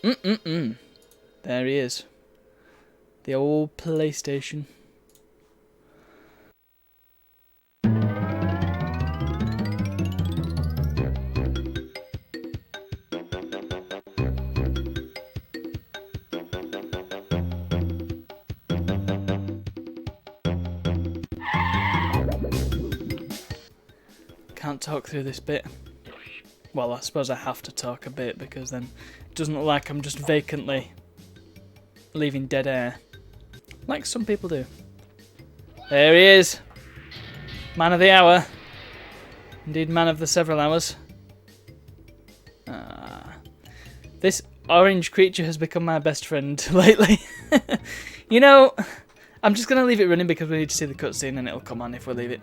There he is. The old PlayStation. Can't talk through this bit. Well, I suppose I have to talk a bit because then it doesn't look like I'm just vacantly leaving dead air. Like some people do. There he is. Man of the hour. Indeed, man of the several hours. This orange creature has become my best friend lately. You know, I'm just going to leave it running because we need to see the cutscene and it'll come on if we leave it.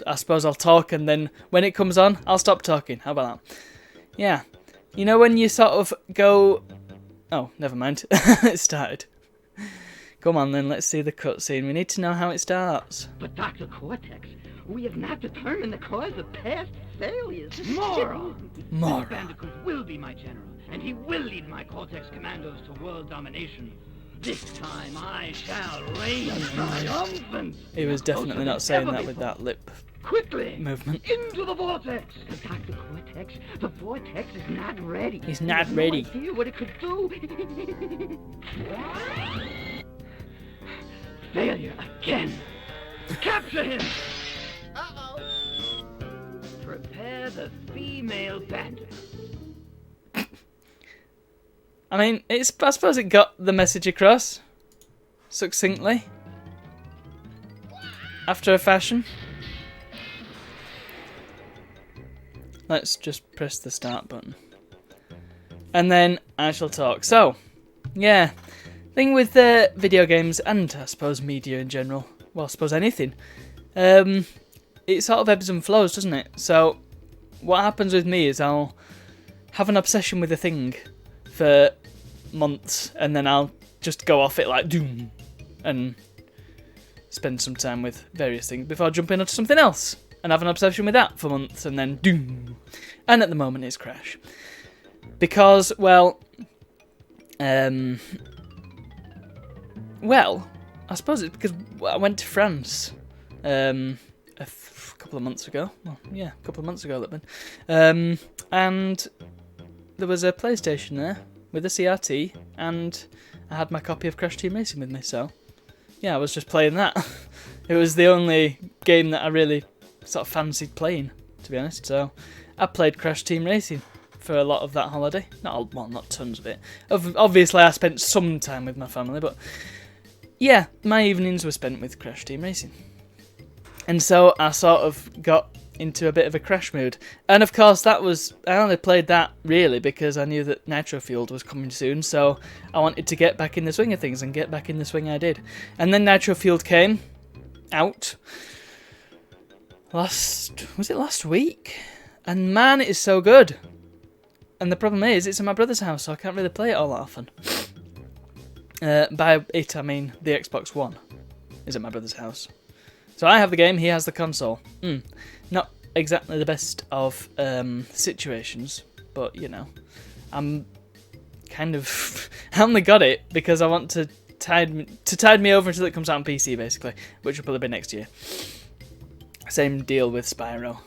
I suppose I'll talk and then when it comes on, I'll stop talking. How about that? Yeah. You know when you sort of go... Oh, never mind. It started. Come on then, let's see the cutscene. We need to know how it starts. But Dr. Cortex, we have not determined the cause of past failures. Mora! Mora. Crash Bandicoot will be my general, and he will lead my Cortex commandos to world domination. This time I shall reign triumphant. He was definitely not saying that with that lip Quickly! movement. Into the vortex! Dr. Cortex, the vortex is not ready. He's not You have ready. No idea what it could do. Failure again. Capture him! Uh-oh. Prepare the female bandit. I mean, I suppose it got the message across succinctly, after a fashion. Let's just press the start button. And then I shall talk. So, yeah, thing with video games and I suppose media in general, well, I suppose anything, it sort of ebbs and flows, doesn't it? So, what happens with me is I'll have an obsession with a thing for months and then I'll just go off it like doom and spend some time with various things before jumping onto something else and have an obsession with that for months and then doom. And at the moment it's Crash. Because, well, I suppose it's because I went to France a couple of months ago. Well, yeah, a couple of months ago that been. And there was a PlayStation there with a CRT, and I had my copy of Crash Team Racing with me, so yeah, I was just playing that. It was the only game that I really sort of fancied playing, to be honest, so I played Crash Team Racing for a lot of that holiday. Not tons of it. Obviously, I spent some time with my family, but yeah, my evenings were spent with Crash Team Racing. And so I sort of got into a bit of a Crash mood. And of course, I only played that really because I knew that Nitro Fueled was coming soon, so I wanted to get back in the swing of things, and get back in the swing I did. And then Nitro Fueled came out last week? And man, it is so good. And the problem is, it's in my brother's house, so I can't really play it all that often. By it, I mean the Xbox One is at my brother's house. So I have the game, he has the console. Not exactly the best of situations, but you know, I'm kind of... I only got it because I want to tide me over until it comes out on PC, basically, which will probably be next year. Same deal with Spyro.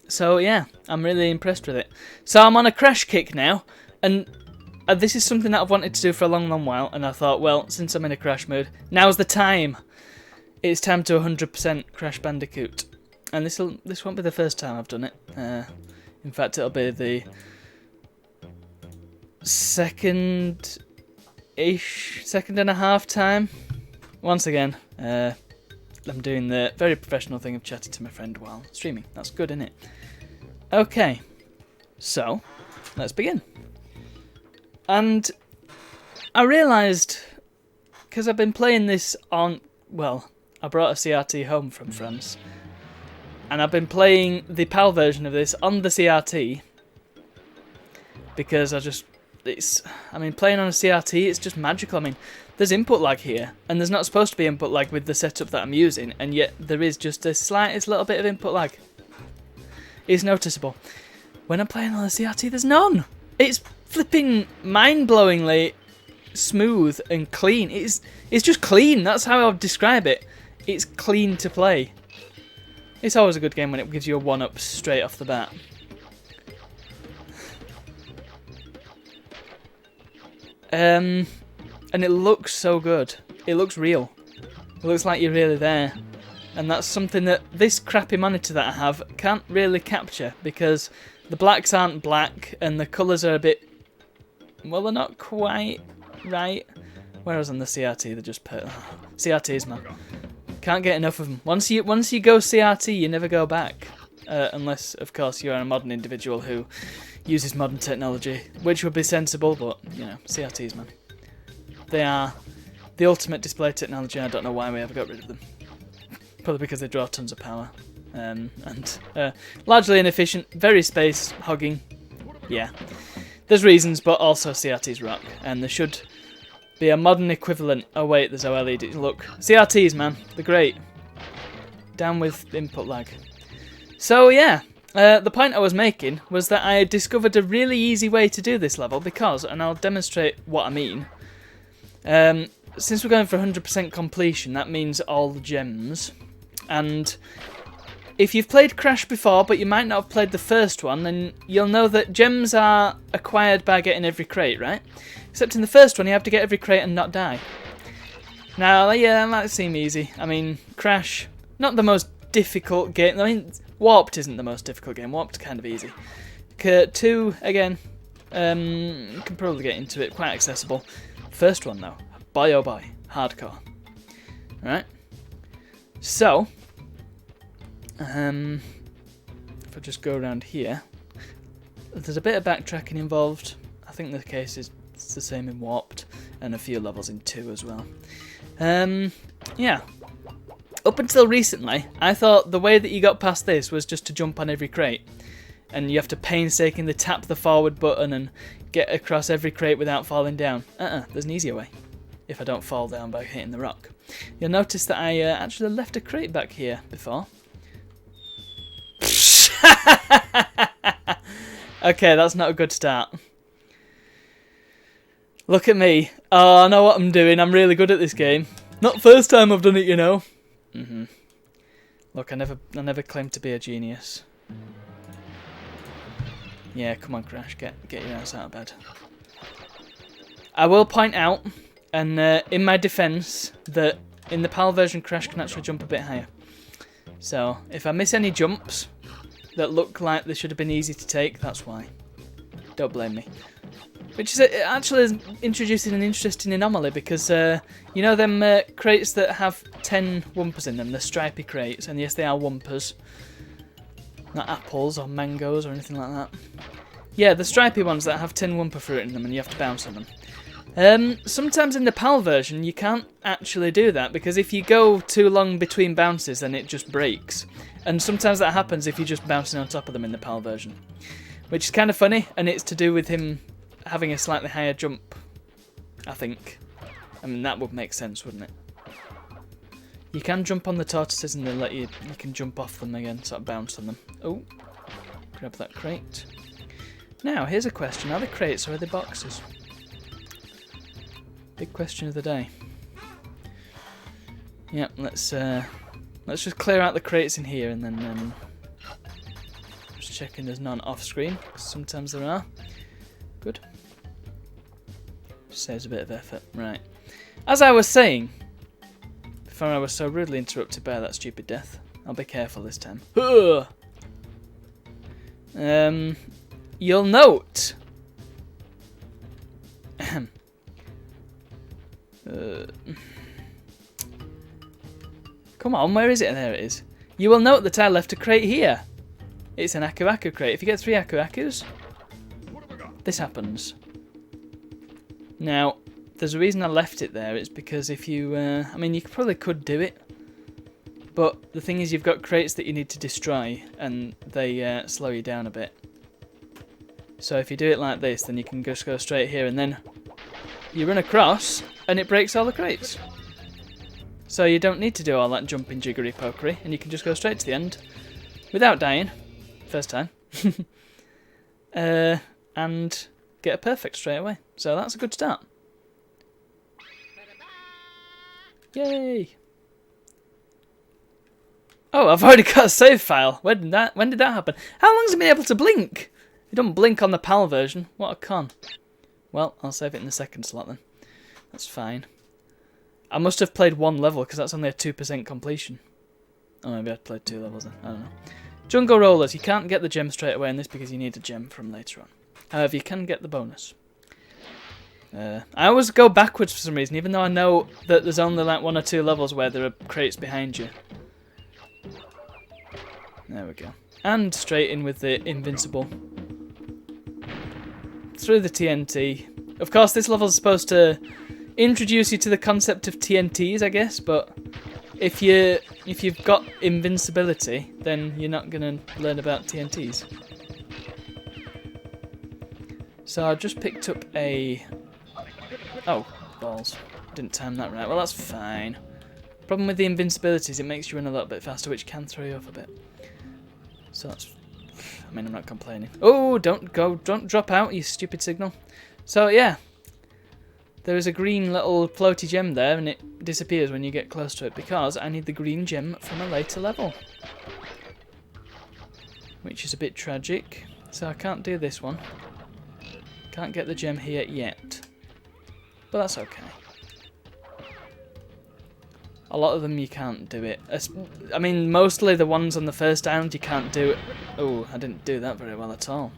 So yeah, I'm really impressed with it. So I'm on a Crash kick now, and this is something that I've wanted to do for a long, long while, and I thought, well, since I'm in a Crash mood, now's the time. It's time to 100% Crash Bandicoot. And this won't be the first time I've done it. In fact, it'll be the second and a half time. Once again, I'm doing the very professional thing of chatting to my friend while streaming. That's good, isn't it? Okay, so let's begin. And I realised, because I've been playing this on, well, I brought a CRT home from France, and I've been playing the PAL version of this on the CRT, because playing on a CRT, it's just magical. I mean, there's input lag here, and there's not supposed to be input lag with the setup that I'm using, and yet there is just the slightest little bit of input lag. It's noticeable. when I'm playing on the CRT, there's none. It's flipping mind-blowingly smooth and clean. It's just clean. That's how I would describe it. It's clean to play. It's always a good game when it gives you a 1-up straight off the bat. And it looks so good. It looks real. It looks like you're really there. And that's something that this crappy monitor that I have can't really capture, because the blacks aren't black and the colours are a bit... well, they're not quite right. Whereas on the CRT, they're just... CRTs, man. Can't get enough of them. Once you go CRT, you never go back. Unless, of course, you are a modern individual who uses modern technology, which would be sensible, but, you know, CRTs, man. They are the ultimate display technology, and I don't know why we ever got rid of them. Probably because they draw tons of power. And largely inefficient, very space hogging. Yeah. There's reasons, but also CRTs rock, and there should be a modern equivalent. Oh wait, there's OLED. Look, CRTs, man, they're great. Down with input lag. So yeah, the point I was making was that I had discovered a really easy way to do this level because, and I'll demonstrate what I mean. Since we're going for 100% completion, that means all the gems. And if you've played Crash before, but you might not have played the first one, then you'll know that gems are acquired by getting every crate, right? Except in the first one, you have to get every crate and not die. Now, yeah, that might seem easy. I mean, Crash, not the most difficult game. I mean, Warped isn't the most difficult game. Warped's kind of easy. 2, again, you can probably get into it, quite accessible. First one, though, boy oh boy, hardcore. Alright? So, if I just go around here, there's a bit of backtracking involved. I think the case is the same in Warped, and a few levels in 2 as well. Yeah. Up until recently, I thought the way that you got past this was just to jump on every crate. And you have to painstakingly tap the forward button and get across every crate without falling down. There's an easier way. If I don't fall down by hitting the rock. You'll notice that I actually left a crate back here before. Okay, that's not a good start. Look at me. Oh, I know what I'm doing. I'm really good at this game. Not first time I've done it, you know. Look, I never claimed to be a genius. Yeah, come on, Crash. Get your ass out of bed. I will point out, and in my defence, that in the PAL version, Crash can actually jump a bit higher. So, if I miss any jumps that look like they should have been easy to take, that's why. Don't blame me. Which is actually introducing an interesting anomaly, because you know them crates that have 10 Wumpas in them, the stripy crates, and yes, they are Wumpas. Not apples or mangoes or anything like that. Yeah, the stripy ones that have 10 Wumpa fruit in them and you have to bounce on them. Sometimes in the PAL version you can't actually do that, because if you go too long between bounces then it just breaks. And sometimes that happens if you're just bouncing on top of them in the PAL version. Which is kind of funny, and it's to do with him having a slightly higher jump, I think. I mean, that would make sense, wouldn't it? You can jump on the tortoises and they'll let you can jump off them again, sort of bounce on them. Oh, grab that crate. Now, here's a question. Are they crates or are they boxes? Big question of the day. Yep, let's just clear out the crates in here and then just checking there's none off screen, 'cause sometimes there are. Good. Saves a bit of effort. Right. As I was saying, before I was so rudely interrupted by that stupid death, I'll be careful this time. You'll note. Come on, where is it? There it is. You will note that I left a crate here. It's an Aku Aku crate. If you get 3 Aku Akus, this happens. Now, there's a reason I left it there. It's because if you, I mean, you probably could do it, but the thing is, you've got crates that you need to destroy, and they slow you down a bit. So if you do it like this, then you can just go straight here, and then you run across, and it breaks all the crates. So you don't need to do all that jumping jiggery pokery, and you can just go straight to the end without dying. First time. and get a perfect straight away. So that's a good start. Yay! Oh, I've already got a save file. When did that happen? How long has it been able to blink? It doesn't blink on the PAL version. What a con. Well, I'll save it in the second slot then. That's fine. I must have played one level because that's only a 2% completion. Oh, maybe I'd played 2 levels then. I don't know. Jungle Rollers. You can't get the gem straight away in this because you need a gem from later on. However, you can get the bonus. I always go backwards for some reason, even though I know that there's only like 1 or 2 levels where there are crates behind you. There we go. And straight in with the invincible. Through the TNT. Of course, this level is supposed to introduce you to the concept of TNTs, I guess, but if you've got invincibility, then you're not going to learn about TNTs. So I just picked up a... Oh, balls. Didn't time that right. Well, that's fine. Problem with the invincibility is it makes you run a little bit faster, which can throw you off a bit. So that's... I mean, I'm not complaining. Oh, don't drop out, you stupid signal. So, yeah. There is a green little floaty gem there, and it disappears when you get close to it, because I need the green gem from a later level. Which is a bit tragic. So I can't do this one. Can't get the gem here yet. But that's okay. A lot of them you can't do it. I mean, mostly the ones on the first island you can't do it. Oh, I didn't do that very well at all.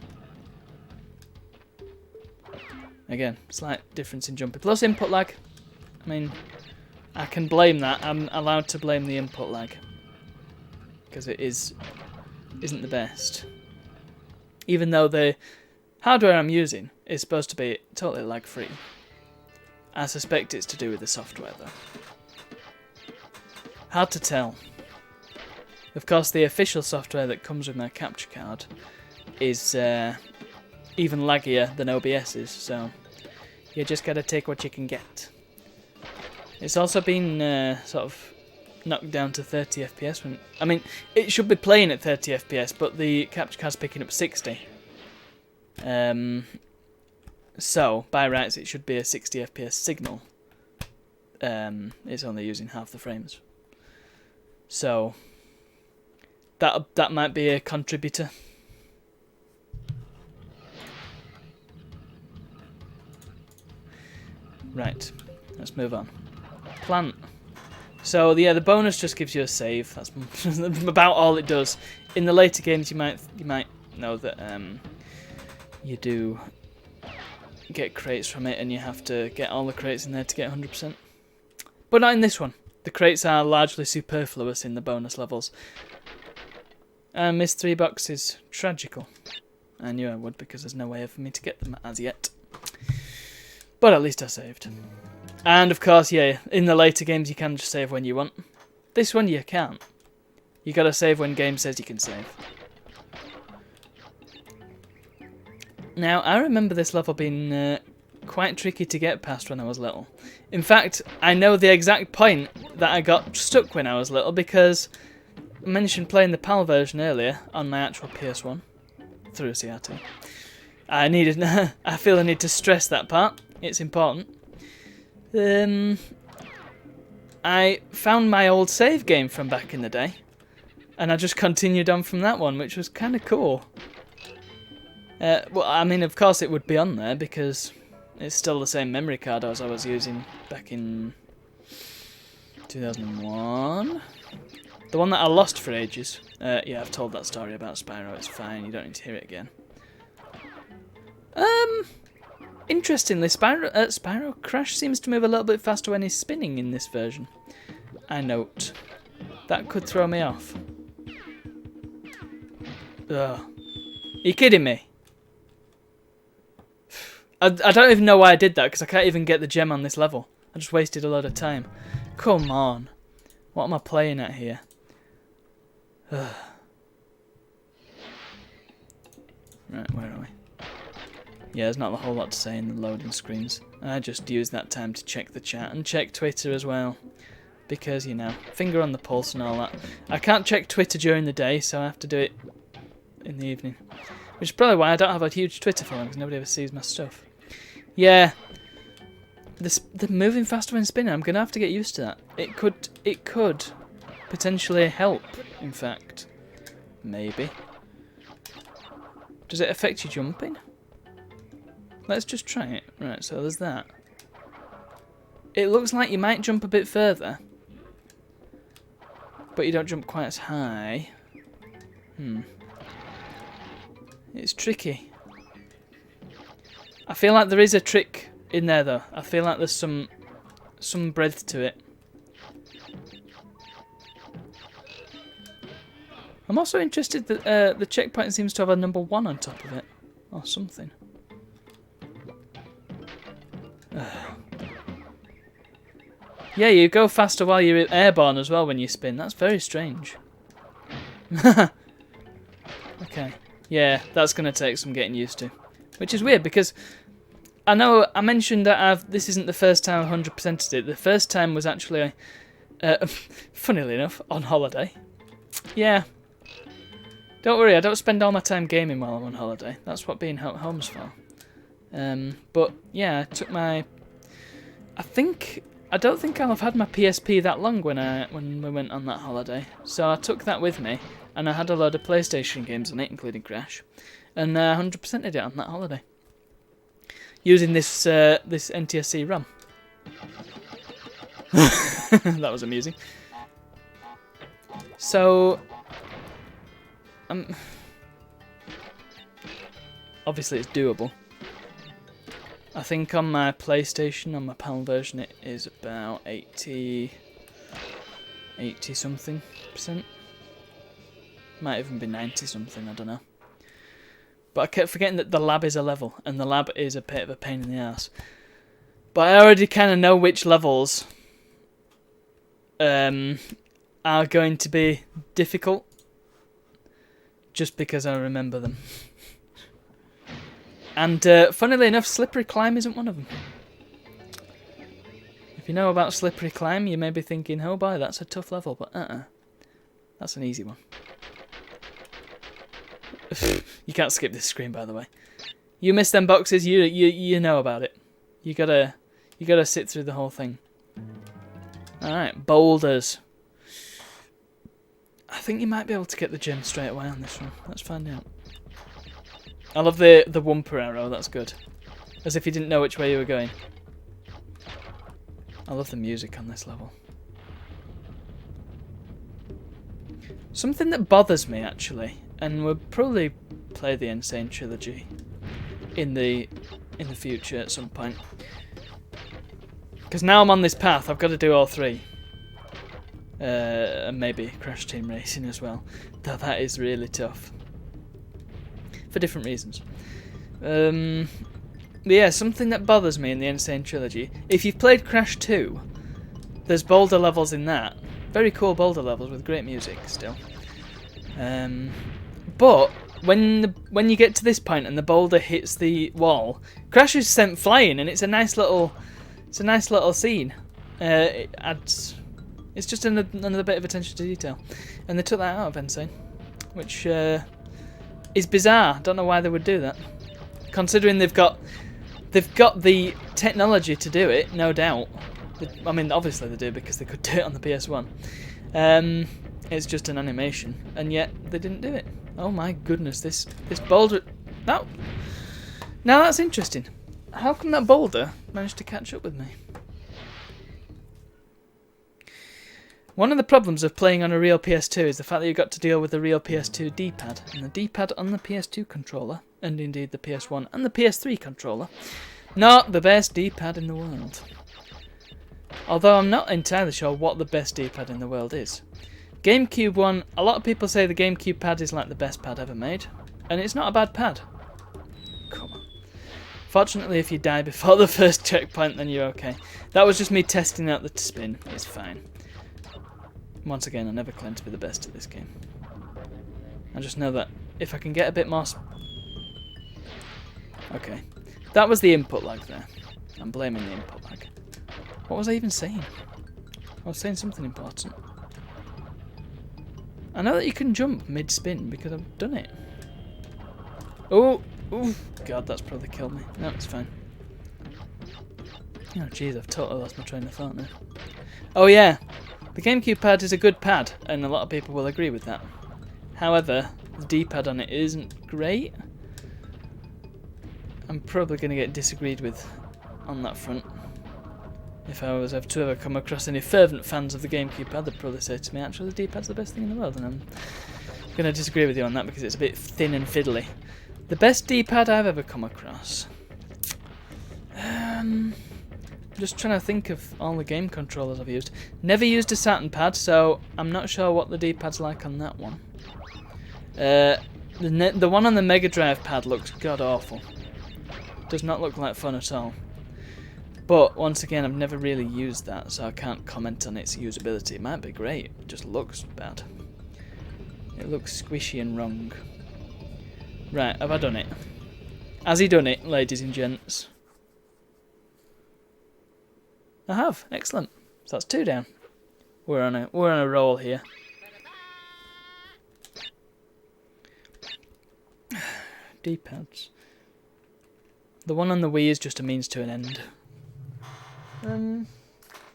Again, slight difference in jumping. Plus input lag. I mean, I can blame that. I'm allowed to blame the input lag. Because it isn't the best. Even though the hardware I'm using is supposed to be totally lag free. I suspect it's to do with the software though. Hard to tell. Of course, the official software that comes with my capture card is even laggier than OBS's, so you just gotta take what you can get. It's also been sort of knocked down to 30 FPS. I mean, it should be playing at 30 FPS, but the capture card's picking up 60. So, by rights, it should be a 60 FPS signal. It's only using half the frames. So, that might be a contributor. Right, let's move on. Plant. So, yeah, the bonus just gives you a save. That's about all it does. In the later games, you might know that you do get crates from it, and you have to get all the crates in there to get 100%. But not in this one. The crates are largely superfluous in the bonus levels. I missed 3 boxes. Tragical. I knew I would because there's no way for me to get them as yet. But at least I saved. And of course, yeah, in the later games you can just save when you want. This one you can't. You gotta save when game says you can save. Now, I remember this level being quite tricky to get past when I was little. In fact, I know the exact point that I got stuck when I was little because I mentioned playing the PAL version earlier on my actual PS1 through a CRT. I feel I need to stress that part. It's important. I found my old save game from back in the day, and I just continued on from that one, which was kind of cool. Well, I mean, of course it would be on there because it's still the same memory card as I was using back in 2001. The one that I lost for ages. Yeah, I've told that story about Spyro. It's fine. You don't need to hear it again. Interestingly, Spyro Crash seems to move a little bit faster when he's spinning in this version. I note. That could throw me off. Ugh. Are you kidding me? I don't even know why I did that, because I can't even get the gem on this level. I just wasted a lot of time. Come on. What am I playing at here? Ugh. Right, where are we? Yeah, there's not a whole lot to say in the loading screens. I just use that time to check the chat and check Twitter as well. Because, you know, finger on the pulse and all that. I can't check Twitter during the day, so I have to do it in the evening. Which is probably why I don't have a huge Twitter following, because nobody ever sees my stuff. Yeah. The moving faster when spinning, I'm going to have to get used to that. It could potentially help, in fact. Maybe. Does it affect you jumping? Let's just try it. Right, so there's that. It looks like you might jump a bit further, but you don't jump quite as high. It's tricky. I feel like there is a trick in there, though. I feel like there's some breadth to it. I'm also interested that the checkpoint seems to have a number 1 on top of it, or something. Yeah, you go faster while you're airborne as well when you spin. That's very strange. Okay. Yeah, that's going to take some getting used to. Which is weird, because I know I mentioned that this isn't the first time I've 100%ed it. The first time was actually, funnily enough, on holiday. Yeah. Don't worry, I don't spend all my time gaming while I'm on holiday. That's what being at home's for. But, yeah, I took my... I don't think I'll have had my PSP that long when we went on that holiday. So I took that with me, and I had a load of PlayStation games on it, including Crash, and 100%ed it on that holiday using this NTSC RAM. That was amusing. So, obviously it's doable. I think on my PlayStation, on my PAL version, it is about 80 something %. Might even be 90 something, I don't know. But I kept forgetting that the lab is a level, and the lab is a bit of a pain in the ass. But I already kind of know which levels are going to be difficult, just because I remember them. And funnily enough, slippery climb isn't one of them. If you know about slippery climb, you may be thinking, oh boy, that's a tough level, but that's an easy one. You can't skip this screen, by the way. You miss them boxes, you know about it. You gotta sit through the whole thing. Alright, boulders. I think you might be able to get the gem straight away on this one. Let's find out. I love the Wumper arrow, that's good. As if you didn't know which way you were going. I love the music on this level. Something that bothers me, actually, and we'll probably play the Insane Trilogy in the future at some point. Because now I'm on this path, I've got to do all 3. And maybe Crash Team Racing as well. Though that is really tough. For different reasons. But yeah, something that bothers me in the Insane Trilogy. If you've played Crash 2, there's boulder levels in that. Very cool boulder levels with great music still. But when you get to this point and the boulder hits the wall, Crash is sent flying, and it's a nice little scene. It's just another bit of attention to detail, and they took that out of Insane, which is bizarre. Don't know why they would do that, considering they've got the technology to do it, no doubt. I mean, obviously they do, because they could do it on the PS1. It's just an animation, and yet they didn't do it. Oh my goodness, this boulder... Now that's interesting. How come that boulder managed to catch up with me? One of the problems of playing on a real PS2 is the fact that you've got to deal with the real PS2 D-pad. And the D-pad on the PS2 controller, and indeed the PS1 and the PS3 controller, not the best D-pad in the world. Although I'm not entirely sure what the best D-pad in the world is. GameCube one, a lot of people say the GameCube pad is like the best pad ever made, and it's not a bad pad. Come on. Fortunately, if you die before the first checkpoint, then you're okay. That was just me testing out the spin. It's fine. Once again, I never claim to be the best at this game. I just know that if I can get a bit more... Okay. That was the input lag there. I'm blaming the input lag. What was I even saying? I was saying something important. I know that you can jump mid-spin because I've done it. Oh, God, that's probably killed me. No, it's fine. Oh, jeez, I've totally lost my train of thought now. Oh, yeah. The GameCube pad is a good pad, and a lot of people will agree with that. However, the D-pad on it isn't great. I'm probably going to get disagreed with on that front. If I was to ever come across any fervent fans of the GameCube pad, they'd probably say to me, actually, the D-pad's the best thing in the world, and I'm going to disagree with you on that because it's a bit thin and fiddly. The best D-pad I've ever come across. I'm just trying to think of all the game controllers I've used. Never used a Saturn pad, so I'm not sure what the D-pad's like on that one. The one on the Mega Drive pad looks god-awful. Does not look like fun at all. But, once again, I've never really used that, so I can't comment on its usability. It might be great, it just looks bad. It looks squishy and wrong. Right, have I done it? Has he done it, ladies and gents? I have, excellent. So that's 2 down. We're on a roll here. D-pads. The one on the Wii is just a means to an end.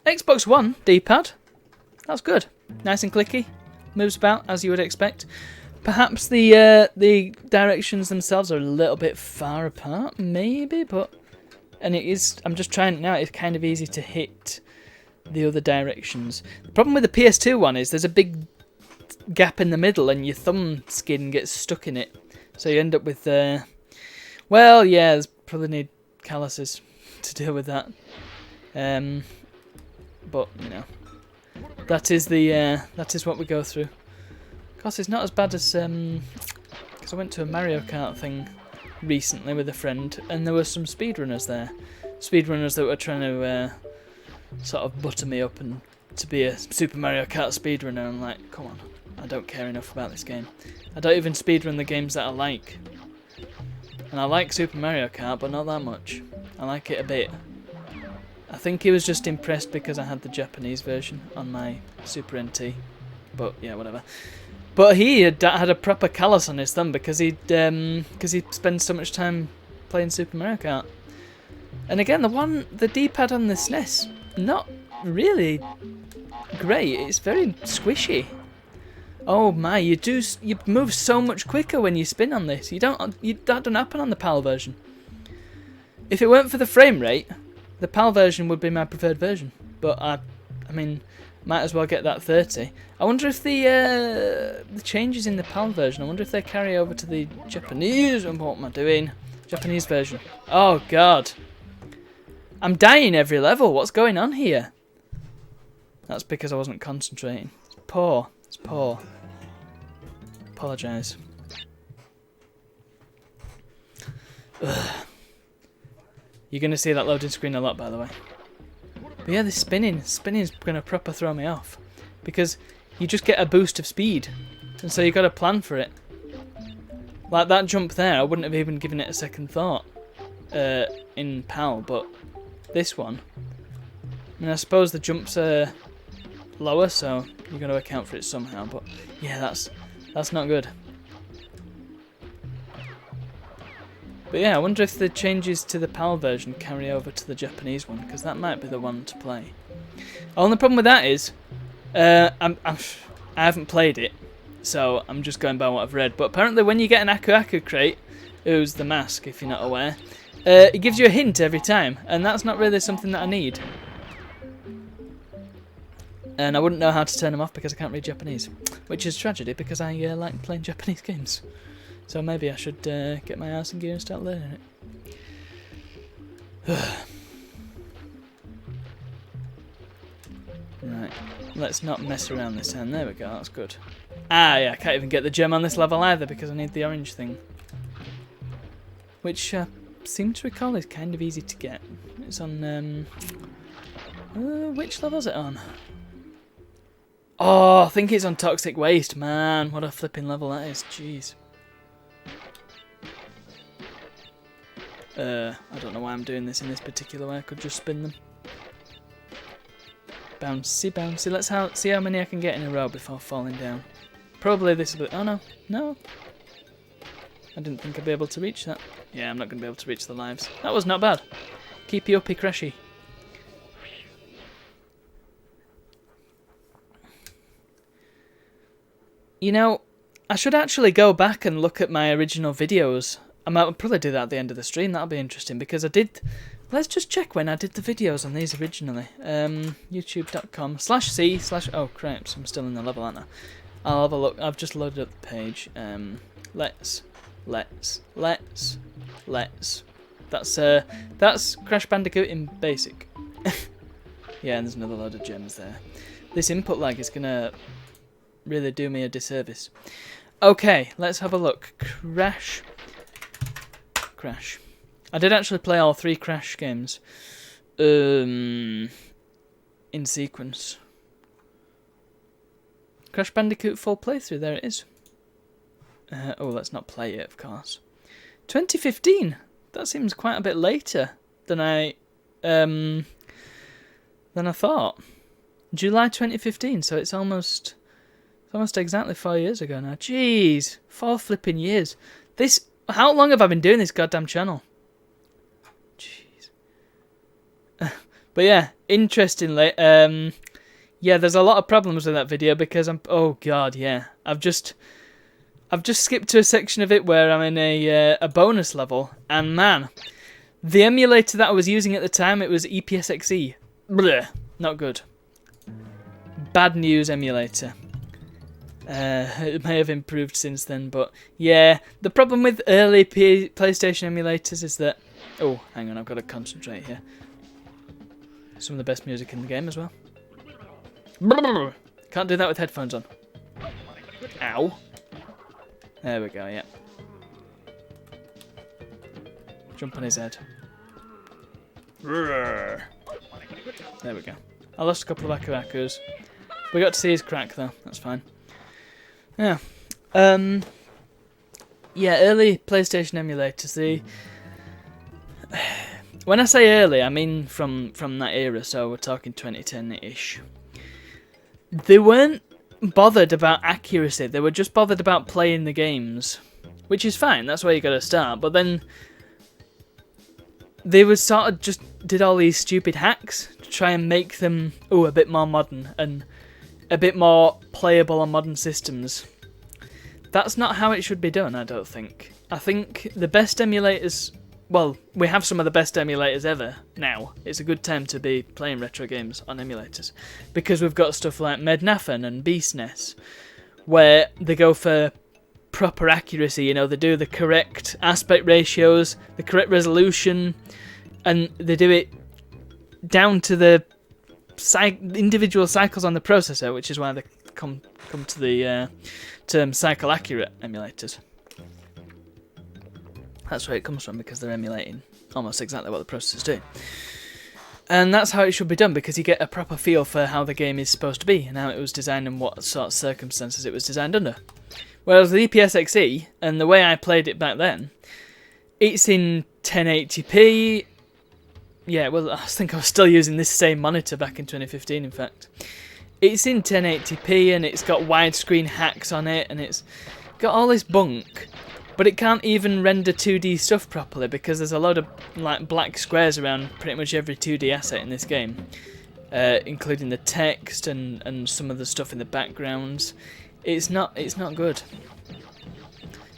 Xbox One D-pad. That's good. Nice and clicky. Moves about as you would expect. Perhaps the directions themselves are a little bit far apart, maybe, but and it is. I'm just trying now. It's kind of easy to hit the other directions. The problem with the PS2 one is there's a big gap in the middle, and your thumb skin gets stuck in it, so you end up with well, yeah, there's probably need calluses to deal with that. But you know, that is what we go through. Of course, it's not as bad as because I went to a Mario Kart thing recently with a friend, and there were some speedrunners there. Speedrunners that were trying to sort of butter me up and to be a Super Mario Kart speedrunner. I'm like, come on, I don't care enough about this game. I don't even speedrun the games that I like. And I like Super Mario Kart, but not that much. I like it a bit. I think he was just impressed because I had the Japanese version on my Super NT. But yeah, whatever. But he had a proper callus on his thumb because he spends so much time playing Super Mario Kart. And again, the D-pad on the SNES, not really great. It's very squishy. Oh my, you move so much quicker when you spin on this. That doesn't happen on the PAL version. If it weren't for the frame rate, the PAL version would be my preferred version. But I mean, might as well get that 30. I wonder if the changes in the PAL version, I wonder if they carry over to the Japanese. What am I doing? Japanese version. Oh god, I'm dying every level. What's going on here? That's because I wasn't concentrating. It's poor. It's poor. Apologise. You're going to see that loading screen a lot, by the way. But yeah, this spinning's going to proper throw me off. Because you just get a boost of speed. And so you got to plan for it. Like that jump there, I wouldn't have even given it a second thought in PAL. But this one, I mean, I suppose the jumps are lower, so you've got to account for it somehow. But yeah, that's not good. But yeah, I wonder if the changes to the PAL version carry over to the Japanese one, because that might be the one to play. Only problem with that is, I haven't played it, so I'm just going by what I've read. But apparently when you get an Aku Aku crate, who's the mask if you're not aware, it gives you a hint every time, and that's not really something that I need. And I wouldn't know how to turn them off because I can't read Japanese, which is a tragedy because I like playing Japanese games. So maybe I should get my ass in gear and start learning it. Right, let's not mess around this time. There we go, that's good. Ah, yeah, I can't even get the gem on this level either because I need the orange thing. Which I seem to recall is kind of easy to get. It's on, which level is it on? Oh, I think it's on Toxic Waste, man. What a flipping level that is, jeez. I don't know why I'm doing this in this particular way. I could just spin them. Bouncy, bouncy. Let's see how many I can get in a row before falling down. Probably this will be... Oh, no. No. I didn't think I'd be able to reach that. Yeah, I'm not going to be able to reach the lives. That was not bad. Keep you uppy, Crashy. You know, I should actually go back and look at my original videos. I might probably do that at the end of the stream. That'll be interesting because I did... Let's just check when I did the videos on these originally. YouTube.com/C/ Oh, crap. I'm still in the level, aren't I? I'll have a look. I've just loaded up the page. Let's. That's Crash Bandicoot in basic. Yeah, and there's another load of gems there. This input lag is gonna really do me a disservice. Okay, let's have a look. Crash. I did actually play all 3 Crash games in sequence. Crash Bandicoot full playthrough, there it is. Oh, let's not play it, of course. 2015. That seems quite a bit later than I thought. July 2015. So it's almost exactly 4 years ago now. Jeez, 4 flipping years. How long have I been doing this goddamn channel? Jeez. But yeah, interestingly, yeah, there's a lot of problems with that video because oh god, yeah, I've just skipped to a section of it where I'm in a bonus level, and man, the emulator that I was using at the time, it was EPSXE. Blech, not good. Bad news emulator. It may have improved since then, but yeah, the problem with early PlayStation emulators is that... Oh, hang on, I've got to concentrate here. Some of the best music in the game as well. Can't do that with headphones on. Ow. There we go, yeah. Jump on his head. There we go. I lost a couple of Aku-Akus. We got to see his crack though, that's fine. Yeah. Yeah, early PlayStation emulators, when I say early, I mean from that era, so we're talking 2010-ish. They weren't bothered about accuracy, they were just bothered about playing the games. Which is fine, that's where you gotta start, but then they were sort of just did all these stupid hacks to try and make them a bit more modern and a bit more playable on modern systems. That's not how it should be done, I don't think. I think the best emulators... Well, we have some of the best emulators ever now. It's a good time to be playing retro games on emulators. Because we've got stuff like Mednafen and BeastNES, where they go for proper accuracy, you know, they do the correct aspect ratios, the correct resolution, and they do it down to the individual cycles on the processor, which is why they come to the term cycle accurate emulators. That's where it comes from, because they're emulating almost exactly what the processor's doing. And that's how it should be done, because you get a proper feel for how the game is supposed to be and how it was designed and what sort of circumstances it was designed under. Whereas the EPSXE, and the way I played it back then, it's in 1080p. Yeah, well, I think I was still using this same monitor back in 2015, in fact. It's in 1080p, and it's got widescreen hacks on it, and it's got all this bunk, but it can't even render 2D stuff properly, because there's a load of like black squares around pretty much every 2D asset in this game, including the text and some of the stuff in the backgrounds. It's not good.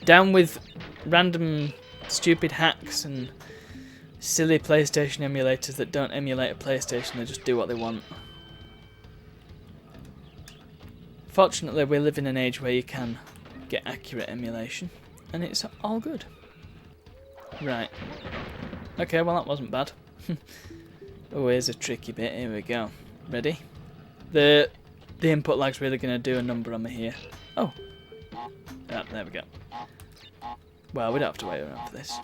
Down with random stupid hacks and silly PlayStation emulators that don't emulate a PlayStation, they just do what they want. Fortunately, we live in an age where you can get accurate emulation, and it's all good. Right. Okay, well that wasn't bad. Oh, here's a tricky bit. Here we go. Ready? The input lag's really going to do a number on me here. Oh. Yeah, there we go. Well, we don't have to wait around for this.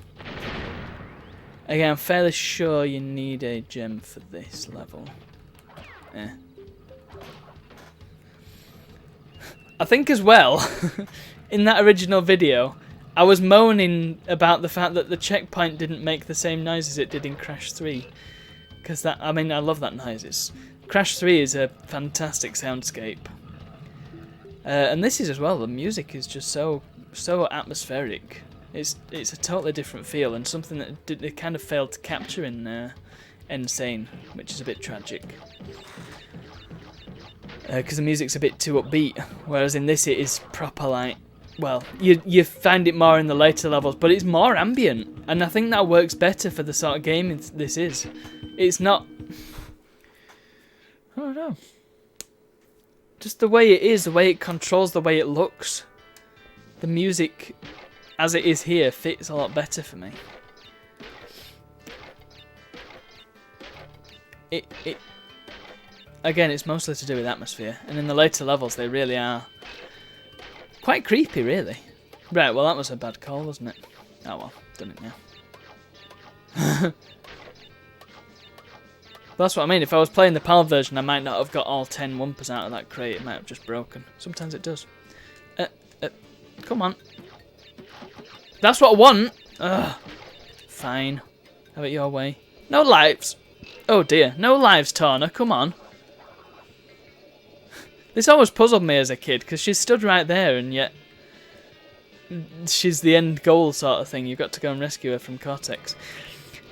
Again, I'm fairly sure you need a gem for this level. I think as well, in that original video, I was moaning about the fact that the checkpoint didn't make the same noise as it did in Crash 3. Because that, I mean, I love that noise. Crash 3 is a fantastic soundscape. And this is as well, the music is just so atmospheric. It's a totally different feel and something that they kind of failed to capture in Insane, which is a bit tragic. Because the music's a bit too upbeat, whereas in this it is proper like, well, you find it more in the later levels, but it's more ambient, and I think that works better for the sort of game this is. It's not, I don't know, just the way it is, the way it controls, the way it looks. The music, as it is here, fits a lot better for me. Again, it's mostly to do with atmosphere, and in the later levels they really are quite creepy, really. Right, well that was a bad call, wasn't it? Oh well, done it now. That's what I mean, if I was playing the PAL version I might not have got all 10 Wumpas out of that crate, it might have just broken. Sometimes it does. Come on. That's what I want! Ugh. Fine. Have it your way. No lives! Oh dear, no lives, Tawna, come on. This always puzzled me as a kid, because she stood right there, and yet she's the end goal sort of thing. You've got to go and rescue her from Cortex.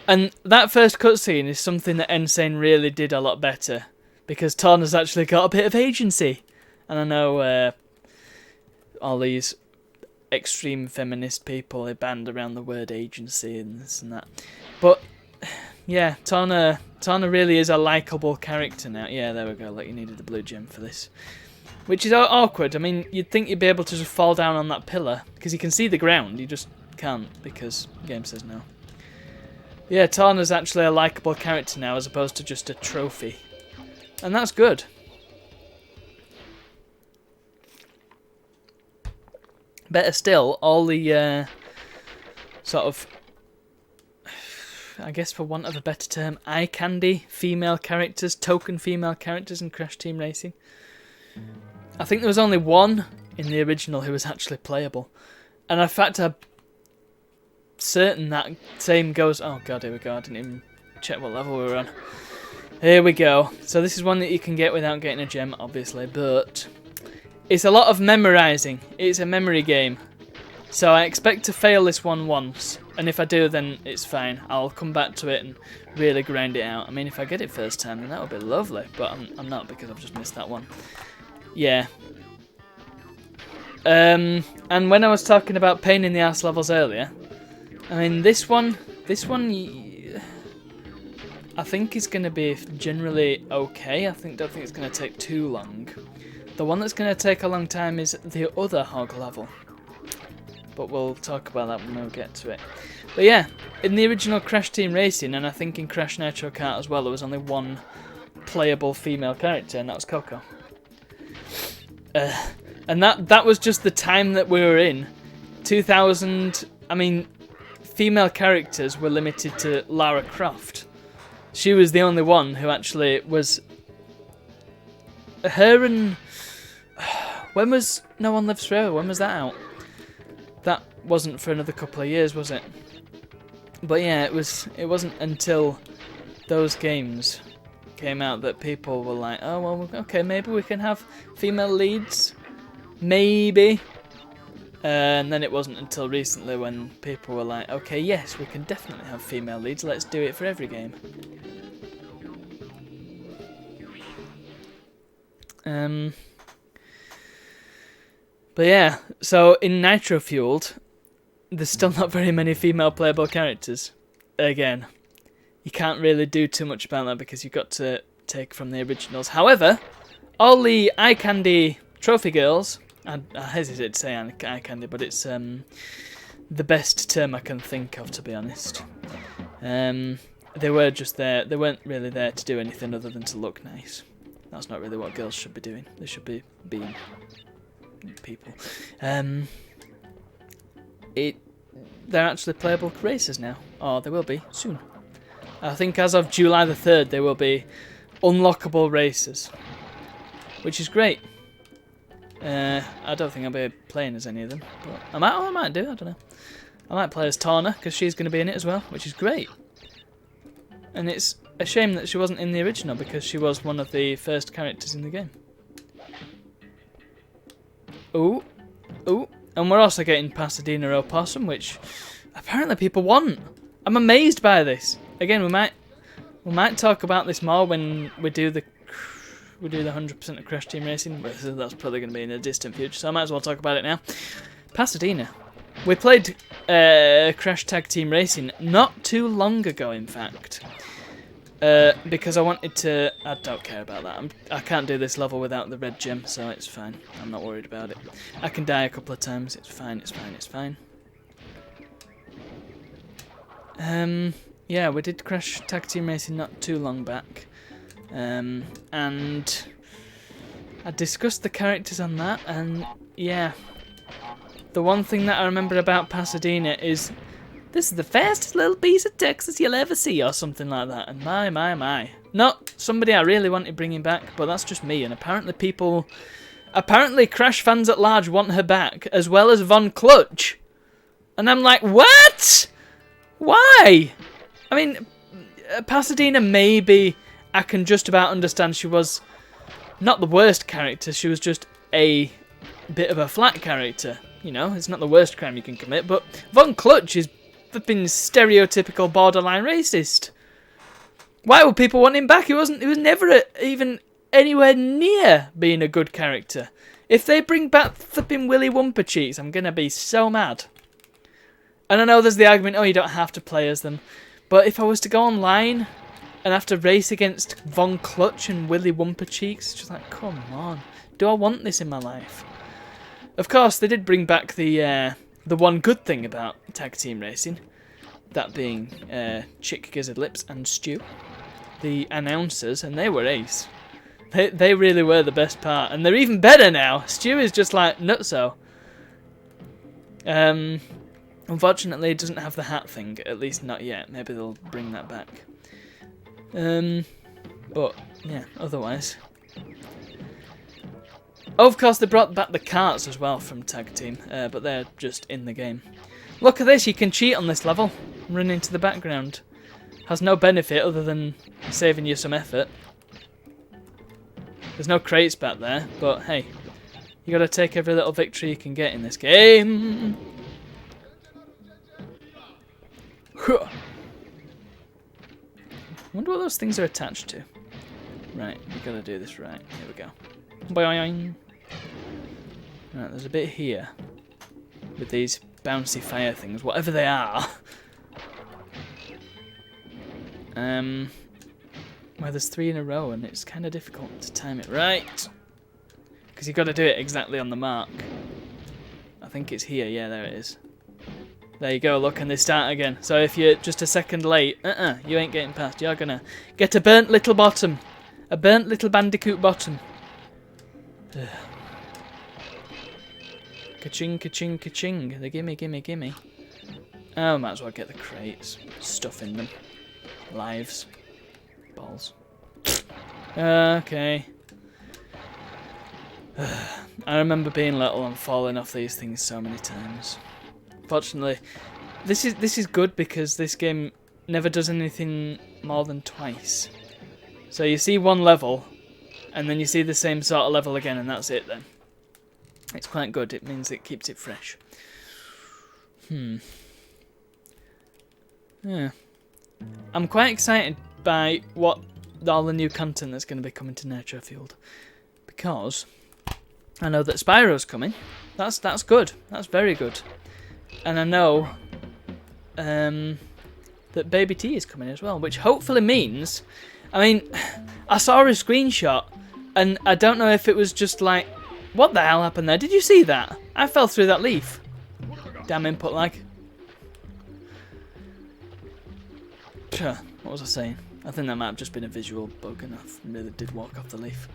And that first cutscene is something that Insane really did a lot better, because Tawna's actually got a bit of agency. And I know all these extreme feminist people, they band around the word agency and this and that. But yeah, Tawna really is a likeable character now. Yeah, there we go. Like, you needed the blue gem for this. Which is awkward. I mean, you'd think you'd be able to just fall down on that pillar, because you can see the ground. You just can't, because the game says no. Yeah, Tawna's actually a likeable character now, as opposed to just a trophy. And that's good. Better still, all the sort of, I guess for want of a better term, eye candy female characters, token female characters in Crash Team Racing. I think there was only one in the original who was actually playable. And in fact, I'm certain that same goes... Oh god, here we go, I didn't even check what level we were on. Here we go. So this is one that you can get without getting a gem, obviously, but it's a lot of memorising. It's a memory game. So I expect to fail this one once, and if I do, then it's fine. I'll come back to it and really grind it out. I mean, if I get it first time, then that would be lovely, but I'm not, because I've just missed that one. Yeah. And when I was talking about pain in the ass levels earlier, I mean, this one, I think is going to be generally okay. Don't think it's going to take too long. The one that's going to take a long time is the other hog level. But we'll talk about that when we get to it. But yeah, in the original Crash Team Racing, and I think in Crash Nitro Kart as well, there was only one playable female character, and that was Coco. And that was just the time that we were in. 2000, I mean, female characters were limited to Lara Croft. She was the only one who actually was... Her and... When was No One Lives Forever? When was that out? That wasn't for another couple of years, was it? But yeah, it wasn't until those games came out that people were like, oh well, okay, maybe we can have female leads, maybe. And then it wasn't until recently when people were like, okay, yes, we can definitely have female leads, let's do it for every game. But yeah, so in Nitro Fueled, there's still not very many female playable characters. Again, you can't really do too much about that because you've got to take from the originals. However, all the eye candy trophy girls, I hesitate to say eye candy, but it's the best term I can think of, to be honest. They were just there. They weren't really there to do anything other than to look nice. That's not really what girls should be doing. They should be being people. They're actually playable racers now. Or they will be soon. I think as of July the 3rd they will be unlockable racers, which is great. I don't think I'll be playing as any of them, but I might do, I don't know. I might play as Tawna, because she's going to be in it as well, which is great. And it's a shame that she wasn't in the original, because she was one of the first characters in the game. Ooh, ooh, And we're also getting Pasadena Opossum, which apparently people want. I'm amazed by this. Again, we might talk about this more when we do the 100% of Crash Team Racing, but that's probably going to be in a distant future, so I might as well talk about it now. Pasadena. We played Crash Tag Team Racing not too long ago, in fact. Because I wanted to... I don't care about that. I can't do this level without the red gem, so it's fine. I'm not worried about it. I can die a couple of times. It's fine, it's fine, it's fine. Yeah, we did Crash Tag Team Racing not too long back. And I discussed the characters on that, and yeah. The one thing that I remember about Pasadena is... this is the fastest little piece of Texas you'll ever see, or something like that. And my. Not somebody I really wanted bringing back, but that's just me. And apparently Crash fans at large want her back, as well as Von Clutch. And I'm like, what? Why? I mean, Pasadena, maybe I can just about understand she was not the worst character. She was just a bit of a flat character. You know, it's not the worst crime you can commit. But Von Clutch is flipping stereotypical borderline racist. Why would people want him back? He was never even anywhere near being a good character. If they bring back flipping Willy Wumper Cheeks, I'm gonna be so mad. And I know there's the argument, oh, you don't have to play as them, but if I was to go online and have to race against Von Clutch and Willy Wumper Cheeks, it's just like, come on, do I want this in my life? Of course, they did bring back the one good thing about Tag Team Racing, that being Chick Gizzard Lips and Stu, the announcers, and they were ace. They really were the best part, and they're even better now. Stu is just like nutso. Unfortunately, it doesn't have the hat thing, at least not yet. Maybe they'll bring that back. But yeah, otherwise. Oh, of course, they brought back the carts as well from Tag Team, but they're just in the game. Look at this, you can cheat on this level. Run into the background. Has no benefit other than saving you some effort. There's no crates back there, but hey, you gotta take every little victory you can get in this game. I wonder what those things are attached to. Right, we gotta do this right. Here we go. Boing. Right, there's a bit here with these bouncy fire things, whatever they are. Well, there's 3 in a row, and it's kind of difficult to time it right because you've got to do it exactly on the mark. I think it's here. Yeah, there it is. There you go. Look, and they start again. So if you're just a second late, you ain't getting past. You're gonna get a burnt little bottom, a burnt little Bandicoot bottom. Ugh. Ka-ching, ka-ching, ka-ching. They gimme. Oh, might as well get the crates. Stuff in them. Lives. Balls. Okay. I remember being little and falling off these things so many times. Fortunately, this is good because this game never does anything more than twice. So you see one level, and then you see the same sort of level again, and that's it then. It's quite good. It means it keeps it fresh. Yeah. I'm quite excited by all the new content that's going to be coming to Nitro Fueled, because I know that Spyro's coming. That's good. That's very good. And I know that Baby T is coming as well, which hopefully means, I mean, I saw a screenshot, and I don't know if it was just like, what the hell happened there? Did you see that? I fell through that leaf. Damn input lag. What was I saying? I think that might have just been a visual bug, and I really did walk off the leaf.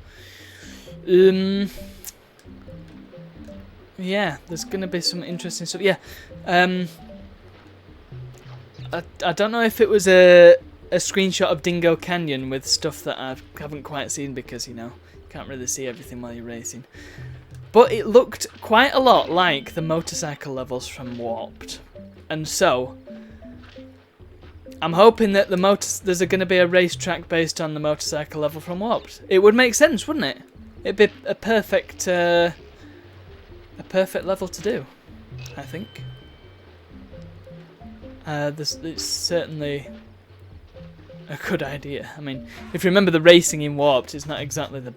Yeah, there's going to be some interesting stuff. Yeah, I don't know if it was a screenshot of Dingo Canyon with stuff that I haven't quite seen because, you know, you can't really see everything while you're racing. But it looked quite a lot like the motorcycle levels from Warped. And so, I'm hoping that there's going to be a racetrack based on the motorcycle level from Warped. It would make sense, wouldn't it? It'd be a perfect level to do. I think. It's certainly a good idea. I mean, if you remember the racing in Warped, it's not exactly the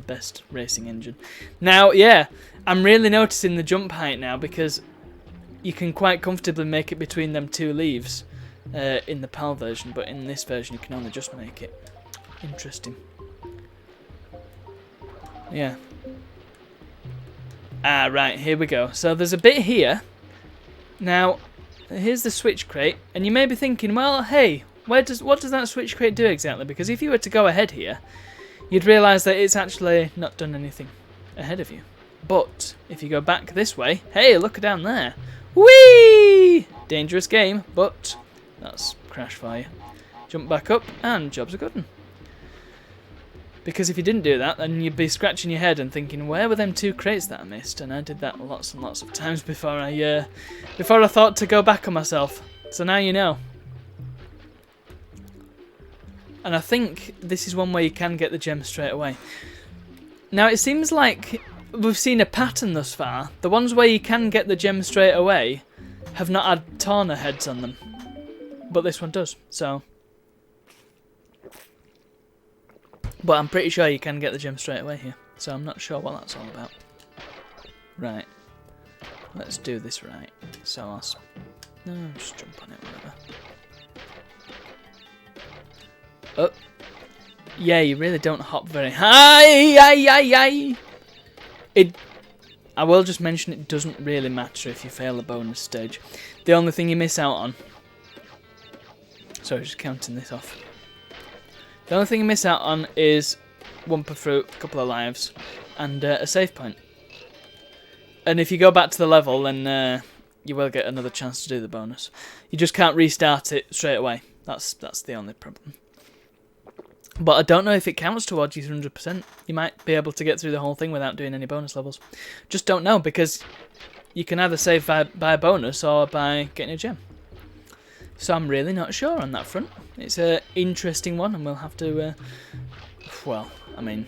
best racing engine. Now, yeah, I'm really noticing the jump height now because you can quite comfortably make it between them two leaves in the PAL version, but in this version you can only just make it. Interesting. Yeah. Ah, right, here we go. So there's a bit here. Now, here's the switch crate, and you may be thinking, well, hey, what does that switch crate do exactly? Because if you were to go ahead here, you'd realise that it's actually not done anything ahead of you. But if you go back this way, hey, look down there. Whee! Dangerous game, but that's Crash for you. Jump back up, and job's a good one. Because if you didn't do that, then you'd be scratching your head and thinking, where were them two crates that I missed? And I did that lots and lots of times before I thought to go back on myself. So now you know. And I think this is one way you can get the gem straight away. Now it seems like we've seen a pattern thus far. The ones where you can get the gem straight away have not had Torna heads on them. But this one does, so... But I'm pretty sure you can get the gem straight away here. So I'm not sure what that's all about. Right. Let's do this right. So I'll... No, just jump on it, whatever. Oh. Yeah, you really don't hop very high. I will just mention it doesn't really matter if you fail a bonus stage. The only thing you miss out on... Sorry, just counting this off. The only thing you miss out on is one per fruit, a couple of lives, and a save point. And if you go back to the level, then you will get another chance to do the bonus. You just can't restart it straight away. That's the only problem. But I don't know if it counts towards your 100%. You might be able to get through the whole thing without doing any bonus levels. Just don't know, because you can either save by a bonus or by getting a gem. So I'm really not sure on that front. It's an interesting one, and we'll have to... well, I mean...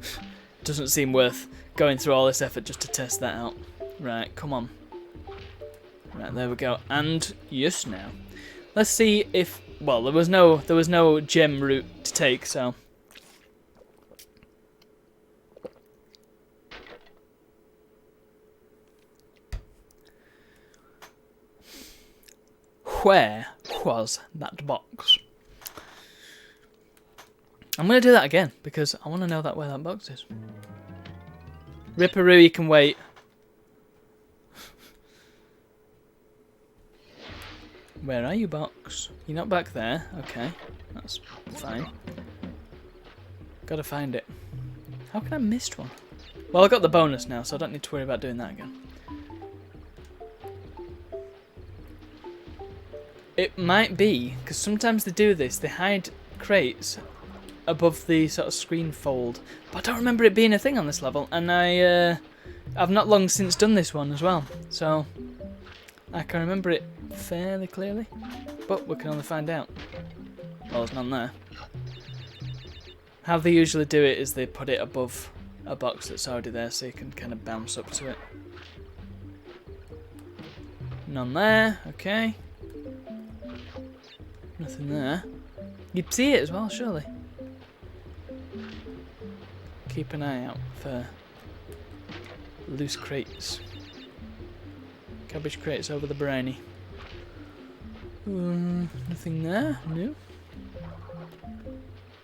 it doesn't seem worth going through all this effort just to test that out. Right, come on. Right, there we go. And yes, now. Let's see if... Well, there was no gem route to take, so... Where was that box? I'm going to do that again, because I want to know where that box is. Ripperoo, you can wait. Where are you, box? You're not back there. Okay, that's fine. Gotta find it. How can I missed one? Well, I got the bonus now, so I don't need to worry about doing that again. It might be, because sometimes they do this, they hide crates above the sort of screen fold. But I don't remember it being a thing on this level, and I've not long since done this one as well, so I can remember it fairly clearly, but we can only find out. Well, there's none there. How they usually do it is they put it above a box that's already there, so you can kind of bounce up to it. None there, okay. Nothing there. You'd see it as well, surely. Keep an eye out for loose crates. Cabbage crates over the briny. Nothing there, no.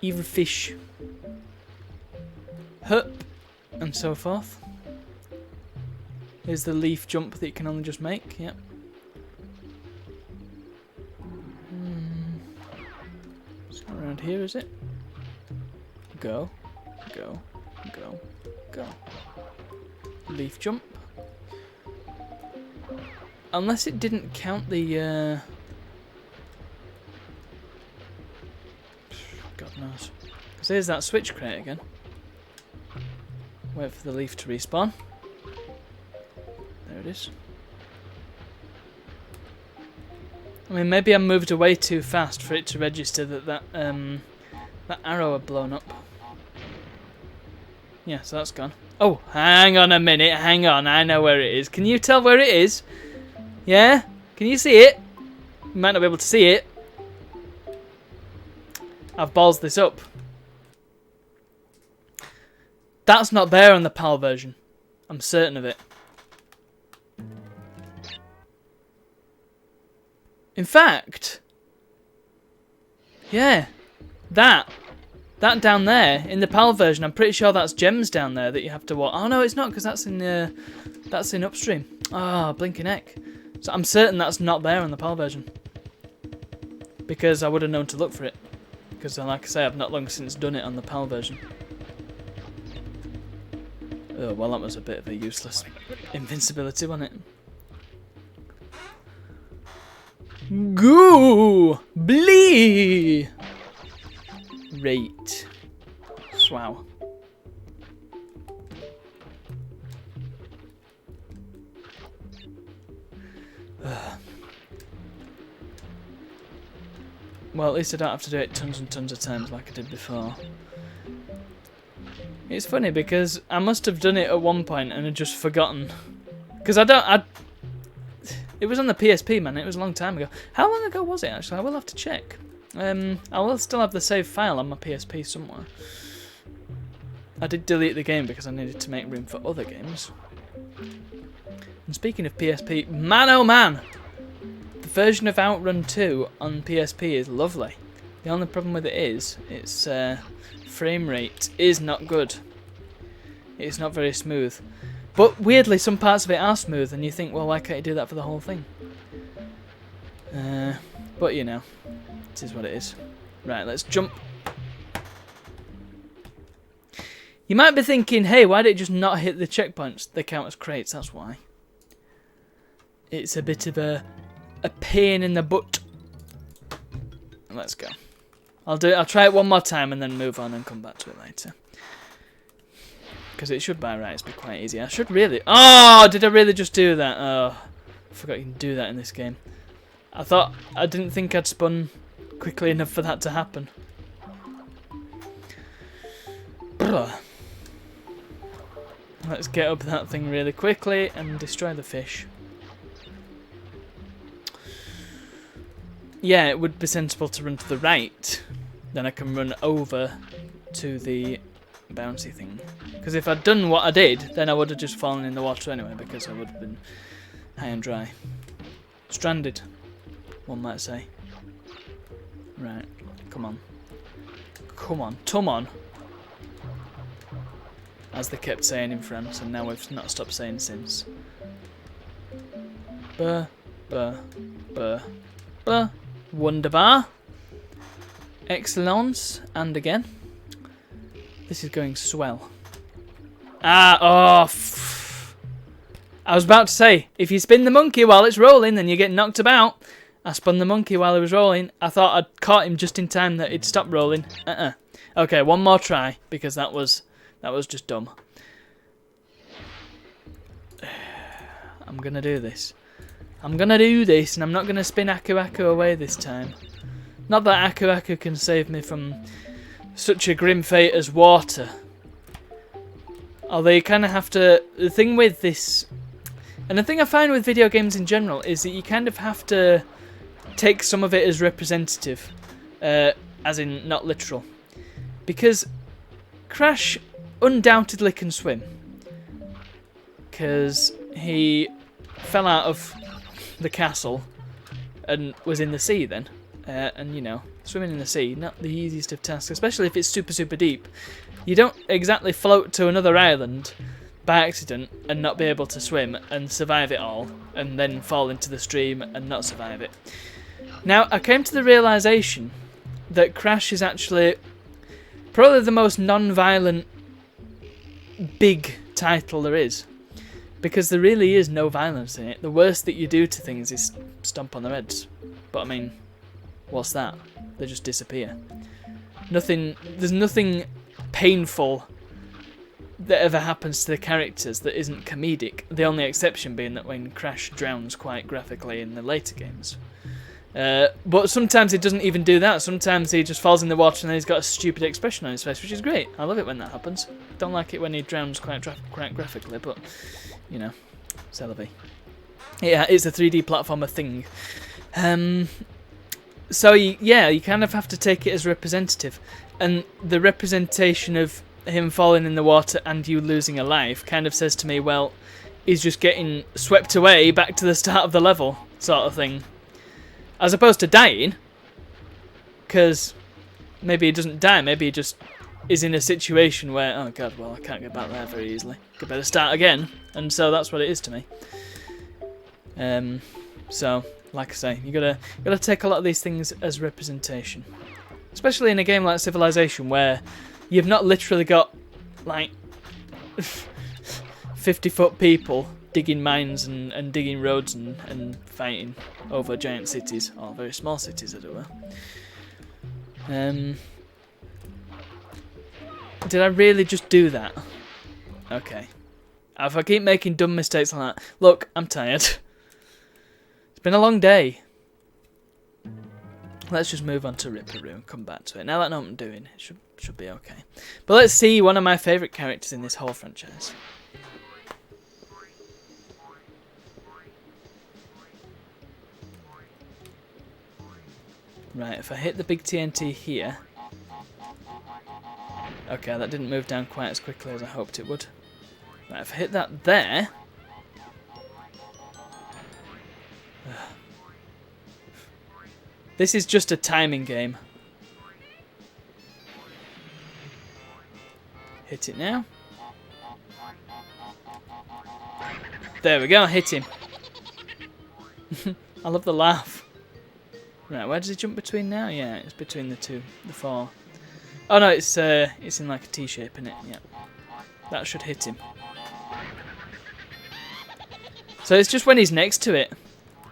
Even fish. Hup, and so forth. Here's the leaf jump that you can only just make, yep. Around here, is it? Go, go, go, go. Leaf jump. Unless it didn't count the... God knows. Because here's that switch crate again. Wait for the leaf to respawn. There it is. I mean, maybe I moved away too fast for it to register that arrow had blown up. Yeah, so that's gone. Oh, hang on a minute. Hang on. I know where it is. Can you tell where it is? Yeah? Can you see it? You might not be able to see it. I've ballsed this up. That's not there on the PAL version. I'm certain of it. In fact, yeah, that down there in the PAL version, I'm pretty sure that's gems down there that you have to watch. Oh no, it's not, because that's in upstream. Ah, blinking heck. So I'm certain that's not there on the PAL version, because I would have known to look for it. Because, like I say, I've not long since done it on the PAL version. Oh well, that was a bit of a useless invincibility, wasn't it? Goo! Blee! Right. Wow. Well, at least I don't have to do it tons and tons of times like I did before. It's funny because I must have done it at one point and had just forgotten. Because it was on the PSP, man. It was a long time ago. How long ago was it, actually? I will have to check. I will still have the save file on my PSP somewhere. I did delete the game because I needed to make room for other games. And speaking of PSP, man oh man! The version of Outrun 2 on PSP is lovely. The only problem with it is, its frame rate is not good. It's not very smooth. But weirdly, some parts of it are smooth, and you think, well, why can't you do that for the whole thing? But you know, it is what it is. Right, let's jump. You might be thinking, hey, why did it just not hit the checkpoints? They count as crates, that's why. It's a bit of a pain in the butt. Let's go. I'll try it one more time and then move on and come back to it later. Because it should by rights be quite easy. I should really... Oh, did I really just do that? Oh, I forgot you can do that in this game. I didn't think I'd spun quickly enough for that to happen. Let's get up that thing really quickly and destroy the fish. Yeah, it would be sensible to run to the right. Then I can run over to the bouncy thing. Because if I'd done what I did, then I would have just fallen in the water anyway, because I would have been high and dry. Stranded, one might say. Right, come on. Come on, come on. As they kept saying in France, and now we've not stopped saying since. Buh, buh, buh, buh. Wunderbar. Excellence. And again. This is going swell. Ah, oh. I was about to say, if you spin the monkey while it's rolling, then you get knocked about. I spun the monkey while he was rolling. I thought I'd caught him just in time that he'd stop rolling. Okay, one more try, because that was just dumb. I'm gonna do this. I'm gonna do this, and I'm not gonna spin Aku Aku away this time. Not that Aku Aku can save me from such a grim fate as water. Although you kind of have to... The thing with this... And the thing I find with video games in general is that you kind of have to take some of it as representative. As in, not literal. Because Crash undoubtedly can swim. Because he fell out of the castle and was in the sea then. And, you know, swimming in the sea, not the easiest of tasks, especially if it's super, super deep. You don't exactly float to another island by accident and not be able to swim and survive it all, and then fall into the stream and not survive it. Now, I came to the realisation that Crash is actually probably the most non-violent big title there is. Because there really is no violence in it. The worst that you do to things is stomp on their heads. But I mean, what's that? They just disappear. There's nothing painful that ever happens to the characters that isn't comedic. The only exception being that when Crash drowns quite graphically in the later games. But sometimes he doesn't even do that. Sometimes he just falls in the water and then he's got a stupid expression on his face, which is great. I love it when that happens. Don't like it when he drowns quite graphically, but, you know, c'est la vie. Yeah, it's a 3D platformer thing. So, yeah, you kind of have to take it as representative. And the representation of him falling in the water and you losing a life kind of says to me, well, he's just getting swept away back to the start of the level, sort of thing. As opposed to dying, because maybe he doesn't die, maybe he just is in a situation where, oh god, well, I can't get back there very easily. I better start again, and so that's what it is to me. So, like I say, you gotta take a lot of these things as representation, especially in a game like Civilization, where you've not literally got like 50-foot people digging mines and digging roads and fighting over giant cities, or very small cities, as it were. Did I really just do that? Okay. If I keep making dumb mistakes like that... Look, I'm tired. It's been a long day. Let's just move on to Ripperoo and come back to it. Now that I know what I'm doing, it should be okay. But let's see one of my favourite characters in this whole franchise. Right, if I hit the big TNT here... Okay, that didn't move down quite as quickly as I hoped it would. Right, if I hit that there... This is just a timing game. Hit it now. There we go, hit him. I love the laugh. Right, where does he jump between now? Yeah, it's between the four. Oh no, it's in like a T shape, isn't it? Yeah, that should hit him. So it's just when he's next to it.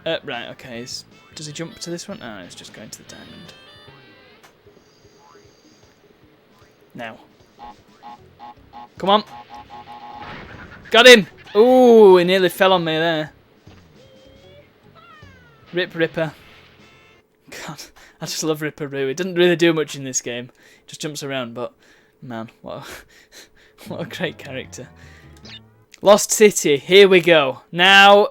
Right, okay. Does he jump to this one? Oh, it's just going to the diamond. Now, come on, got him! Ooh, he nearly fell on me there. Ripper. God, I just love Ripperoo. He doesn't really do much in this game. He just jumps around, but man, what a great character. Lost City, here we go. Now,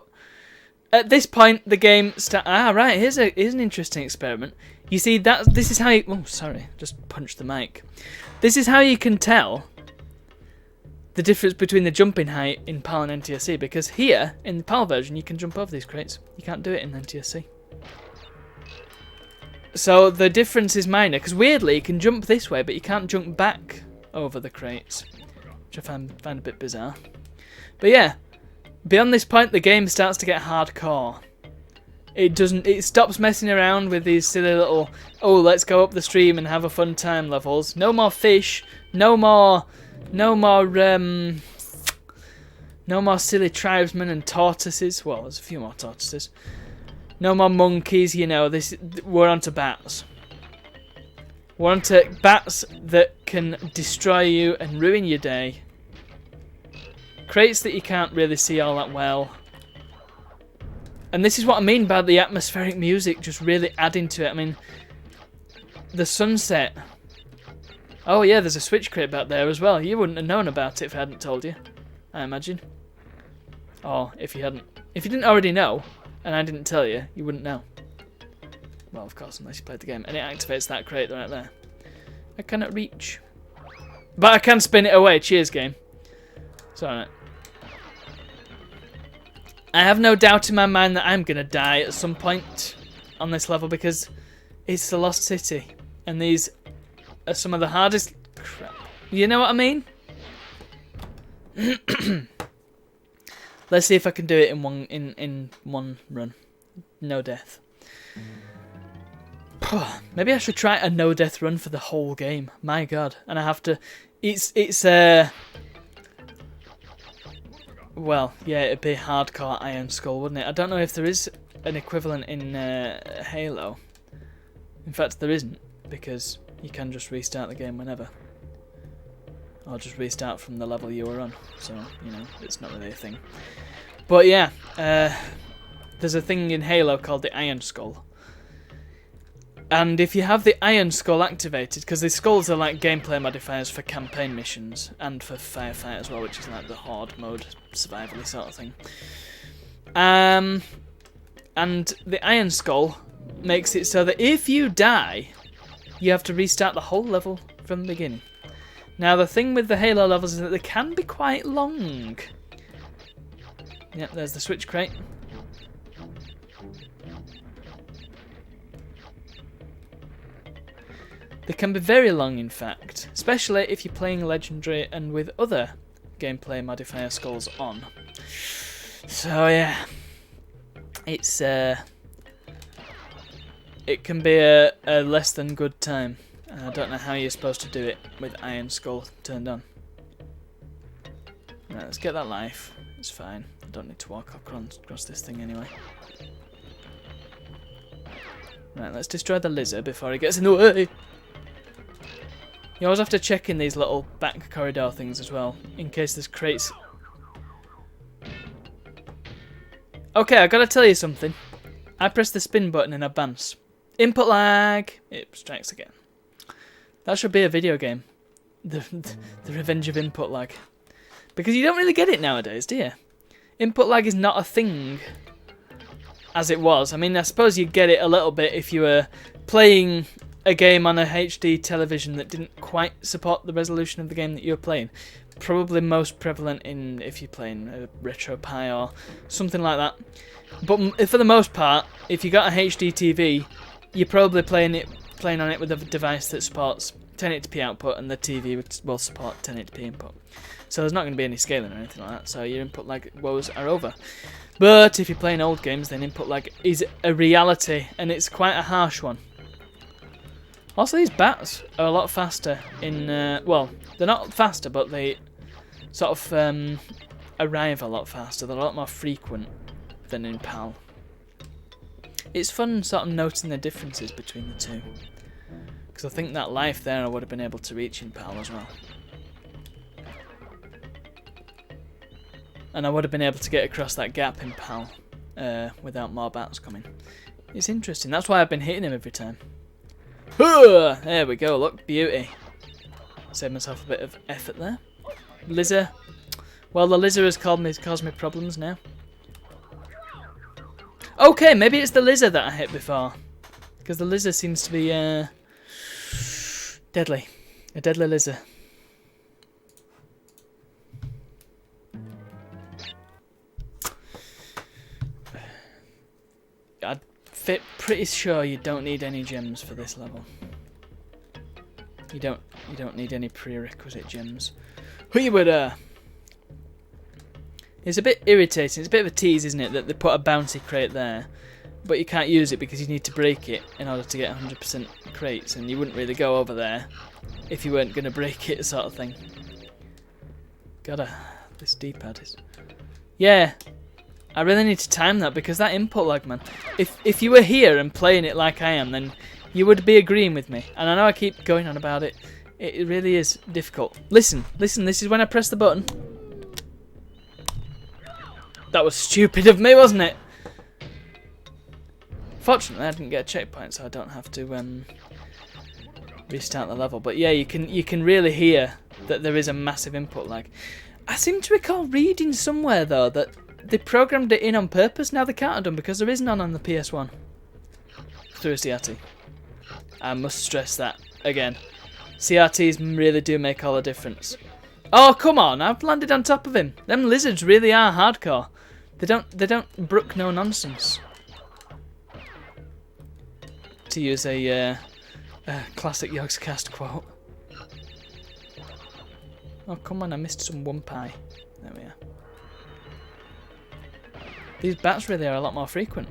at this point, the game starts... Ah, right, here's an interesting experiment. You see, this is how you... Oh, sorry, just punched the mic. This is how you can tell the difference between the jumping height in PAL and NTSC, because here, in the PAL version, you can jump over these crates. You can't do it in NTSC. So the difference is minor, because weirdly you can jump this way, but you can't jump back over the crates, which I find a bit bizarre. But yeah, beyond this point, the game starts to get hardcore. It stops messing around with these silly little, oh, let's go up the stream and have a fun time levels. No more fish, no more silly tribesmen and tortoises. Well, there's a few more tortoises. No more monkeys, you know, we're on to bats. We're on to bats that can destroy you and ruin your day. Crates that you can't really see all that well. And this is what I mean by the atmospheric music just really adding to it. I mean, the sunset. Oh yeah, there's a switch crate back there as well. You wouldn't have known about it if I hadn't told you, I imagine. Or if you didn't already know, and I didn't tell you, you wouldn't know. Well, of course, unless you played the game. And it activates that crate right there. I cannot reach. But I can spin it away. Cheers, game. It's alright. I have no doubt in my mind that I'm going to die at some point on this level because it's the Lost City. And these are some of the hardest... Crap. You know what I mean? Let's see if I can do it in one run. No death. Maybe I should try a no death run for the whole game. My god. And I have to... It's well, yeah, it'd be hardcore Iron Skull, wouldn't it? I don't know if there is an equivalent in Halo. In fact, there isn't, because you can just restart the game whenever. Or just restart from the level you were on. So, you know, it's not really a thing. But yeah, there's a thing in Halo called the Iron Skull. And if you have the Iron Skull activated, because the skulls are like gameplay modifiers for campaign missions and for Firefight as well, which is like the horde mode, survivally sort of thing. And the Iron Skull makes it so that if you die, you have to restart the whole level from the beginning. Now the thing with the Halo levels is that they can be quite long. Yep, there's the switch crate. They can be very long, in fact, especially if you're playing Legendary and with other gameplay modifier skulls on. So yeah, it's it can be a less than good time. I don't know how you're supposed to do it with Iron Skull turned on. Right, let's get that life. It's fine. I don't need to walk across this thing anyway. Right, let's destroy the lizard before he gets in the way. You always have to check in these little back corridor things as well, in case there's crates. Okay, I gotta tell you something. I pressed the spin button in advance. Input lag! It strikes again. That should be a video game. The Revenge of Input Lag. Because you don't really get it nowadays, do you? Input lag is not a thing as it was. I mean, I suppose you get it a little bit if you were playing a game on a HD television that didn't quite support the resolution of the game that you were playing. Probably most prevalent in if you're playing a RetroPie or something like that. But for the most part, if you got a HD TV, you're probably playing on it with a device that supports 1080p output, and the TV will support 1080p input. So there's not going to be any scaling or anything like that. So your input lag woes are over. But if you're playing old games, then input lag is a reality, and it's quite a harsh one. Also, these bats are a lot faster in... well, they're not faster, but they sort of arrive a lot faster. They're a lot more frequent than in PAL. It's fun sort of noting the differences between the two. Because I think that life there I would have been able to reach in PAL as well. And I would have been able to get across that gap in PAL without more bats coming. It's interesting. That's why I've been hitting him every time. There we go, look, beauty. Saved myself a bit of effort there. Lizard. Well, the lizard has caused me problems now. Okay, maybe it's the lizard that I hit before. Because the lizard seems to be deadly. A deadly lizard. I'm pretty sure you don't need any gems for this level. You don't need any prerequisite gems. It's a bit irritating. It's a bit of a tease, isn't it, that they put a bouncy crate there, but you can't use it because you need to break it in order to get 100% crates, and you wouldn't really go over there if you weren't going to break it, sort of thing. This D-pad is... Yeah, I really need to time that because that input lag, man. If you were here and playing it like I am, then you would be agreeing with me. And I know I keep going on about it. It really is difficult. Listen, this is when I press the button. That was stupid of me, wasn't it? Fortunately, I didn't get a checkpoint, so I don't have to restart the level. But yeah, you can really hear that there is a massive input lag. I seem to recall reading somewhere though that they programmed it in on purpose. Now they can't have done because there is none on the PS1 through a CRT. I must stress that again. CRTs really do make all the difference. Oh come on! I've landed on top of him. Them lizards really are hardcore. They don't brook no nonsense. To use a classic Yogscast quote. Oh come on! I missed some one pie. There we are. These bats really are a lot more frequent.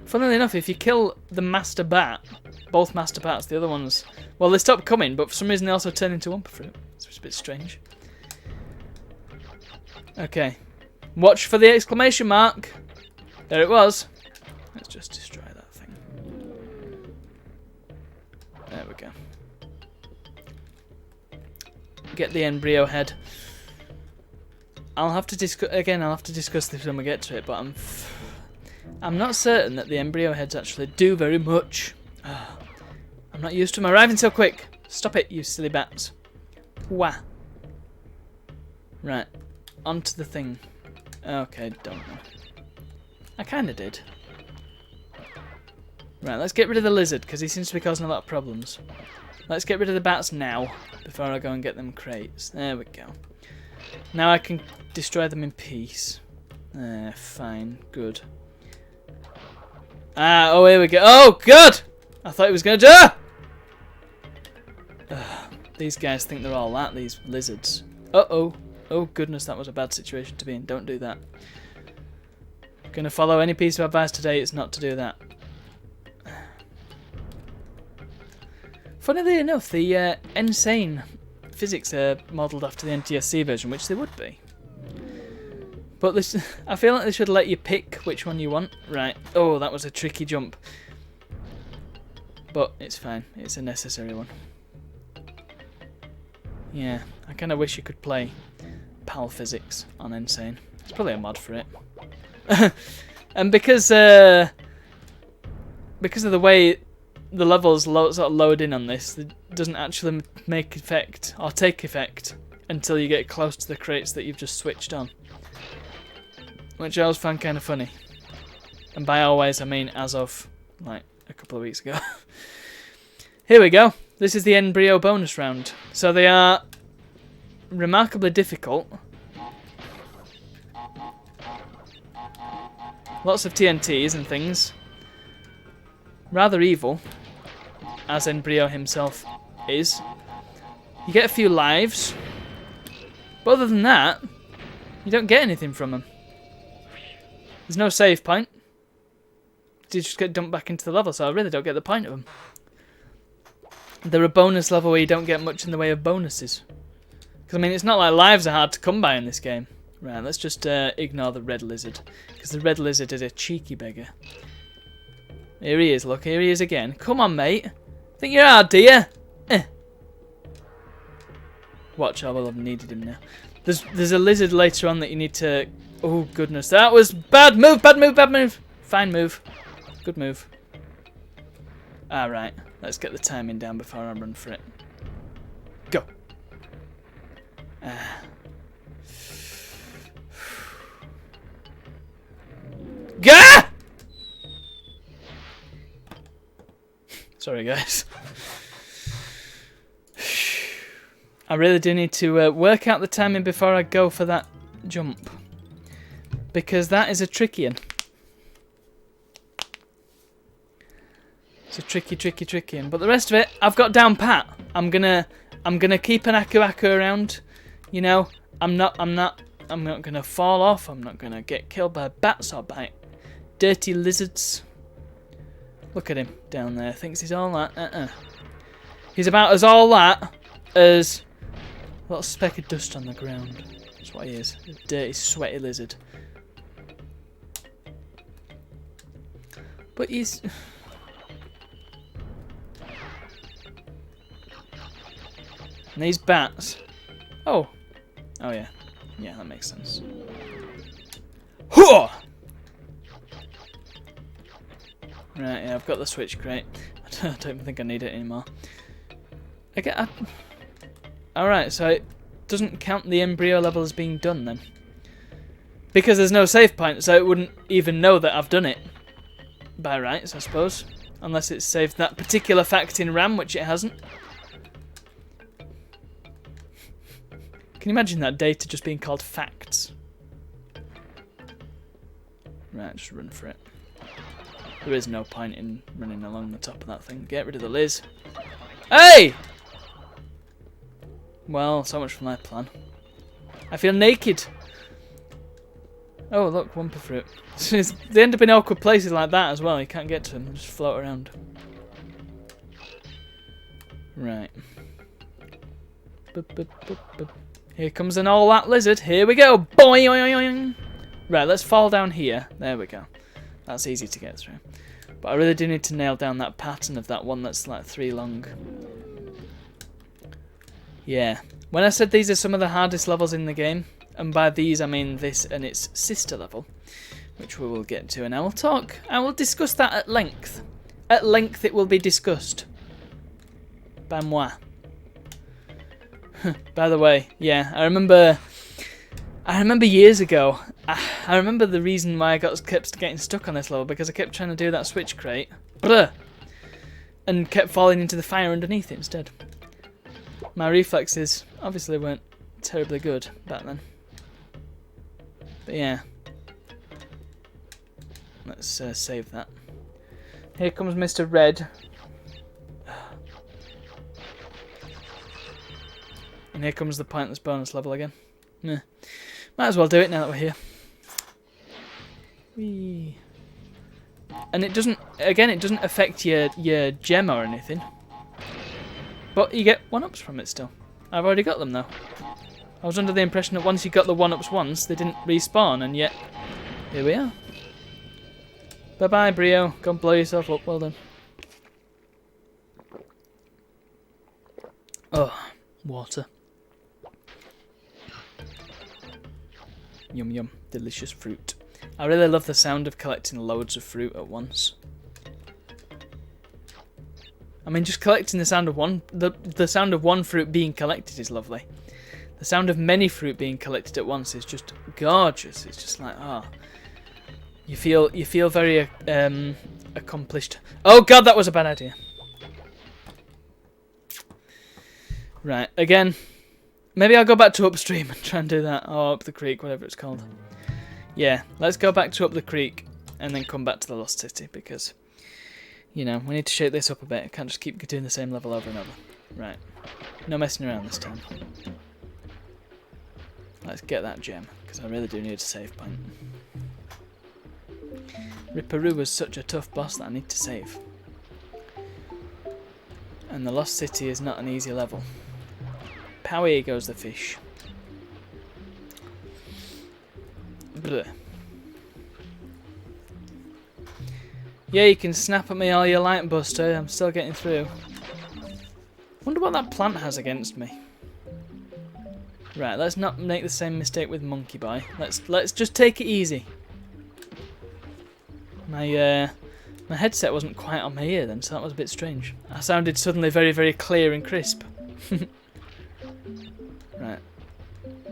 Funnily enough, if you kill the master bat, both master bats, the other ones, well, they stop coming, but for some reason they also turn into Wumpa Fruit. It's a bit strange. Okay. Watch for the exclamation mark. There it was. Let's just destroy that thing. There we go. Get the embryo head. I'll have to discuss this when we get to it, but I'm not certain that the embryo heads actually do very much. I'm not used to them arriving so quick. Stop it, you silly bats. Wah. Right. Onto the thing. Okay, don't know. I kind of did. Right, let's get rid of the lizard, because he seems to be causing a lot of problems. Let's get rid of the bats now, before I go and get them crates. There we go. Now I can destroy them in peace. Fine, good. Oh, here we go. Oh, God! I thought he was going to... These guys think they're all that, these lizards. Uh-oh. Oh, goodness, that was a bad situation to be in. Don't do that. Gonna follow any piece of advice today, it's not to do that. Funnily enough, the insane physics are modelled after the NTSC version, which they would be. But this, I feel like they should let you pick which one you want. Right. Oh, that was a tricky jump. But it's fine. It's a necessary one. Yeah, I kind of wish you could play PAL physics on Insane. There's probably a mod for it. And because of the way the levels sort of load in on this, it doesn't actually make effect or take effect until you get close to the crates that you've just switched on. Which I always found kind of funny. And by always, I mean as of, like, a couple of weeks ago. Here we go. This is the embryo bonus round. So they are remarkably difficult. Lots of TNTs and things. Rather evil, as Embryo himself is. You get a few lives. But other than that, you don't get anything from them. There's no save point. You just get dumped back into the level, so I really don't get the point of them. They're a bonus level where you don't get much in the way of bonuses. Because, I mean, it's not like lives are hard to come by in this game. Right, let's just ignore the red lizard. Because the red lizard is a cheeky beggar. Here he is, look, here he is again. Come on, mate. Think you're hard, do you? Watch, I will have needed him now. There's a lizard later on that you need to... Oh, goodness, that was bad move, bad move, bad move. Fine move. Good move. Alright, let's get the timing down before I run for it. Go. Gah! Sorry, guys. I really do need to work out the timing before I go for that jump. Because that is a tricky one. It's a tricky one. But the rest of it, I've got down pat. I'm gonna keep an aku around. You know, I'm not gonna fall off. I'm not gonna get killed by bats or by dirty lizards. Look at him down there. Thinks he's all that. He's about as all that as a little speck of dust on the ground. That's what he is. A dirty, sweaty lizard. But he's... And these bats... Oh. Oh, yeah. Yeah, that makes sense. Hooah! Right, yeah, I've got the switch crate. I don't even think I need it anymore. Alright, so it doesn't count the embryo level as being done then. Because there's no save point, so it wouldn't even know that I've done it. By rights, I suppose. Unless it's saved that particular fact in RAM, which it hasn't. Can you imagine that data just being called facts? Right, just run for it. There is no point in running along the top of that thing. Get rid of the Liz. Hey! Well, so much for my plan. I feel naked. Oh, look, Wumpa fruit. They end up in awkward places like that as well. You can't get to them. They just float around. Right. Here comes an all that lizard. Here we go. Boing! Right, let's fall down here. There we go. That's easy to get through. But I really do need to nail down that pattern of that one that's like 3 long. Yeah. When I said these are some of the hardest levels in the game, and by these I mean this and its sister level, which we will get to, and I will discuss that at length. At length it will be discussed. By moi. By the way, yeah, I remember years ago, I remember the reason why I kept getting stuck on this level, because I kept trying to do that switch crate, and kept falling into the fire underneath it instead. My reflexes obviously weren't terribly good back then. But yeah. Let's save that. Here comes Mr. Red. And here comes the pointless bonus level again. Might as well do it now that we're here. Whee. And it doesn't affect your gem or anything. But you get 1-ups from it still. I've already got them though. I was under the impression that once you got the 1-ups once, they didn't respawn, and yet here we are. Bye-bye, Brio. Go and blow yourself up. Well done. Oh, water. Yum yum. Delicious fruit. I really love the sound of collecting loads of fruit at once. I mean, just collecting the sound of one fruit being collected is lovely. The sound of many fruit being collected at once is just gorgeous. It's just like, ah. Oh. You feel very accomplished. Oh god, that was a bad idea. Right, again. Maybe I'll go back to upstream and try and do that. Or up the creek, whatever it's called. Yeah, let's go back to up the creek and then come back to the Lost City, because, you know, we need to shake this up a bit. I can't just keep doing the same level over and over. Right. No messing around this time. Let's get that gem, because I really do need a save point. Ripperoo was such a tough boss that I need to save. And the Lost City is not an easy level. Powie goes the fish. Blech. Yeah, you can snap at me all you like, Buster. I'm still getting through. Wonder what that plant has against me. Right, let's not make the same mistake with Monkey Boy. Let's just take it easy. My headset wasn't quite on my ear then, so that was a bit strange. I sounded suddenly very, very clear and crisp. Right.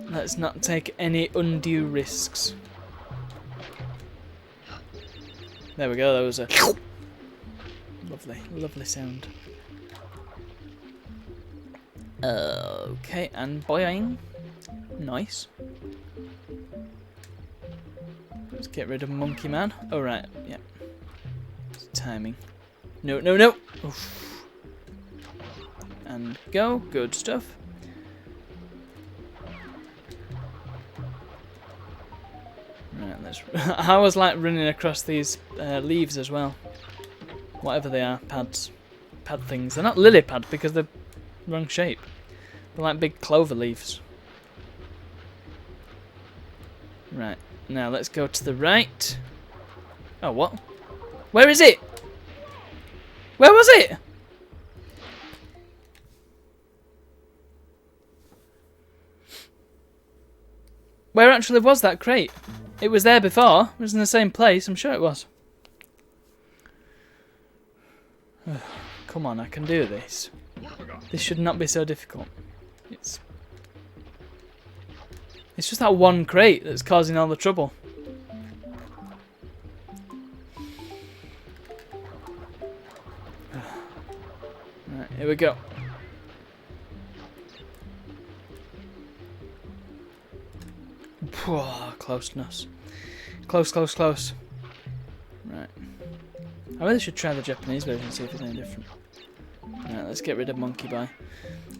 Let's not take any undue risks. There we go, that was a lovely, lovely sound. Okay, and boing. Nice. Let's get rid of Monkey Man. Oh, right, yeah. It's timing. No, no, no! Oof. And go, good stuff. Right, let's. I was like running across these leaves as well. Whatever they are, pads. Pad things. They're not lily pad because they're wrong shape. They're like big clover leaves. Right, now let's go to the right. Oh, what? Where is it? Where was it? Where actually was that crate? It was there before. It was in the same place. I'm sure it was. Come on, I can do this. This should not be so difficult. It's just that one crate that's causing all the trouble. Right, here we go. Closeness. Close, close, close. Right. I really should try the Japanese version and see if it's any different. Right, let's get rid of Monkey Boy.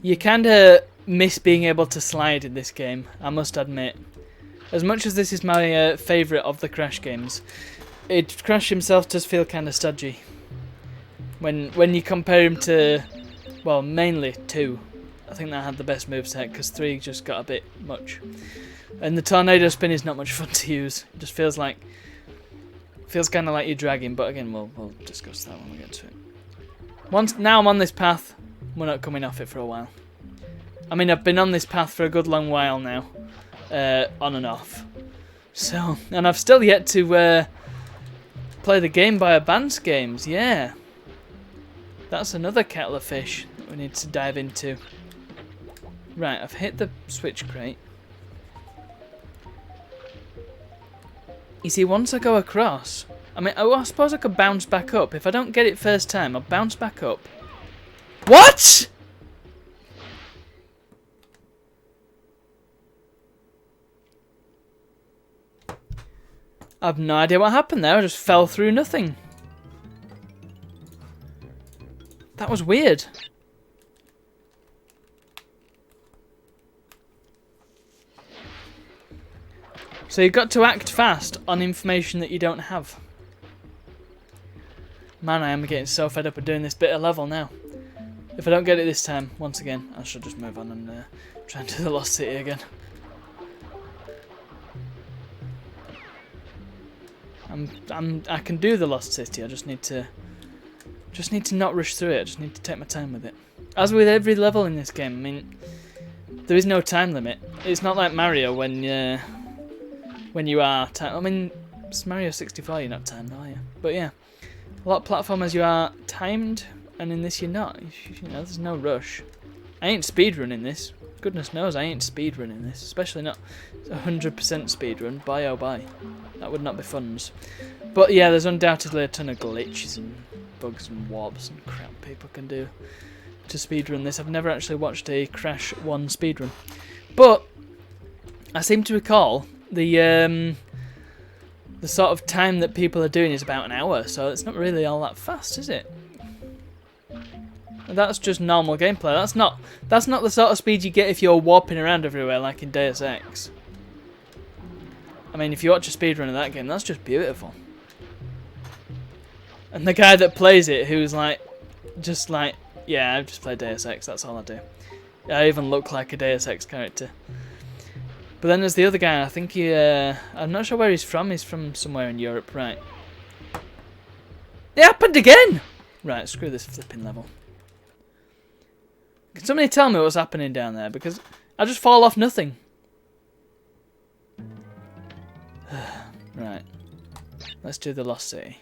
You kinda miss being able to slide in this game, I must admit. As much as this is my favourite of the Crash games, Crash himself does feel kinda stodgy. When you compare him to, well, mainly 2. I think that had the best moveset, because 3 just got a bit much. And the tornado spin is not much fun to use. It just feels kind of like you're dragging, but again, we'll discuss that when we get to it. Now I'm on this path, we're not coming off it for a while. I mean, I've been on this path for a good long while now, on and off. So, and I've still yet to play the game by Advance Games. Yeah, that's another kettle of fish that we need to dive into. Right, I've hit the switch crate. You see, once I go across, I mean, I suppose I could bounce back up. If I don't get it first time, I'll bounce back up. What? I've no idea what happened there. I just fell through nothing. That was weird. So you've got to act fast on information that you don't have. Man, I am getting so fed up of doing this bit of level now. If I don't get it this time, once again, I should just move on and try and do the Lost City again. I can do the Lost City. I just need to not rush through it. I just need to take my time with it. As with every level in this game, I mean, there is no time limit. It's not like Mario when you are. I mean, it's Mario 64. You're not timed, are you? But yeah, a lot of platformers you are timed, and in this you're not. You know, there's no rush. I ain't speedrunning this. Goodness knows I ain't speedrunning this, especially not 100% speedrun. Bye oh bye. That would not be funs. But yeah, there's undoubtedly a ton of glitches and bugs and warps and crap people can do to speedrun this. I've never actually watched a Crash 1 speedrun. But I seem to recall the sort of time that people are doing is about an hour, so it's not really all that fast, is it? That's just normal gameplay. That's not the sort of speed you get if you're warping around everywhere like in Deus Ex. I mean, if you watch a speedrun of that game, that's just beautiful. And the guy that plays it, who's like, just like, yeah, I've just played Deus Ex, that's all I do. I even look like a Deus Ex character. But then there's the other guy, I think he, I'm not sure where he's from somewhere in Europe, right. It happened again! Right, screw this flipping level. Can somebody tell me what's happening down there? Because I just fall off nothing. Right. Let's do the Lost City.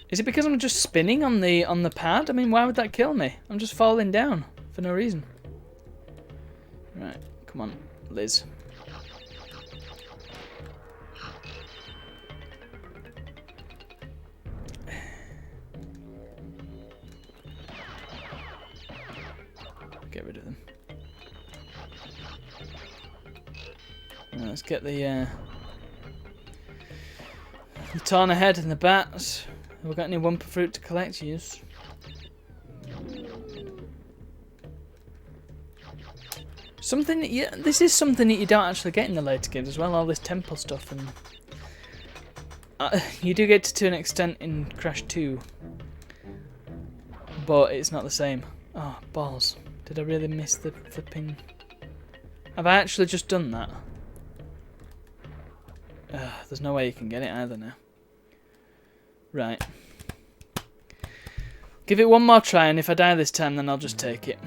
Is it because I'm just spinning on the pad? I mean, why would that kill me? I'm just falling down for no reason. Right, come on, Liz. Get rid of them. Right, let's get the Tawna head and the bats. Have we got any Wumpa fruit to collect? Yes. Something, yeah, this is something that you don't actually get in the later games as well. All this temple stuff, and you do get to an extent in Crash 2, but it's not the same. Oh, balls! Did I really miss the flipping? Have I actually just done that? There's no way you can get it either now. Right. Give it one more try, and if I die this time, then I'll just take it.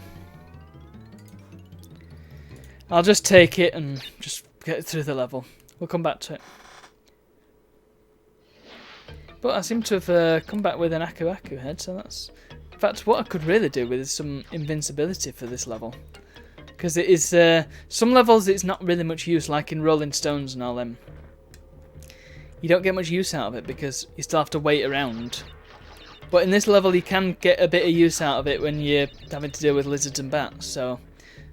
I'll just take it and just get through the level. We'll come back to it. But I seem to have come back with an Aku Aku head, so that's... In fact, what I could really do with is some invincibility for this level. Because it is... some levels it's not really much use, like in Rolling Stones and all them. You don't get much use out of it because you still have to wait around. But in this level you can get a bit of use out of it when you're having to deal with lizards and bats, so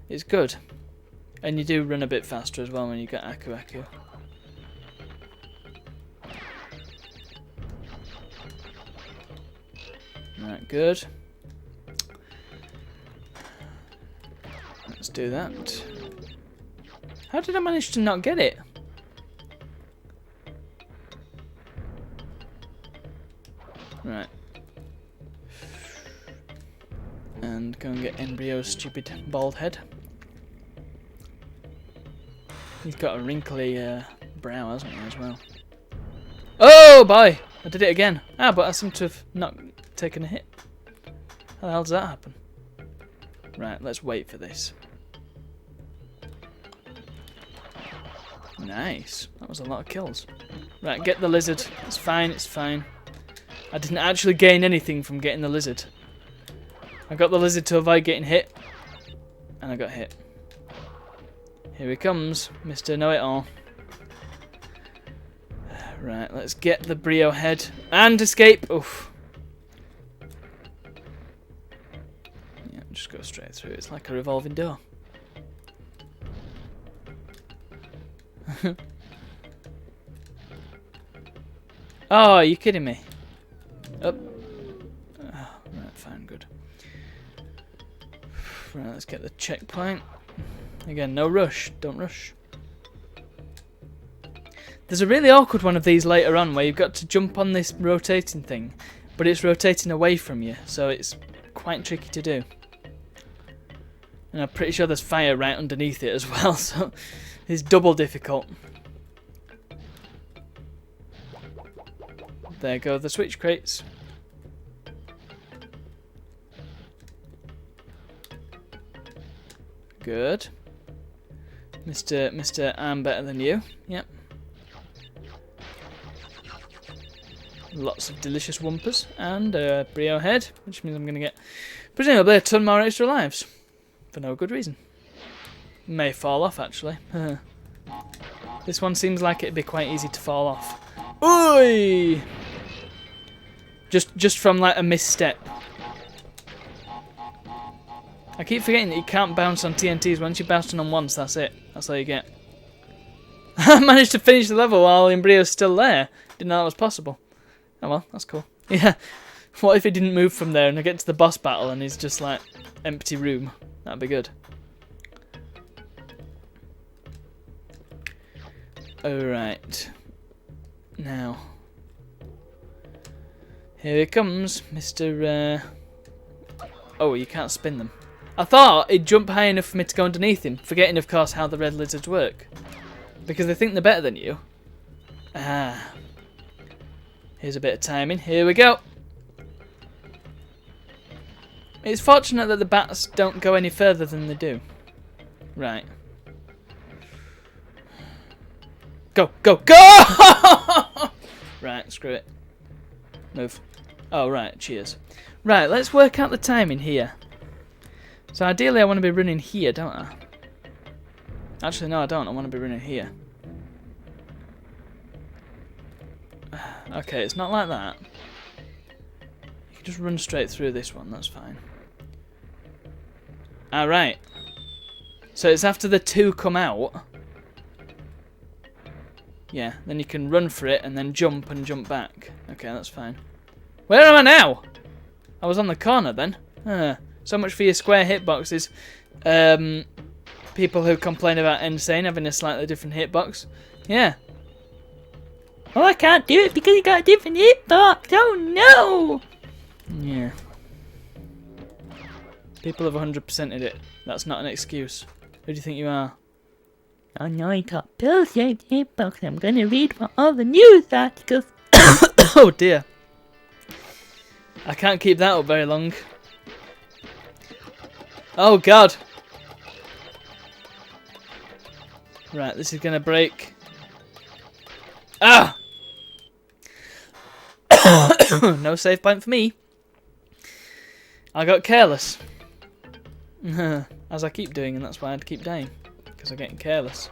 it's good. And you do run a bit faster as well when you get Aku Aku. Right, good. Let's do that. How did I manage to not get it? Right. And go and get Embryo's stupid bald head. He's got a wrinkly brow, hasn't he, as well? Oh, boy! I did it again. Ah, but I seem to have not taken a hit. How the hell does that happen? Right, let's wait for this. Nice. That was a lot of kills. Right, get the lizard. It's fine, it's fine. I didn't actually gain anything from getting the lizard. I got the lizard to avoid getting hit. And I got hit. Here he comes, Mr. Know-It-All. Right, let's get the Brio head. And escape! Oof. Yeah, just go straight through. It's like a revolving door. Oh, are you kidding me? Up. Oh, right, fine, good. Right, let's get the checkpoint. Again, no rush. Don't rush. There's a really awkward one of these later on where you've got to jump on this rotating thing, but it's rotating away from you, so it's quite tricky to do. And I'm pretty sure there's fire right underneath it as well, so it's double difficult. There go the switch crates. Good. Mr. I'm better than you. Yep. Lots of delicious wumpers and a Brio head, which means I'm going to get presumably a ton more extra lives. For no good reason. May fall off, actually. This one seems like it'd be quite easy to fall off. Oi! Just from like a misstep. I keep forgetting that you can't bounce on TNTs. Once you bounce on them once, that's it. That's all you get. I managed to finish the level while Embryo's still there. Didn't know that was possible. Oh well, that's cool. Yeah. What if he didn't move from there and I get to the boss battle and he's just like empty room? That'd be good. Alright. Now. Here he comes, Mr. Oh, you can't spin them. I thought he'd jump high enough for me to go underneath him, forgetting of course how the red lizards work. Because they think they're better than you. Ah. Here's a bit of timing. Here we go. It's fortunate that the bats don't go any further than they do. Right. Go, go, go! Right, screw it. Move. Oh, right, cheers. Right, let's work out the timing here. So ideally I want to be running here, don't I? Actually, no, I don't. I want to be running here. Okay, it's not like that. You can just run straight through this one, that's fine. Alright. So it's after the two come out. Yeah, then you can run for it and then jump and jump back. Okay, that's fine. Where am I now? I was on the corner then. So much for your square hitboxes. People who complain about Insane having a slightly different hitbox. Yeah. Oh, I can't do it because you got a different hitbox. Oh no! Yeah. People have 100%ed it. That's not an excuse. Who do you think you are? Oh no, I got pill-shaped hitbox. I'm gonna read for all the news articles. Oh dear. I can't keep that up very long. Oh god. Right, this is gonna break. Ah! No save point for me. I got careless. As I keep doing, and that's why I'd keep dying. Because I'm getting careless.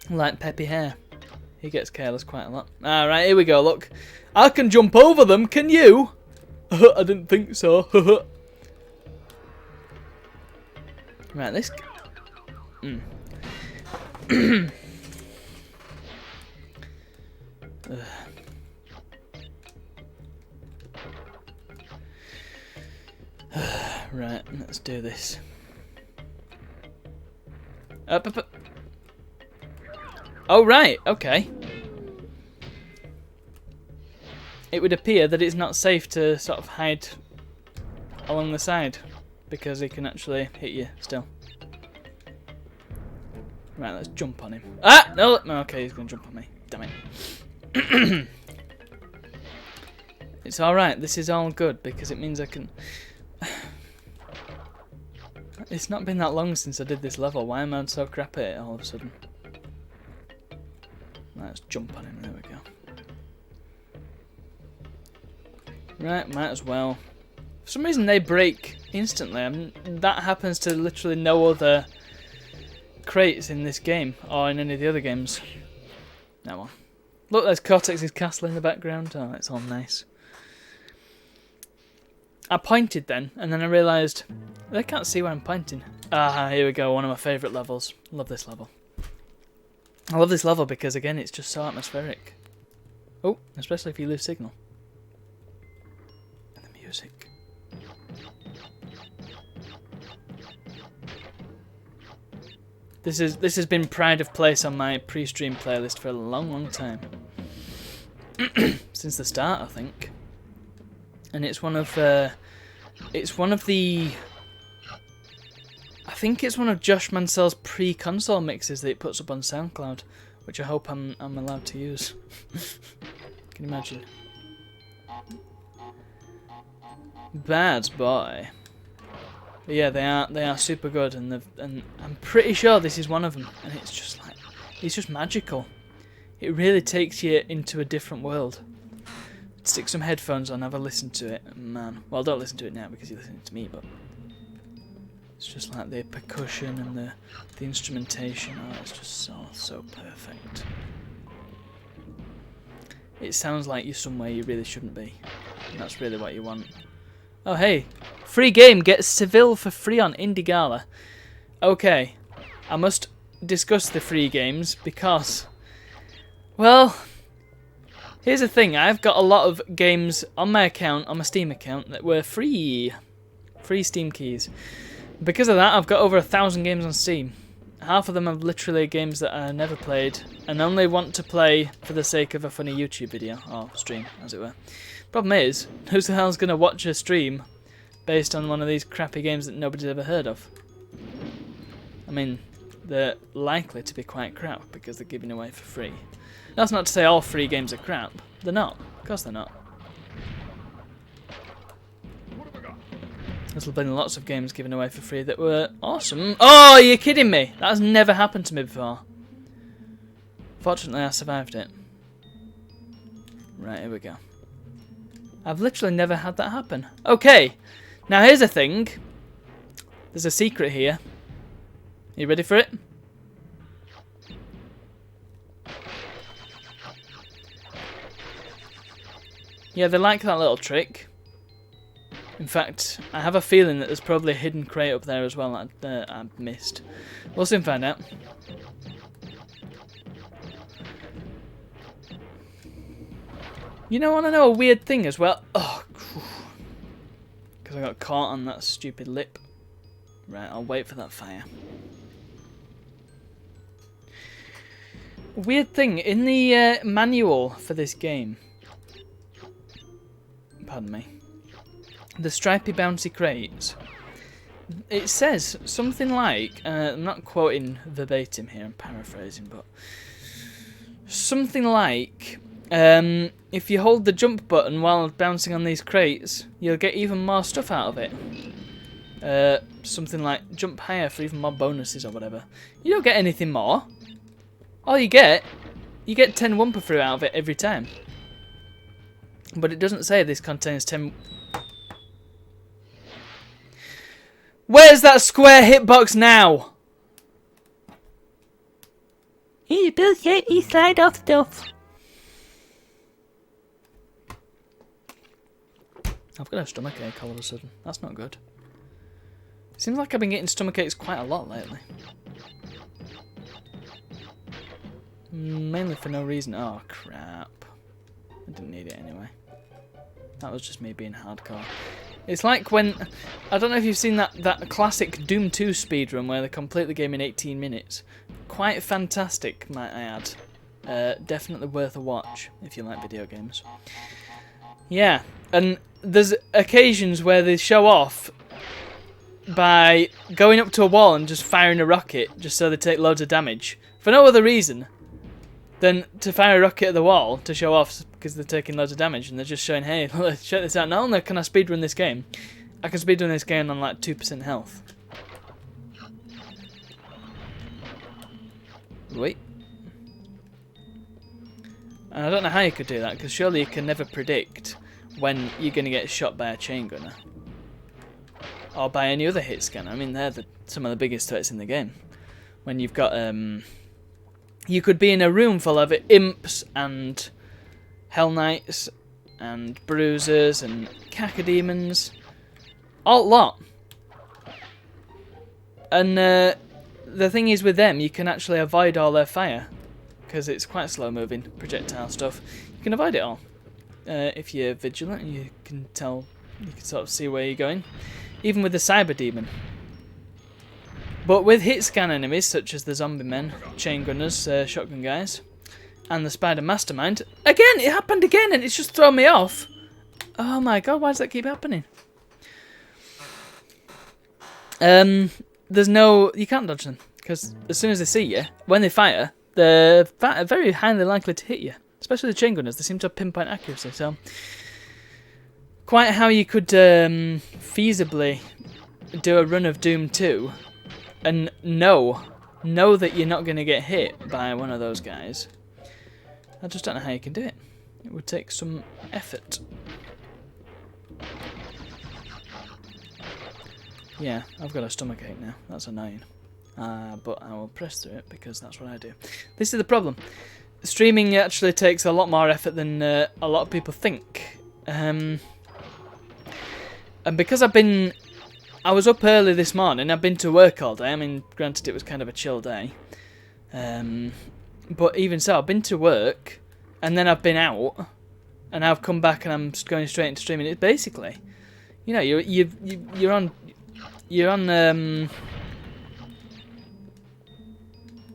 Like Peppy Hair. He gets careless quite a lot. Alright, here we go, look. I can jump over them, can you? I didn't think so. Right, this... Right, let's do this. Up. Oh, right, okay. It would appear that it's not safe to sort of hide along the side because he can actually hit you still. Right, let's jump on him. Ah! No! Okay, he's going to jump on me. Damn it. It's alright, this is all good, because it means I can... It's not been that long since I did this level. Why am I so crap at it all of a sudden? Let's jump on him, there we go. Right, might as well. For some reason they break instantly. That happens to literally no other crates in this game, or in any of the other games. That one. Look, there's Cortex's castle in the background. Oh, it's all nice. I pointed then, and then I realised they can't see where I'm pointing. Ah, here we go, one of my favourite levels. Love this level. I love this level because, again, it's just so atmospheric. Oh, especially if you lose signal. And the music. This has been pride of place on my pre-stream playlist for a long, long time. Since the start, I think. And it's one of the... I think it's one of Josh Mansell's pre-console mixes that it puts up on SoundCloud, which I hope I'm allowed to use. Can you imagine? Bad boy. But yeah, they are super good, and I'm pretty sure this is one of them, and it's just magical. It really takes you into a different world. Stick some headphones on, have a listen to it, man. Well, don't listen to it now because you're listening to me, but it's just like the percussion and the instrumentation. Oh, it's just so perfect. It sounds like you're somewhere you really shouldn't be. And that's really what you want. Oh, hey, free game gets Seville for free on Indie Gala. Okay, I must discuss the free games because, well, here's the thing. I've got a lot of games on my account, on my Steam account, that were free Steam keys. Because of that, I've got over 1,000 games on Steam. Half of them are literally games that I never played and only want to play for the sake of a funny YouTube video, or stream, as it were. Problem is, who the hell's going to watch a stream based on one of these crappy games that nobody's ever heard of? I mean, they're likely to be quite crap because they're giving away for free. That's not to say all free games are crap. They're not. Of course they're not. There's been lots of games given away for free that were awesome. Oh, you're kidding me! That has never happened to me before. Fortunately, I survived it. Right, here we go. I've literally never had that happen. Okay, now here's the thing. There's a secret here. Are you ready for it? Yeah, they like that little trick. In fact, I have a feeling that there's probably a hidden crate up there as well that I missed. We'll soon find out. You know, I want to know a weird thing as well. Oh, because I got caught on that stupid lip. Right, I'll wait for that fire. Weird thing, in the manual for this game, pardon me, the stripy bouncy crates, it says something like, I'm not quoting verbatim here, I'm paraphrasing, but something like, if you hold the jump button while bouncing on these crates, you'll get even more stuff out of it. Something like jump higher for even more bonuses or whatever. You don't get anything more. All you get 10 Wumpa Fruit out of it every time. But it doesn't say this contains 10... Where's that square hitbox now? He does get he slide off stuff. I've got a stomachache all of a sudden. That's not good. Seems like I've been getting stomachaches quite a lot lately. Mainly for no reason. Oh, crap. I didn't need it anyway. That was just me being hardcore. It's like when... I don't know if you've seen that classic Doom 2 speedrun where they complete the game in 18 minutes. Quite fantastic, might I add. Definitely worth a watch if you like video games. Yeah, and there's occasions where they show off by going up to a wall and just firing a rocket just so they take loads of damage. For no other reason than to fire a rocket at the wall to show off because they're taking loads of damage and they're just showing, hey, check this out. Not only can I speedrun this game, I can speedrun this game on like 2% health. Wait. And I don't know how you could do that, because surely you can never predict when you're going to get shot by a chain gunner. Or by any other hit scanner. I mean, they're some of the biggest threats in the game. When you've got, you could be in a room full of imps and Hell Knights and bruisers and cacodemons. All lot. And the thing is with them, you can actually avoid all their fire. Because it's quite slow moving projectile stuff. You can avoid it all. If you're vigilant, you can tell, you can sort of see where you're going. Even with the cyber demon. But with hit scan enemies such as the zombie men, chain gunners, shotgun guys, and the spider mastermind, again, it happened again and it's just thrown me off. Oh my god, why does that keep happening? There's no, you can't dodge them, because as soon as they see you, when they fire, they're very highly likely to hit you. Especially the chain gunners, they seem to have pinpoint accuracy, so quite how you could feasibly do a run of Doom 2 and know that you're not going to get hit by one of those guys. I just don't know how you can do it. It would take some effort. Yeah, I've got a stomachache now. That's annoying. But I will press through it because that's what I do. This is the problem. Streaming actually takes a lot more effort than a lot of people think. And because I was up early this morning, I've been to work all day. I mean, granted it was kind of a chill day. But even so, I've been to work, and then I've been out, and I've come back and I'm going straight into streaming. It's basically, you know, you're on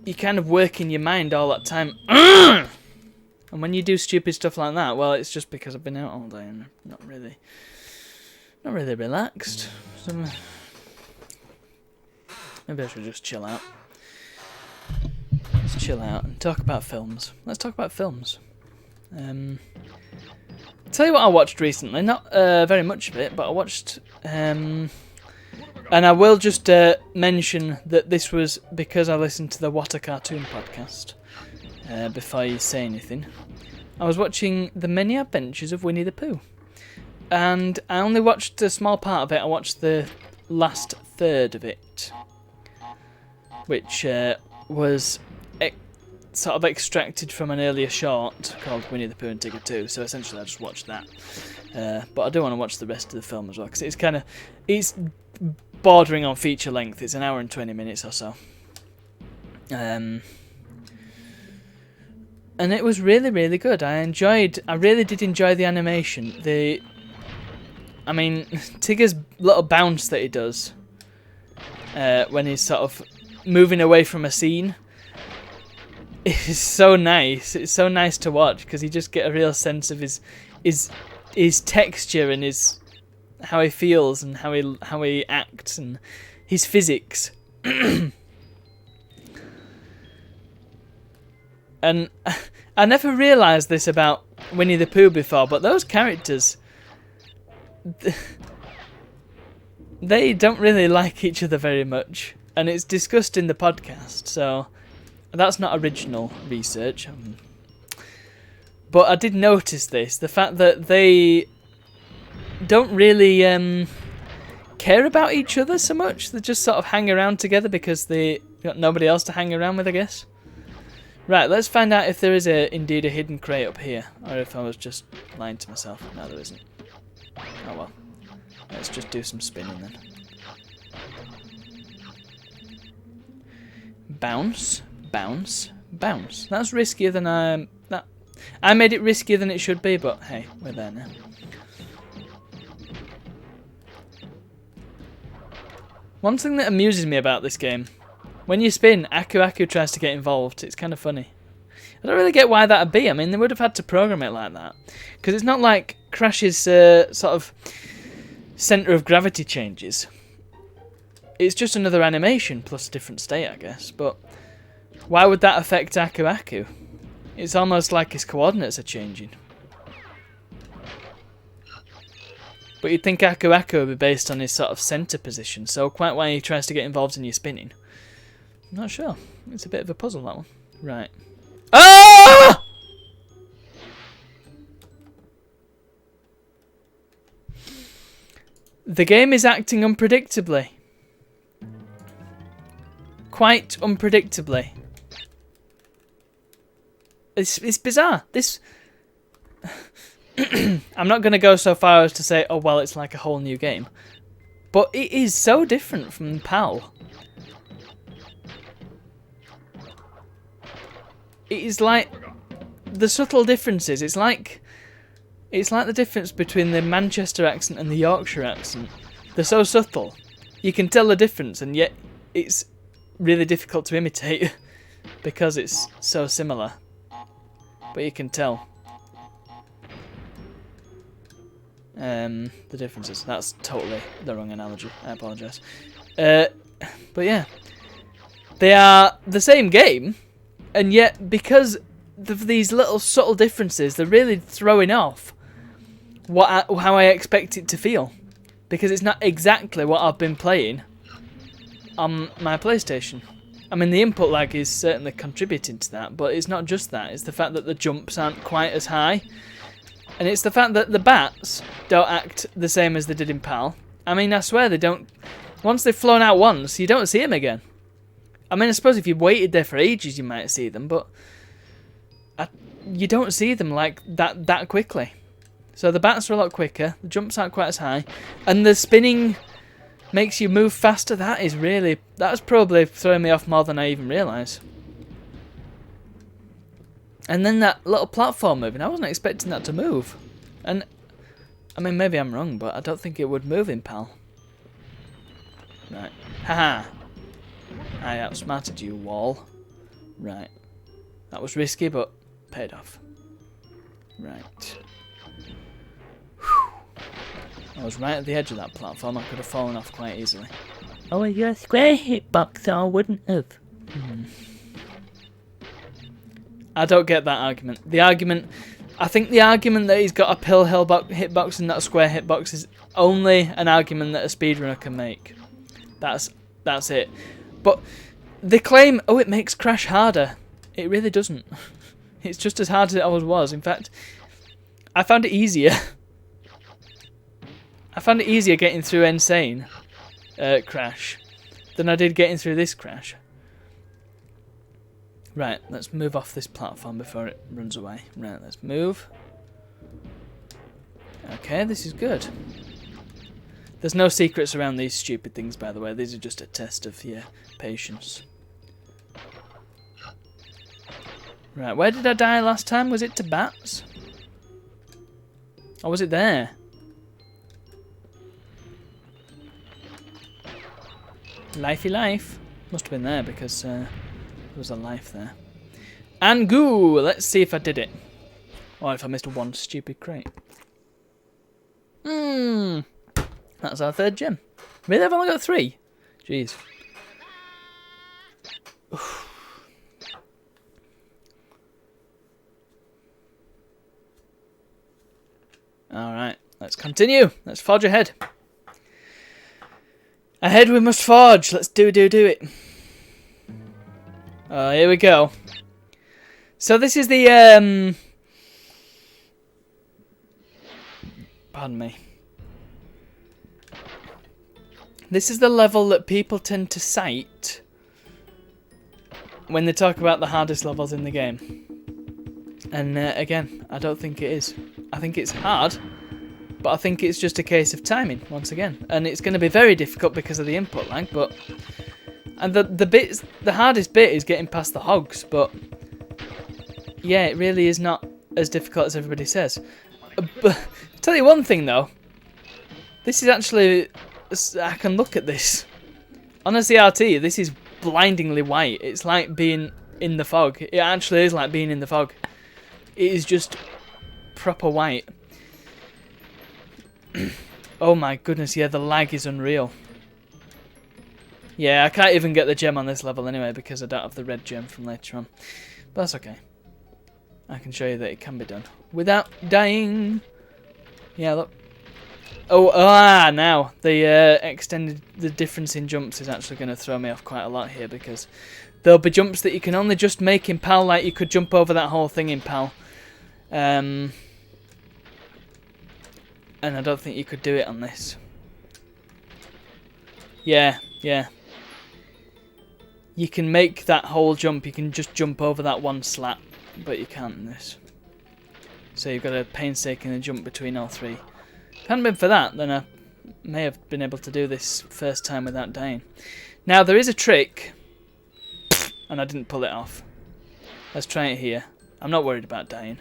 you kind of work in your mind all that time. And when you do stupid stuff like that, well, it's just because I've been out all day and not really relaxed. So maybe I should just chill out. Let's chill out and talk about films. Let's talk about films. Tell you what I watched recently. Not very much of it, but I watched. And I will just mention that this was because I listened to the What a Cartoon podcast before you say anything. I was watching The Many Adventures of Winnie the Pooh. And I only watched a small part of it. I watched the last third of it. Which was sort of extracted from an earlier short called Winnie the Pooh and Tigger 2. So essentially I just watched that. But I do want to watch the rest of the film as well. Because it's bordering on feature length. It's an hour and 20 minutes or so. And it was really, really good. I really did enjoy the animation. I mean, Tigger's little bounce that he does when he's sort of moving away from a scene is so nice. It's so nice to watch because you just get a real sense of his texture and how he feels and how he acts and his physics. And I never realised this about Winnie the Pooh before, but those characters, they don't really like each other very much. And it's discussed in the podcast, so that's not original research. But I did notice this, the fact that they don't really care about each other so much. They just sort of hang around together because they got nobody else to hang around with, I guess. Right, let's find out if there is indeed a hidden crate up here, or if I was just lying to myself. No, there isn't. Oh well. Let's just do some spinning then. Bounce, bounce, bounce. That's riskier than I made it riskier than it should be, but hey, we're there now. One thing that amuses me about this game, when you spin, Aku Aku tries to get involved. It's kind of funny. I don't really get why that would be. I mean, they would have had to program it like that. Because it's not like Crash's sort of centre of gravity changes. It's just another animation plus a different state, I guess. But why would that affect Aku Aku? It's almost like his coordinates are changing. But you'd think Aku Aku would be based on his sort of centre position, so quite why he tries to get involved in your spinning. I'm not sure. It's a bit of a puzzle, that one. Right. Ah! The game is acting unpredictably. Quite unpredictably. It's bizarre. This... I'm not going to go so far as to say, oh, well, it's like a whole new game. But it is so different from PAL. It is like the subtle differences. It's like the difference between the Manchester accent and the Yorkshire accent. They're so subtle. You can tell the difference, and yet it's really difficult to imitate because it's so similar. But you can tell. The differences. That's totally the wrong analogy. I apologise. But yeah, they are the same game, and yet because of these little subtle differences, they're really throwing off how I expect it to feel, because it's not exactly what I've been playing on my PlayStation. I mean, the input lag is certainly contributing to that, but it's not just that. It's the fact that the jumps aren't quite as high. And it's the fact that the bats don't act the same as they did in PAL. I mean, I swear they don't... Once they've flown out once, you don't see them again. I mean, I suppose if you waited there for ages, you might see them, but... you don't see them like that quickly. So the bats are a lot quicker, the jumps aren't quite as high, and the spinning makes you move faster. That's probably throwing me off more than I even realise. And then that little platform moving, I wasn't expecting that to move. And, I mean, maybe I'm wrong, but I don't think it would move in PAL. Right. Haha. I outsmarted you, wall. Right. That was risky, but paid off. Right. Whew. I was right at the edge of that platform. I could have fallen off quite easily. Oh, with your square hitbox, I wouldn't have. I don't get that argument. I think the argument that he's got a pill hitbox and not a square hitbox is only an argument that a speedrunner can make. That's it. But they claim, oh, it makes Crash harder. It really doesn't. It's just as hard as it always was. In fact, I found it easier. I found it easier getting through Insane Crash than I did getting through this Crash. Right, let's move off this platform before it runs away. Right, let's move. Okay, this is good. There's no secrets around these stupid things, by the way. These are just a test of your patience. Right, where did I die last time? Was it to bats? Or was it there? Lifey life. Must have been there because there was a life there. And goo! Let's see if I did it. Or if I missed one stupid crate. That's our third gem. Really? I've only got 3? Jeez. Oof. Alright, let's continue. Let's forge ahead. Ahead we must forge. Let's do it. Here we go. So this is the pardon me. This is the level that people tend to cite when they talk about the hardest levels in the game. And again, I don't think it is. I think it's hard, but I think it's just a case of timing once again. And it's going to be very difficult because of the input lag. And the hardest bit is getting past the hogs. But yeah, it really is not as difficult as everybody says. But I'll tell you one thing though. This is actually, I can look at this on a CRT. This is blindingly white. It's like being in the fog. It actually is like being in the fog. It is just proper white. Oh my goodness, yeah, the lag is unreal. Yeah, I can't even get the gem on this level anyway because I don't have the red gem from later on. But that's okay. I can show you that it can be done without dying. Yeah, look. Oh, now the difference in jumps is actually going to throw me off quite a lot here, because there'll be jumps that you can only just make in PAL, like you could jump over that whole thing in PAL. And I don't think you could do it on this. Yeah. You can make that whole jump, you can just jump over that one slat, but you can't in this. So you've got to painstakingly jump between all three. If it hadn't been for that, then I may have been able to do this first time without dying. Now, there is a trick, and I didn't pull it off. Let's try it here. I'm not worried about dying.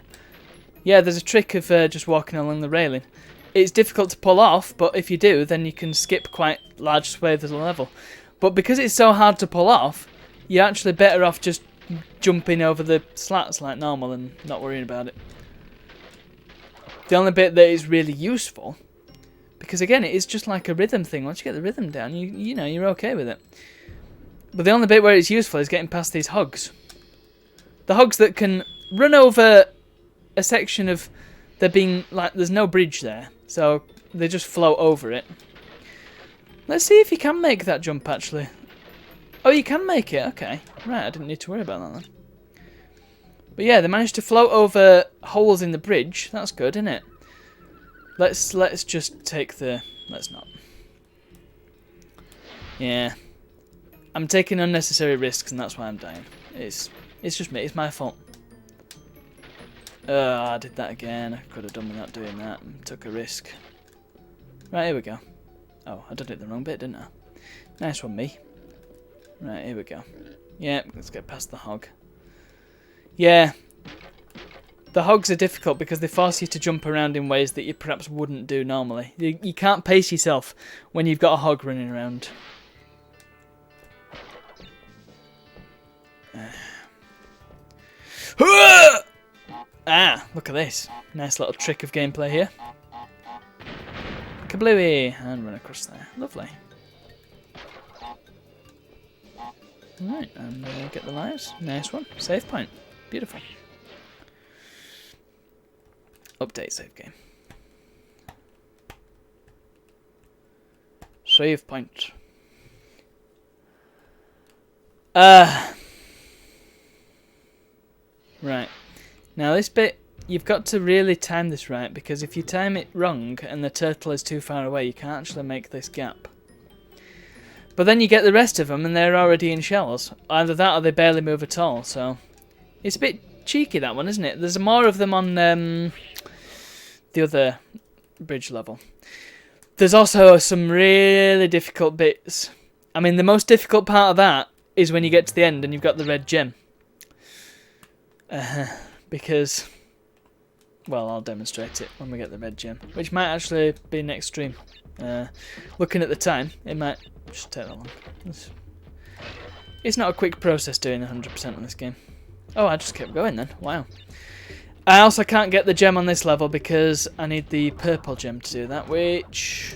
Yeah, there's a trick of just walking along the railing. It's difficult to pull off, but if you do, then you can skip quite large swathes of the level. But because it's so hard to pull off, you're actually better off just jumping over the slats like normal and not worrying about it. The only bit that is really useful, because again, it is just like a rhythm thing. Once you get the rhythm down, you know, you're okay with it. But the only bit where it's useful is getting past these hogs. The hogs that can run over a section of there being, like, there's no bridge there, so they just float over it. Let's see if you can make that jump, actually. Oh, you can make it, okay. Right, I didn't need to worry about that then. But yeah, they managed to float over holes in the bridge. That's good, isn't it? Let's just take the... Let's not. Yeah. I'm taking unnecessary risks, and that's why I'm dying. It's just me. It's my fault. I did that again. I could have done without doing that. Took a risk. Right, here we go. Oh, I did it the wrong bit, didn't I? Nice one, me. Right, here we go. Yeah, let's get past the hog. Yeah. The hogs are difficult because they force you to jump around in ways that you perhaps wouldn't do normally. You can't pace yourself when you've got a hog running around. Look at this. Nice little trick of gameplay here. Kablooey! And run across there. Lovely. Right, and get the lives. Nice one. Save point. Beautiful. Update save game. Save point. Right. Now this bit, you've got to really time this right, because if you time it wrong and the turtle is too far away, you can't actually make this gap. But then you get the rest of them and they're already in shells. Either that or they barely move at all, so... It's a bit cheeky, that one, isn't it? There's more of them on the other bridge level. There's also some really difficult bits. I mean, the most difficult part of that is when you get to the end and you've got the red gem. Because... Well, I'll demonstrate it when we get the red gem, which might actually be next stream. Looking at the time, it might just take that long. It's not a quick process doing 100% on this game. Oh, I just kept going then. Wow. I also can't get the gem on this level because I need the purple gem to do that, which...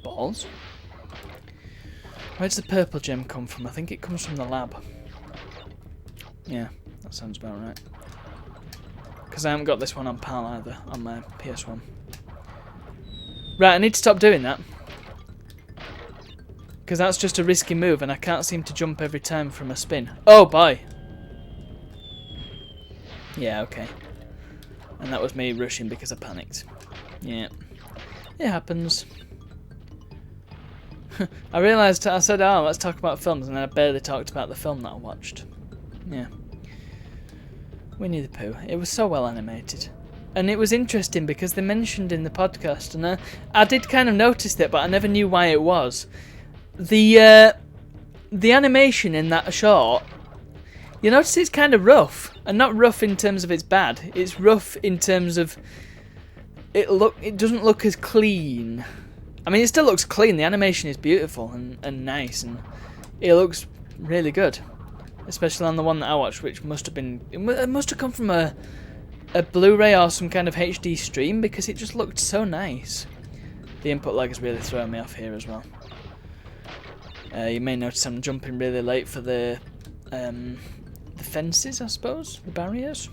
Balls? Where does the purple gem come from? I think it comes from the lab. Yeah, that sounds about right. Because I haven't got this one on PAL either, on my PS1. Right, I need to stop doing that. Because that's just a risky move and I can't seem to jump every time from a spin. Oh, boy! Yeah, okay. And that was me rushing because I panicked. Yeah. It happens. I realised, I said, oh, let's talk about films, and then I barely talked about the film that I watched. Yeah. Winnie the Pooh. It was so well animated. And it was interesting because they mentioned in the podcast, and I did kind of notice it, but I never knew why it was. The animation in that short, you notice it's kind of rough, and not rough in terms of it's bad. It's rough in terms of it doesn't look as clean. I mean, it still looks clean. The animation is beautiful and nice, and it looks really good. Especially on the one that I watched, which must have been... It must have come from a Blu-ray or some kind of HD stream, because it just looked so nice. The input lag is really throwing me off here as well. You may notice I'm jumping really late for the defences, I suppose, the barriers.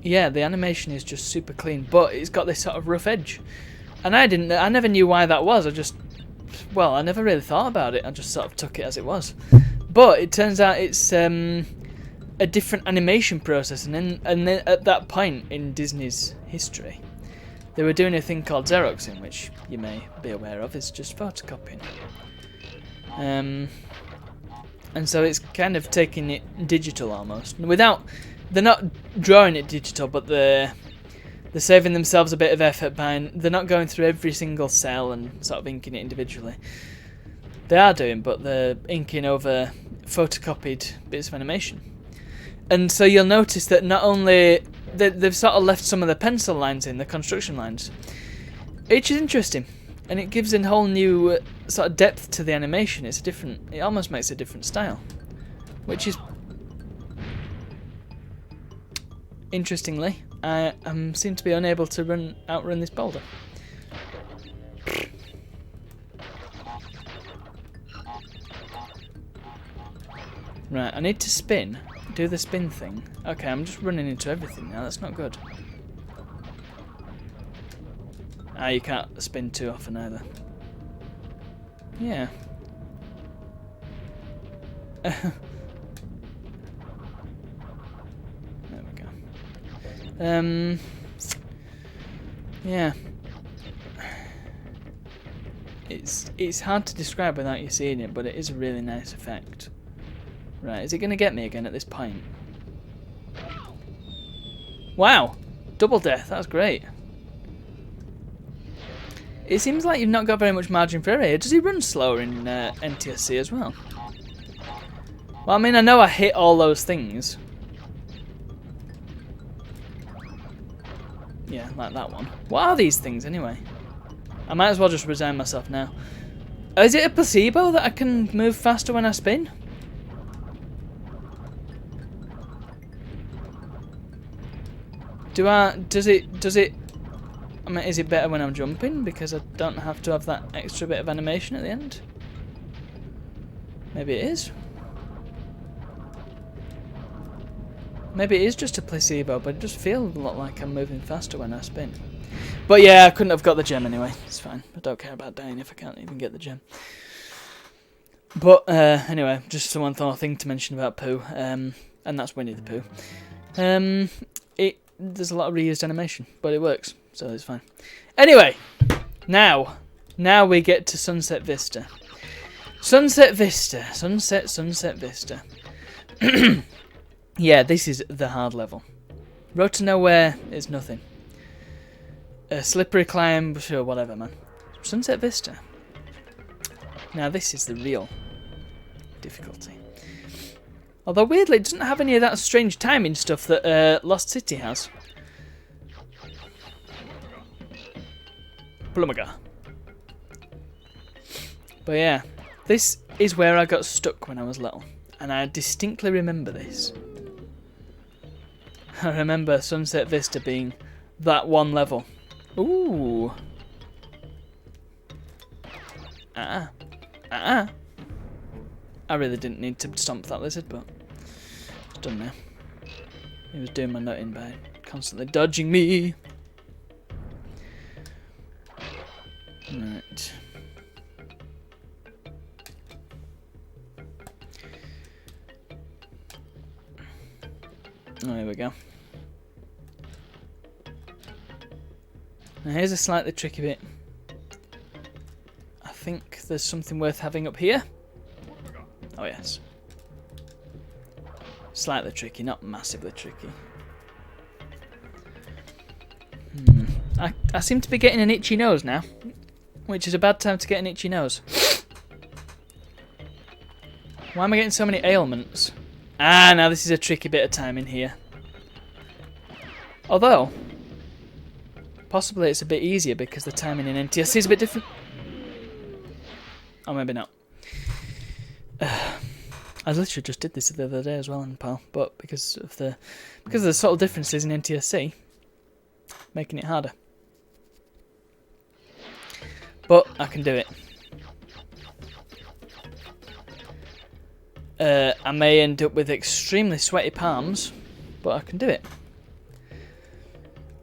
Yeah, the animation is just super clean, but it's got this sort of rough edge, and I never knew why that was. I never really thought about it. I just sort of took it as it was. But it turns out it's a different animation process, and then at that point in Disney's history, they were doing a thing called Xeroxing, which you may be aware of. It's just photocopying. And so it's kind of taking it digital almost. They're not drawing it digital, but they're saving themselves a bit of effort by they're not going through every single cell and sort of inking it individually. They are doing, but they're inking over photocopied bits of animation. And so you'll notice that not only they've sort of left some of the pencil lines in, the construction lines, which is interesting, and it gives a whole new sort of depth to the animation. It almost makes a different style, which is interestingly, I seem to be unable to outrun this boulder. Right, I need to do the spin thing. Okay, I'm just running into everything now, that's not good. Ah, you can't spin too often either. Yeah. There we go. Yeah. It's hard to describe without you seeing it, but it is a really nice effect. Right, is it going to get me again at this point? Wow! Double death, that's great. It seems like you've not got very much margin for error here. Does he run slower in NTSC as well? Well, I mean, I know I hit all those things. Yeah, like that one. What are these things anyway? I might as well just resign myself now. Is it a placebo that I can move faster when I spin? Does it I mean, is it better when I'm jumping because I don't have to have that extra bit of animation at the end? Maybe it is. Maybe it is just a placebo, but it just feels a lot like I'm moving faster when I spin. But yeah, I couldn't have got the gem anyway. It's fine. I don't care about dying if I can't even get the gem. But anyway, just one more thing to mention about Pooh, and that's Winnie the Pooh. There's a lot of reused animation, but it works, so it's fine. Anyway, now we get to Sunset Vista. Sunset Vista. Yeah, this is the hard level. Road to Nowhere is nothing. A slippery climb, sure, whatever, man. Sunset Vista. Now this is the real difficulty. Although weirdly, it doesn't have any of that strange timing stuff that Lost City has. Blumaga. But yeah, this is where I got stuck when I was little, and I distinctly remember this. I remember Sunset Vista being that one level. Ooh. I really didn't need to stomp that lizard, but it's done now. He was doing my nutting by constantly dodging me. Right. Oh, here we go. Now here's a slightly tricky bit. I think there's something worth having up here. Oh yes. Slightly tricky, not massively tricky. I seem to be getting an itchy nose now, which is a bad time to get an itchy nose. Why am I getting so many ailments? Ah, now this is a tricky bit of timing here. Although, possibly it's a bit easier because the timing in NTSC is a bit different. Or maybe not. I literally just did this the other day as well in PAL, but because of the subtle differences in NTSC, making it harder. But I can do it. I may end up with extremely sweaty palms, but I can do it.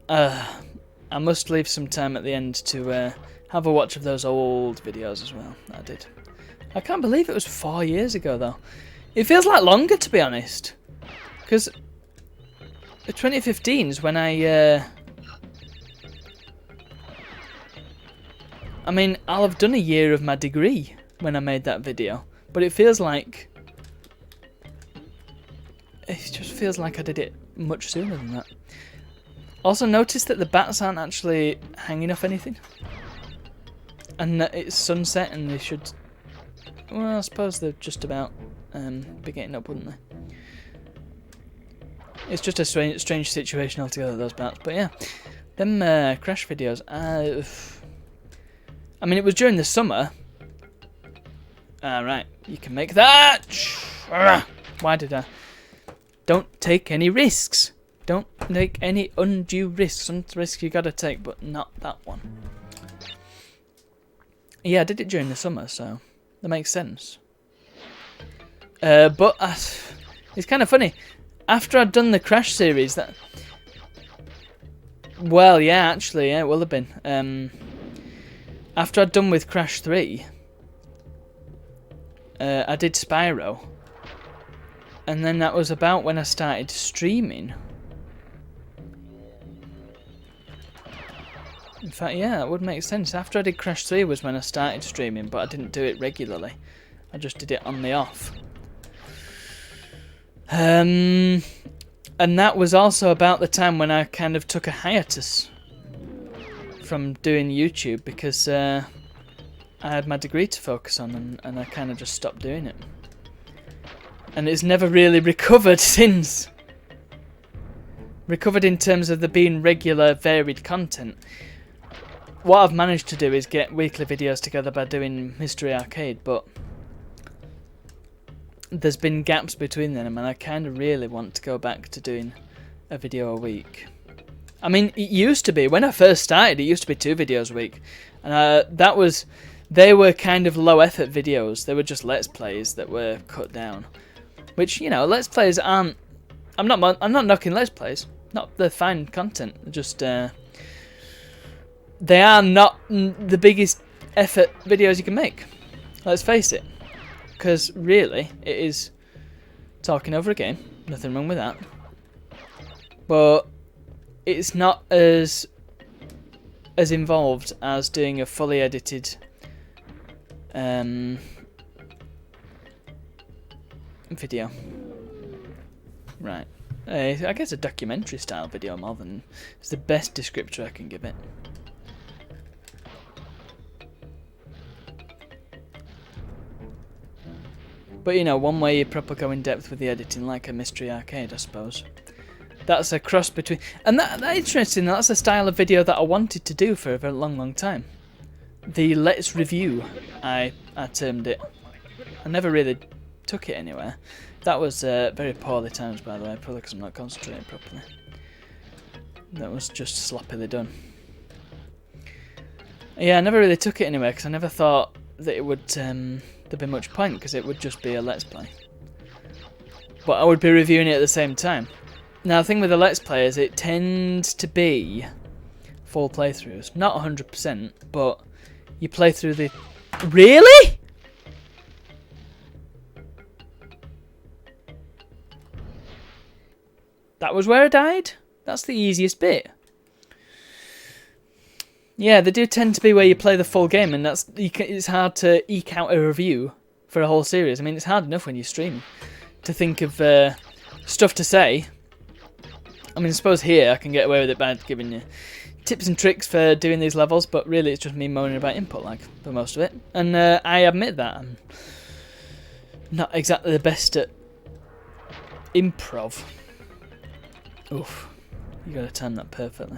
I must leave some time at the end to have a watch of those old videos as well. I did. I can't believe it was 4 years ago, though. It feels like longer, to be honest. Because 2015 is when I mean, I'll have done a year of my degree when I made that video. But it feels like... It just feels like I did it much sooner than that. Also notice that the bats aren't actually hanging off anything. And that it's sunset and they should... Well, I suppose they're just about be getting up, wouldn't they? It's just a strange situation altogether, those bats. But yeah, them Crash videos. I mean, it was during the summer. Right, you can make that. Why did I? Don't take any risks. Don't take any undue risks. Some risks you gotta take, but not that one. Yeah, I did it during the summer, so that makes sense. But it's kind of funny. After I'd done the Crash series, that... Well, yeah, actually, yeah, it will have been. After I'd done with Crash 3, I did Spyro. And then that was about when I started streaming. In fact, yeah, that would make sense. After I did Crash 3 was when I started streaming, but I didn't do it regularly. I just did it on the off. And that was also about the time when I kind of took a hiatus from doing YouTube because I had my degree to focus on and I kind of just stopped doing it. And it's never really recovered since. Recovered in terms of there being regular, varied content. What I've managed to do is get weekly videos together by doing Mystery Arcade, but there's been gaps between them, and I kind of really want to go back to doing a video a week. I mean, it used to be, when I first started, it used to be 2 videos a week, and they were kind of low effort videos. They were just Let's Plays that were cut down, which, you know, Let's Plays aren't. I'm not knocking Let's Plays. They're fine content. Just they are not the biggest effort videos you can make. Let's face it. Because really, it is talking over a game. Nothing wrong with that. But it's not as involved as doing a fully edited video. Right. I guess a documentary style video more than... It's the best descriptor I can give it. But, you know, one way you proper go in depth with the editing, like a Mystery Arcade, I suppose. That's a cross between... And that's interesting, that's a style of video that I wanted to do for a very long time. The Let's Review, I termed it. I never really took it anywhere. That was very poorly timed, by the way, probably because I'm not concentrating properly. That was just sloppily done. Yeah, I never really took it anywhere, because I never thought that it would... there'd be much point because it would just be a Let's Play. But I would be reviewing it at the same time. Now the thing with the Let's Play is it tends to be full playthroughs. Not 100%, but you play through the... Really? That was where I died? That's the easiest bit. Yeah, they do tend to be where you play the full game, and it's hard to eke out a review for a whole series. I mean, it's hard enough when you stream to think of stuff to say. I mean, I suppose here I can get away with it by giving you tips and tricks for doing these levels, but really it's just me moaning about input lag for most of it. And I admit that I'm not exactly the best at improv. Oof, you gotta time that perfectly.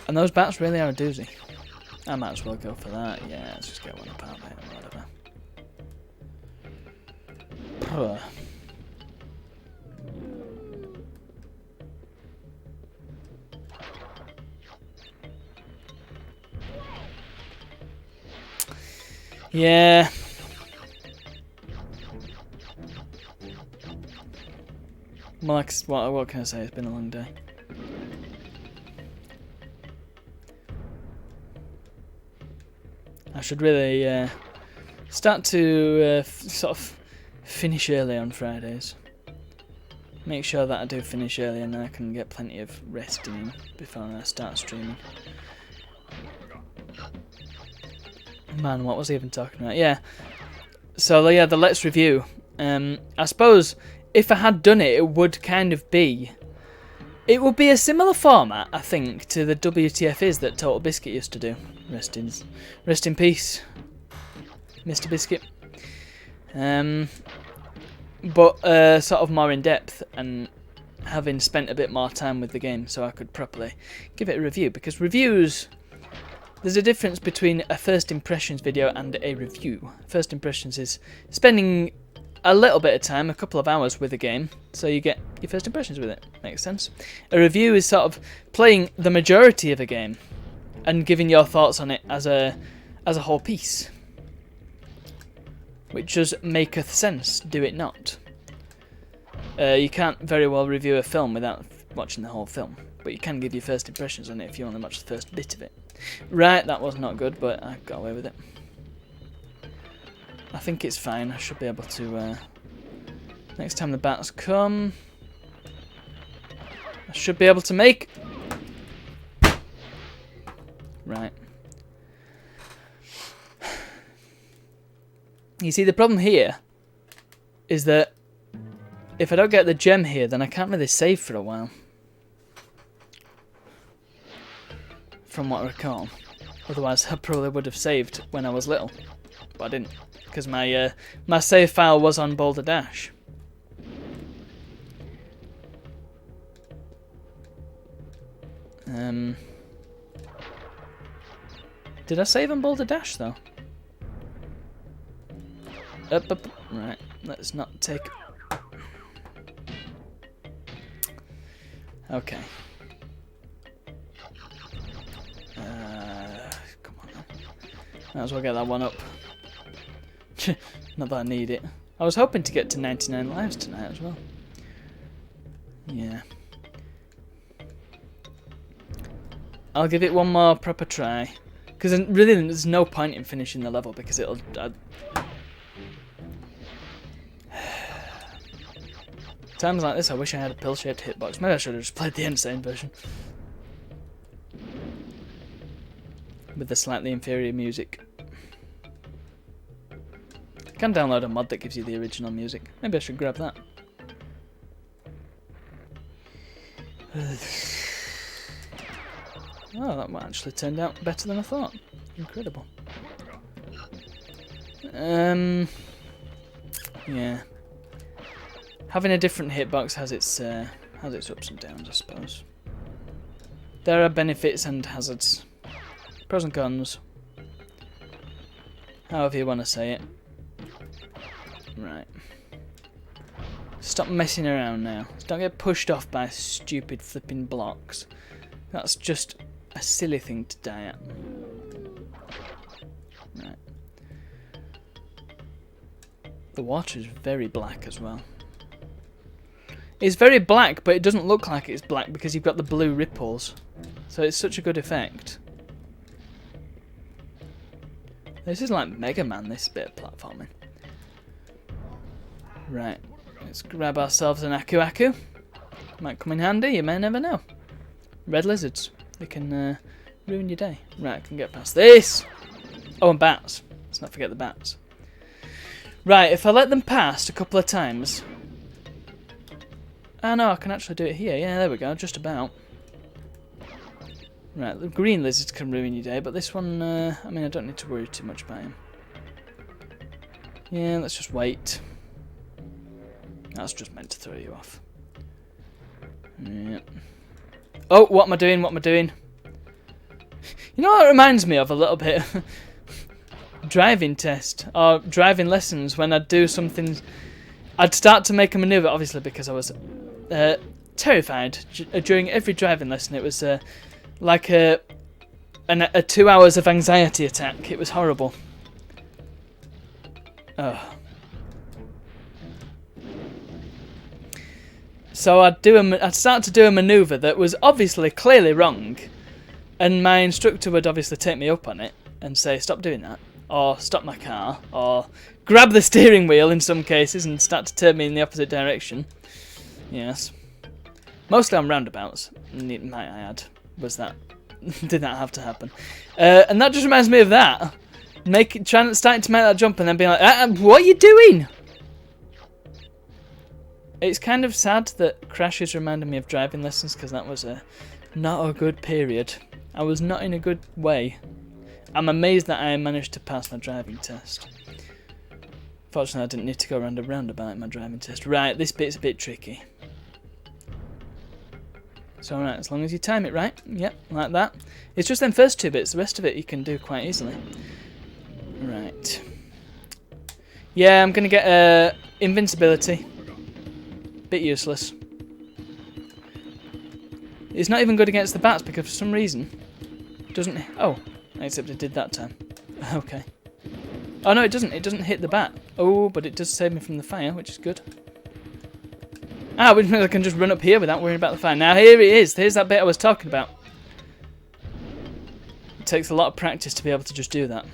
And those bats really are a doozy. I might as well go for that. Yeah, let's just get one up out there or whatever. Yeah. Well, what can I say? It's been a long day. I should really start to sort of finish early on Fridays. Make sure that I do finish early and then I can get plenty of resting in before I start streaming. Man, what was I even talking about? Yeah. So yeah, the Let's Review. I suppose if I had done it, it would kind of be... It would be a similar format, I think, to the WTF is that Total Biscuit used to do. Rest in peace, Mr. Biscuit. But sort of more in depth, and having spent a bit more time with the game, so I could properly give it a review. Because reviews, there's a difference between a first impressions video and a review. First impressions is spending a little bit of time, a couple of hours with a game, so you get your first impressions with it. Makes sense. A review is sort of playing the majority of a game and giving your thoughts on it as a whole piece, which does maketh sense, do it not? You can't very well review a film without watching the whole film, but you can give your first impressions on it if you only watch the first bit of it. Right, that was not good, but I got away with it. I think it's fine. I should be able to... next time the bats come... I should be able to make... Right. You see, the problem here is that if I don't get the gem here, then I can't really save for a while. From what I recall. Otherwise, I probably would have saved when I was little. But I didn't. Because my save file was on Boulder Dash. Did I save on Boulder Dash though? Up. Right, let's not take... Okay. Come on then. Might as well get that one up. Not that I need it. I was hoping to get to 99 lives tonight as well. Yeah. I'll give it one more proper try. Because really there's no point in finishing the level because it'll... Times like this I wish I had a pill-shaped hitbox. Maybe I should have just played the insane version. With the slightly inferior music. I can download a mod that gives you the original music. Maybe I should grab that. Oh, that one actually turned out better than I thought. Incredible. Yeah. Having a different hitbox has its ups and downs, I suppose. There are benefits and hazards. Pros and cons. However you want to say it. Right. Stop messing around now. Don't get pushed off by stupid flipping blocks. That's just a silly thing to die at. Right. The water is very black as well. It's very black, but it doesn't look like it's black because you've got the blue ripples. So it's such a good effect. This is like Mega Man, this bit of platforming. Right, let's grab ourselves an Aku Aku. Might come in handy, you may never know. Red lizards, they can ruin your day. Right, I can get past this. Oh, and bats. Let's not forget the bats. Right, if I let them past a couple of times... Oh no, I can actually do it here. Yeah, there we go, just about. Right, the green lizards can ruin your day, but this one, I mean, I don't need to worry too much about him. Yeah, let's just wait. That's just meant to throw you off. Yeah. Oh, what am I doing? What am I doing? You know what it reminds me of a little bit? Driving test, or driving lessons, when I'd do something... I'd start to make a manoeuvre, obviously, because I was terrified. During every driving lesson, it was like a 2 hours of anxiety attack. It was horrible. Oh. So I'd start to do a manoeuvre that was obviously clearly wrong, and my instructor would obviously take me up on it and say, stop doing that, or stop my car, or grab the steering wheel in some cases and start to turn me in the opposite direction. Yes. Mostly on roundabouts, might I add, was that. Did that have to happen? And that just reminds me of that. Starting to make that jump and then being like, what are you doing? It's kind of sad that Crash is reminding me of driving lessons, because that was not a good period. I was not in a good way. I'm amazed that I managed to pass my driving test. Fortunately, I didn't need to go around a roundabout in my driving test. Right, this bit's a bit tricky. So alright, as long as you time it right. Yep, like that. It's just them first 2 bits. The rest of it you can do quite easily. Right. Yeah, I'm going to get invincibility. Bit useless. It's not even good against the bats because for some reason it doesn't. Oh, except it did that time. Okay. Oh no, it doesn't. It doesn't hit the bat. Oh, but it does save me from the fire, which is good. Ah, which means I can just run up here without worrying about the fire. Now here it is. Here's that bit I was talking about. It takes a lot of practice to be able to just do that.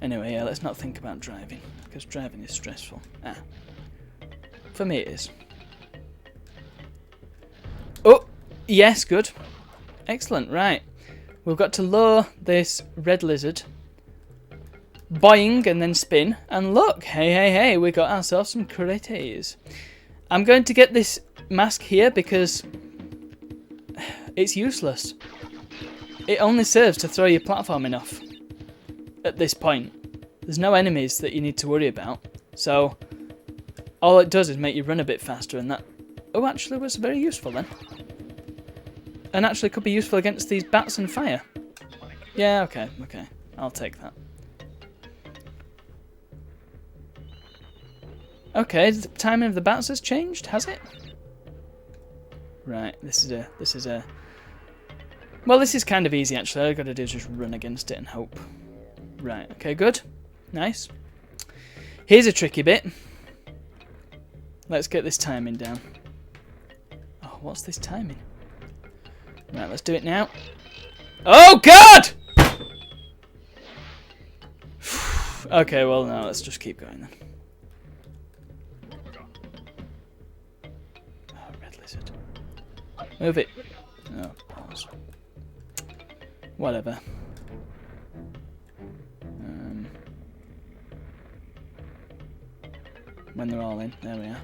Anyway, yeah, let's not think about driving, because driving is stressful. For me it is. Oh, yes, good. Excellent, right. We've got to lure this red lizard. Boing, and then spin. And look, hey, we got ourselves some creates. I'm going to get this mask here because it's useless. It only serves to throw your platforming off. At this point, there's no enemies that you need to worry about, so all it does is make you run a bit faster, and that actually was very useful then, and actually could be useful against these bats and fire. Yeah, okay, I'll take that. Okay, the timing of the bats has changed, has it? Right, this is kind of easy actually. All I've got to do is just run against it and hope. Right, okay, good. Nice. Here's a tricky bit. Let's get this timing down. Oh, what's this timing? Right, let's do it now. Oh, God! Okay, well, no, let's just keep going then. Oh, red lizard. Move it. Oh, pause. Whatever. When they're all in, there we are.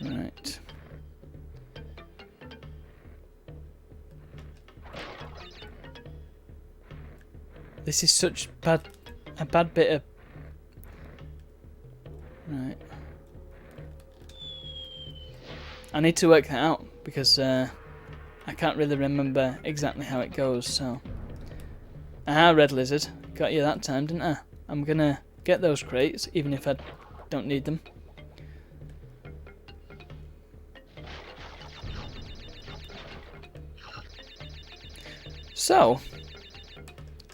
Right. This is such a bad bit of. Right. I need to work that out because I can't really remember exactly how it goes, so. Aha, red lizard. Got you that time, didn't I? I'm gonna get those crates, even if I don't need them. So,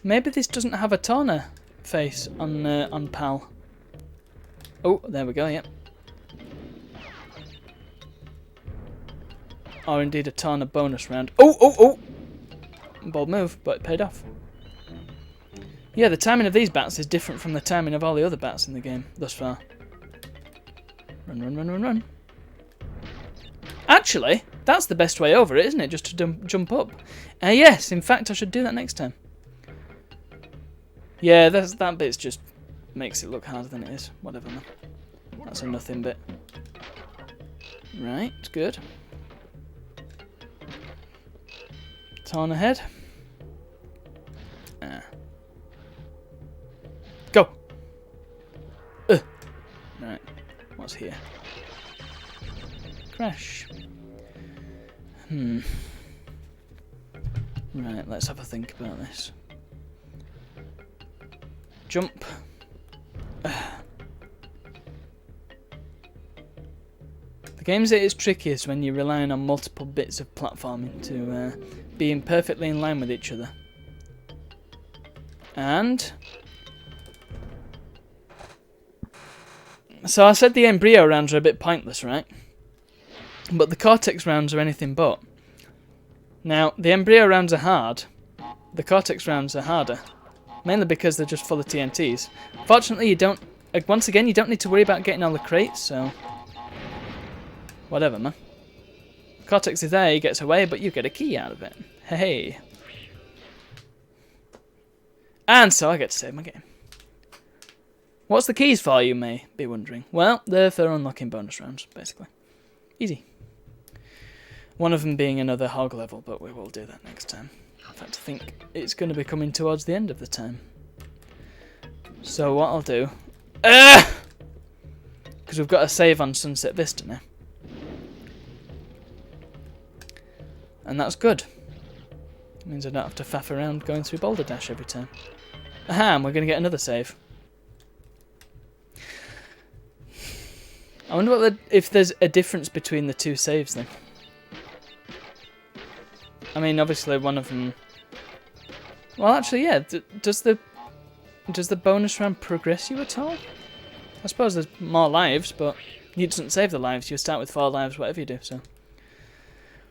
maybe this doesn't have a Tawna face on PAL. Oh, there we go, yep. Or indeed a Tawna bonus round. Oh! Bold move, but it paid off. Yeah, the timing of these bats is different from the timing of all the other bats in the game thus far. Run. Actually, that's the best way over it, isn't it? Just to jump up. Yes, in fact, I should do that next time. Yeah, that bit just makes it look harder than it is. Whatever, man. That's a nothing bit. Right, good. Turn ahead. Go! Right, what's here? Crash. Right, let's have a think about this. Jump. The game's at its trickiest when you're relying on multiple bits of platforming to being perfectly in line with each other. And so I said the embryo rounds are a bit pointless, right? But the cortex rounds are anything but. Now, the embryo rounds are hard. The cortex rounds are harder. Mainly because they're just full of TNTs. Fortunately, you don't... once again, you don't need to worry about getting all the crates, so... whatever, man. Cortex is there, he gets away, but you get a key out of it. Hey. And so I get to save my game. What's the keys for, you may be wondering? Well, they're for unlocking bonus rounds, basically. Easy. One of them being another hog level, but we will do that next time. In fact, I think it's going to be coming towards the end of the time. So what I'll do... because we've got a save on Sunset Vista now. And that's good. It means I don't have to faff around going through Boulder Dash every time. Aha, and we're going to get another save. I wonder if there's a difference between the two saves then. I mean, obviously one of them... well, actually, yeah. Does the bonus round progress you at all? I suppose there's more lives, but you doesn't save the lives. You start with 4 lives, whatever you do, so...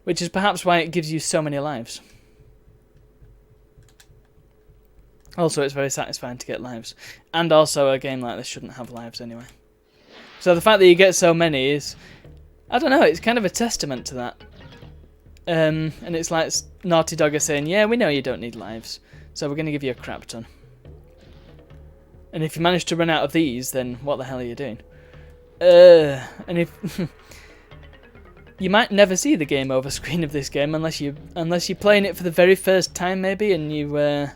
which is perhaps why it gives you so many lives. Also, it's very satisfying to get lives. And also, a game like this shouldn't have lives anyway. So the fact that you get so many is... I don't know, it's kind of a testament to that. And it's like Naughty Dog are saying, yeah, we know you don't need lives, so we're going to give you a crap ton. And if you manage to run out of these, then what the hell are you doing? And if... you might never see the game over screen of this game unless you're playing it for the very first time, maybe, and you're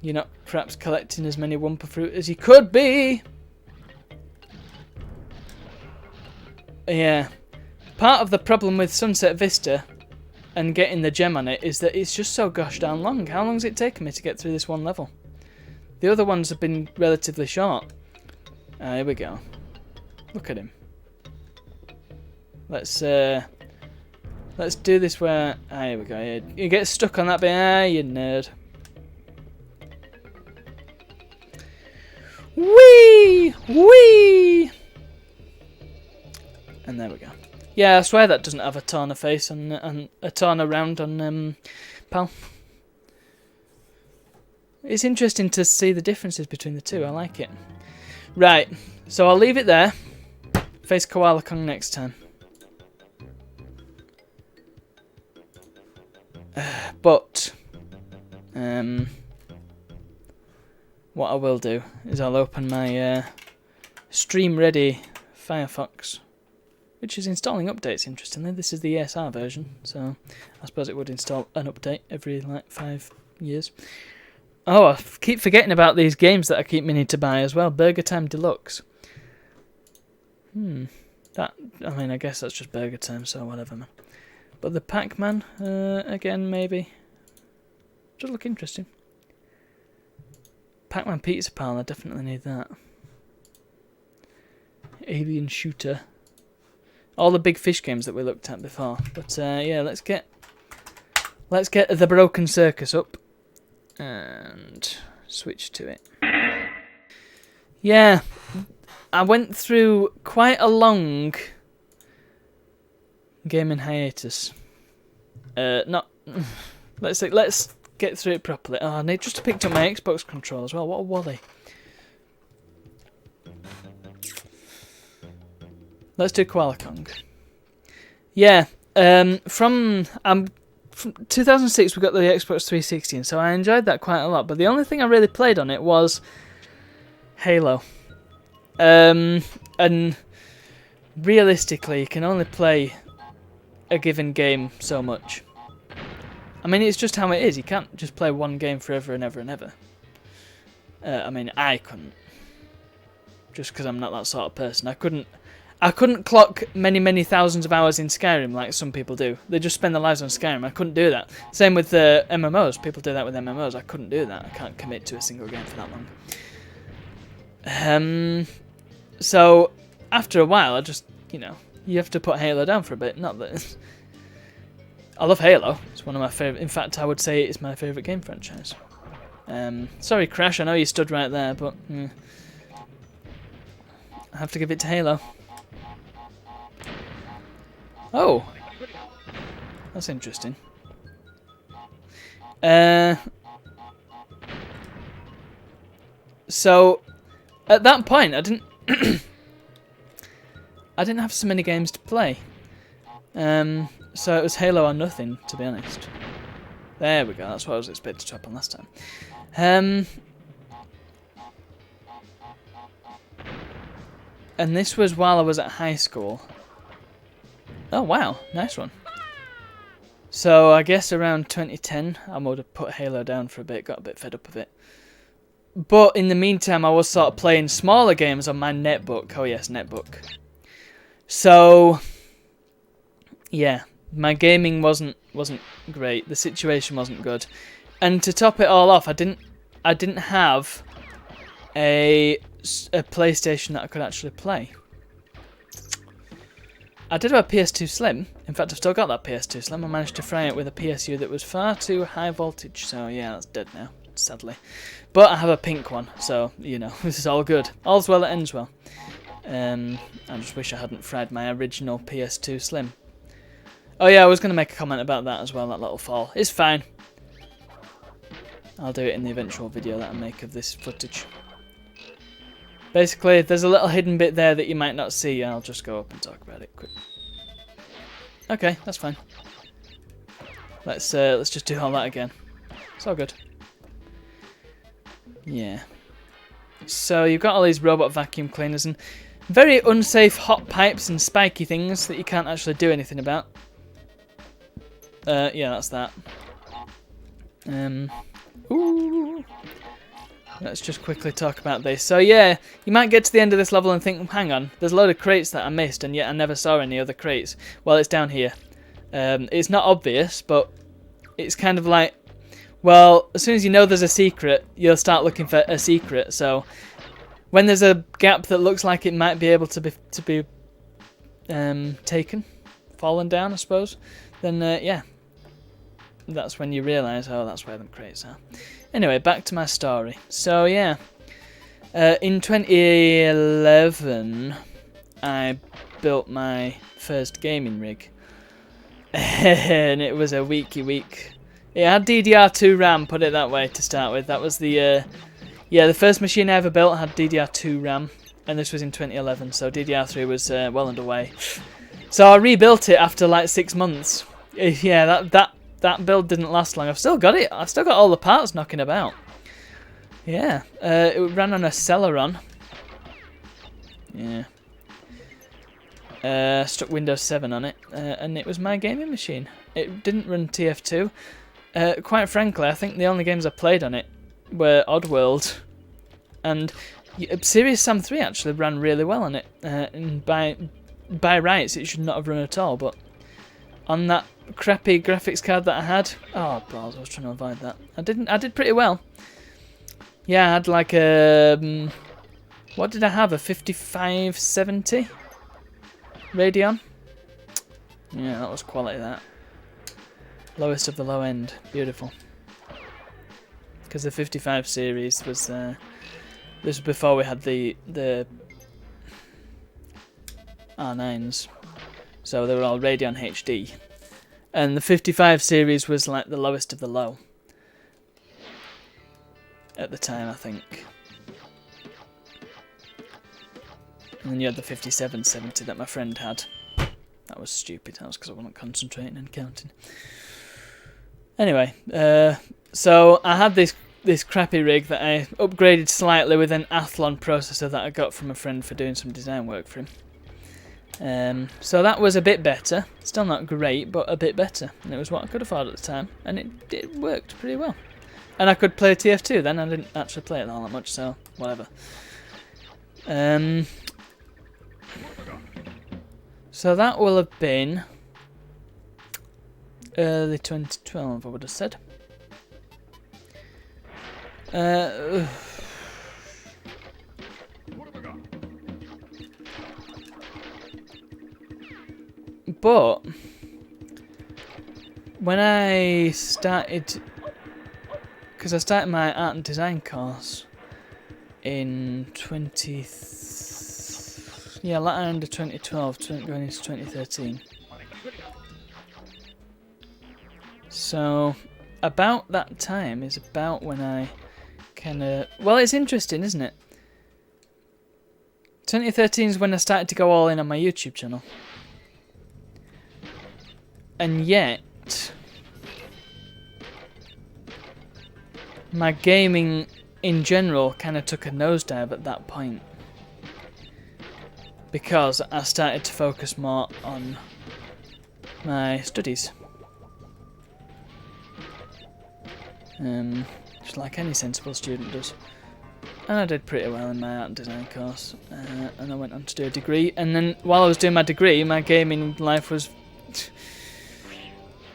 not perhaps collecting as many Wumpa Fruit as you could be. Yeah. Part of the problem with Sunset Vista and getting the gem on it is that it's just so gosh darn long. How long has it taken me to get through this one level? The other ones have been relatively short. Here we go. Look at him. Let's do this where... here we go. You get stuck on that bit. You nerd. Whee! Whee! And there we go. Yeah, I swear that doesn't have a Torna face and a Torna round on PAL. It's interesting to see the differences between the two. I like it. Right, so I'll leave it there. Face Koala Kong next time. But what I will do is I'll open my Stream Ready Firefox, which is installing updates, interestingly. This is the ESR version, so I suppose it would install an update every, like, 5 years. Oh, I keep forgetting about these games that I keep meaning to buy as well. Burger Time Deluxe. I mean, I guess that's just Burger Time, so whatever, man. But the Pac-Man, again, maybe. Does look interesting. Pac-Man Pizza Pal, I definitely need that. Alien Shooter. All the big fish games that we looked at before. But yeah, let's get the Broken Circus up and switch to it. Yeah, I went through quite a long gaming hiatus. Let's get through it properly. Oh, I need just picked up my Xbox controller as well. What a wally. Let's do Koala Kong. Yeah, from 2006 we got the Xbox 360, and so I enjoyed that quite a lot. But the only thing I really played on it was Halo. And realistically, you can only play a given game so much. I mean, it's just how it is. You can't just play one game forever and ever and ever. I mean, I couldn't, just because I'm not that sort of person. I couldn't clock many thousands of hours in Skyrim like some people do. They just spend their lives on Skyrim. I couldn't do that. Same with MMOs. People do that with MMOs. I couldn't do that. I can't commit to a single game for that long. So after a while, I just, You have to put Halo down for a bit. Not that I love Halo. It's one of my favorite. In fact, I would say it's my favorite game franchise. Sorry, Crash. I know you stood right there, but I have to give it to Halo. Oh, that's interesting. So at that point, I didn't I didn't have so many games to play. So it was Halo or nothing, to be honest. There we go. That's what I was expected to happen last time. And this was while I was at high school. Oh wow, nice one. So I guess around 2010, I would have put Halo down for a bit, got a bit fed up of it. But in the meantime, I was sort of playing smaller games on my netbook. Oh yes, netbook. So yeah, my gaming wasn't great. The situation wasn't good, and to top it all off, I didn't have a PlayStation that I could actually play. I did have a PS2 Slim. In fact, I've still got that PS2 Slim. I managed to fry it with a PSU that was far too high voltage. So yeah, that's dead now, sadly. But I have a pink one, so you know this is all good. All's well that ends well. I just wish I hadn't fried my original PS2 Slim. Oh yeah, I was going to make a comment about that as well. That little fall. It's fine. I'll do it in the eventual video that I make of this footage. Basically, there's a little hidden bit there that you might not see. I'll just go up and talk about it quick. Okay, that's fine. Let's just do all that again. It's all good. Yeah. So you've got all these robot vacuum cleaners and very unsafe hot pipes and spiky things that you can't actually do anything about. Yeah, that's that. Ooh. Let's just quickly talk about this. So yeah, you might get to the end of this level and think, hang on, there's a load of crates that I missed and yet I never saw any other crates. Well, it's down here. It's not obvious, but it's kind of like, well, as soon as you know there's a secret, you'll start looking for a secret. So when there's a gap that looks like it might be able to be taken, fallen down, I suppose, then yeah, that's when you realise, oh, that's where them crates are. Anyway, back to my story. So yeah, in 2011, I built my first gaming rig, and it was a week. It had DDR2 RAM, put it that way, to start with. That was the the first machine I ever built had DDR2 RAM, and this was in 2011, so DDR3 was well underway. So I rebuilt it after like 6 months. Yeah, that build didn't last long. I've still got it. I've still got all the parts knocking about. Yeah, it ran on a Celeron. Yeah. Stuck Windows 7 on it, and it was my gaming machine. It didn't run TF2. Quite frankly, I think the only games I played on it were Oddworld, and Serious Sam 3 actually ran really well on it. And by rights, it should not have run at all, but on that crappy graphics card that I had, oh balls, I was trying to avoid that. I did pretty well. Yeah, I had like a what did I have? A 5570 Radeon. Yeah, that was quality. That lowest of the low end, beautiful. Because the 55 series was this was before we had the R9s, so they were all Radeon HD. And the 55 series was like the lowest of the low at the time, I think. And then you had the 5770 that my friend had. That was stupid. That was because I wasn't concentrating and counting. Anyway, so I had this crappy rig that I upgraded slightly with an Athlon processor that I got from a friend for doing some design work for him. So that was a bit better. Still not great, but a bit better. And it was what I could afford at the time. And it worked pretty well. And I could play TF2 then. I didn't actually play it all that much, so whatever. So that will have been early 2012, I would have said. But when I started, because I started my art and design course in latter end of 2012, going into 2013. So about that time is about when I kind of, well, it's interesting, isn't it? 2013 is when I started to go all in on my YouTube channel. And yet, my gaming in general kind of took a nosedive at that point. Because I started to focus more on my studies. Just like any sensible student does. And I did pretty well in my art and design course. And I went on to do a degree. And then while I was doing my degree, my gaming life was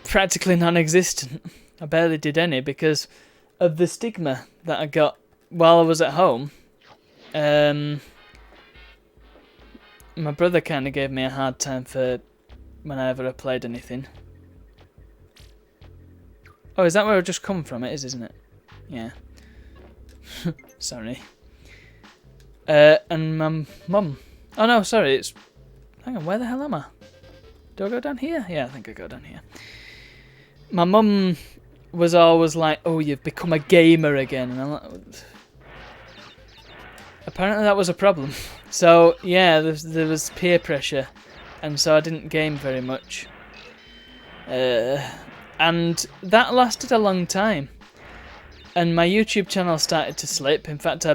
practically non-existent. I barely did any because of the stigma that I got while I was at home. My brother kind of gave me a hard time for whenever I played anything. Oh, is that where I've just come from? It is, isn't it? Yeah. Sorry. And my mum. Oh no, sorry, it's... Hang on, where the hell am I? Do I go down here? Yeah, I think I go down here. My mum was always like, oh, you've become a gamer again. And I'm like... Apparently that was a problem. So, yeah, there was peer pressure. And so I didn't game very much. And that lasted a long time. And my YouTube channel started to slip. In fact,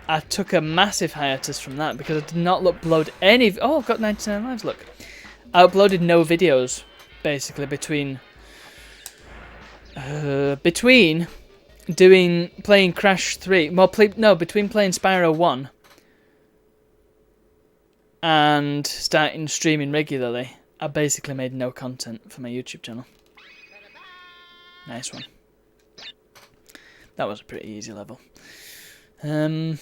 I took a massive hiatus from that because I did not upload any... Oh, I've got 99 lives, look. I uploaded no videos, basically, between playing Crash 3... between playing Spyro 1 and starting streaming regularly, I basically made no content for my YouTube channel. Nice one. That was a pretty easy level. And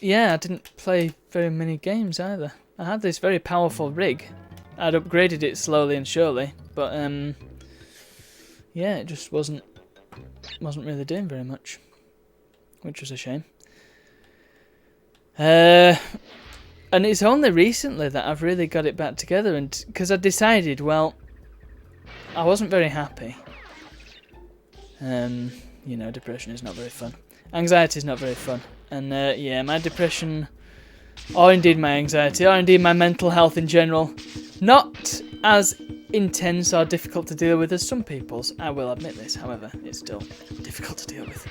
yeah, I didn't play very many games either. I had this very powerful rig. I'd upgraded it slowly and surely, but yeah, it just wasn't really doing very much, which was a shame. And it's only recently that I've really got it back together, and because I decided, well, I wasn't very happy. You know, depression is not very fun. Anxiety is not very fun. And yeah, my depression, or indeed my anxiety, or indeed my mental health in general, not as intense or difficult to deal with as some people's. I will admit this, however, it's still difficult to deal with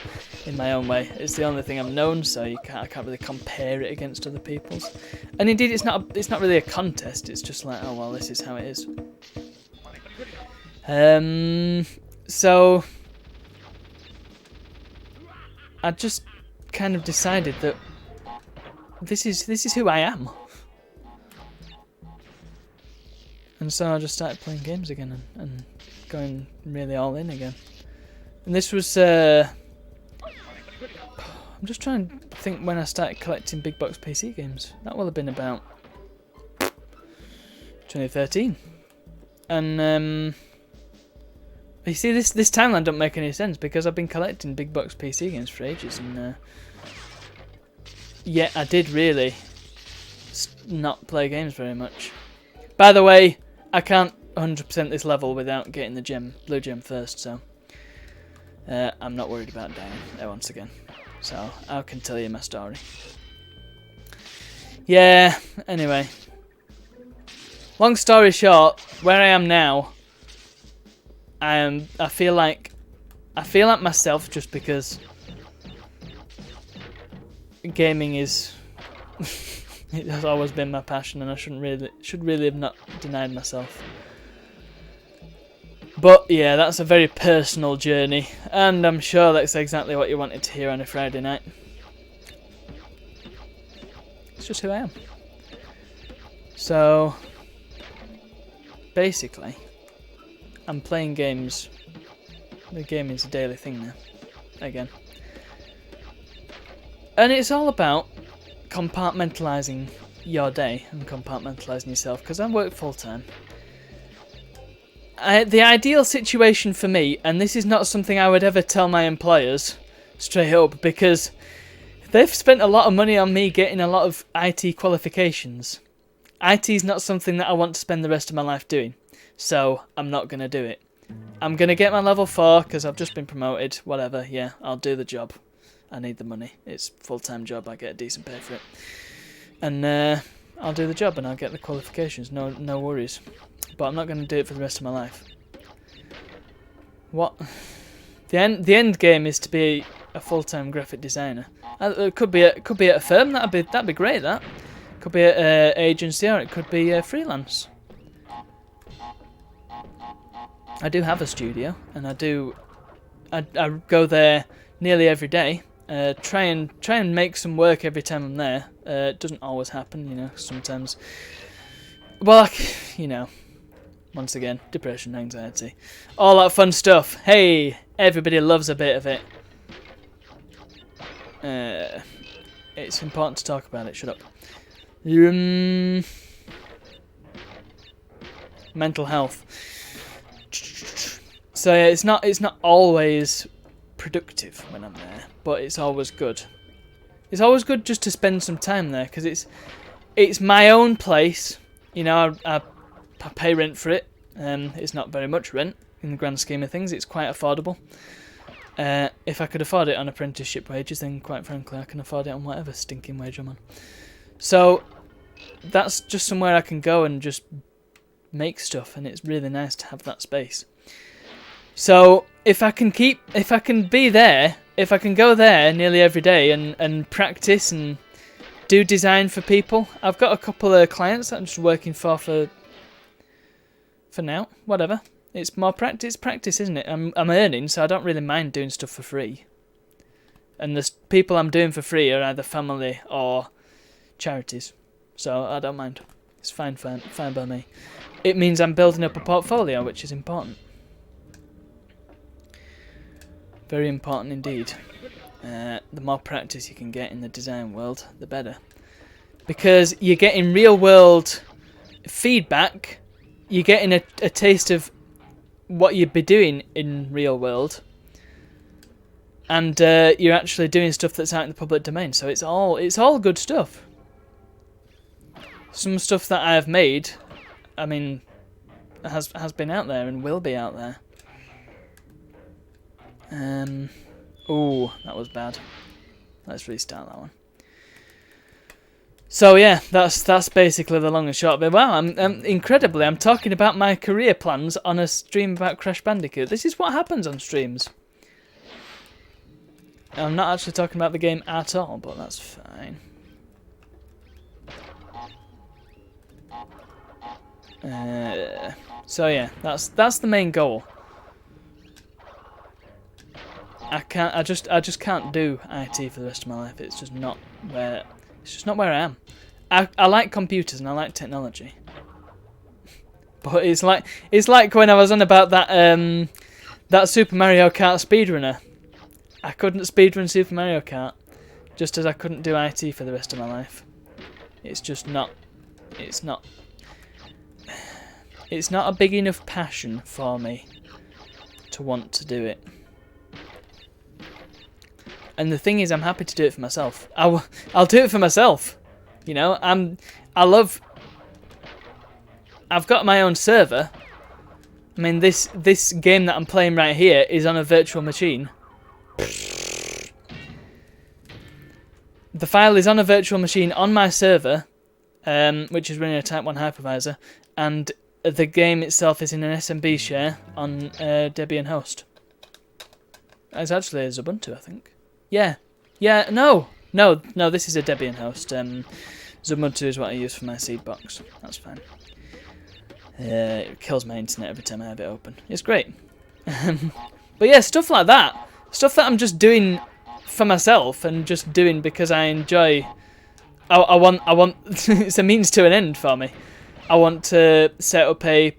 in my own way. It's the only thing I've known, so I can't really compare it against other people's. And indeed, it's not really a contest. It's just like, oh well, this is how it is. So I just kind of decided that this is who I am. And so I just started playing games again and going really all in again. And this was... I'm just trying to think when I started collecting big box PC games. That will have been about 2013. And you see, this timeline don't make any sense because I've been collecting big box PC games for ages, and yet I did really not play games very much. By the way, I can't 100% this level without getting the blue gem first, so I'm not worried about dying there once again. So I can tell you my story. Yeah. Anyway, long story short, where I am now. I feel like myself just because gaming is it has always been my passion, and I should really have not denied myself. But yeah, that's a very personal journey, and I'm sure that's exactly what you wanted to hear on a Friday night. It's just who I am. So basically, I'm playing games. The gaming's a daily thing now, again. And it's all about compartmentalising your day and compartmentalising yourself, because I work full time. The ideal situation for me, and this is not something I would ever tell my employers straight up, because they've spent a lot of money on me getting a lot of IT qualifications. IT is not something that I want to spend the rest of my life doing, so I'm not going to do it. I'm going to get my level 4 because I've just been promoted, whatever, yeah, I'll do the job. I need the money. It's a full-time job, I get a decent pay for it. And I'll do the job and I'll get the qualifications, no worries. But I'm not going to do it for the rest of my life. What? The end game is to be a full-time graphic designer. It could be at a firm. That'd be great. That could be at an agency, or it could be freelance. I do have a studio, and I go there nearly every day. Try and make some work every time I'm there. It doesn't always happen, you know. Sometimes, well, you know. Once again, depression, anxiety, all that fun stuff. Hey, everybody loves a bit of it. It's important to talk about it. Shut up. Mental health. So yeah, it's not always productive when I'm there, but it's always good. It's always good just to spend some time there, because it's my own place. You know, I pay rent for it. It's not very much rent in the grand scheme of things. It's quite affordable. If I could afford it on apprenticeship wages, then quite frankly I can afford it on whatever stinking wage I'm on. So that's just somewhere I can go and just make stuff, and it's really nice to have that space. So if I can be there, if I can go there nearly every day and practice and do design for people. I've got a couple of clients that I'm just working for now, whatever. It's more practice, isn't it? I'm earning, so I don't really mind doing stuff for free. And the people I'm doing for free are either family or charities, so I don't mind. It's fine by me. It means I'm building up a portfolio, which is important. Very important indeed. The more practice you can get in the design world, the better. Because you're getting real world feedback. You're getting a taste of what you'd be doing in real world, and you're actually doing stuff that's out in the public domain. So it's all good stuff. Some stuff that I have made, I mean, has been out there and will be out there. Oh, that was bad. Let's restart that one. So yeah, that's basically the long and short of it. Wow, I'm talking about my career plans on a stream about Crash Bandicoot. This is what happens on streams. I'm not actually talking about the game at all, but that's fine. So yeah, that's the main goal. I just can't do IT for the rest of my life. It's just not where I am. I like computers and I like technology. But it's like when I was on about that Super Mario Kart speedrunner. I couldn't speedrun Super Mario Kart, just as I couldn't do IT for the rest of my life. It's not a big enough passion for me to want to do it. And the thing is, I'm happy to do it for myself. I'll do it for myself. You know, I've got my own server. I mean, this game that I'm playing right here is on a virtual machine. The file is on a virtual machine on my server, which is running a Type 1 hypervisor, and the game itself is in an SMB share on Debian host. It's actually a Ubuntu, I think. Yeah, no, this is a Debian host. Ubuntu is what I use for my seed box. That's fine. It kills my internet every time I have it open. It's great. But yeah, stuff like that. Stuff that I'm just doing for myself and just doing because I enjoy. I want. It's a means to an end for me. I want to set up a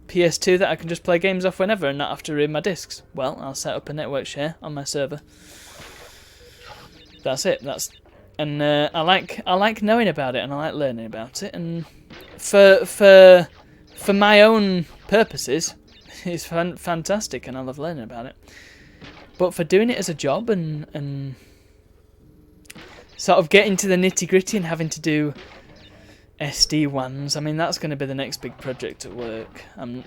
PS2 that I can just play games off whenever and not have to read my discs. Well, I'll set up a network share on my server. That's it. and I like knowing about it, and I like learning about it, and for my own purposes, it's fantastic, and I love learning about it. But for doing it as a job and sort of getting to the nitty gritty and having to do SD-WANs, I mean, that's going to be the next big project at work. I'm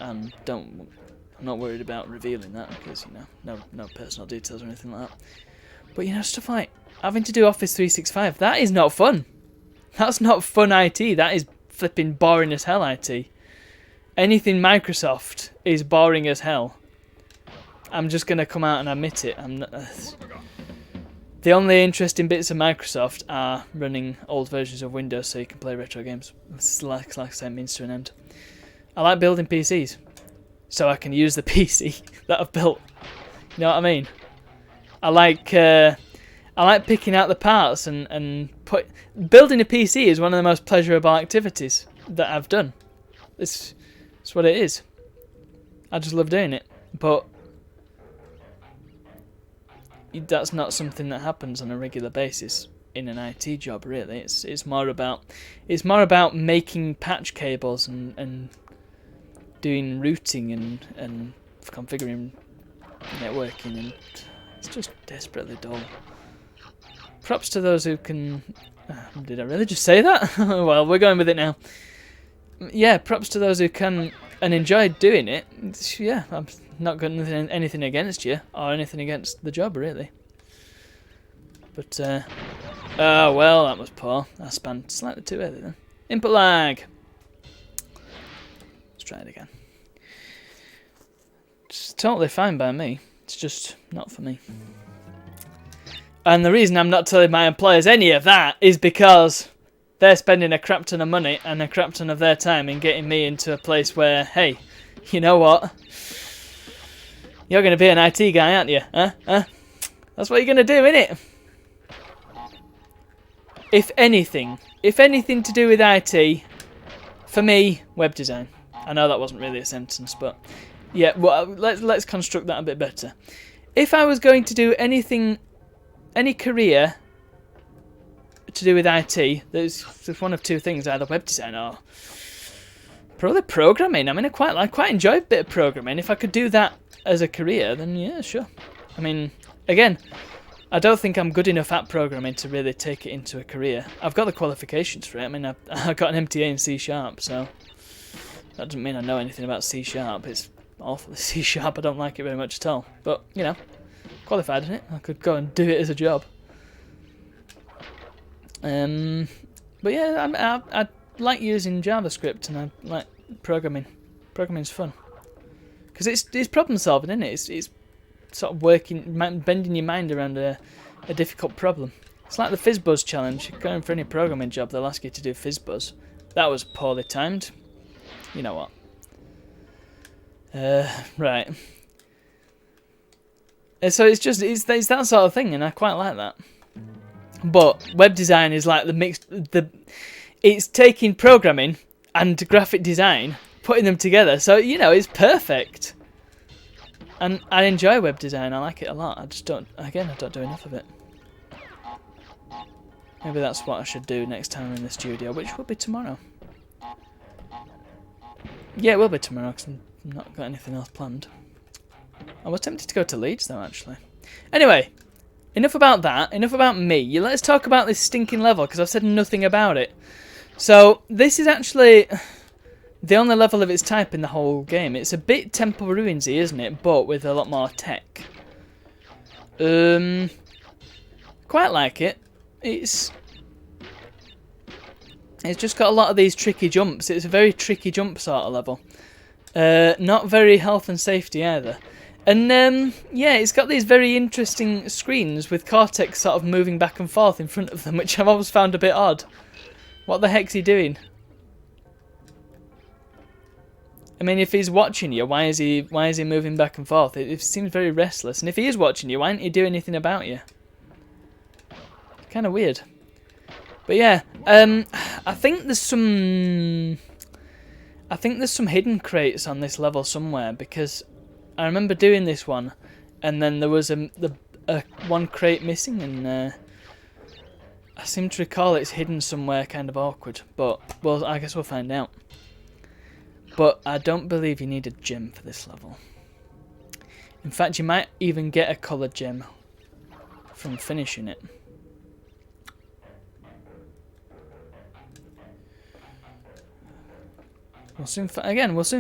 not worried about revealing that because, you know, no personal details or anything like that. But, you know, stuff like having to do Office 365, that is not fun. That's not fun IT. That is flipping boring as hell IT. Anything Microsoft is boring as hell. I'm just going to come out and admit it. The only interesting bits of Microsoft are running old versions of Windows so you can play retro games. It's like I say, means to an end. I like building PCs so I can use the PC that I've built. You know what I mean? I like picking out the parts and building a PC is one of the most pleasurable activities that I've done. It's what it is. I just love doing it, but that's not something that happens on a regular basis in an IT job. Really, it's more about making patch cables and doing routing and configuring networking, and it's just desperately dull. Props to those who can. Did I really just say that? Well, we're going with it now. Yeah, props to those who can and enjoy doing it. Yeah, I'm not got anything against you or anything against the job, really. But, oh, well, that was poor. I spanned slightly too early then. Input lag. Let's try it again. It's totally fine by me. It's just not for me. And the reason I'm not telling my employers any of that is because they're spending a crap ton of money and a crap ton of their time in getting me into a place where, hey, you know what? You're going to be an IT guy, aren't you? Huh? That's what you're going to do, innit? If anything to do with IT, for me, web design. I know that wasn't really a sentence, but yeah, well, let's construct that a bit better. If I was going to do anything, any career to do with IT, there's one of two things: either web design or probably programming. I mean, I quite enjoy a bit of programming. If I could do that as a career, then yeah, sure. I mean, again, I don't think I'm good enough at programming to really take it into a career. I've got the qualifications for it. I mean, I got an MTA in C#, so that doesn't mean I know anything about C#. It's awful, C#. I don't like it very much at all. But, you know, qualified in it. I could go and do it as a job. But yeah, I like using JavaScript, and I like programming. Programming's fun because it's problem solving, isn't it? It's sort of bending your mind around a difficult problem. It's like the FizzBuzz challenge. You're going for any programming job, they'll ask you to do FizzBuzz. That was poorly timed. You know what? Right. So it's that sort of thing, and I quite like that. But web design is like it's taking programming and graphic design, putting them together. So, you know, it's perfect. And I enjoy web design. I like it a lot. I just don't do enough of it. Maybe that's what I should do next time I'm in the studio, which will be tomorrow. Yeah, it will be tomorrow because I've not got anything else planned. I was tempted to go to Leeds though, actually. Anyway. Enough about that, enough about me. Let's talk about this stinking level, because I've said nothing about it. So, this is actually the only level of its type in the whole game. It's a bit Temple Ruinsy, isn't it? But with a lot more tech. Quite like it. It's just got a lot of these tricky jumps. It's a very tricky jump sort of level. Not very health and safety either. And, yeah, it's got these very interesting screens with Cortex sort of moving back and forth in front of them, which I've always found a bit odd. What the heck's he doing? I mean, if he's watching you, why is he moving back and forth? It seems very restless. And if he is watching you, why don't you do anything about you? Kind of weird. But yeah, I think there's some hidden crates on this level somewhere, because I remember doing this one, and then there was one crate missing, and I seem to recall it's hidden somewhere kind of awkward, but well, I guess we'll find out. But I don't believe you need a gem for this level. In fact, you might even get a coloured gem from finishing it. We'll soon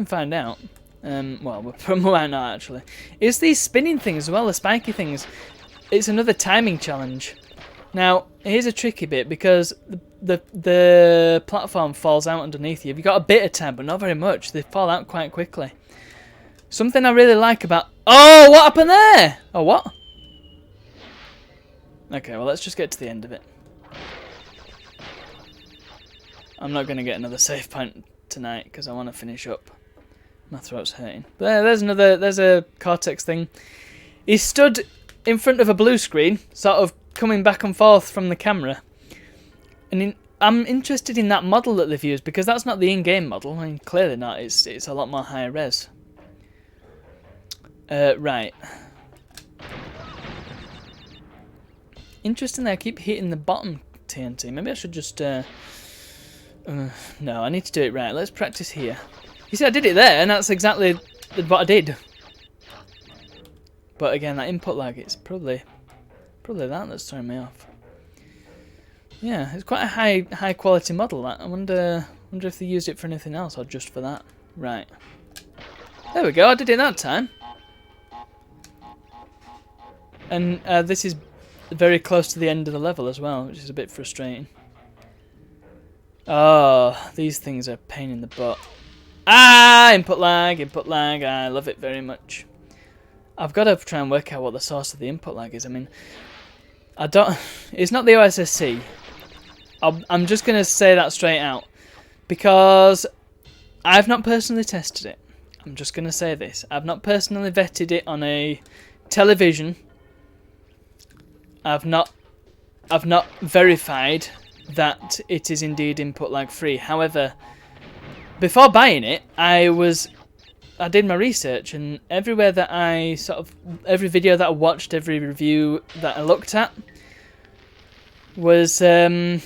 find out. Well, we might not actually. It's these spinning things as well, the spiky things. It's another timing challenge. Now, here's a tricky bit because the platform falls out underneath you. You've got a bit of time, but not very much. They fall out quite quickly. Something I really like about... Oh, what happened there? Oh, what? Okay, well, let's just get to the end of it. I'm not going to get another save point tonight because I want to finish up. My throat's hurting. But there's a Cortex thing. He stood in front of a blue screen, sort of coming back and forth from the camera. And I'm interested in that model that they've used because that's not the in-game model. I mean, clearly not. It's a lot more higher res. Right. Interestingly, I keep hitting the bottom TNT. Maybe I should just... no, I need to do it right. Let's practice here. You see, I did it there, and that's exactly what I did. But again, that input lag, it's probably that's throwing me off. Yeah, it's quite a high quality model. That I wonder if they used it for anything else or just for that. Right. There we go. I did it that time. And this is very close to the end of the level as well, which is a bit frustrating. Oh, these things are a pain in the butt. Ah, input lag. I love it very much. I've got to try and work out what the source of the input lag is. I mean, it's not the OSSC. I'm just going to say that straight out. Because I've not personally tested it. I'm just going to say this. I've not personally vetted it on a television. I've not verified that it is indeed input lag free. However, before buying it, I did my research, and everywhere that every video that I watched, every review that I looked at was very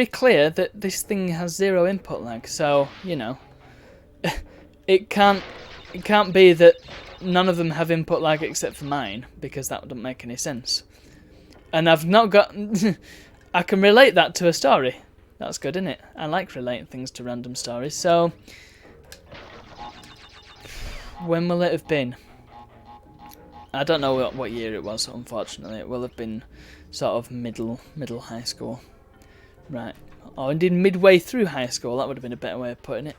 clear that this thing has zero input lag. So, you know, it can't be that none of them have input lag except for mine, because that wouldn't make any sense. And I've not got... I can relate that to a story. That's good, isn't it? I like relating things to random stories. So, when will it have been? I don't know what year it was, unfortunately. It will have been sort of middle high school. Right. Or indeed midway through high school. That would have been a better way of putting it.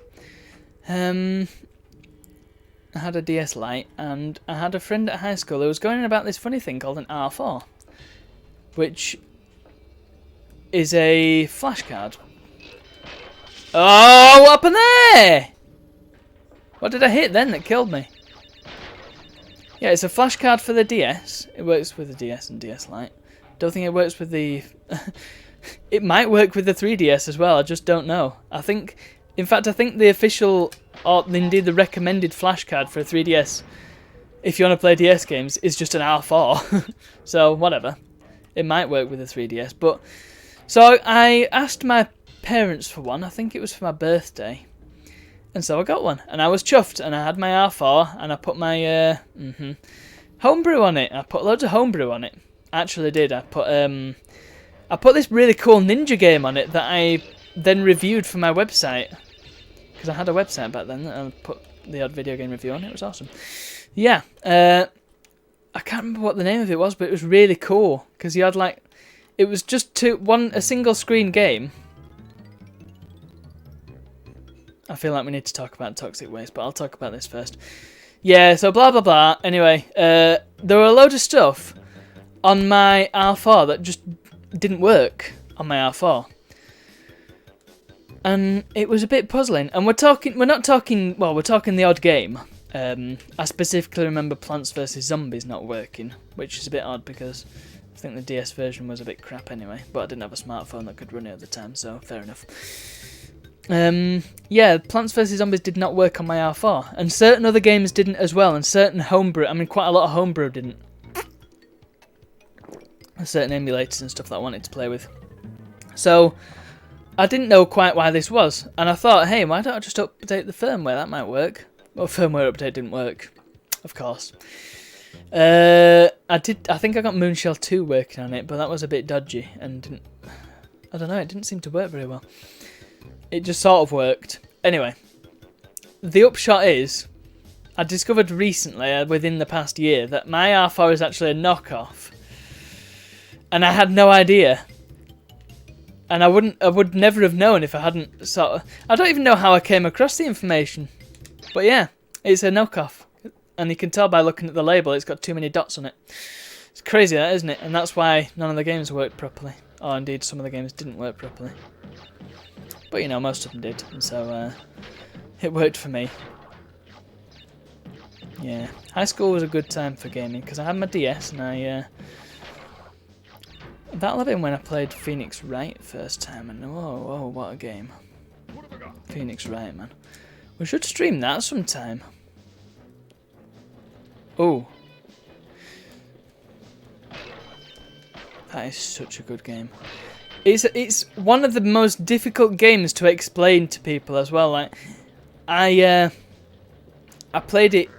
I had a DS Lite, and I had a friend at high school who was going on about this funny thing called an R4, which is a flashcard. Oh, what happened there? What did I hit then that killed me? Yeah, it's a flashcard for the DS. It works with the DS and DS Lite. Don't think it works with the... It might work with the 3DS as well, I just don't know. In fact, I think the official, or indeed the recommended flashcard for a 3DS, if you want to play DS games, is just an R4. So, whatever. It might work with the 3DS, but... So, I asked my parents for one. I think it was for my birthday. And so I got one. And I was chuffed. And I had my R4. And I put my homebrew on it. I put loads of homebrew on it. Actually did. I put this really cool ninja game on it that I then reviewed for my website. Because I had a website back then. And I put the odd video game review on it. It was awesome. Yeah. I can't remember what the name of it was. But it was really cool. Because you had like... It was just a single screen game. I feel like we need to talk about toxic waste, but I'll talk about this first. Yeah, so blah blah blah. Anyway, there were a load of stuff on my R4 that just didn't work on my R4. And it was a bit puzzling. And we're talking the odd game. I specifically remember Plants vs Zombies not working, which is a bit odd because I think the DS version was a bit crap anyway, but I didn't have a smartphone that could run it at the time, so fair enough. Yeah, Plants vs Zombies did not work on my R4, and certain other games didn't as well, and certain homebrew, I mean quite a lot of homebrew didn't. certain emulators and stuff that I wanted to play with. So I didn't know quite why this was, and I thought, hey, why don't I just update the firmware? That might work. Well, firmware update didn't work, of course. I think I got Moonshell 2 working on it, but that was a bit dodgy and I don't know, it didn't seem to work very well. It just sort of worked. Anyway, the upshot is, I discovered recently, within the past year, that my R4 is actually a knockoff. And I had no idea. And I would never have known if I hadn't sort of... I don't even know how I came across the information. But yeah, it's a knockoff. And you can tell by looking at the label, it's got too many dots on it. It's crazy that, isn't it? And that's why none of the games worked properly. Or indeed, some of the games didn't work properly. But you know, most of them did. And so, it worked for me. Yeah. High school was a good time for gaming, because I had my DS, and that'll have been when I played Phoenix Wright first time, and whoa, what a game. Phoenix Wright, man. We should stream that sometime. Oh. That is such a good game. It's one of the most difficult games to explain to people as well. Like, I played it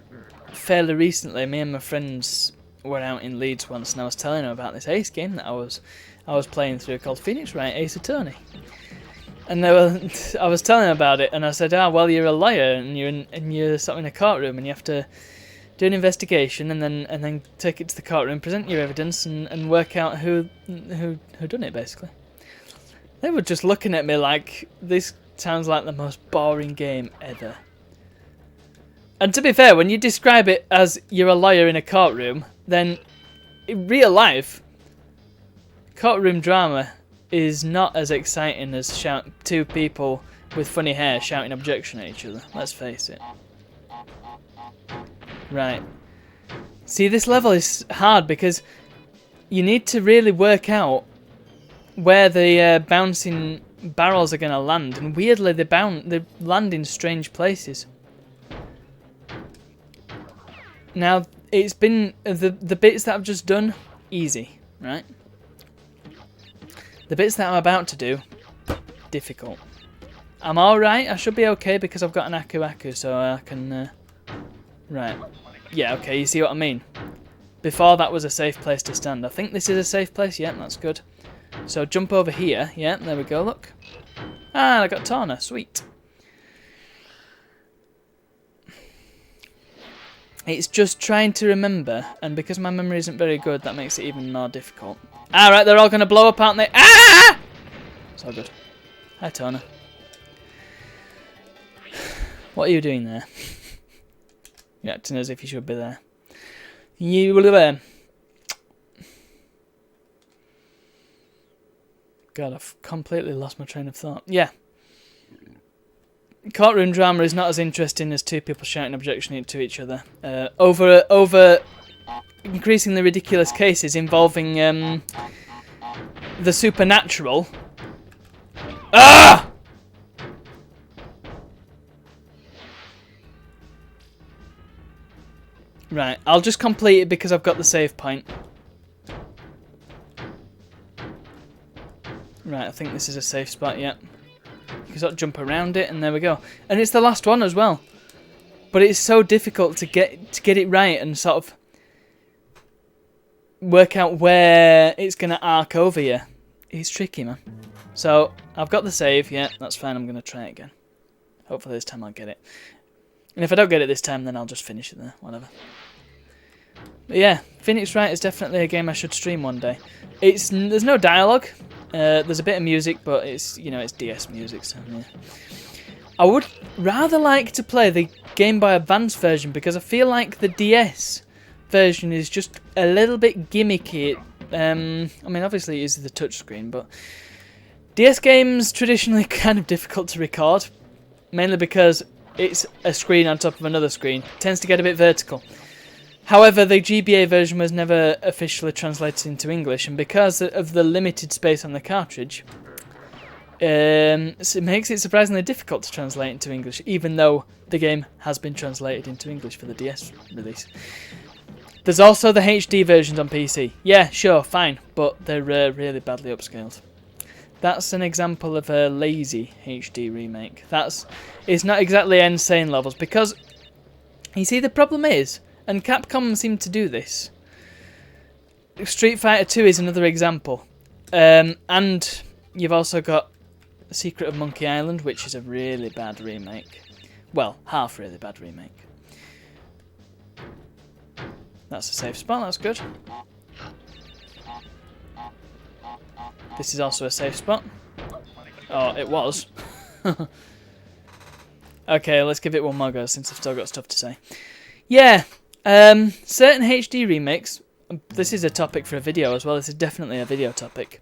fairly recently. Me and my friends were out in Leeds once, and I was telling them about this Ace game that I was playing through called Phoenix Wright Ace Attorney. And I was telling them about it, and I said, well, you're a lawyer, and you're sort of in a courtroom, and you have to do an investigation, and then take it to the courtroom, present your evidence, and work out who done it, basically. They were just looking at me like, this sounds like the most boring game ever. And to be fair, when you describe it as you're a lawyer in a courtroom, then in real life, courtroom drama is not as exciting as two people with funny hair shouting objection at each other. Let's face it. Right. See, this level is hard because you need to really work out where the bouncing barrels are going to land, and weirdly they land in strange places. Now, it's been the bits that I've just done, easy, right? The bits that I'm about to do, difficult. I'm alright, I should be okay because I've got an Aku, so I can... right. Yeah, okay, you see what I mean? Before that was a safe place to stand. I think this is a safe place, yeah, that's good. So jump over here, yeah, there we go, look. Ah, I got Tawna, sweet. It's just trying to remember, and because my memory isn't very good, that makes it even more difficult. Alright, they're all going to blow up, aren't they? Ah! It's all good. Hi, Tawna. What are you doing there? You're acting as if you should be there. You will be there. God, I've completely lost my train of thought. Yeah. Courtroom drama is not as interesting as two people shouting objection to each other over increasingly ridiculous cases involving the supernatural. Ah! Right, I'll just complete it because I've got the save point. Right, I think this is a safe spot, yeah. You can sort of jump around it, and there we go. And it's the last one as well. But it's so difficult to get it right and sort of work out where it's going to arc over you. It's tricky, man. So, I've got the save, yeah, that's fine, I'm going to try it again. Hopefully this time I'll get it. And if I don't get it this time, then I'll just finish it there, whatever. But yeah, Phoenix Wright is definitely a game I should stream one day. There's no dialogue. There's a bit of music, but it's it's DS music, so yeah. I would rather like to play the Game Boy Advance version because I feel like the DS version is just a little bit gimmicky. I mean, obviously it uses the touchscreen, but DS games traditionally kind of difficult to record, mainly because it's a screen on top of another screen. It tends to get a bit vertical. However, the GBA version was never officially translated into English, and because of the limited space on the cartridge, it makes it surprisingly difficult to translate into English, even though the game has been translated into English for the DS release. There's also the HD versions on PC. Yeah, sure, fine, but they're really badly upscaled. That's an example of a lazy HD remake. It's not exactly insane levels, because you see the problem is, and Capcom seem to do this. Street Fighter 2 is another example, and you've also got Secret of Monkey Island, which is a really bad remake. Well, half really bad remake. That's a safe spot. That's good. This is also a safe spot. Oh, it was. Okay, let's give it one more go since I've still got stuff to say. Yeah, certain HD remakes, this is a topic for a video as well, this is definitely a video topic,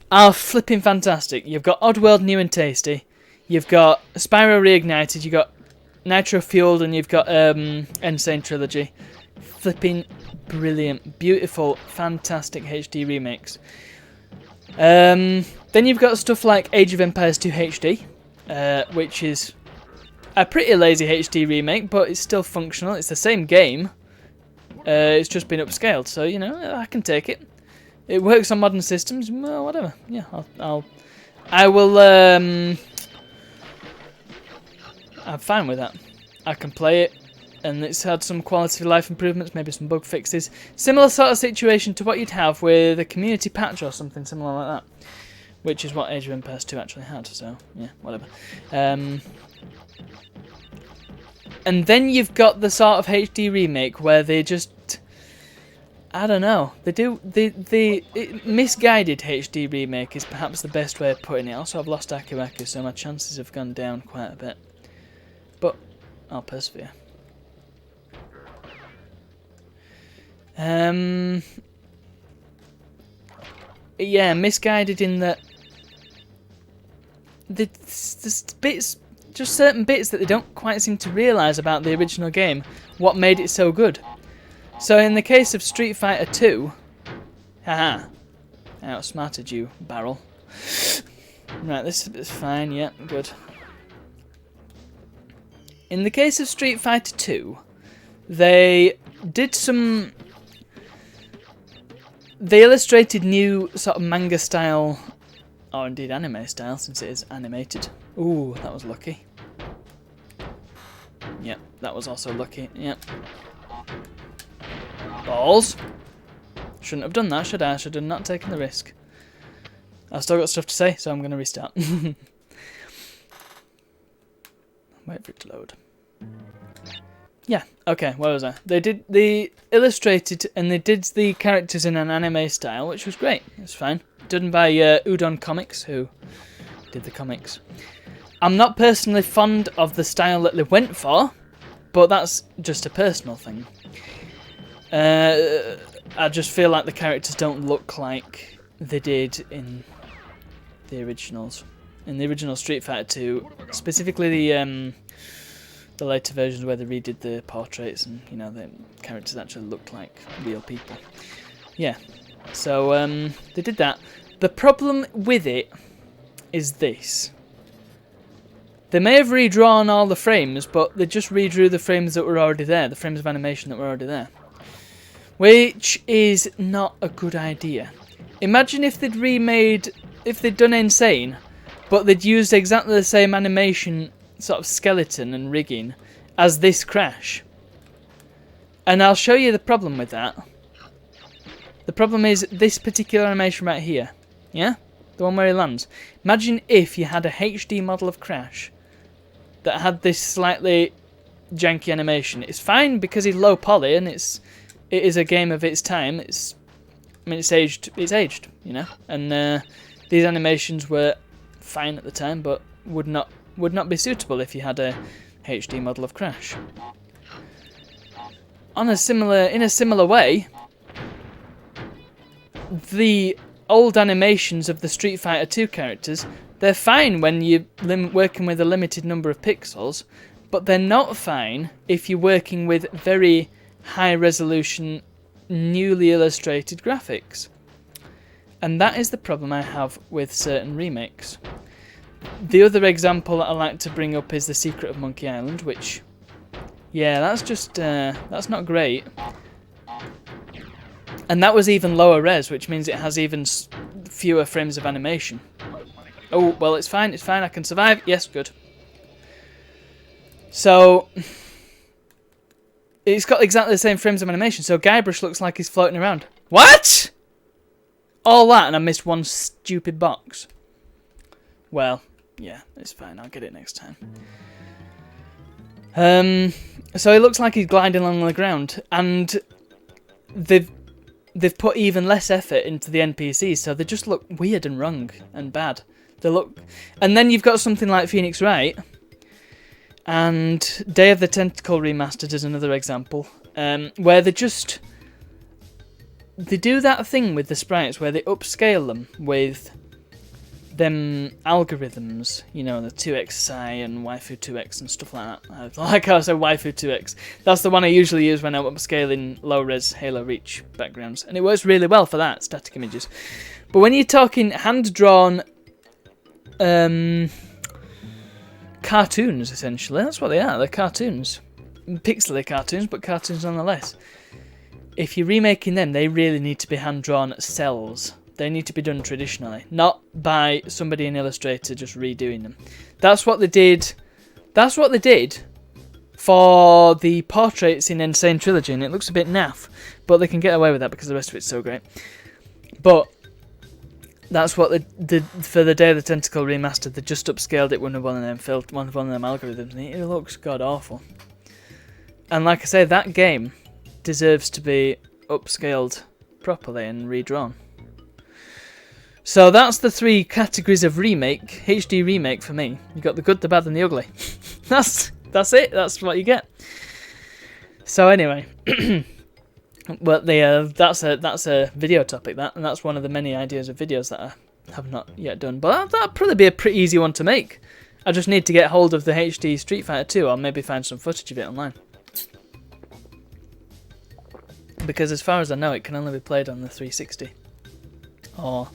are flipping fantastic. You've got Oddworld New and Tasty, you've got Spyro Reignited, you've got Nitro Fueled, and you've got Insane Trilogy. Flipping brilliant, beautiful, fantastic HD remakes. Then you've got stuff like Age of Empires 2 HD, which is a pretty lazy HD remake, but it's still functional. It's the same game. It's just been upscaled, so you know I can take it. It works on modern systems. Well, whatever. Yeah, I will. I'm fine with that. I can play it, and it's had some quality of life improvements, maybe some bug fixes. Similar sort of situation to what you'd have with a community patch or something similar like that, which is what Age of Empires 2 actually had. So yeah, whatever. And then you've got the sort of HD remake where they just, I don't know, misguided HD remake is perhaps the best way of putting it. Also, I've lost Aku Aku, so my chances have gone down quite a bit. But I'll persevere. Yeah, misguided in that there's bits, just certain bits that they don't quite seem to realise about the original game, what made it so good. So in the case of Street Fighter 2, haha, I outsmarted you, barrel. Right, this is fine, yeah, good. In the case of Street Fighter 2, they illustrated new sort of manga style, or indeed anime style, since it is animated. Ooh, that was lucky. Yep, that was also lucky. Yep. Balls. Shouldn't have done that, should I? I should have not taken the risk. I've still got stuff to say, so I'm going to restart. Wait for it to load. Yeah, okay, where was I? They illustrated and they did the characters in an anime style, which was great. It's fine. Done by Udon Comics, who did the comics. I'm not personally fond of the style that they went for, but that's just a personal thing. I just feel like the characters don't look like they did in the originals. In the original Street Fighter 2, specifically the later versions where they redid the portraits and, you know, the characters actually looked like real people. Yeah, so they did that. The problem with it is this. They may have redrawn all the frames, but they just redrew the frames that were already there, the frames of animation that were already there. Which is not a good idea. Imagine if they'd done Insane, but they'd used exactly the same animation sort of skeleton and rigging as this Crash. And I'll show you the problem with that. The problem is this particular animation right here. Yeah? The one where he lands. Imagine if you had a HD model of Crash that had this slightly janky animation. It's fine because he's low poly and it is a game of its time. It's aged, you know. And these animations were fine at the time, but would not be suitable if you had a HD model of Crash. In a similar way, the old animations of the Street Fighter 2 characters, they're fine when you're working with a limited number of pixels, but they're not fine if you're working with very high resolution, newly illustrated graphics. And that is the problem I have with certain remakes. The other example that I like to bring up is The Secret of Monkey Island, which, yeah, that's just, that's not great. And that was even lower res, which means it has even fewer frames of animation. Oh, well, it's fine, I can survive. Yes, good. So, it's got exactly the same frames of animation, so Guybrush looks like he's floating around. What? All that, and I missed one stupid box. Well, yeah, it's fine, I'll get it next time. So it looks like he's gliding along the ground, and they've put even less effort into the NPCs, so they just look weird and wrong and bad. They look, and then you've got something like Phoenix Wright, and Day of the Tentacle Remastered is another example, where they do that thing with the sprites where they upscale them with them algorithms, you know, the 2xi and waifu 2x and stuff like that. Like I said, waifu 2x. That's the one I usually use when I'm upscaling low-res Halo Reach backgrounds, and it works really well for that, static images. But when you're talking hand-drawn cartoons, essentially, that's what they are. They're cartoons, pixely cartoons, but cartoons nonetheless. If you're remaking them, they really need to be hand-drawn cells. They need to be done traditionally, not by somebody in Illustrator just redoing them. That's what they did. That's what they did for the portraits in Insane Trilogy, and it looks a bit naff, but they can get away with that because the rest of it's so great. But that's what they did for the Day of the Tentacle Remastered. They just upscaled it with one of them algorithms, and it looks god awful. And like I say, that game deserves to be upscaled properly and redrawn. So that's the three categories of remake, HD remake for me. You got the good, the bad, and the ugly. That's it. That's what you get. So anyway, but that's a video topic, and that's one of the many ideas of videos that I have not yet done. But that'd probably be a pretty easy one to make. I just need to get hold of the HD Street Fighter 2, or maybe find some footage of it online. Because as far as I know, it can only be played on the 360 or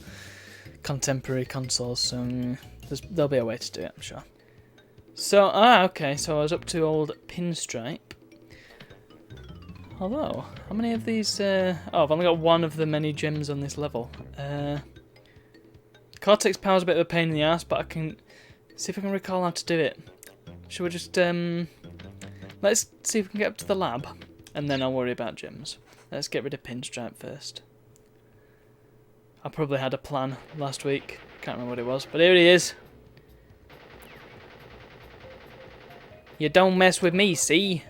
contemporary consoles, so there'll be a way to do it, I'm sure. So, okay, so I was up to old Pinstripe. Although, how many of these... I've only got one of the many gems on this level. Cortex Power's a bit of a pain in the ass, but I can see if I can recall how to do it. Should we just... let's see if we can get up to the lab, and then I'll worry about gems. Let's get rid of Pinstripe first. I probably had a plan last week. Can't remember what it was, but here he is. You don't mess with me, see?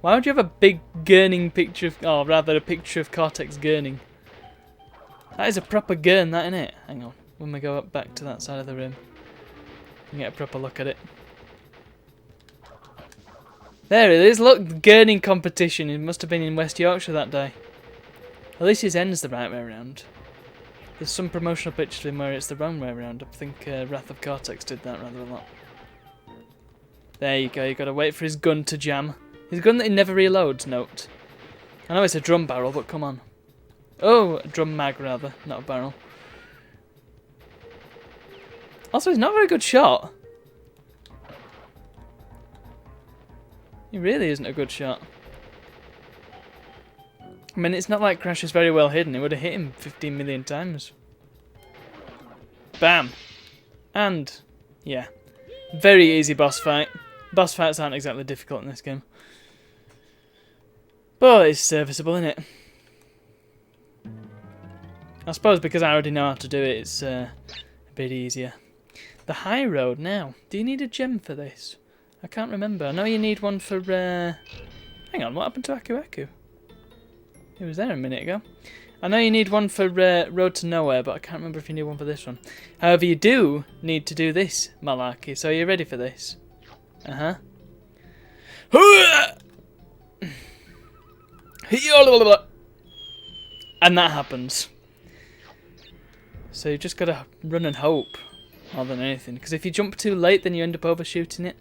Why would you have a big gurning picture of... Oh, rather a picture of Cortex gurning. That is a proper gurn, that, isn't it? Hang on. When we go up back to that side of the room, you can get a proper look at it. There it is, look, gurning competition. It must have been in West Yorkshire that day. At least his end's the right way around. There's some promotional pictures of him where it's the wrong way around. I think Wrath of Cortex did that rather a lot. There you go, you gotta wait for his gun to jam. His gun that he never reloads, note. I know it's a drum barrel, but come on. Oh, a drum mag rather, not a barrel. Also, he's not a very good shot. He really isn't a good shot. I mean, it's not like Crash is very well hidden. It would have hit him 15 million times. Bam! And, yeah. Very easy boss fight. Boss fights aren't exactly difficult in this game. But it's serviceable, isn't it? I suppose because I already know how to do it, it's a bit easier. The high road now. Do you need a gem for this? I can't remember. I know you need one for... Hang on, what happened to Aku Aku? He was there a minute ago. I know you need one for Road to Nowhere, but I can't remember if you need one for this one. However, you do need to do this malarkey, so are you ready for this? Uh-huh. And that happens. So you've just got to run and hope more than anything, because if you jump too late, then you end up overshooting it.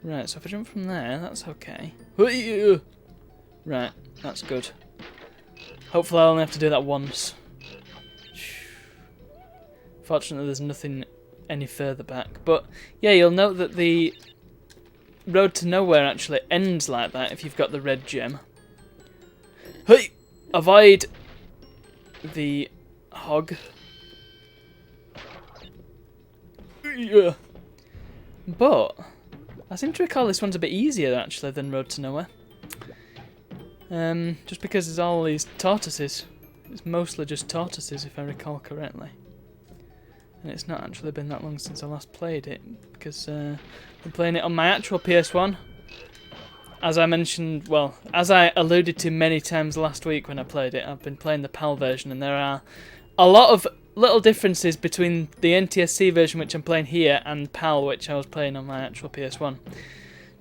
Right, so if I jump from there, that's okay. Right, that's good. Hopefully I'll only have to do that once. Fortunately there's nothing any further back. But yeah, you'll note that the Road to Nowhere actually ends like that if you've got the red gem. Hey! avoid the hog. Yeah. But I seem to recall this one's a bit easier actually than Road to Nowhere. Just because there's all these tortoises. It's mostly just tortoises if I recall correctly. And it's not actually been that long since I last played it, because I'm playing it on my actual PS1. As I mentioned, well, as I alluded to many times last week when I played it, I've been playing the PAL version, and there are a lot of little differences between the NTSC version, which I'm playing here, and PAL, which I was playing on my actual PS1.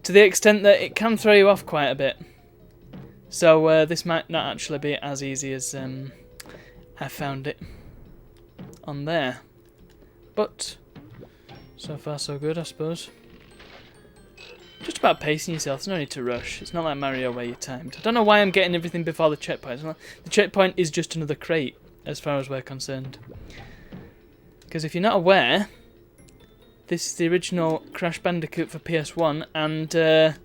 To the extent that it can throw you off quite a bit. So this might not actually be as easy as I found it on there. But so far so good, I suppose. Just about pacing yourself, there's no need to rush. It's not like Mario where you're timed. I don't know why I'm getting everything before the checkpoint. The checkpoint is just another crate, as far as we're concerned. Because if you're not aware, this is the original Crash Bandicoot for PS1, and to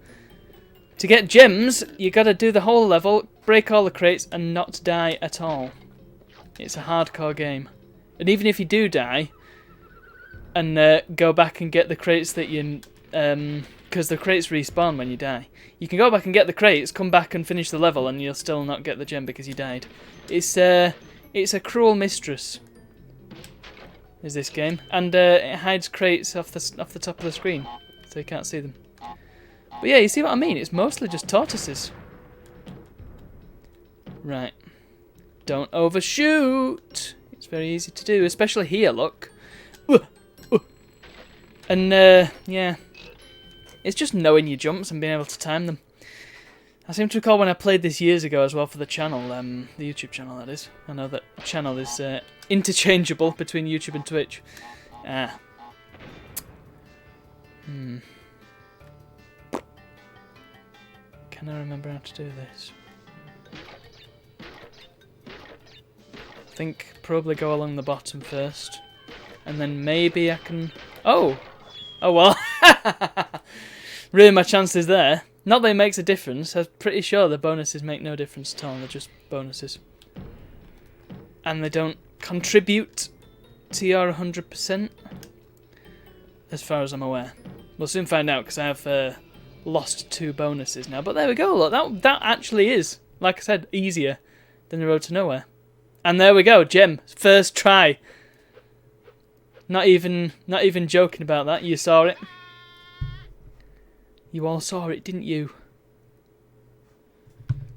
get gems, you gotta do the whole level, break all the crates, and not die at all. It's a hardcore game. And even if you do die, and go back and get the crates that you... because the crates respawn when you die. You can go back and get the crates, come back and finish the level, and you'll still not get the gem because you died. It's a cruel mistress, is this game. And it hides crates off the top of the screen, so you can't see them. But yeah, you see what I mean? It's mostly just tortoises. Right. Don't overshoot! It's very easy to do, especially here, look. And, yeah. It's just knowing your jumps and being able to time them. I seem to recall when I played this years ago as well for the channel, the YouTube channel that is. I know that channel is interchangeable between YouTube and Twitch. Can I remember how to do this? I think probably go along the bottom first. And then maybe I can... Oh! Oh well. Really my chances there. Not that it makes a difference. I'm pretty sure the bonuses make no difference at all. They're just bonuses. And they don't contribute to your 100%. As far as I'm aware. We'll soon find out because I have lost 2 bonuses now. But there we go. Look, that actually is, like I said, easier than the Road to Nowhere. And there we go. Gem. First try. Not even joking about that. You saw it. You all saw it, didn't you?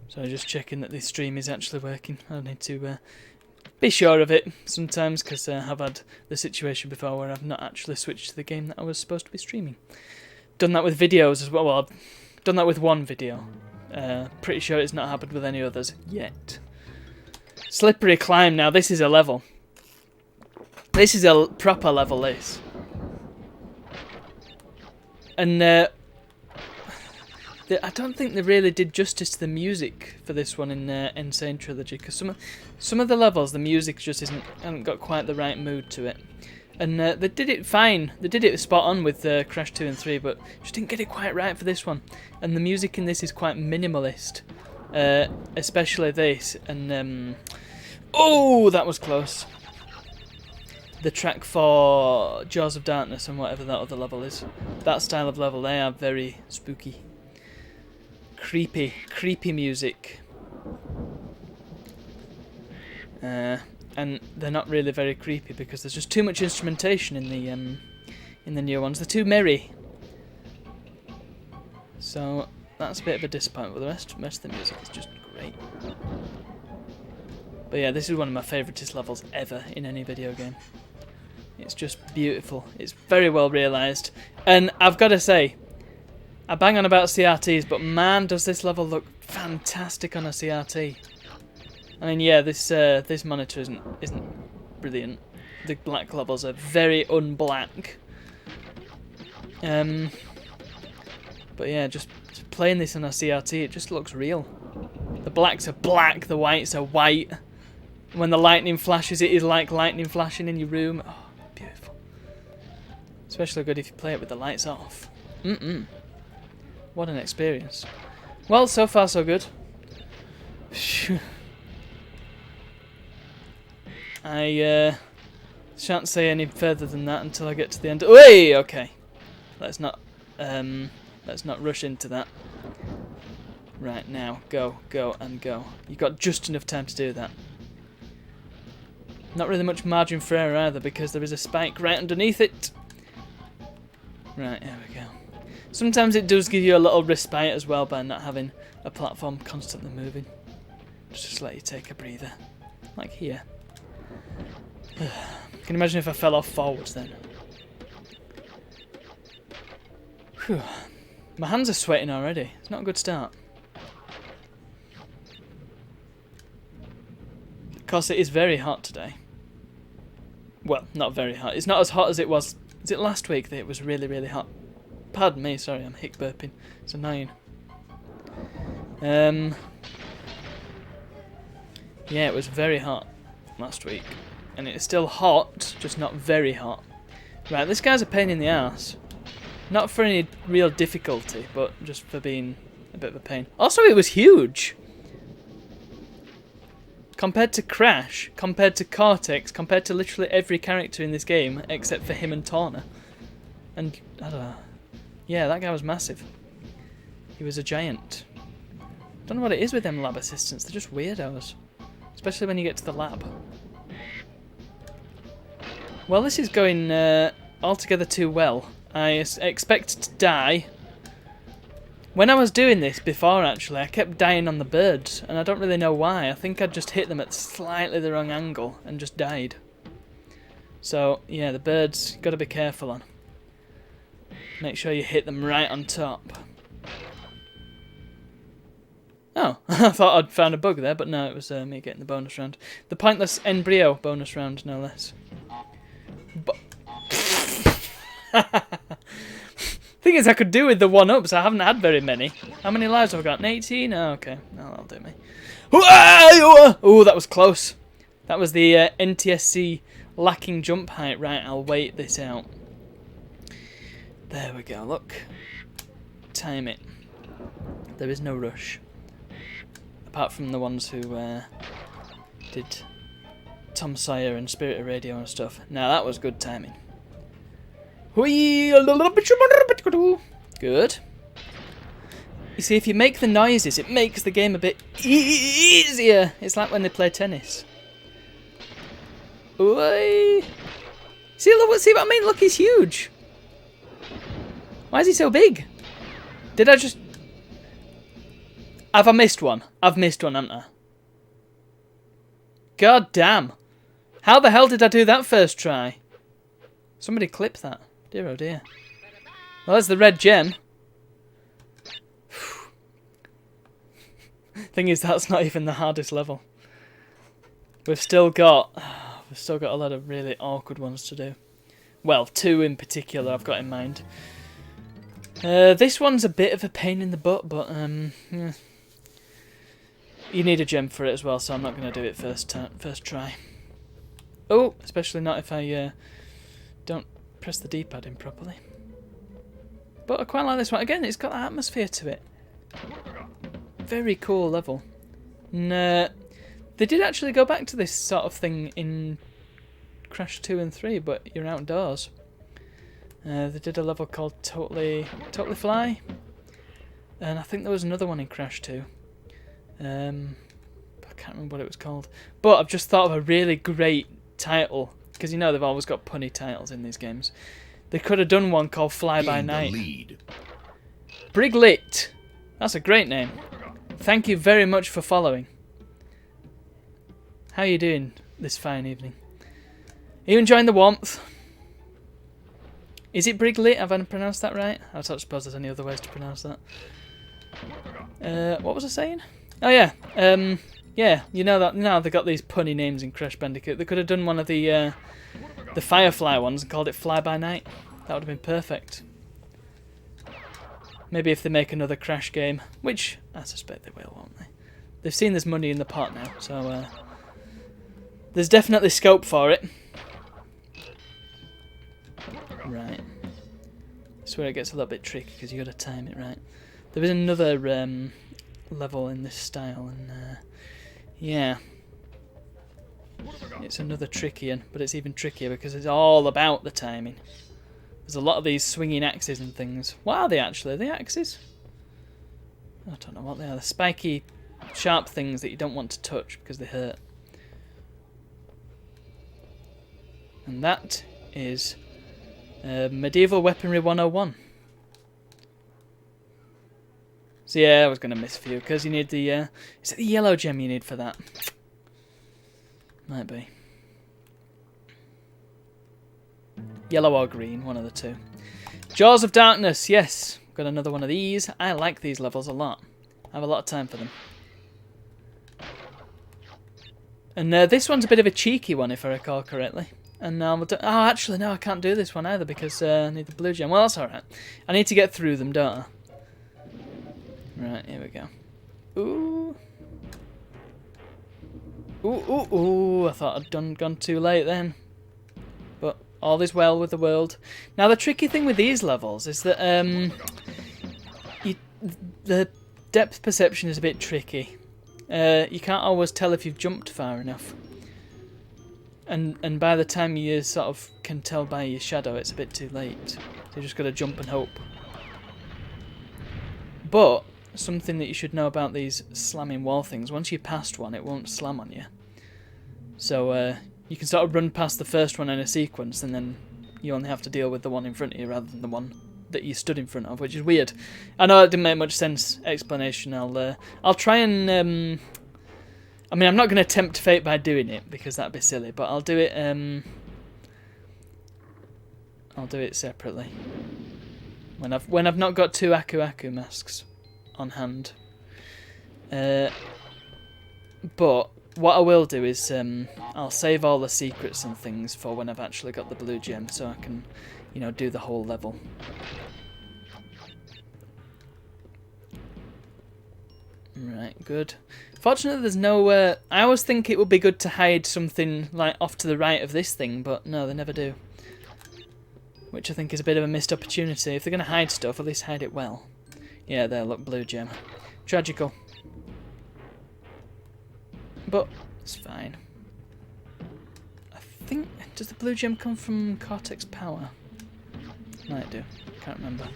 So just checking that this stream is actually working. I need to be sure of it sometimes because I've had the situation before where I've not actually switched to the game that I was supposed to be streaming. Done that with videos as well. Well, I've done that with one video. Pretty sure it's not happened with any others yet. Slippery climb now. This is a level. This is a proper level, this. And I don't think they really did justice to the music for this one in Insane Trilogy, because some of the levels, the music just hasn't got quite the right mood to it. And they did it fine. They did it spot on with Crash 2 and 3, but just didn't get it quite right for this one. And the music in this is quite minimalist, especially this. And oh, that was close. The track for Jaws of Darkness and whatever that other level is. That style of level, they are very spooky. Creepy music. And they're not really very creepy because there's just too much instrumentation in the new ones. They're too merry. So that's a bit of a disappointment, but the rest of the music is just great. But yeah, this is one of my favouriteest levels ever in any video game. It's just beautiful. It's very well realised. And I've got to say, I bang on about CRTs, but man, does this level look fantastic on a CRT. I mean, yeah, this monitor isn't brilliant. The black levels are very unblack. But yeah, just playing this on a CRT, it just looks real. The blacks are black, the whites are white. When the lightning flashes, it is like lightning flashing in your room. Oh, beautiful. Especially good if you play it with the lights off. What an experience. Well, so far so good. I shan't say any further than that until I get to the end. Wait, okay. Let's not rush into that. Right, now, go, and go. You've got just enough time to do that. Not really much margin for error either, because there is a spike right underneath it. Right, there we go. Sometimes it does give you a little respite as well by not having a platform constantly moving. Just let you take a breather. Like here. Can you imagine if I fell off forwards then? Whew. My hands are sweating already. It's not a good start. Of course, it is very hot today. Well, not very hot. It's not as hot as it was. Is it last week that it was really, really hot? Pardon me, sorry, I'm hic burping. It's annoying. Yeah, it was very hot last week. And it's still hot, just not very hot. Right, this guy's a pain in the ass. Not for any real difficulty, but just for being a bit of a pain. Also, it was huge! Compared to Crash, compared to Cortex, compared to literally every character in this game, except for him and Torna. And, I don't know. Yeah, that guy was massive. He was a giant. Don't know what it is with them lab assistants, they're just weirdos. Especially when you get to the lab. Well, this is going altogether too well. I expect to die. When I was doing this before, actually, I kept dying on the birds, and I don't really know why. I think I just hit them at slightly the wrong angle and just died. So, yeah, the birds, got to be careful on. Make sure you hit them right on top. Oh, I thought I'd found a bug there, but no, it was me getting the bonus round. The pointless embryo bonus round, no less. Thing is, I could do with the one-ups. I haven't had very many. How many lives have I got? 18? Oh, okay. No, that'll do me. Oh, that was close. That was the NTSC lacking jump height. Right, I'll wait this out. There we go, look. Time it. There is no rush. Apart from the ones who did Tom Sawyer and Spirit of Radio and stuff. Now, that was good timing. Good. You see, if you make the noises, it makes the game a bit easier. It's like when they play tennis. Oi. See what I mean? Look, he's huge. Why is he so big? Did I just... Have I missed one? I've missed one, haven't I? God damn. How the hell did I do that first try? Somebody clip that. Dear oh dear. Well, there's the red gem. Thing is, that's not even the hardest level. We've still got a lot of really awkward ones to do. Well, two in particular I've got in mind. This one's a bit of a pain in the butt, but yeah. You need a gem for it as well, so I'm not going to do it first try. Oh, especially not if I don't press the D-pad in properly. But I quite like this one. Again, it's got that atmosphere to it. Very cool level. And, they did actually go back to this sort of thing in Crash 2 and 3, but you're outdoors. They did a level called Totally Fly. And I think there was another one in Crash 2. I can't remember what it was called. But I've just thought of a really great title. Because you know they've always got punny titles in these games. They could have done one called Fly By Night. Briglit. That's a great name. Thank you very much for following. How are you doing this fine evening? Are you enjoying the warmth? Is it Briglit? Have I pronounced that right? I don't suppose there's any other ways to pronounce that. What was I saying? Oh yeah. Yeah, you know that now they've got these punny names in Crash Bandicoot. They could have done one of the Firefly ones and called it Fly By Night. That would have been perfect. Maybe if they make another Crash game, which I suspect they will, won't they? They've seen there's money in the pot now, so there's definitely scope for it. Right. This is where it gets a little bit tricky because you got to time it right. There is another level in this style, and yeah. it's another tricky one, but it's even trickier because it's all about the timing. There's a lot of these swinging axes and things. What are they actually? Are they axes? I don't know what they are. The spiky, sharp things that you don't want to touch because they hurt. And that is Medieval Weaponry 101. So yeah, I was going to miss a few because you need the... is it the yellow gem you need for that? Might be. Yellow or green, one of the two. Jaws of Darkness, yes. Got another one of these. I like these levels a lot. I have a lot of time for them. And this one's a bit of a cheeky one, if I recall correctly. And now oh, actually, no, I can't do this one either because I need the blue gem. Well, that's alright. I need to get through them, don't I? Right, here we go. Ooh. Ooh, ooh, ooh. I thought I'd gone too late then. But all is well with the world. Now, the tricky thing with these levels is that the depth perception is a bit tricky. You can't always tell if you've jumped far enough. And by the time you sort of can tell by your shadow, it's a bit too late. So you just got to jump and hope. But something that you should know about these slamming wall things, once you're past one, it won't slam on you. So you can sort of run past the first one in a sequence, and then you only have to deal with the one in front of you rather than the one that you stood in front of, which is weird. I know it didn't make much sense explanation. I'll try and I mean, I'm not going to tempt fate by doing it because that'd be silly, but I'll do it separately when I've not got 2 Aku Aku masks on hand. But what I will do is I'll save all the secrets and things for when I've actually got the blue gem, so I can, you know, do the whole level. Right, good. Fortunately, there's no... I always think it would be good to hide something like off to the right of this thing, but no, they never do. Which I think is a bit of a missed opportunity. If they're going to hide stuff, at least hide it well. Yeah, there, look, blue gem. Tragical. But it's fine. I think... Does the blue gem come from Cortex Power? Might do. Can't remember.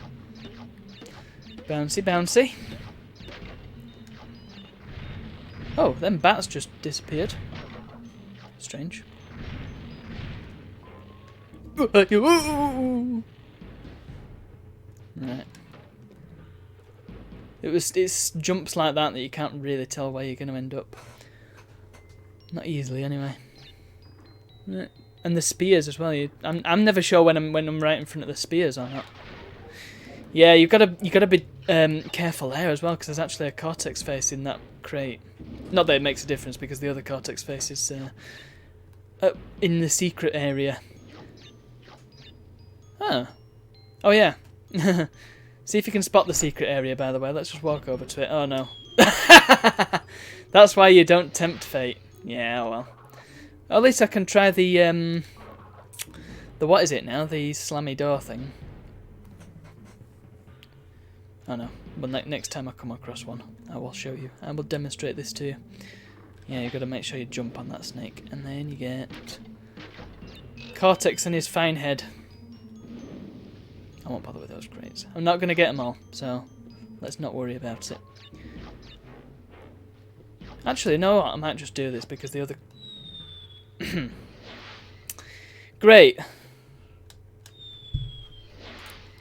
Bouncy, bouncy. Oh, them bats just disappeared. Strange. Right. It's jumps like that you can't really tell where you're going to end up. Not easily, anyway. Right. And the spears as well. I'm never sure when I'm right in front of the spears or not. Yeah, you gotta be careful there as well, because there's actually a Cortex face in that crate. Not that it makes a difference, because the other Cortex face is in the secret area. Huh. Oh yeah. See if you can spot the secret area, by the way. Let's just walk over to it. Oh no. That's why you don't tempt fate. Yeah, well. At least I can try the what is it now? The slammy door thing. Oh no. Well, next time I come across one, I will show you. I will demonstrate this to you. Yeah, you've got to make sure you jump on that snake. And then you get Cortex and his fine head. I won't bother with those crates. I'm not going to get them all, so let's not worry about it. Actually, no, I might just do this because the other... Great.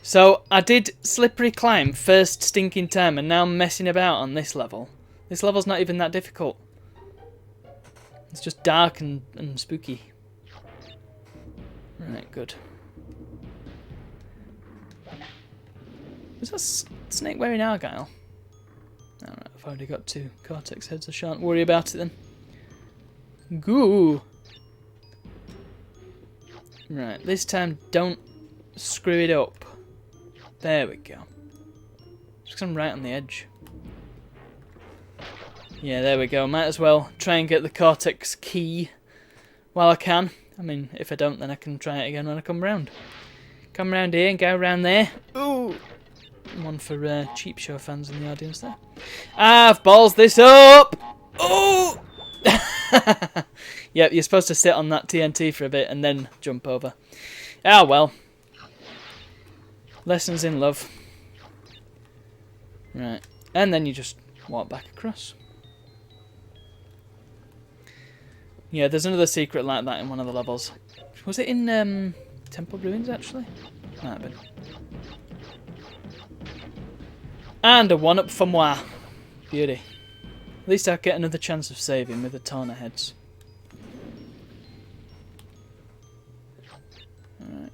So, I did Slippery Climb first stinking time, and now I'm messing about on this level. This level's not even that difficult. It's just dark and spooky. Right, good. Is that snake wearing Argyle? Alright, I've already got 2 Cortex heads, I shan't worry about it then. Goo! Right, this time don't screw it up. There we go. Just 'cause I'm right on the edge. Yeah, there we go. Might as well try and get the Cortex key while I can. I mean, if I don't, then I can try it again when I come round. Come round here and go round there. Ooh! One for Cheap Show fans in the audience there. I've balls this up! Ooh! Yep, you're supposed to sit on that TNT for a bit and then jump over. Ah, well. Lessons in love. Right. And then you just walk back across. Yeah, there's another secret like that in one of the levels. Was it in Temple Ruins, actually? Might have been. And a 1-up for moi. Beauty. At least I'll get another chance of saving with the Tawna heads. Alright.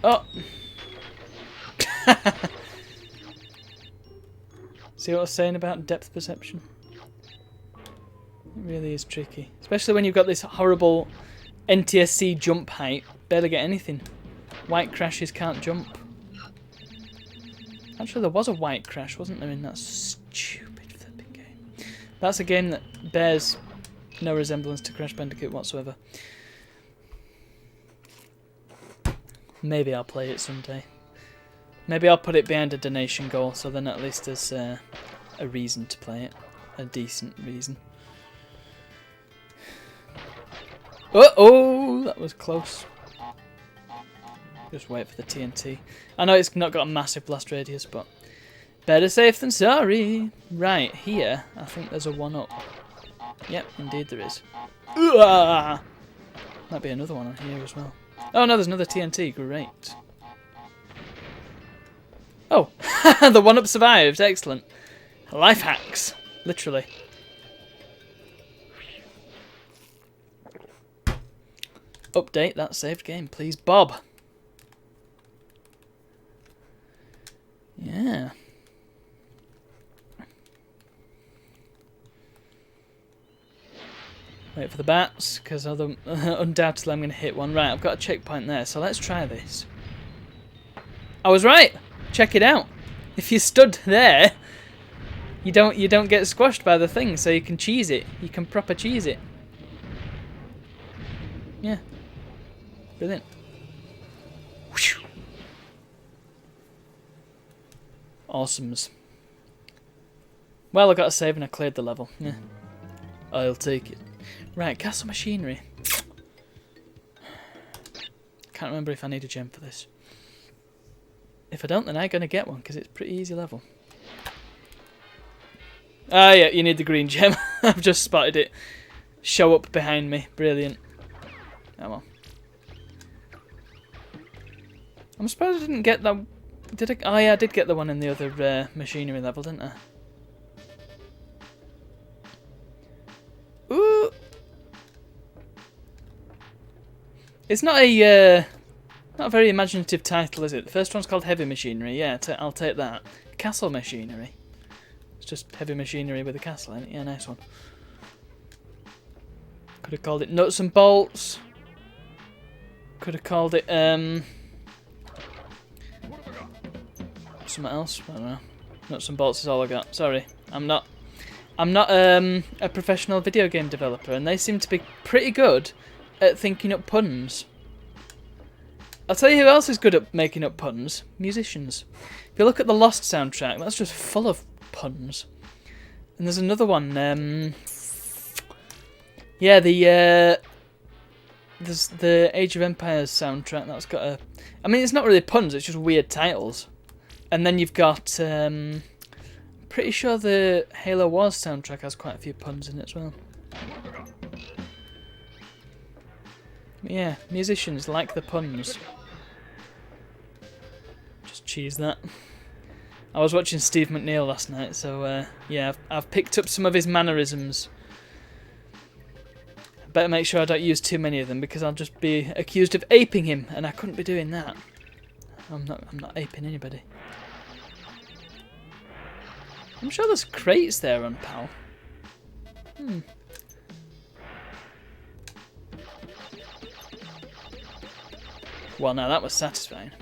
Oh! See what I was saying about depth perception? It really is tricky. Especially when you've got this horrible NTSC jump height. Barely get anything. White crashes can't jump. Actually, there was a white crash, wasn't there, in that stupid flipping game? That's a game that bears no resemblance to Crash Bandicoot whatsoever. Maybe I'll play it someday. Maybe I'll put it behind a donation goal, so then at least there's a reason to play it. A decent reason. Uh-oh! That was close. Just wait for the TNT. I know it's not got a massive blast radius, but better safe than sorry. Right, here, I think there's a 1-up. Yep, indeed there is. Might be another one on here as well. Oh no, there's another TNT. Great. Oh, the 1-up survived. Excellent. Life hacks. Literally. Update that saved game, please, Bob. Yeah. Wait for the bats, because undoubtedly I'm going to hit one. Right, I've got a checkpoint there, so let's try this. I was right. Check it out. If you stood there, you don't get squashed by the thing, so you can cheese it. You can proper cheese it. Yeah. Brilliant. Whew. Awesomes. Well, I got a save and I cleared the level. Yeah. I'll take it. Right, castle machinery. Can't remember if I need a gem for this. If I don't, then I'm going to get one, because it's a pretty easy level. Ah, yeah, you need the green gem. I've just spotted it show up behind me. Brilliant. Oh, well. I'm surprised I didn't get that. Did I? Oh, yeah, I did get the one in the other machinery level, didn't I? Ooh! It's not a very imaginative title, is it? The first one's called Heavy Machinery. Yeah, I'll take that. Castle Machinery. It's just heavy machinery with a castle in it. Yeah, nice one. Could have called it Nuts and Bolts. Could have called it something else. I don't know. Nuts and Bolts is all I got. Sorry, I'm not a professional video game developer, and they seem to be pretty good at thinking up puns. I'll tell you who else is good at making up puns. Musicians. If you look at the Lost soundtrack, that's just full of puns. And there's another one. Yeah, there's the Age of Empires soundtrack that's got a. I mean, it's not really puns; it's just weird titles. And then you've got. Pretty sure the Halo Wars soundtrack has quite a few puns in it as well. Yeah, musicians like the puns. Just cheese that. I was watching Steve McNeil last night, so yeah, I've picked up some of his mannerisms. Better make sure I don't use too many of them, because I'll just be accused of aping him, and I couldn't be doing that. I'm not aping anybody. I'm sure there's crates there on PAL. Well, now that was satisfying.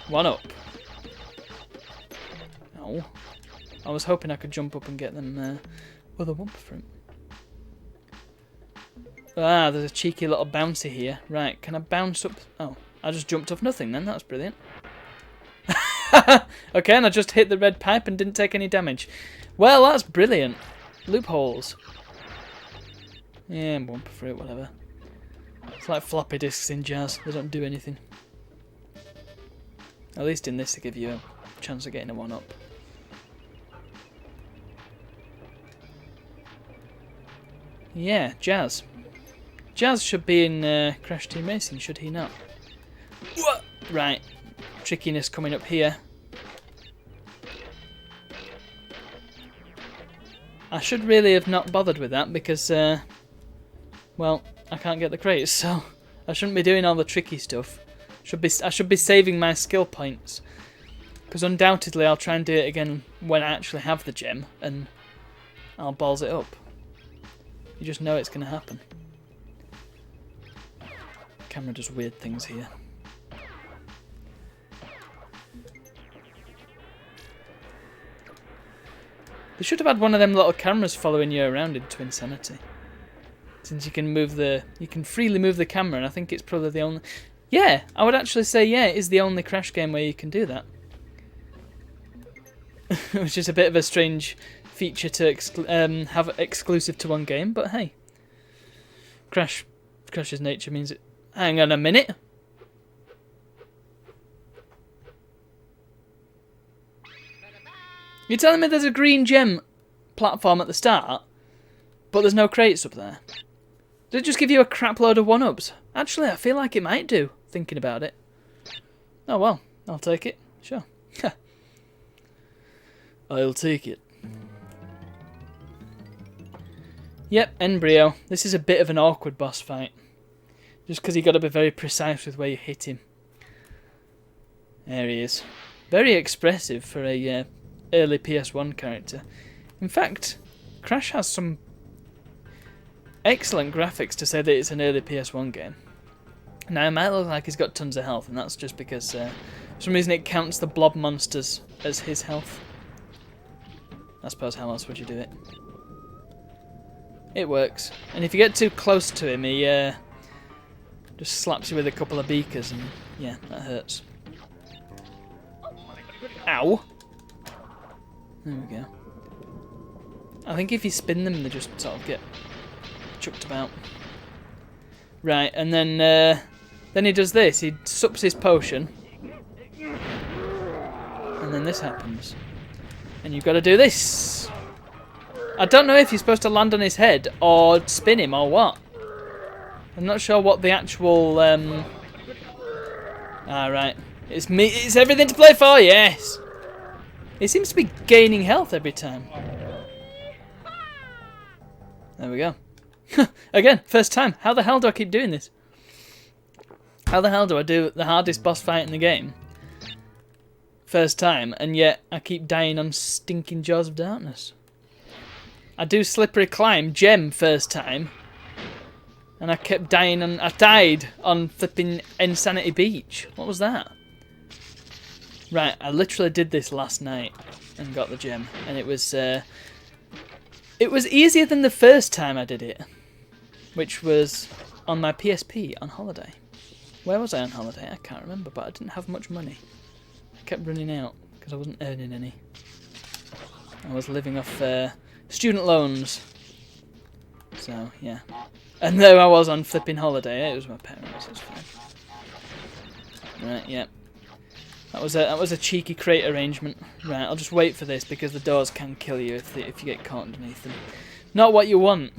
1-up. Oh. I was hoping I could jump up and get them with a wump for him. Ah, there's a cheeky little bouncy here. Right, can I bounce up? Oh, I just jumped off nothing then. That's brilliant. Okay, and I just hit the red pipe and didn't take any damage. Well, that's brilliant. Loopholes. Yeah, bumper fruit, whatever. It's like floppy disks in Jazz. They don't do anything. At least in this, they give you a chance of getting a 1-up. Yeah, Jazz. Jazz should be in Crash Team Racing, should he not? What? Right. Trickiness coming up here. I should really have not bothered with that because, well, I can't get the crates, so I shouldn't be doing all the tricky stuff. I should be saving my skill points, because undoubtedly I'll try and do it again when I actually have the gem, and I'll balls it up. You just know it's going to happen. Camera does weird things here. They should have had one of them little cameras following you around in Twin Sanity. Since you can freely move the camera, and I think it's probably the only... Yeah, I would actually say, yeah, it is the only Crash game where you can do that. Which is a bit of a strange feature to have exclusive to one game, but hey. Crash's nature means it... Hang on a minute. You're telling me there's a green gem platform at the start, but there's no crates up there? Did it just give you a crap load of 1-ups? Actually, I feel like it might do, thinking about it. Oh well, I'll take it. Sure. I'll take it. Yep, Embryo. This is a bit of an awkward boss fight. Just because you got to be very precise with where you hit him. There he is. Very expressive for a early PS1 character. In fact, Crash has some excellent graphics to say that it's an early PS1 game. Now, it might look like he's got tons of health, and that's just because for some reason it counts the blob monsters as his health. I suppose how else would you do it? It works. And if you get too close to him, he just slaps you with a couple of beakers, and yeah, that hurts. Ow! There we go. I think if you spin them, they just sort of get chucked about. Right, and then he does this. He sups his potion, and then this happens. And you've got to do this. I don't know if you're supposed to land on his head or spin him or what. I'm not sure what the actual. Right. It's me. It's everything to play for. Yes. He seems to be gaining health every time. There we go. Again, first time. How the hell do I keep doing this? How the hell do I do the hardest boss fight in the game? First time, and yet I keep dying on stinking Jaws of Darkness. I do Slippery Climb gem first time, and I kept dying on. I died on flipping Insanity Beach. What was that? Right, I literally did this last night and got the gem, and it was easier than the first time I did it, which was on my PSP on holiday. Where was I on holiday? I can't remember, but I didn't have much money. I kept running out because I wasn't earning any. I was living off student loans. So, yeah. And though I was on flipping holiday, it was my parents, it was fine. Right, yeah. That was a cheeky crate arrangement. Right, I'll just wait for this because the doors can kill you if you get caught underneath them. Not what you want.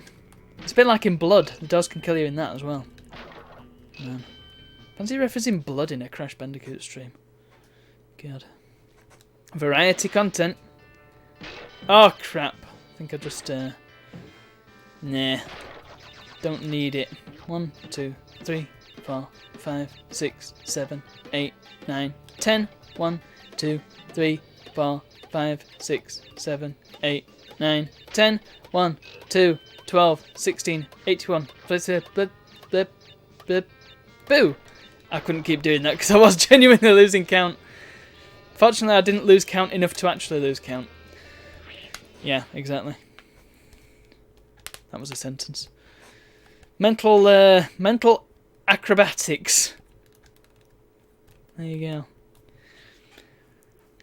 It's a bit like in Blood. The doors can kill you in that as well. Man. Fancy referencing Blood in a Crash Bandicoot stream. God. Variety content. Oh crap. I think I just nah. Don't need it. 1, 2, 3, 4, 5, 6, 7, 8, 9, 10. 1, 2, 3, 4, 5, 6, 7, 8, 9, 10. 1, 2, 12, 16, 81. Boo! I couldn't keep doing that because I was genuinely losing count. Fortunately, I didn't lose count enough to actually lose count. Yeah, exactly. That was a sentence. Mental acrobatics. There you go.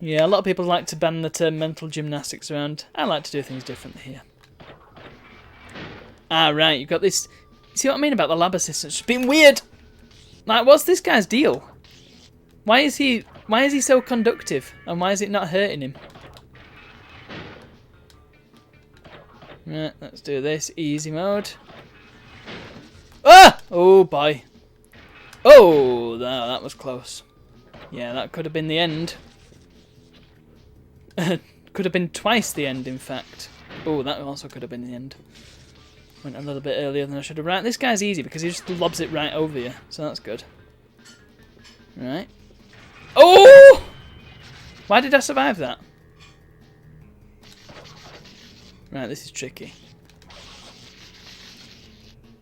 Yeah, a lot of people like to ban the term mental gymnastics around. I like to do things differently here. Ah, right, you've got this... See what I mean about the lab assistants just being weird? Like, what's this guy's deal? Why is he so conductive? And why is it not hurting him? Right, let's do this. Easy mode. Ah! Oh, boy. Oh, no, that was close. Yeah, that could have been the end. Could have been twice the end, in fact. Oh, that also could have been the end. Went a little bit earlier than I should have. Right, this guy's easy because he just lobs it right over you. So that's good. Right. Oh! Why did I survive that? Right, this is tricky.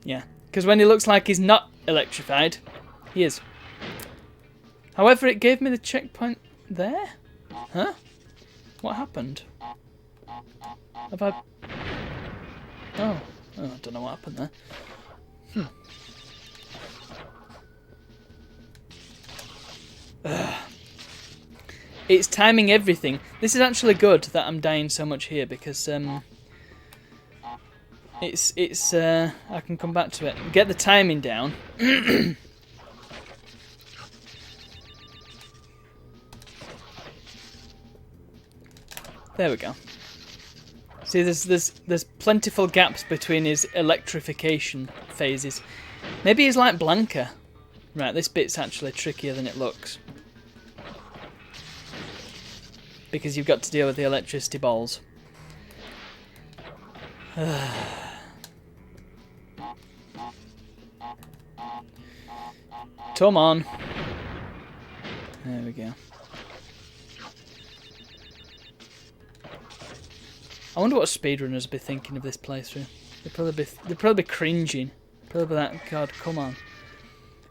Yeah, because when he looks like he's not electrified, he is. However, it gave me the checkpoint there? Huh? What happened? Have I... Oh, I don't know what happened there. It's timing everything. This is actually good that I'm dying so much here because it's I can come back to it. Get the timing down. There we go. See, there's plentiful gaps between his electrification phases. Maybe he's like Blanca. Right, this bit's actually trickier than it looks. Because you've got to deal with the electricity balls. Come on. There we go. I wonder what speedrunners would be thinking of this playthrough. They'd probably be cringing. Probably be like, God, come on.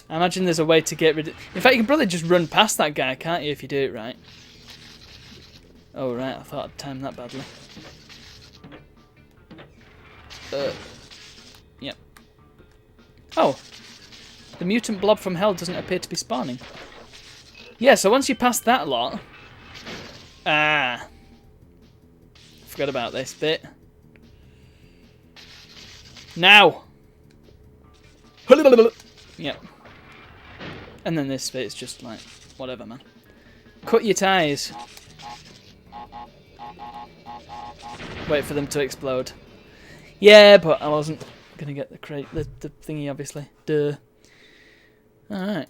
I imagine there's a way to get rid of... In fact, you can probably just run past that guy, can't you, if you do it right? Oh, right, I thought I'd timed that badly. Yep. Oh! The mutant blob from hell doesn't appear to be spawning. Yeah, so once you pass that lot... Ah! Forgot about this bit. Now! Yep. And then this bit is just like, whatever, man. Cut your ties. Wait for them to explode. Yeah, but I wasn't gonna get the crate, the thingy, obviously. Duh. Alright.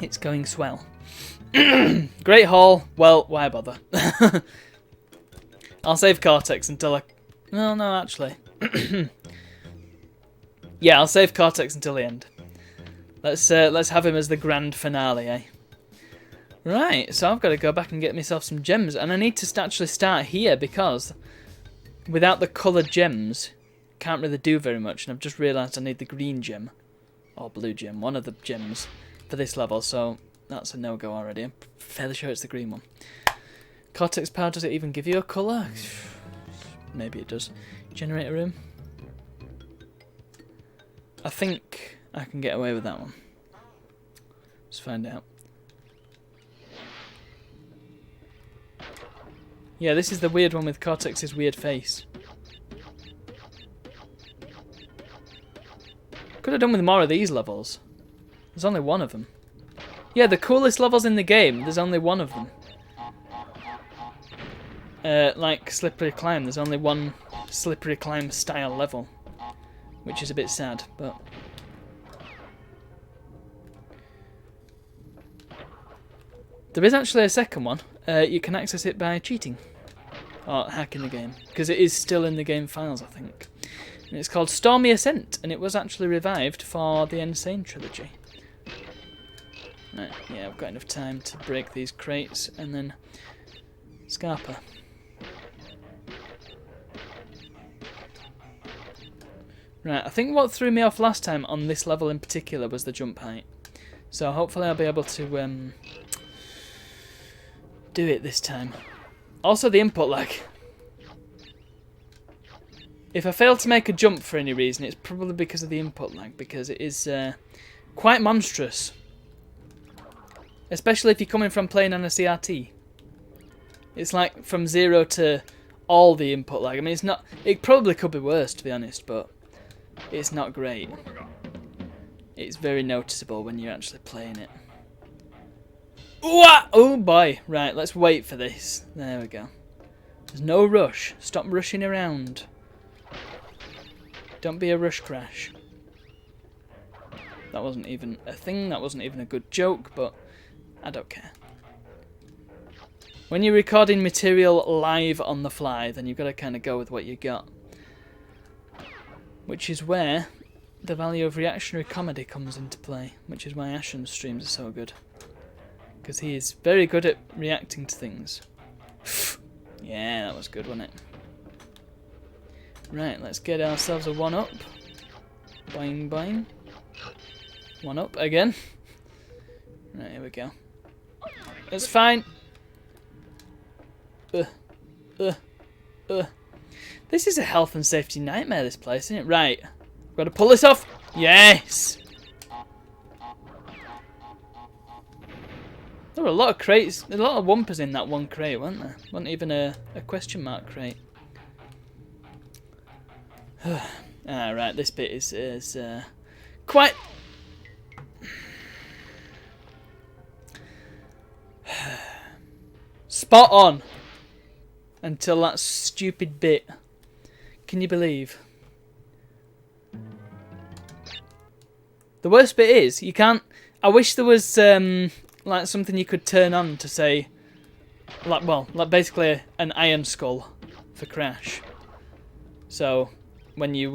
It's going swell. Great haul. Well, why bother? I'll save Cortex until I... Well, no, actually. Yeah, I'll save Cortex until the end. Let's have him as the grand finale, eh? Right, so I've got to go back and get myself some gems, and I need to actually start here because without the coloured gems, can't really do very much. And I've just realised I need the green gem or blue gem, one of the gems for this level. So that's a no-go already. I'm fairly sure it's the green one. Cortex power, does it even give you a colour? Maybe it does. Generator room. I think I can get away with that one. Let's find out. Yeah, this is the weird one with Cortex's weird face. Could have done with more of these levels. There's only one of them. Yeah, the coolest levels in the game, there's only one of them. Like Slippery Climb, there's only one Slippery Climb style level. Which is a bit sad, but... There is actually a second one. You can access it by cheating. Or hacking the game. Because it is still in the game files, I think. And it's called Stormy Ascent, and it was actually revived for the Insane trilogy. Right, yeah, I've got enough time to break these crates, and then... Scarpa. Right, I think what threw me off last time on this level in particular was the jump height. So hopefully I'll be able to do it this time. Also the input lag. If I fail to make a jump for any reason, it's probably because of the input lag, because it is quite monstrous. Especially if you're coming from playing on a CRT. It's like from 0 to all the input lag. I mean, it's not. It probably could be worse, to be honest, but it's not great. It's very noticeable when you're actually playing it. Ooh, ah! Oh boy! Right, let's wait for this. There we go. There's no rush. Stop rushing around. Don't be a rush crash. That wasn't even a thing. That wasn't even a good joke, but I don't care. When you're recording material live on the fly, then you've got to kind of go with what you got. Which is where the value of reactionary comedy comes into play. Which is why Ashen's streams are so good. Because he is very good at reacting to things. Yeah, that was good, wasn't it? Right, let's get ourselves a 1-up. Boing, boing. 1-up again. Right, here we go. It's fine. This is a health and safety nightmare, this place, isn't it? Right. Got to pull this off. Yes! There were a lot of crates, a lot of Wumpas in that one crate, weren't there? Wasn't even a question mark crate. Right, this bit is quite... spot on! Until that stupid bit. Can you believe? The worst bit is, you can't... I wish there was... like something you could turn on to say, like, well, like basically an iron skull for Crash. So when you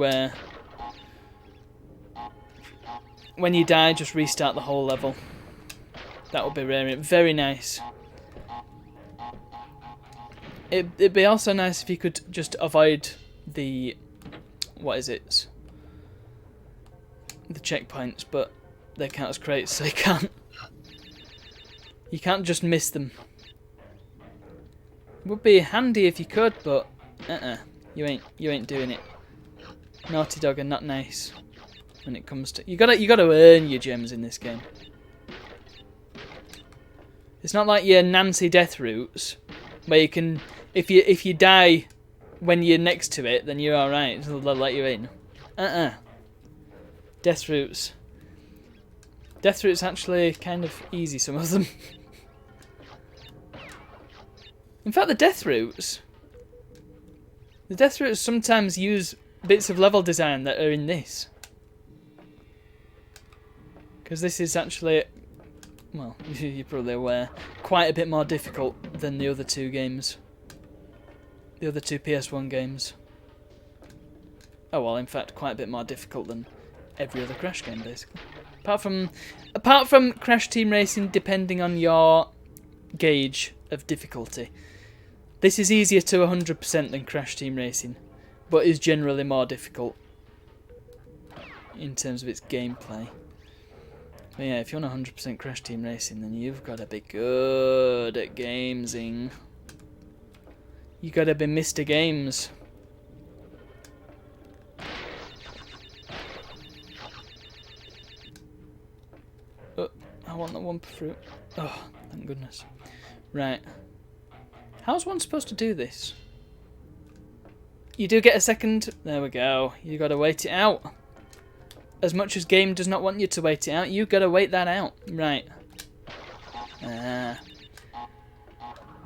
die, just restart the whole level. That would be very nice. It'd be also nice if you could just avoid the, what is it? The checkpoints, but they count as crates, so you can't. You can't just miss them. Would be handy if you could, but you ain't doing it. Naughty Dog are not nice when it comes to you gotta earn your gems in this game. It's not like your Nancy death routes where you can if you die when you're next to it, then you're alright, they'll let you in. Death routes. Death routes actually kind of easy, some of them. In fact, the death routes sometimes use bits of level design that are in this. Because this is actually, well, you're probably aware, quite a bit more difficult than the other two games. The other two PS1 games. Oh well, in fact, quite a bit more difficult than every other Crash game, basically. Apart from Crash Team Racing, depending on your gauge of difficulty. This is easier to 100% than Crash Team Racing, but is generally more difficult in terms of its gameplay. But yeah, if you want 100% Crash Team Racing, then you've got to be good at gamesing. You got to be Mr. Games. Oh, I want that Wumpa fruit. Oh, thank goodness. Right. How's one supposed to do this? You do get a second... There we go. You got to wait it out. As much as game does not want you to wait it out, you got to wait that out. Right.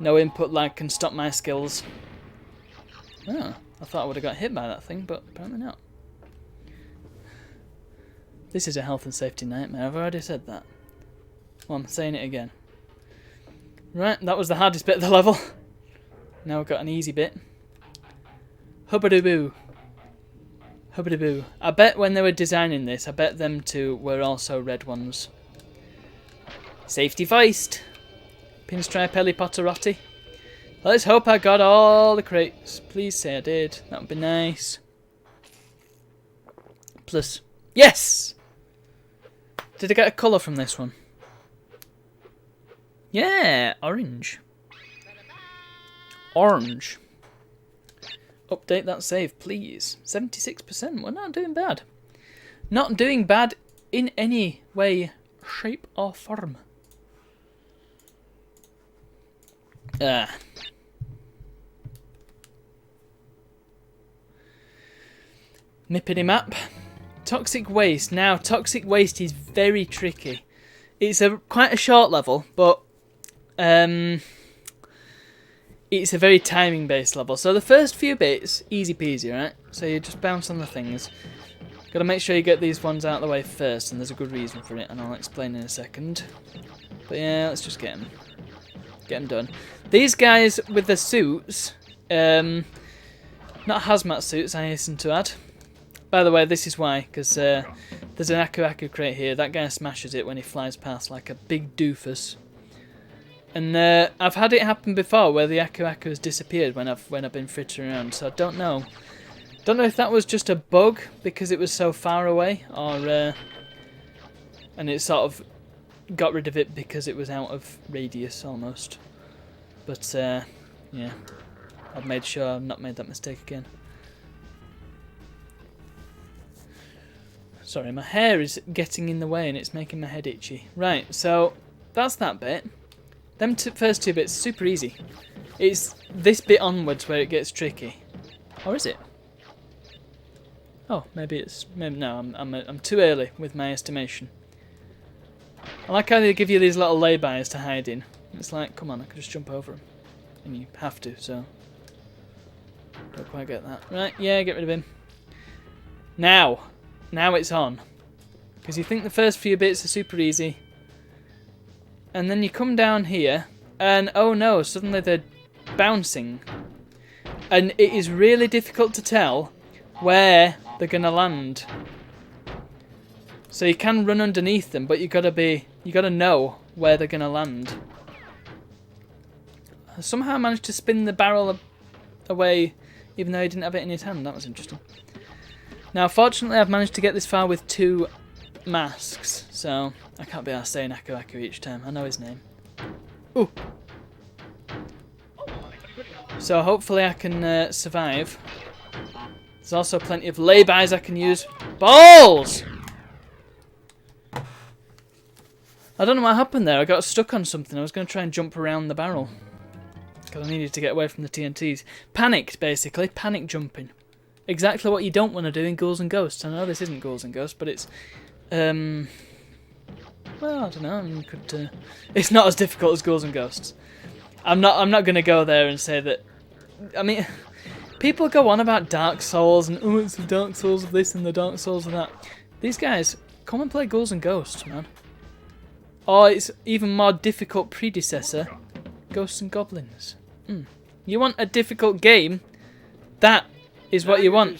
No input lag can stop my skills. Oh, I thought I would have got hit by that thing, but apparently not. This is a health and safety nightmare. I've already said that. Well, I'm saying it again. Right, that was the hardest bit of the level. Now we've got an easy bit. Hubba-doo-boo. Hubba-doo-boo. I bet when they were designing this, I bet them two were also red ones. Safety first. Pinstripe Ellie Potterotti. Let's hope I got all the crates. Please say I did. That would be nice. Plus. Yes! Did I get a colour from this one? Yeah, orange. Orange. Update that save, please. 76%. We're not doing bad. Not doing bad in any way, shape, or form. Ah. Nippity map. Toxic waste. Now, toxic waste is very tricky. It's quite a short level, but it's a very timing-based level. So the first few bits, easy peasy, right? So you just bounce on the things. Got to make sure you get these ones out of the way first, and there's a good reason for it, and I'll explain in a second. But yeah, let's just get them. Get them done. These guys with the suits, not hazmat suits, I hasten to add. By the way, this is why, because there's an Aku Aku crate here. That guy smashes it when he flies past like a big doofus. And I've had it happen before where the Aku Aku has disappeared when I've been frittering around. So I don't know. Don't know if that was just a bug because it was so far away, or and it sort of got rid of it because it was out of radius almost. But yeah, I've made sure I've not made that mistake again. Sorry, my hair is getting in the way and it's making my head itchy. Right, so that's that bit. Them first two bits, super easy. It's this bit onwards where it gets tricky. Or is it? Oh, maybe no. I'm too early with my estimation. I like how they give you these little laybys to hide in. It's like, come on, I could just jump over them, and you have to. So don't quite get that. Right? Yeah, get rid of him. Now it's on, because you think the first few bits are super easy, and then you come down here, and oh no, suddenly they're bouncing, and it is really difficult to tell where they're gonna land. So you can run underneath them, but you gotta know where they're gonna land. I somehow managed to spin the barrel away, even though he didn't have it in his hand. That was interesting. Now, fortunately, I've managed to get this far with 2 masks, so I can't be arsed saying Aku Aku each time. I know his name. Ooh. So hopefully I can survive. There's also plenty of laybys I can use. Balls! I don't know what happened there. I got stuck on something. I was going to try and jump around the barrel, because I needed to get away from the TNTs. Panicked, basically. Panic jumping. Exactly what you don't want to do in Ghouls and Ghosts. I know this isn't Ghouls and Ghosts, but it's... well, I don't know. I mean, it's not as difficult as Ghouls and Ghosts. I'm not going to go there and say that... I mean... People go on about Dark Souls and, oh, it's the Dark Souls of this and the Dark Souls of that. These guys, come and play Ghouls and Ghosts, man. Or it's even more difficult predecessor, Ghosts and Goblins. You want a difficult game? That is what you want.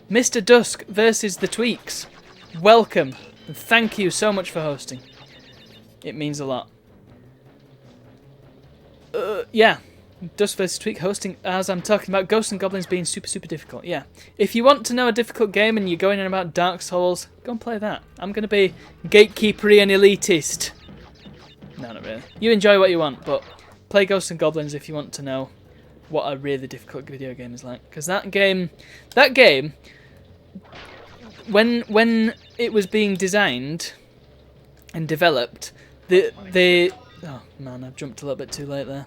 Mr. Dusk versus the Tweaks. Welcome. And thank you so much for hosting. It means a lot. Yeah. Dusk vs Tweak hosting as I'm talking about Ghosts and Goblins being super, super difficult. Yeah. If you want to know a difficult game and you're going on about Dark Souls, go and play that. I'm going to be gatekeepery and elitist. No, not really. You enjoy what you want, but play Ghosts and Goblins if you want to know what a really difficult video game is like. Because that game, when it was being designed and developed, oh man, I've jumped a little bit too late there.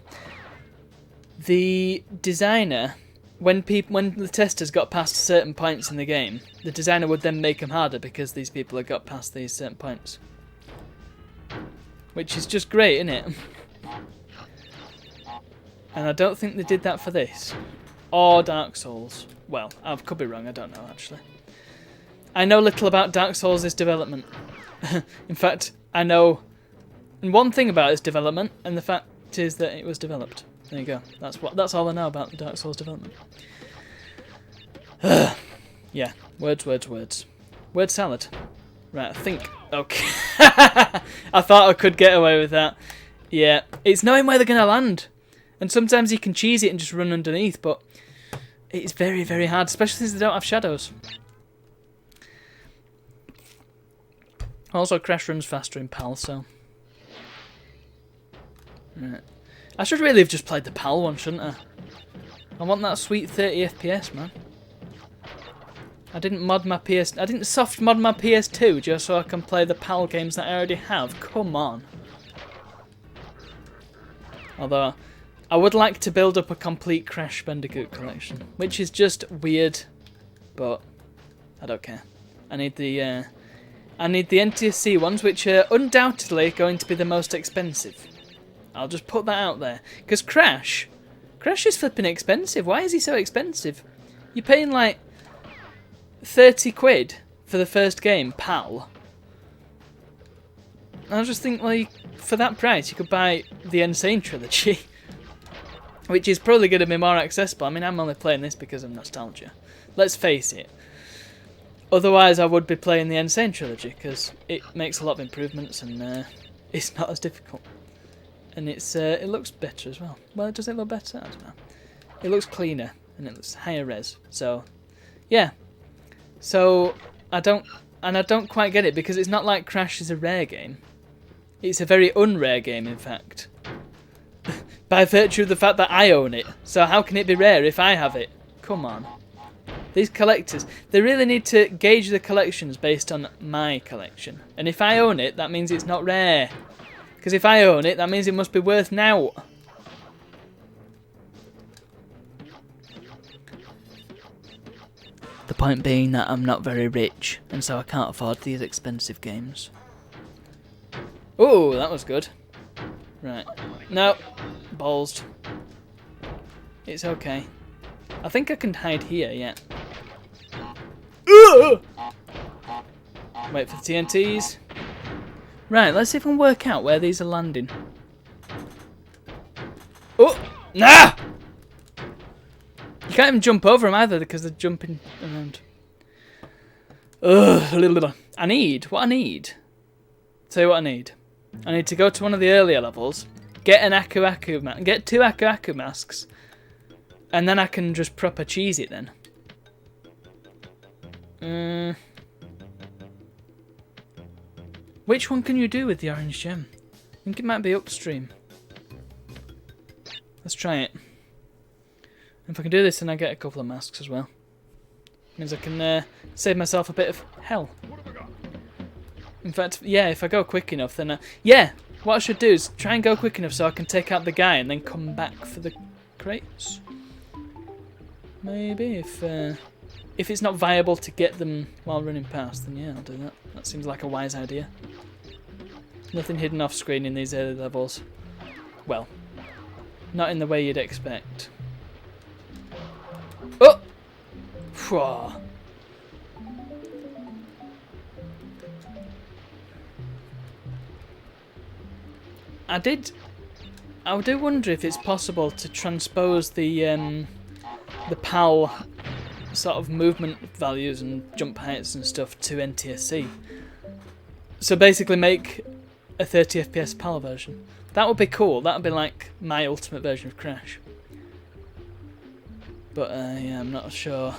The designer, when the testers got past certain points in the game, the designer would then make them harder because these people had got past these certain points. Which is just great, isn't it? And I don't think they did that for this. Or Dark Souls. Well, I could be wrong, I don't know actually. I know little about Dark Souls' development. In fact, I know one thing about its development, and the fact is that it was developed. There you go. That's all I know about the Dark Souls development. Yeah, words. Word salad. Right, I think... Okay. I thought I could get away with that. Yeah, it's knowing where they're going to land. And sometimes you can cheese it and just run underneath, but it's very, very hard, especially since they don't have shadows. Also, Crash runs faster in PAL, so... Right. I should really have just played the PAL one, shouldn't I? I want that sweet 30 FPS, man. I didn't soft mod my PS2 just so I can play the PAL games that I already have. Come on. Although I would like to build up a complete Crash Bandicoot collection, which is just weird, but I don't care. I need the NTSC ones, which are undoubtedly going to be the most expensive. I'll just put that out there, because Crash is flipping expensive. Why is he so expensive? You're paying like 30 quid for the first game, pal. I just think, like, for that price, you could buy the Insane Trilogy, which is probably going to be more accessible. I mean, I'm only playing this because of nostalgia. Let's face it. Otherwise, I would be playing the Insane Trilogy, because it makes a lot of improvements and it's not as difficult. And it looks better as well. Well, does it look better? I don't know. It looks cleaner and it looks higher res. So, yeah. So I don't quite get it, because it's not like Crash is a rare game. It's a very unrare game, in fact. By virtue of the fact that I own it. So how can it be rare if I have it? Come on. These collectors, they really need to gauge the collections based on my collection. And if I own it, that means it's not rare. Because if I own it, that means it must be worth now. The point being that I'm not very rich, and so I can't afford these expensive games. Oh, that was good. Right. No. Ballsed. It's okay. I think I can hide here, yeah. Wait for the TNTs. Right, let's see if we can work out where these are landing. Oh! Nah! You can't even jump over them either, because they're jumping around. Ugh, I need, what I need. Tell you what I need. I need to go to one of the earlier levels, get an Aku Aku mask, get 2 Aku Aku masks, and then I can just proper cheese it then. Which one can you do with the orange gem? I think it might be upstream. Let's try it. If I can do this, then I get a couple of masks as well. Means I can save myself a bit of hell. In fact, yeah, if I go quick enough, then... yeah, what I should do is try and go quick enough so I can take out the guy and then come back for the crates. Maybe, if it's not viable to get them while running past, then yeah, I'll do that. That seems like a wise idea. Nothing hidden off screen in these early levels. Well, not in the way you'd expect. Oh! Phew. I do wonder if it's possible to transpose the PAL sort of movement values and jump heights and stuff to NTSC. So basically make a 30 FPS PAL version. That would be cool. That would be like my ultimate version of Crash. But yeah, I'm not sure.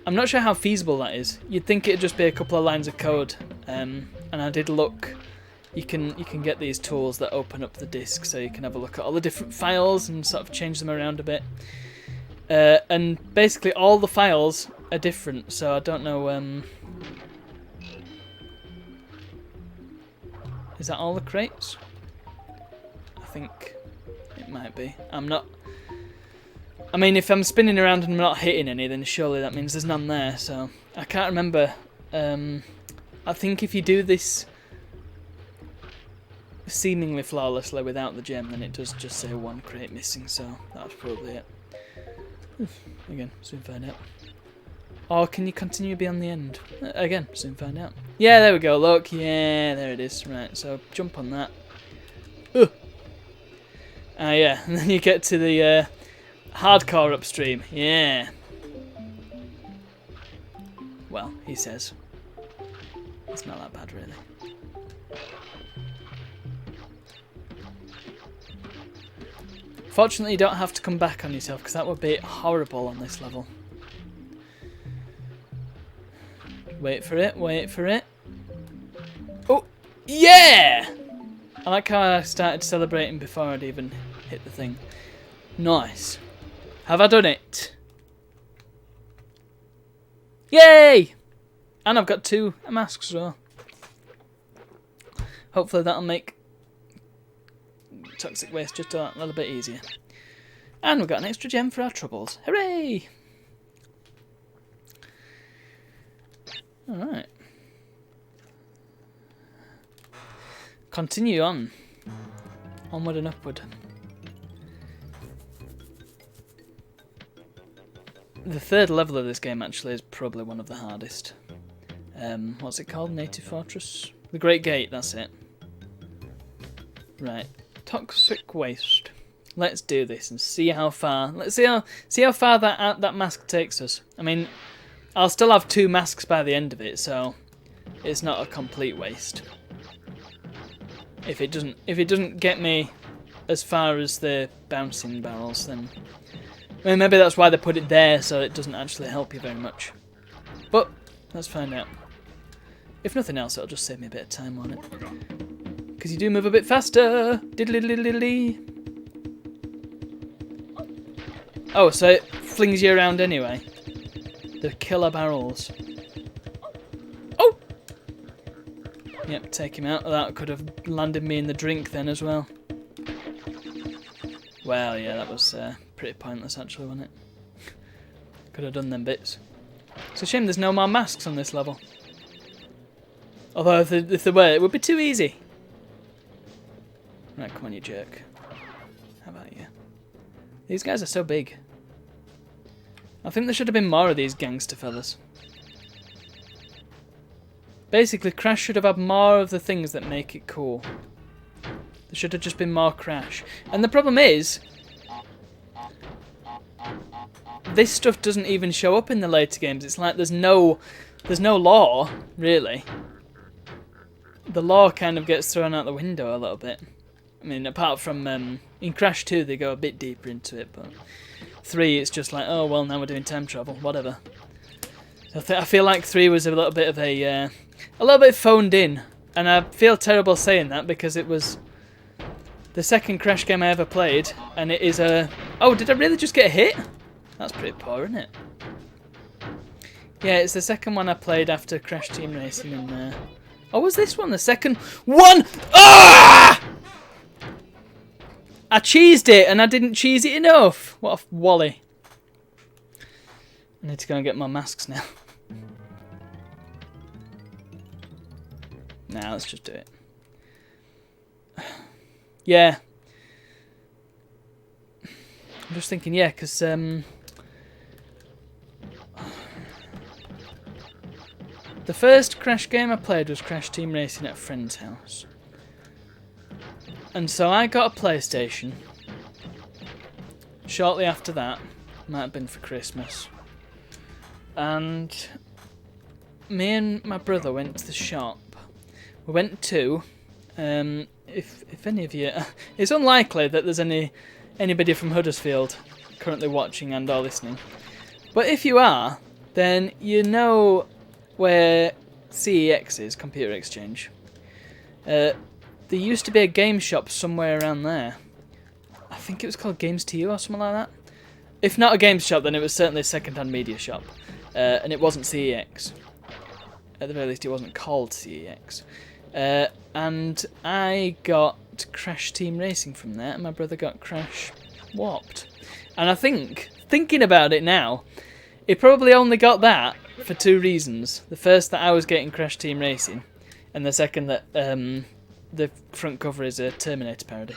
I'm not sure how feasible that is. You'd think it'd just be a couple of lines of code. And I did look. You can get these tools that open up the disk, so you can have a look at all the different files and sort of change them around a bit. And basically all the files are different, so I don't know. Is that all the crates? I think it might be. I'm not. I mean, if I'm spinning around and I'm not hitting any, then surely that means there's none there. So I can't remember. I think if you do this seemingly flawlessly without the gem, then it does just say 1 crate missing. So that's probably it. Again, soon find out. Or can you continue beyond the end? Again, soon find out. Yeah, there we go. Look, yeah, there it is. Right, so jump on that. Yeah, and then you get to the hardcore upstream. Yeah. Well, he says. It's not that bad, really. Fortunately, you don't have to come back on yourself, because that would be horrible on this level. Wait for it, wait for it. Oh, yeah! I like how I started celebrating before I'd even hit the thing. Nice. Have I done it? Yay! And I've got 2 masks as well. Hopefully that'll make toxic waste just a little bit easier. And we've got an extra gem for our troubles. Hooray! Alright. Continue on. Onward and upward. The third level of this game actually is probably one of the hardest. What's it called? Native Fortress? The Great Gate, that's it. Right. Toxic waste. Let's do this and see how far. Let's see how far that mask takes us. I mean, I'll still have 2 masks by the end of it, so it's not a complete waste. If it doesn't get me as far as the bouncing barrels, then I mean, maybe that's why they put it there, so it doesn't actually help you very much. But let's find out. If nothing else, it'll just save me a bit of time on it. Because you do move a bit faster. Diddly-diddly-diddly. Oh, so it flings you around anyway. The killer barrels. Oh! Yep, take him out. That could have landed me in the drink then as well. Well, yeah, that was pretty pointless actually, wasn't it? Could have done them bits. It's a shame there's no more masks on this level. Although if there were, it would be too easy. Right, come on, you jerk. How about you? These guys are so big. I think there should have been more of these gangster fellas. Basically, Crash should have had more of the things that make it cool. There should have just been more Crash. And the problem is, this stuff doesn't even show up in the later games. It's like there's no lore, really. The lore kind of gets thrown out the window a little bit. I mean, apart from in Crash 2 they go a bit deeper into it, but 3 it's just like, oh well, now we're doing time travel, whatever. So I feel like 3 was a little bit of a little bit phoned in, and I feel terrible saying that because it was the second Crash game I ever played, and it is a... Oh, did I really just get a hit? That's pretty poor, isn't it? Yeah, it's the second one I played after Crash Team Racing, and oh, was this one the second one? Ah! I cheesed it, and I didn't cheese it enough. What a wally. I need to go and get my masks now. Nah, let's just do it. Yeah. I'm just thinking, yeah, because the first Crash game I played was Crash Team Racing at a friend's house. And so I got a PlayStation. Shortly after that, might have been for Christmas. And me and my brother went to the shop. We went to, if any of you, it's unlikely that there's anybody from Huddersfield currently watching and or listening. But if you are, then you know where CEX is, Computer Exchange. There used to be a game shop somewhere around there. I think it was called Games to You or something like that. If not a games shop, then it was certainly a second-hand media shop. And it wasn't CEX. At the very least, it wasn't called CEX. And I got Crash Team Racing from there, and my brother got Crash Warped. And I think, thinking about it now, he probably only got that for 2 reasons. The first, that I was getting Crash Team Racing, and the second, that the front cover is a Terminator parody.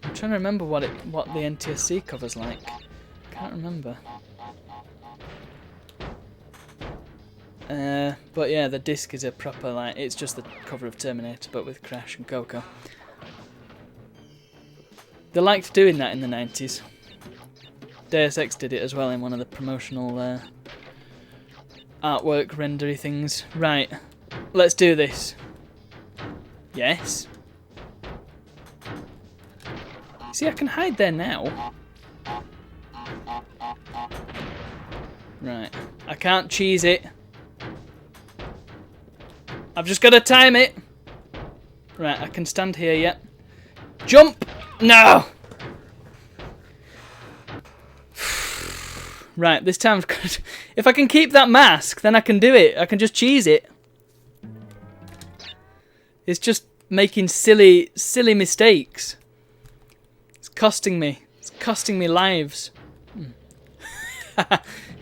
I'm trying to remember what the NTSC cover's like. Can't remember. But yeah, the disc is a proper, like, it's just the cover of Terminator, but with Crash and Coco. They liked doing that in the 90s. Deus Ex did it as well in one of the promotional artwork rendery things. Right, let's do this. Yes. See, I can hide there now. Right, I can't cheese it. I've just got to time it. Right, I can stand here yet. Jump! No! Right, this time's good. If I can keep that mask, then I can do it. I can just cheese it. It's just making silly mistakes. It's costing me. It's costing me lives.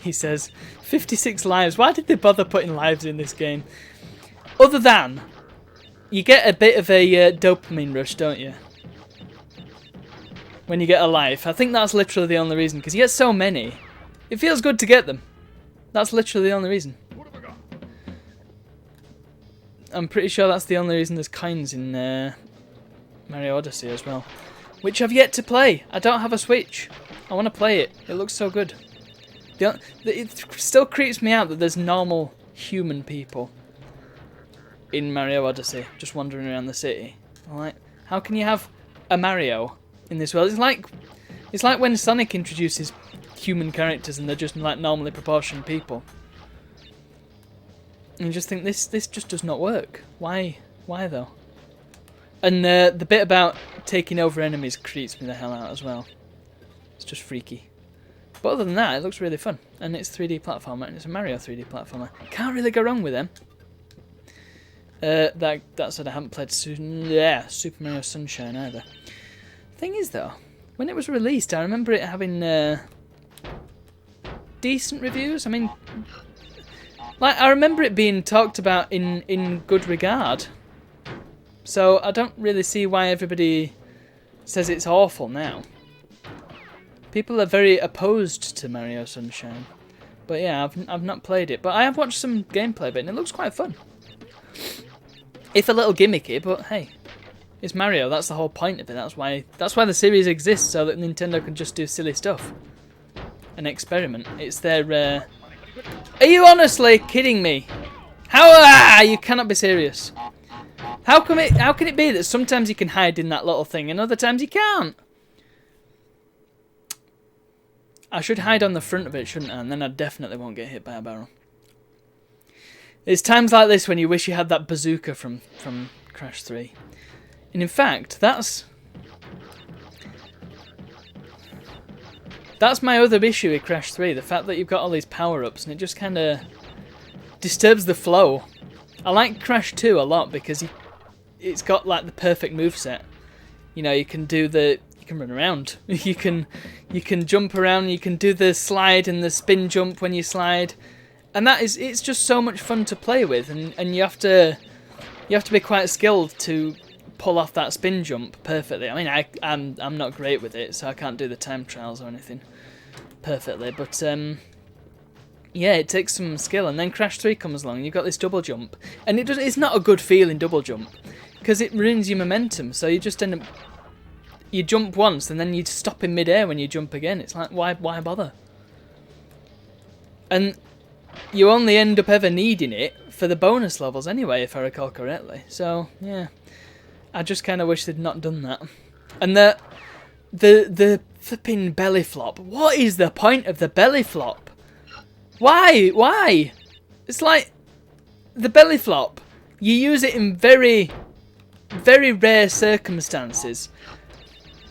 He says, 56 lives. Why did they bother putting lives in this game? Other than, you get a bit of a dopamine rush, don't you? When you get a life. I think that's literally the only reason, because you get so many. It feels good to get them. That's literally the only reason. I'm pretty sure that's the only reason there's coins in Mario Odyssey as well. Which I've yet to play. I don't have a Switch. I want to play it. It looks so good. It still creeps me out that there's normal human people in Mario Odyssey just wandering around the city. Like, how can you have a Mario in this world? It's like when Sonic introduces human characters and they're just like normally proportioned people. And you just think this just does not work. Why though? And the bit about taking over enemies creeps me the hell out as well. It's just freaky. But other than that, it looks really fun. And it's 3D platformer, and it's a Mario 3D platformer. Can't really go wrong with them. That said, I haven't played Super Mario Sunshine either. Thing is though, when it was released, I remember it having decent reviews. I mean, like, I remember it being talked about in good regard. So I don't really see why everybody says it's awful now. People are very opposed to Mario Sunshine. But yeah, I've not played it. But I have watched some gameplay of it and it looks quite fun. If a little gimmicky, but hey. It's Mario, that's the whole point of it. That's why the series exists, so that Nintendo can just do silly stuff. An experiment. It's their Are you honestly kidding me? How you cannot be serious. How can it be that sometimes you can hide in that little thing and other times you can't? I should hide on the front of it, shouldn't I? And then I definitely won't get hit by a barrel. There's times like this when you wish you had that bazooka from Crash 3. And in fact, that's my other issue with Crash 3, the fact that you've got all these power-ups and it just kind of disturbs the flow. I like Crash 2 a lot because it's got like the perfect moveset. You know, you can run around, you can jump around, you can do the slide and the spin jump when you slide, and it's just so much fun to play with, and you have to be quite skilled to pull off that spin jump perfectly. I mean, I'm not great with it, so I can't do the time trials or anything perfectly, but yeah, it takes some skill. And then Crash 3 comes along, and you've got this double jump, and it's not a good feeling double jump because it ruins your momentum. So you just end up, you jump once and then you stop in midair when you jump again. It's like, why bother? And you only end up ever needing it for the bonus levels anyway, if I recall correctly. So yeah, I just kind of wish they'd not done that. And the flipping belly flop. What is the point of the belly flop? Why? It's like the belly flop. You use it in very, very rare circumstances.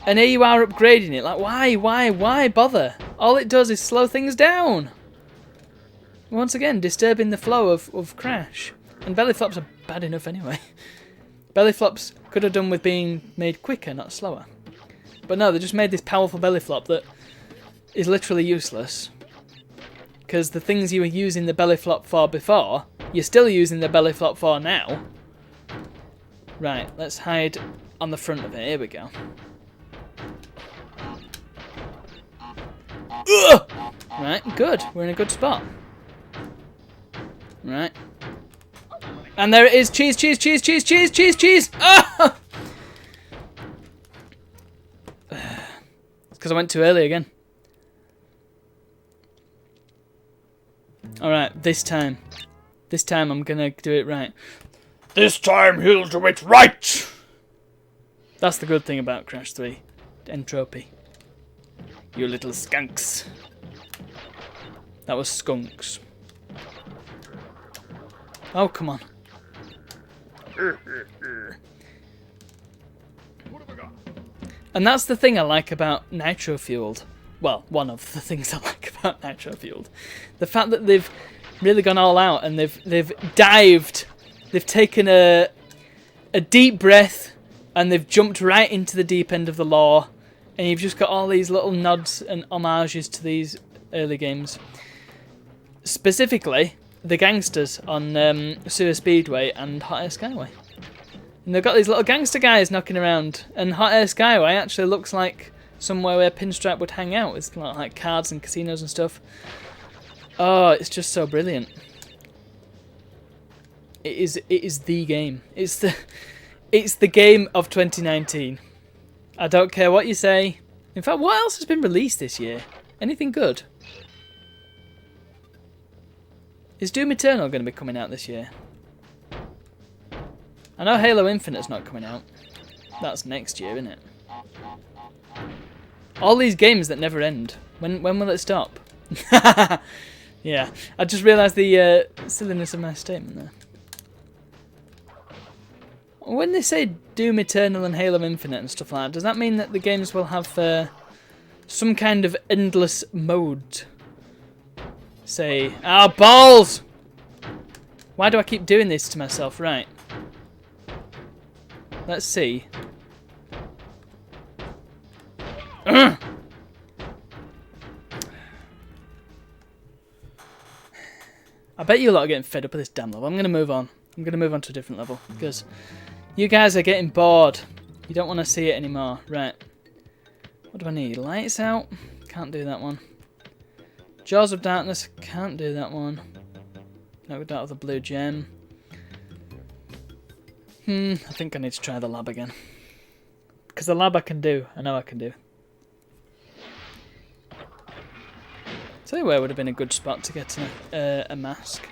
And here you are upgrading it. Like, why bother? All it does is slow things down. Once again, disturbing the flow of Crash. And belly flops are bad enough anyway. Belly flops could have done with being made quicker, not slower. But no, they just made this powerful belly flop that is literally useless. Because the things you were using the belly flop for before, you're still using the belly flop for now. Right, let's hide on the front of it. Here we go. Ugh! Right, good. We're in a good spot. Right. And there it is. Cheese, cheese, cheese, cheese, cheese, cheese, cheese! Ah! It's because I went too early again. Alright, this time. This time I'm gonna do it right. This time he'll do it right! That's the good thing about Crash 3. Entropy. You little skunks. That was skunks. Oh, come on. And that's the thing I like about Nitro Fueled. Well, one of the things I like about Nitro Fueled. The fact that they've really gone all out and they've dived. They've taken a a deep breath, and they've jumped right into the deep end of the lore, and you've just got all these little nods and homages to these early games. Specifically, the gangsters on Sewer Speedway and Hot Air Skyway. And they've got these little gangster guys knocking around, and Hot Air Skyway actually looks like somewhere where Pinstripe would hang out. It's like cards and casinos and stuff. Oh, it's just so brilliant. It is the game. It's the game of 2019. I don't care what you say. In fact, what else has been released this year? Anything good? Is Doom Eternal going to be coming out this year? I know Halo Infinite's not coming out. That's next year, isn't it? All these games that never end. When will it stop? Yeah, I just realised the silliness of my statement there. When they say Doom Eternal and Halo Infinite and stuff like that, does that mean that the games will have some kind of endless mode? Say, balls! Why do I keep doing this to myself? Right. Let's see. I bet you lot are getting fed up with this damn level. I'm going to move on. I'm going to move on to a different level because you guys are getting bored. You don't want to see it anymore. Right. What do I need? Lights out? Can't do that one. Jaws of Darkness? Can't do that one. Knocked out of the blue gem. I think I need to try the lab again. Because the lab I can do. I know I can do. Tell you where would have been a good spot to get a mask.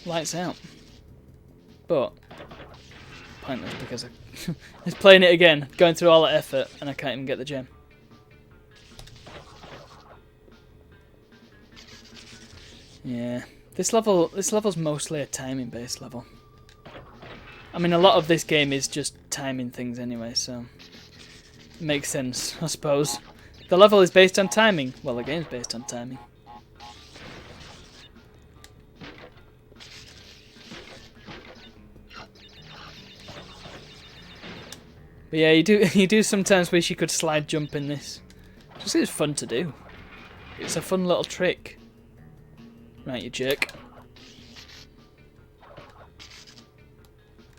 Lights out. But pointless because it's playing it again, going through all that effort, and I can't even get the gem. Yeah, this level's mostly a timing-based level. I mean, a lot of this game is just timing things anyway, so it makes sense, I suppose. The level is based on timing. Well, the game's based on timing. But yeah, you do sometimes wish you could slide jump in this. Just it's fun to do. It's a fun little trick. Right, you jerk.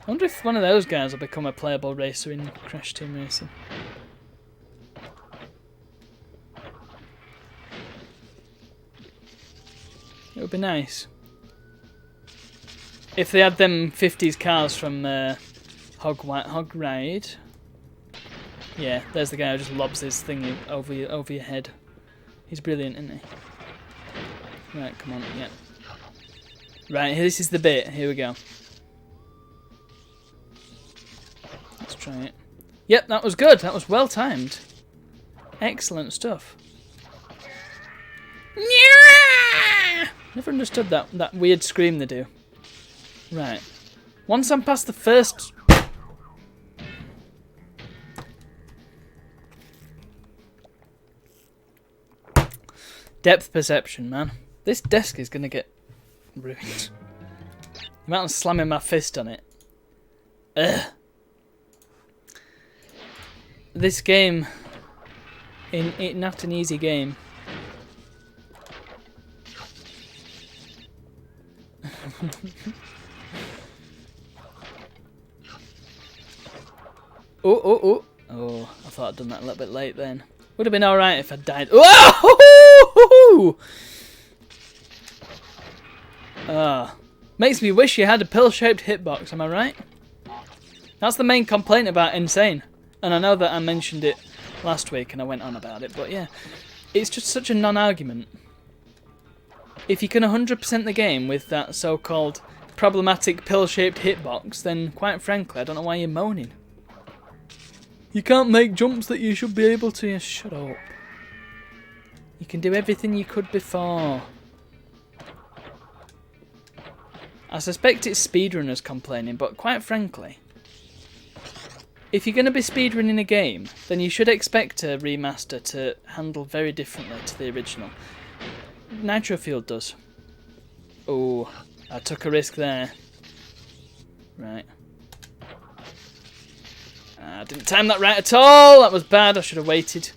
I wonder if one of those guys will become a playable racer in Crash Team Racing. It would be nice. If they had them 50s cars from Hog Ride. Yeah, there's the guy who just lobs his thing over your head. He's brilliant, isn't he? Right, come on, yeah. Right, this is the bit. Here we go. Let's try it. Yep, that was good. That was well timed. Excellent stuff. Never understood that weird scream they do. Right. Once I'm past the first... Depth perception, man. This desk is going to get ruined. The amount of slamming my fist on it. Ugh. This game, not an easy game. Oh, I thought I'd done that a little bit late then. Would have been alright if I died. Whoa! Makes me wish you had a pill-shaped hitbox, am I right? That's the main complaint about Insane. And I know that I mentioned it last week and I went on about it, but yeah. It's just such a non-argument. If you can 100% the game with that so-called problematic pill-shaped hitbox, then quite frankly, I don't know why you're moaning. You can't make jumps that you should be able to. Yeah, shut up. You can do everything you could before. I suspect it's speedrunners complaining, but quite frankly, if you're going to be speedrunning a game, then you should expect a remaster to handle very differently to the original. Nitro Fuel does. Oh, I took a risk there. Right. I didn't time that right at all. That was bad. I should have waited.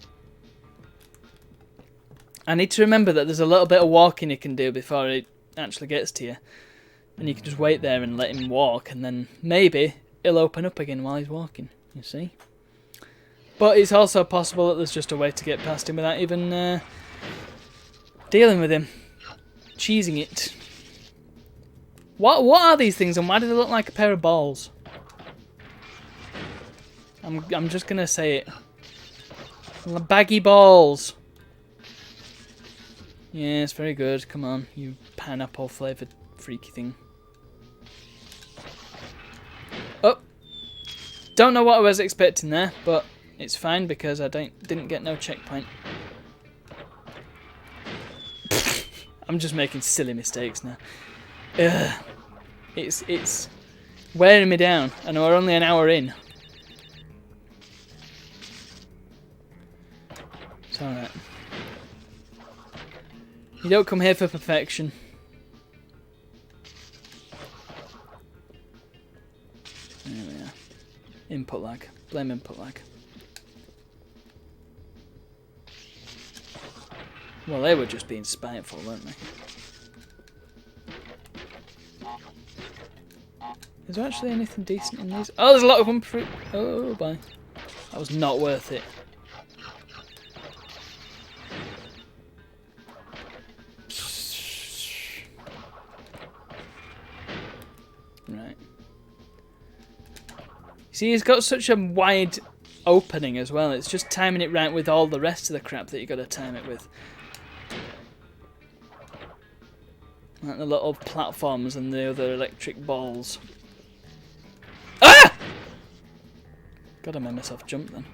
I need to remember that there's a little bit of walking you can do before it actually gets to you. And you can just wait there and let him walk, and then maybe he'll open up again while he's walking, you see. But it's also possible that there's just a way to get past him without even dealing with him. Cheesing it. What are these things, and why do they look like a pair of balls? I'm just gonna say it. Baggy balls. Yes, very good. Come on, you pineapple flavoured freaky thing. Oh, don't know what I was expecting there, but it's fine because I didn't get no checkpoint. I'm just making silly mistakes now. Ugh. It's wearing me down, and we're only an hour in. It's alright. You don't come here for perfection. There we are. Input lag. Blame input lag. Well, they were just being spiteful, weren't they? Is there actually anything decent in these? Oh, there's a lot of them. Oh, bye. That was not worth it. Right. See, he's got such a wide opening as well. It's just timing it right with all the rest of the crap that you got to time it with. Like the little platforms and the other electric balls. Ah! Gotta make myself jump then.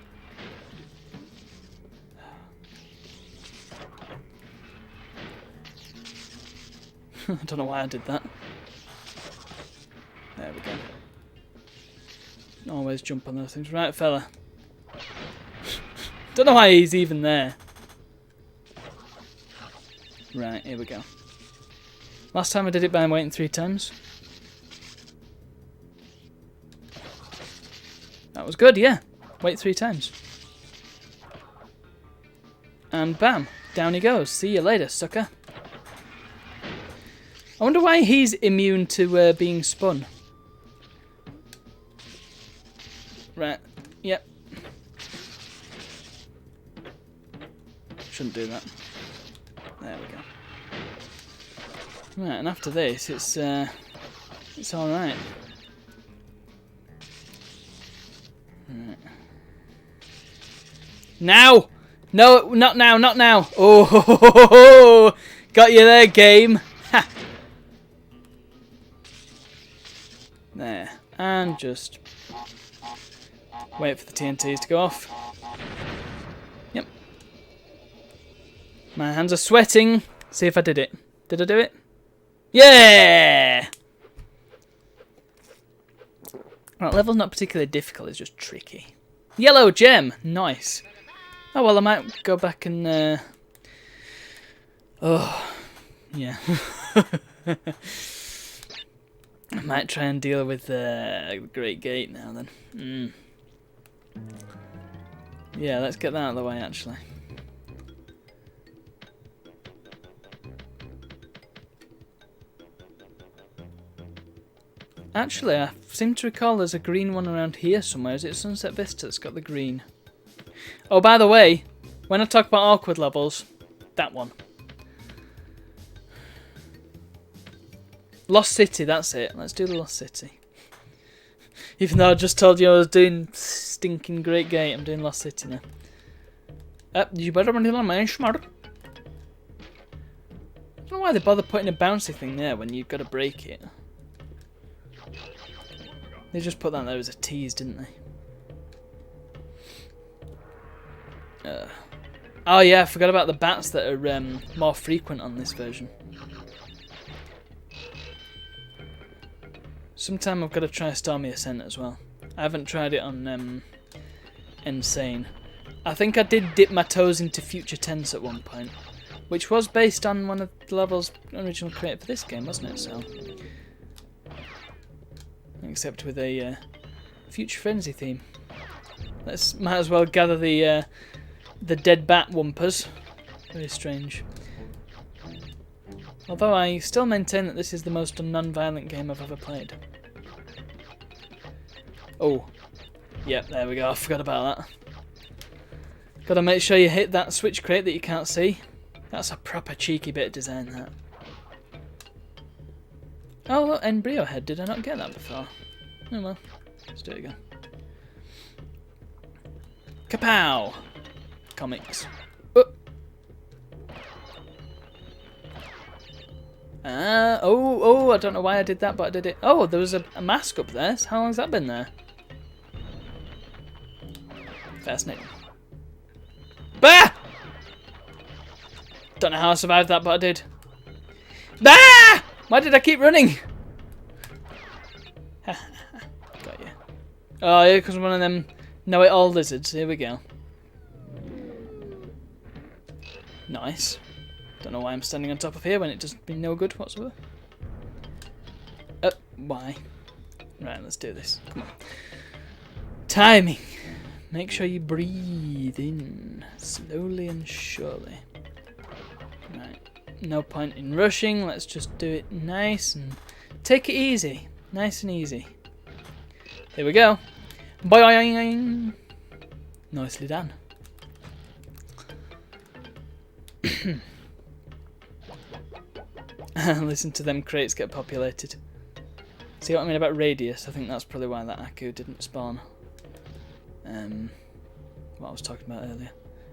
I don't know why I did that. There we go. Always jump on those things. Right, fella. Don't know why he's even there. Right, here we go. Last time I did it by waiting 3 times. That was good, yeah. Wait 3 times. And bam, down he goes. See you later, sucker. I wonder why he's immune to being spun. Right, yep. Shouldn't do that. There we go. Right, and after this, it's all right. Right. Now! No, not now, not now. Oh, got you there, game. Ha. There, and just wait for the TNTs to go off. Yep. My hands are sweating. See if I did it. Did I do it? Yeah! Right, level's not particularly difficult, it's just tricky. Yellow gem! Nice. Oh, well, I might go back and... Oh, yeah. I might try and deal with the Great Gate now, then. Yeah, let's get that out of the way, actually. Actually, I seem to recall there's a green one around here somewhere. Is it Sunset Vista that's got the green? Oh, by the way, when I talk about awkward levels, that one. Lost City, that's it. Let's do the Lost City. Even though I just told you I was doing stinking Great Gate, I'm doing Lost City now. You better run it on my smart. I don't know why they bother putting a bouncy thing there when you've got to break it. They just put that there as a tease, didn't they? Oh yeah, I forgot about the bats that are more frequent on this version. Sometime I've got to try Stormy Ascent as well. I haven't tried it on Insane. I think I did dip my toes into Future Tense at one point, which was based on one of the levels originally created for this game, wasn't it? So, except with a Future Frenzy theme. Might as well gather the dead bat wumpers. Very strange. Although I still maintain that this is the most non-violent game I've ever played. Oh. Yep, there we go. I forgot about that. Gotta make sure you hit that switch crate that you can't see. That's a proper cheeky bit of design, that. Oh, look, embryo head. Did I not get that before? Oh well. Let's do it again. Kapow! Comics. Oh! Oh, I don't know why I did that, but I did it. Oh, there was a mask up there. So how long's that been there? Fascinating. Bah! Don't know how I survived that, but I did. Bah! Why did I keep running? Got you. Oh, here comes one of them know-it-all lizards. Here we go. Nice. Don't know why I'm standing on top of here when it does me no good whatsoever. Why? Right, let's do this. Come on. Timing. Make sure you breathe in slowly and surely. Right. No point in rushing. Let's just do it nice and take it easy. Nice and easy. Here we go. Boing. Nicely done. Listen to them crates get populated. See what I mean about radius? I think that's probably why that Aku didn't spawn. What I was talking about earlier.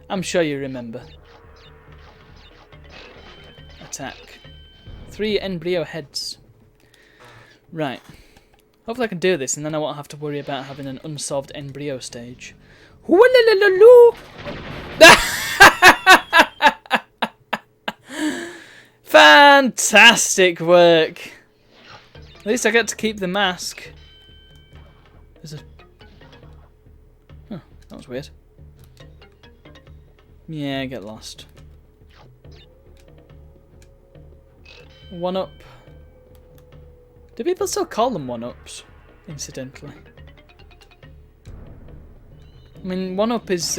I'm sure you remember. Attack. 3 embryo heads. Right. Hopefully I can do this and then I won't have to worry about having an unsolved embryo stage. Fantastic work! At least I get to keep the mask. There's a... Huh, that was weird. Yeah, get lost. 1-up. Do people still call them 1-ups, incidentally? I mean, 1-up is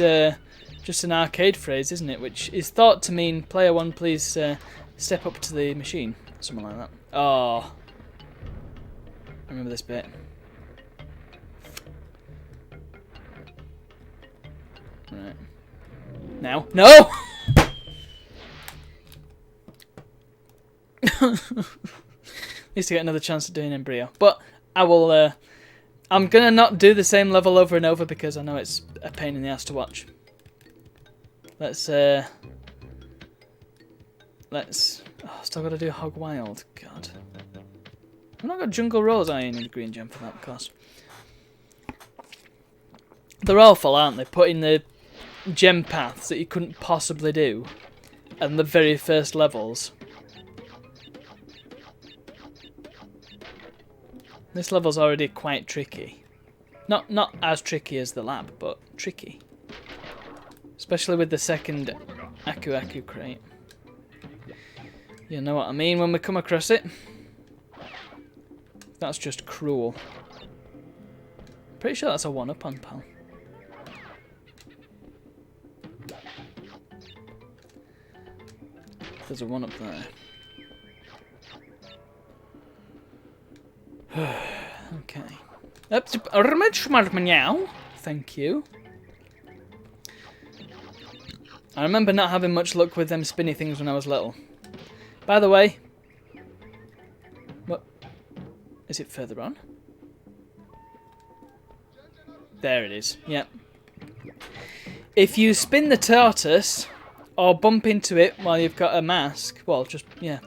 just an arcade phrase, isn't it? Which is thought to mean, player 1, please step up to the machine. Something like that. Oh. I remember this bit. Right. Now. No! At least I get another chance at doing embryo. But I will... I'm going to not do the same level over and over because I know it's a pain in the ass to watch. Let's... Oh, still got to do Hog Wild. God. I've not got Jungle Rose. I ain't need a green gem for that, of course. They're awful, aren't they? Putting the gem paths that you couldn't possibly do and the very first levels. This level's already quite tricky. Not as tricky as the lab, but tricky. Especially with the second Aku crate. You know what I mean when we come across it. That's just cruel. Pretty sure that's a 1-up on pal. There's a 1-up there. Okay. Thank you. I remember not having much luck with them spinny things when I was little. By the way... What? Is it further on? There it is. Yep. If you spin the tortoise or bump into it while you've got a mask, well, just, yeah.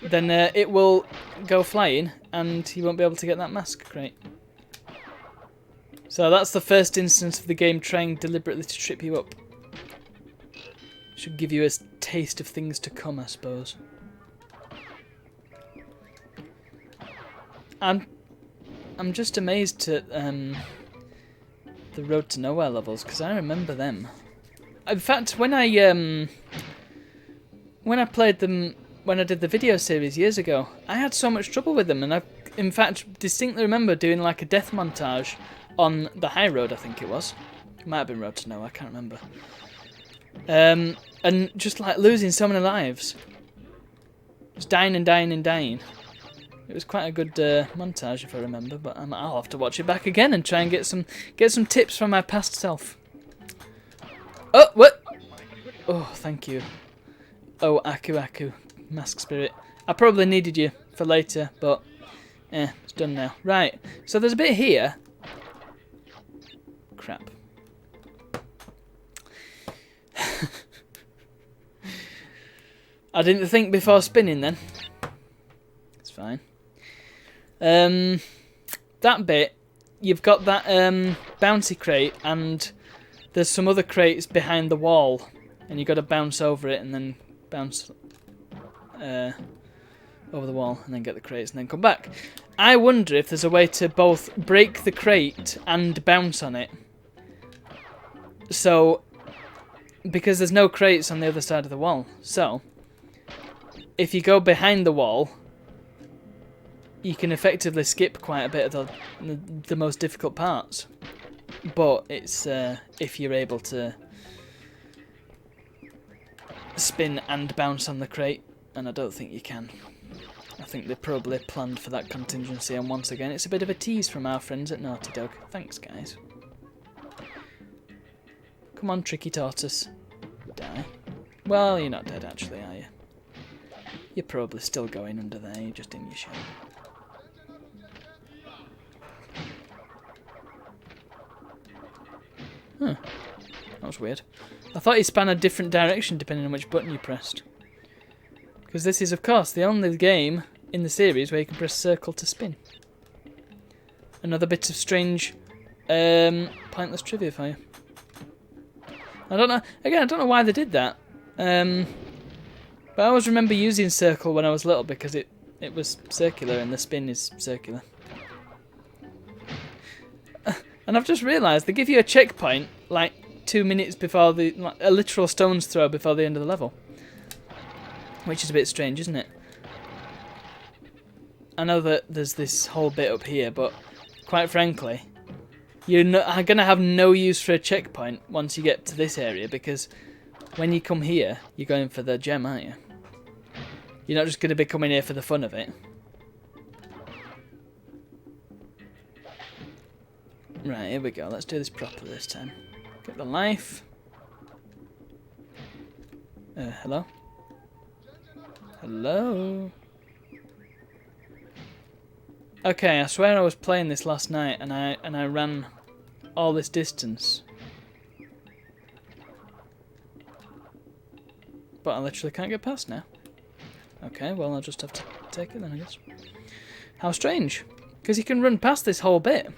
Then it will go flying and you won't be able to get that mask crate. So that's the first instance of the game trying deliberately to trip you up. Should give you a taste of things to come, I suppose. I'm just amazed at the Road to Nowhere levels because I remember them. In fact, when I played them. When I did the video series years ago, I had so much trouble with them, and I, in fact, distinctly remember doing like a death montage on the high road, I think it was. It might have been Road to Nowhere, I can't remember. And just like losing so many lives. Just dying and dying and dying. It was quite a good montage, if I remember, but I'll have to watch it back again and try and get some tips from my past self. Oh, what? Oh, thank you. Oh, Aku, Mask Spirit. I probably needed you for later, but it's done now. Right, so there's a bit here. Crap. I didn't think before spinning then. It's fine. That bit, you've got that bouncy crate, and there's some other crates behind the wall, and you've got to bounce over it and then bounce over the wall and then get the crates and then come back. I wonder if there's a way to both break the crate and bounce on it. So, because there's no crates on the other side of the wall, so if you go behind the wall, you can effectively skip quite a bit of the most difficult parts. But it's if you're able to spin and bounce on the crate, and I don't think you can. I think they probably planned for that contingency, and once again it's a bit of a tease from our friends at Naughty Dog. Thanks, guys. Come on, Tricky Tortoise. Die. Well, you're not dead actually, are you? You're probably still going under there, you're just in your shell. Huh. That was weird. I thought he span a different direction depending on which button you pressed. Because this is, of course, the only game in the series where you can press circle to spin. Another bit of strange, pointless trivia for you. I don't know. Again, I don't know why they did that. But I always remember using circle when I was little because it was circular and the spin is circular. And I've just realised they give you a checkpoint like 2 minutes before a literal stone's throw before the end of the level. Which is a bit strange, isn't it? I know that there's this whole bit up here, but quite frankly, you're going to have no use for a checkpoint once you get to this area, because when you come here, you're going for the gem, aren't you? You're not just going to be coming here for the fun of it. Right, here we go. Let's do this properly this time. Get the life. Hello? Hello? Okay, I swear I was playing this last night and I ran all this distance. But I literally can't get past now. Okay, well I'll just have to take it then, I guess. How strange. Because you can run past this whole bit.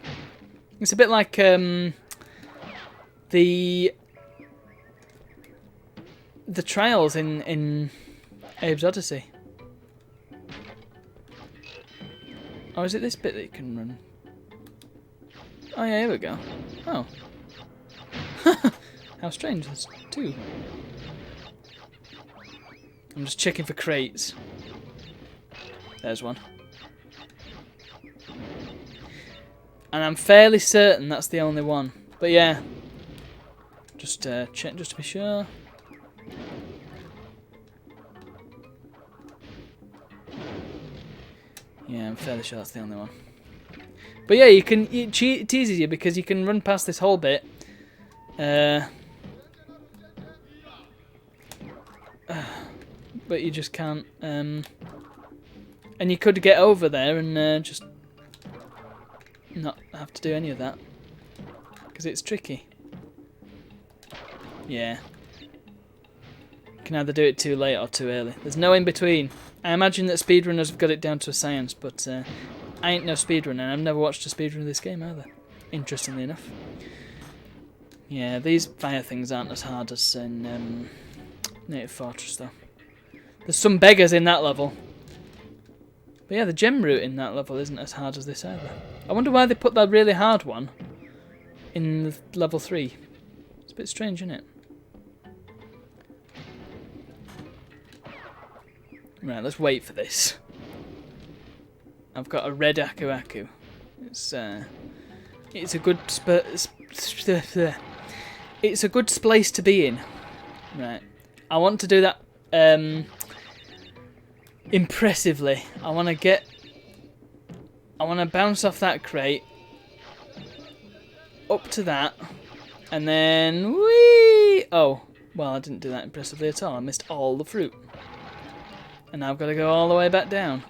It's a bit like the trials in Abe's Odyssey. Or is it this bit that you can run? Oh yeah, here we go. Oh. How strange, there's two. I'm just checking for crates. There's one. And I'm fairly certain that's the only one. But yeah. Just check just to be sure. Yeah, I'm fairly sure that's the only one. But yeah, it teases you because you can run past this whole bit. But you just can't. And you could get over there and just not have to do any of that. Because it's tricky. Yeah. You can either do it too late or too early. There's no in between. I imagine that speedrunners have got it down to a science, but I ain't no speedrunner, and I've never watched a speedrun of this game either, interestingly enough. Yeah, these fire things aren't as hard as in Native Fortress, though. There's some beggars in that level. But yeah, the gem route in that level isn't as hard as this either. I wonder why they put that really hard one in level 3. It's a bit strange, isn't it? Right, let's wait for this. I've got a red Aku. It's It's a good it's a good place to be in. Right. I want to do that impressively. I want to bounce off that crate up to that, and then whee! Oh, well, I didn't do that impressively at all. I missed all the fruit. And now I've got to go all the way back down.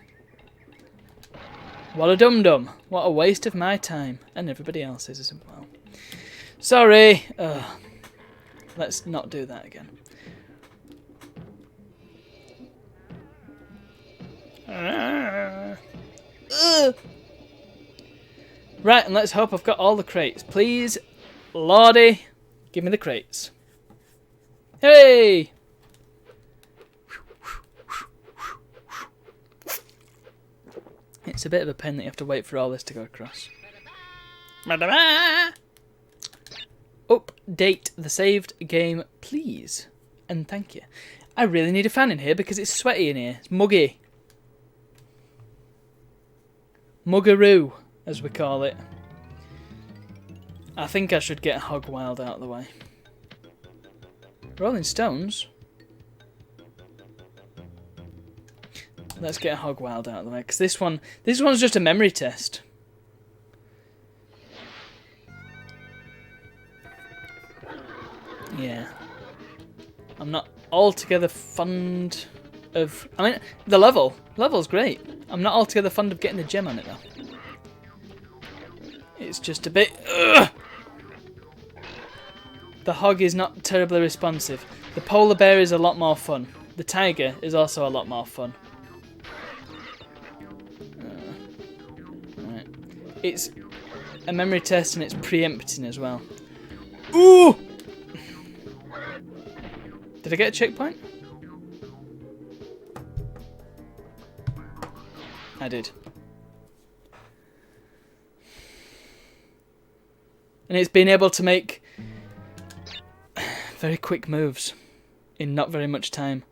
What a dum-dum. What a waste of my time. And everybody else's as well. Sorry. Ugh. Let's not do that again. Right, and let's hope I've got all the crates. Please, Lordy, give me the crates. Hey! It's a bit of a pain that you have to wait for all this to go across. Update the saved game, please. And thank you. I really need a fan in here because it's sweaty in here. It's muggy. Muggaroo, as we call it. I think I should get Hog Wild out of the way. Rolling Stones? Let's get a Hog Wild out of the way, because this one's just a memory test. Yeah. I'm not altogether fond of... I mean, the level's great. I'm not altogether fond of getting the gem on it, though. It's just a bit... Ugh! The hog is not terribly responsive. The polar bear is a lot more fun. The tiger is also a lot more fun. Right. It's a memory test and it's preempting as well. Ooh! Did I get a checkpoint? I did. And it's been able to make very quick moves in not very much time.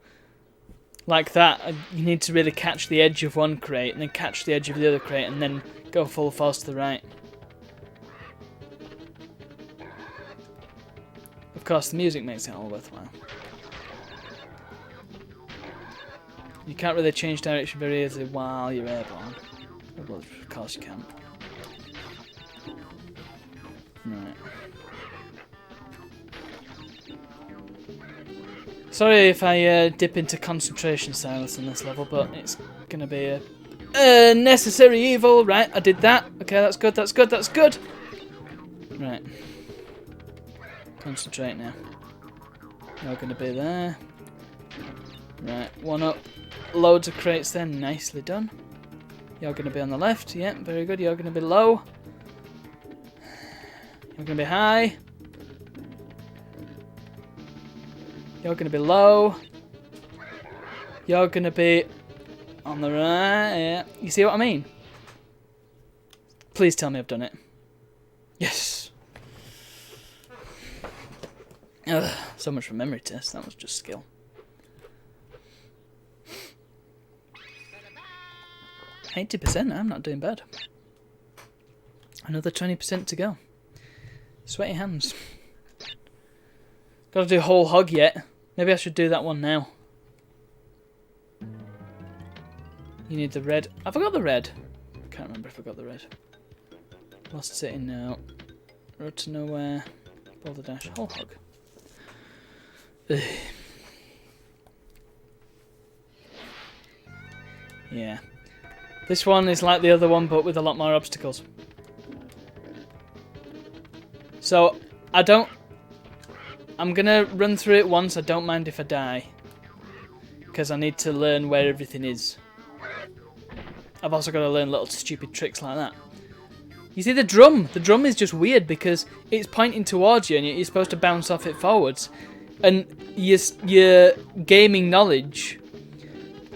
Like that, you need to really catch the edge of one crate and then catch the edge of the other crate and then go full force to the right. Of course, the music makes it all worthwhile. You can't really change direction very easily while you're airborne. Well, of course you can. Right. Sorry if I dip into concentration silence on this level, but it's gonna be a necessary evil. Right, I did that. Okay, that's good, that's good, that's good. Right. Concentrate now. You're gonna be there. Right, one up. Loads of crates there, nicely done. You're gonna be on the left, yeah, very good. You're gonna be low. You're gonna be high. You're going to be low. You're going to be on the right. Yeah. You see what I mean? Please tell me I've done it. Yes. Ugh, so much for memory test. That was just skill. %. I'm not doing bad. Another 20% to go. Sweaty hands. Got to do whole hog yet. Maybe I should do that one now. You need the red. Have I got the red? I can't remember if I got the red. Lost it in now. Road to nowhere. Boulder dash. Whole hog. Ugh. Yeah. This one is like the other one, but with a lot more obstacles. So, I'm gonna run through it once. I don't mind if I die, because I need to learn where everything is. I've also got to learn little stupid tricks like that. You see the drum? The drum is just weird because it's pointing towards you and you're supposed to bounce off it forwards. And your gaming knowledge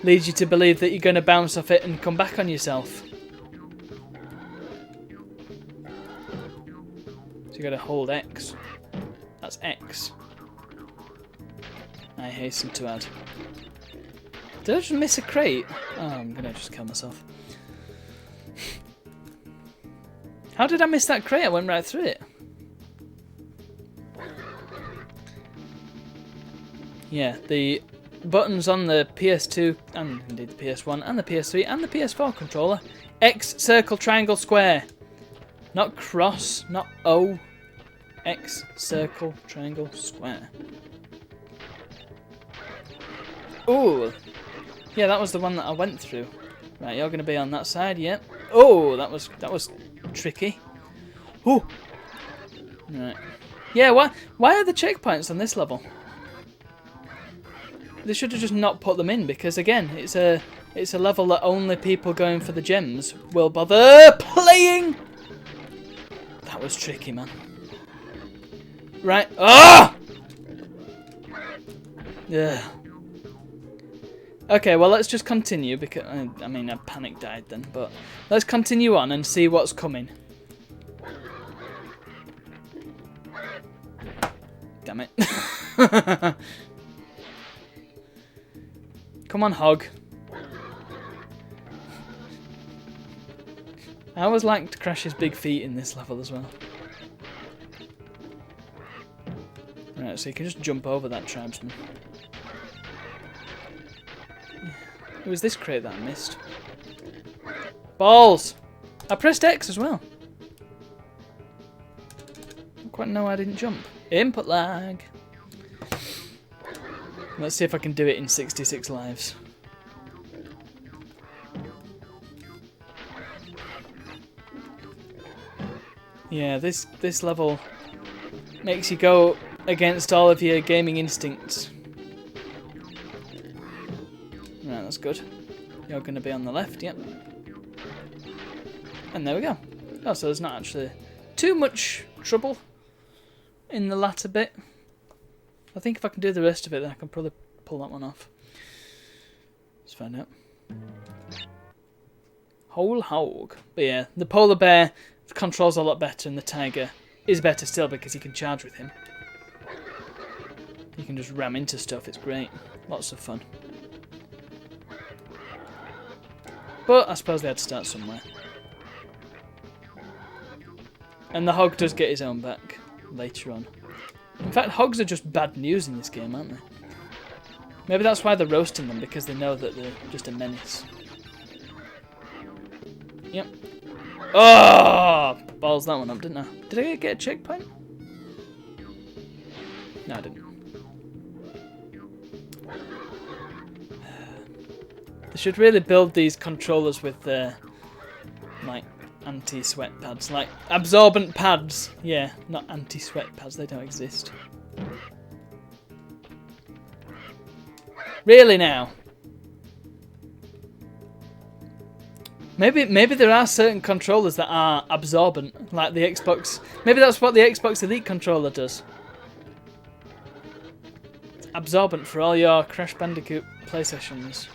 leads you to believe that you're going to bounce off it and come back on yourself. So you got to hold X. That's X. I hasten to add. Did I just miss a crate? Oh, I'm gonna just kill myself. How did I miss that crate? I went right through it. Yeah, the buttons on the PS2, and indeed the PS1, and the PS3, and the PS4 controller. X, circle, triangle, square. Not cross, not O. X, circle, triangle, square. Ooh. Yeah, that was the one that I went through. Right, you're going to be on that side, yep. Oh, that was tricky. Ooh. Right. Yeah, why are the checkpoints on this level? They should have just not put them in, because again, it's a level that only people going for the gems will bother playing. That was tricky, man. Right. Ah! Yeah. Okay, well, let's just continue, because I mean, I panic died then, but let's continue on and see what's coming. Damn it. Come on, hog. I always liked Crash's big feet in this level as well. Right, so you can just jump over that tribesman. It was this crate that I missed. Balls! I pressed X as well. I don't quite know why I didn't jump. Input lag. Let's see if I can do it in 66 lives. Yeah, this level makes you go against all of your gaming instincts. Right, that's good. You're going to be on the left, yep. And there we go. Oh, so there's not actually too much trouble in the latter bit. I think if I can do the rest of it, then I can probably pull that one off. Let's find out. Whole hog. But yeah, the polar bear controls a lot better, and the tiger is better still because you can charge with him. You can just ram into stuff, it's great. Lots of fun. But I suppose they had to start somewhere. And the hog does get his own back later on. In fact, hogs are just bad news in this game, aren't they? Maybe that's why they're roasting them, because they know that they're just a menace. Yep. Oh! Balls that one up, didn't I? Did I get a checkpoint? No, I didn't. They should really build these controllers with, like, anti-sweat pads. Like, absorbent pads. Yeah, not anti-sweat pads. They don't exist. Really now? Maybe there are certain controllers that are absorbent, like the Xbox. Maybe that's what the Xbox Elite controller does. It's absorbent for all your Crash Bandicoot play sessions.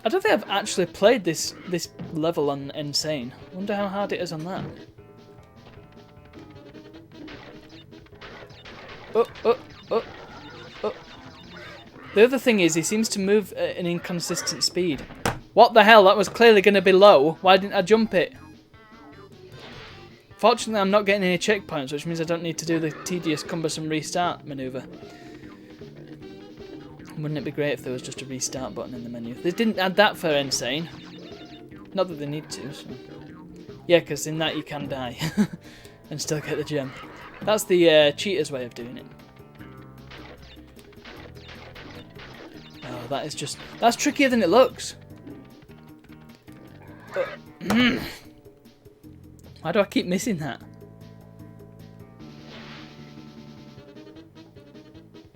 I don't think I've actually played this level on Insane. Wonder how hard it is on that. Oh. The other thing is, he seems to move at an inconsistent speed. What the hell? That was clearly going to be low. Why didn't I jump it? Fortunately, I'm not getting any checkpoints, which means I don't need to do the tedious, cumbersome restart manoeuvre. Wouldn't it be great if there was just a restart button in the menu? They didn't add that for Insane. Not that they need to, so. Yeah, because in that you can die and still get the gem. That's the cheater's way of doing it. Oh, that is just... That's trickier than it looks. Why do I keep missing that?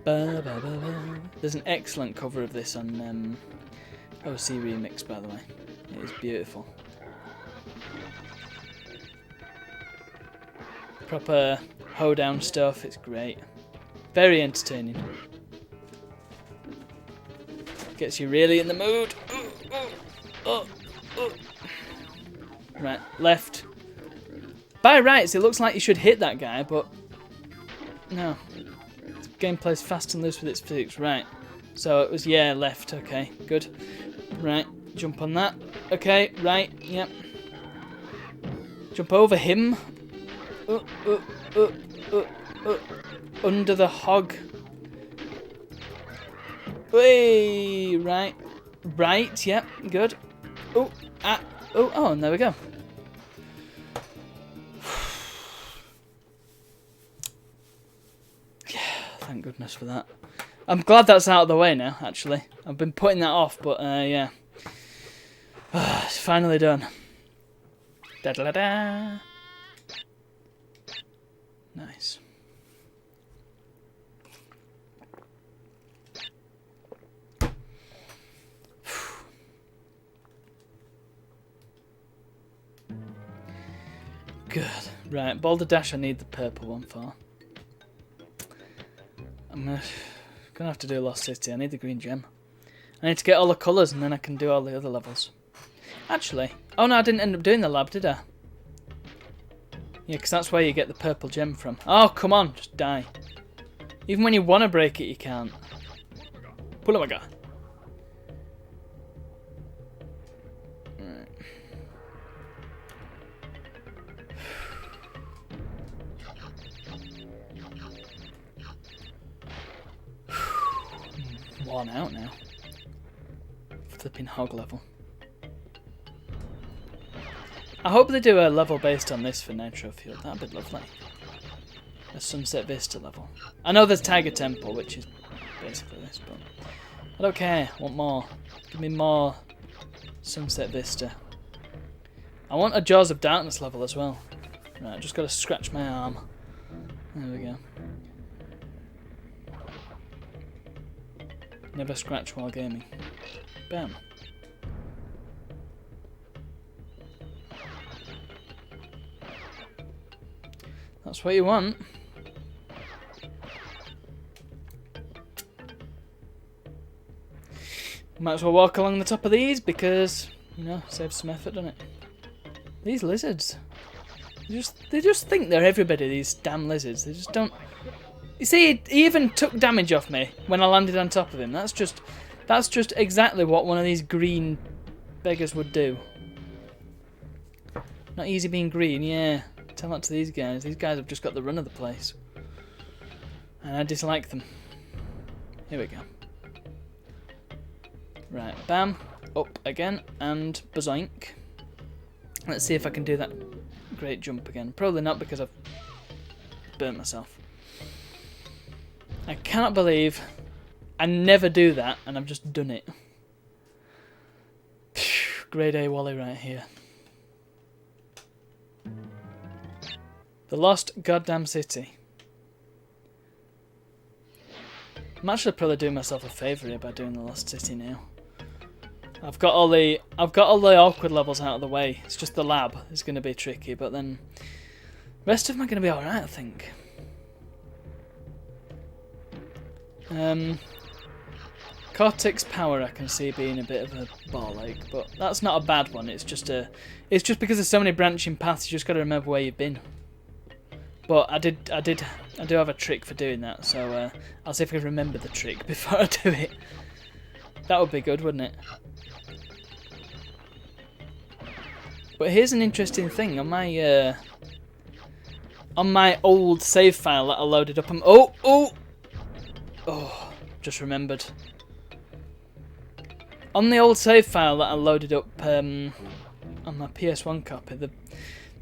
There's an excellent cover of this on OC Remix, by the way. It is beautiful. Proper hoedown stuff, it's great. Very entertaining. Gets you really in the mood. Right, left. By rights, it looks like you should hit that guy, but no. Game plays fast and loose with its physics. Right, so it was, yeah, left. Okay, good. Right, jump on that. Okay, right, yep. Jump over him. Uh, uh, uh, uh, uh, under the hog. Hey, right. Right, yep, good. Oh, oh, and there we go. Yeah, thank goodness for that. I'm glad that's out of the way now, actually. I've been putting that off, but yeah. It's finally done. Da-da-da-da. Nice. Good. Right, Boulder Dash I need the purple one for. I'm gonna have to do Lost City. I need the green gem. I need to get all the colours and then I can do all the other levels. Actually, oh no, I didn't end up doing the lab, did I? Yeah, because that's where you get the purple gem from. Oh, come on, just die. Even when you want to break it, you can't. Pull my god. Right. Worn out now. Flipping hog level. I hope they do a level based on this for Nitro Fuel. That'd be lovely. A Sunset Vista level. I know there's Tiger Temple, which is basically this, but I don't care. I want more. Give me more Sunset Vista. I want a Jaws of Darkness level as well. Right, just got to scratch my arm. There we go. Never scratch while gaming. Bam. That's what you want. Might as well walk along the top of these because, you know, saves some effort, doesn't it? These lizards. They just think they're everybody, these damn lizards. They just don't... You see, he even took damage off me when I landed on top of him. That's just exactly what one of these green beggars would do. Not easy being green, yeah. Tell that to these guys. These guys have just got the run of the place. And I dislike them. Here we go. Right, bam. Up again. And bazoink. Let's see if I can do that great jump again. Probably not because I've burnt myself. I cannot believe I never do that and I've just done it. Grade A Wally right here. The Lost Goddamn City. I'm actually probably doing myself a favour here by doing the Lost City now. I've got all the awkward levels out of the way. It's just the lab is going to be tricky, but then the rest of them are going to be alright, I think. Cortex Power I can see being a bit of a ball ache, but that's not a bad one. It's just because there's so many branching paths. You just got to remember where you've been. But I do have a trick for doing that, so I'll see if I can remember the trick before I do it. That would be good, wouldn't it? But here's an interesting thing on my old save file that I loaded up. Just remembered. On the old save file that I loaded up on my PS1 copy,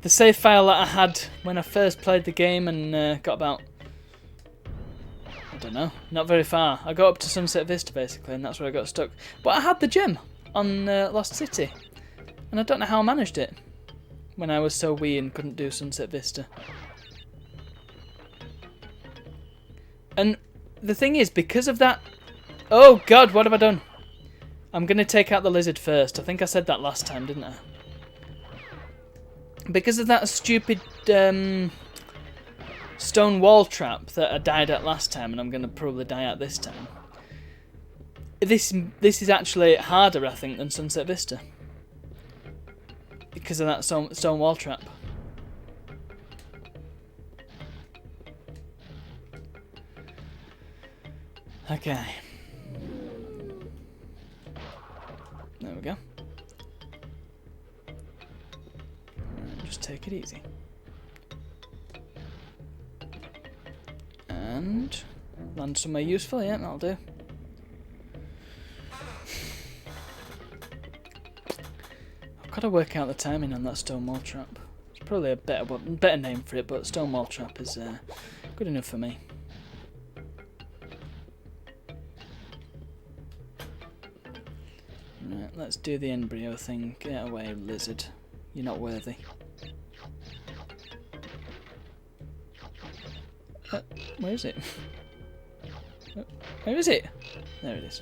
the save file that I had when I first played the game and got about, I don't know, not very far. I got up to Sunset Vista basically, and that's where I got stuck. But I had the gem on Lost City, and I don't know how I managed it when I was so wee and couldn't do Sunset Vista. And the thing is, because of that... Oh god, what have I done? I'm going to take out the lizard first. I think I said that last time, didn't I? Because of that stupid stone wall trap that I died at last time, and I'm going to probably die at this time. This is actually harder, I think, than Sunset Vista. Because of that stone wall trap. Okay. There we go. Right, just take it easy. And land somewhere useful, yeah, that'll do. I've got to work out the timing on that stone wall trap. It's probably a better name for it, but stone wall trap is good enough for me. Right, let's do the embryo thing. Get away, lizard. You're not worthy. Where is it? Where is it? There it is.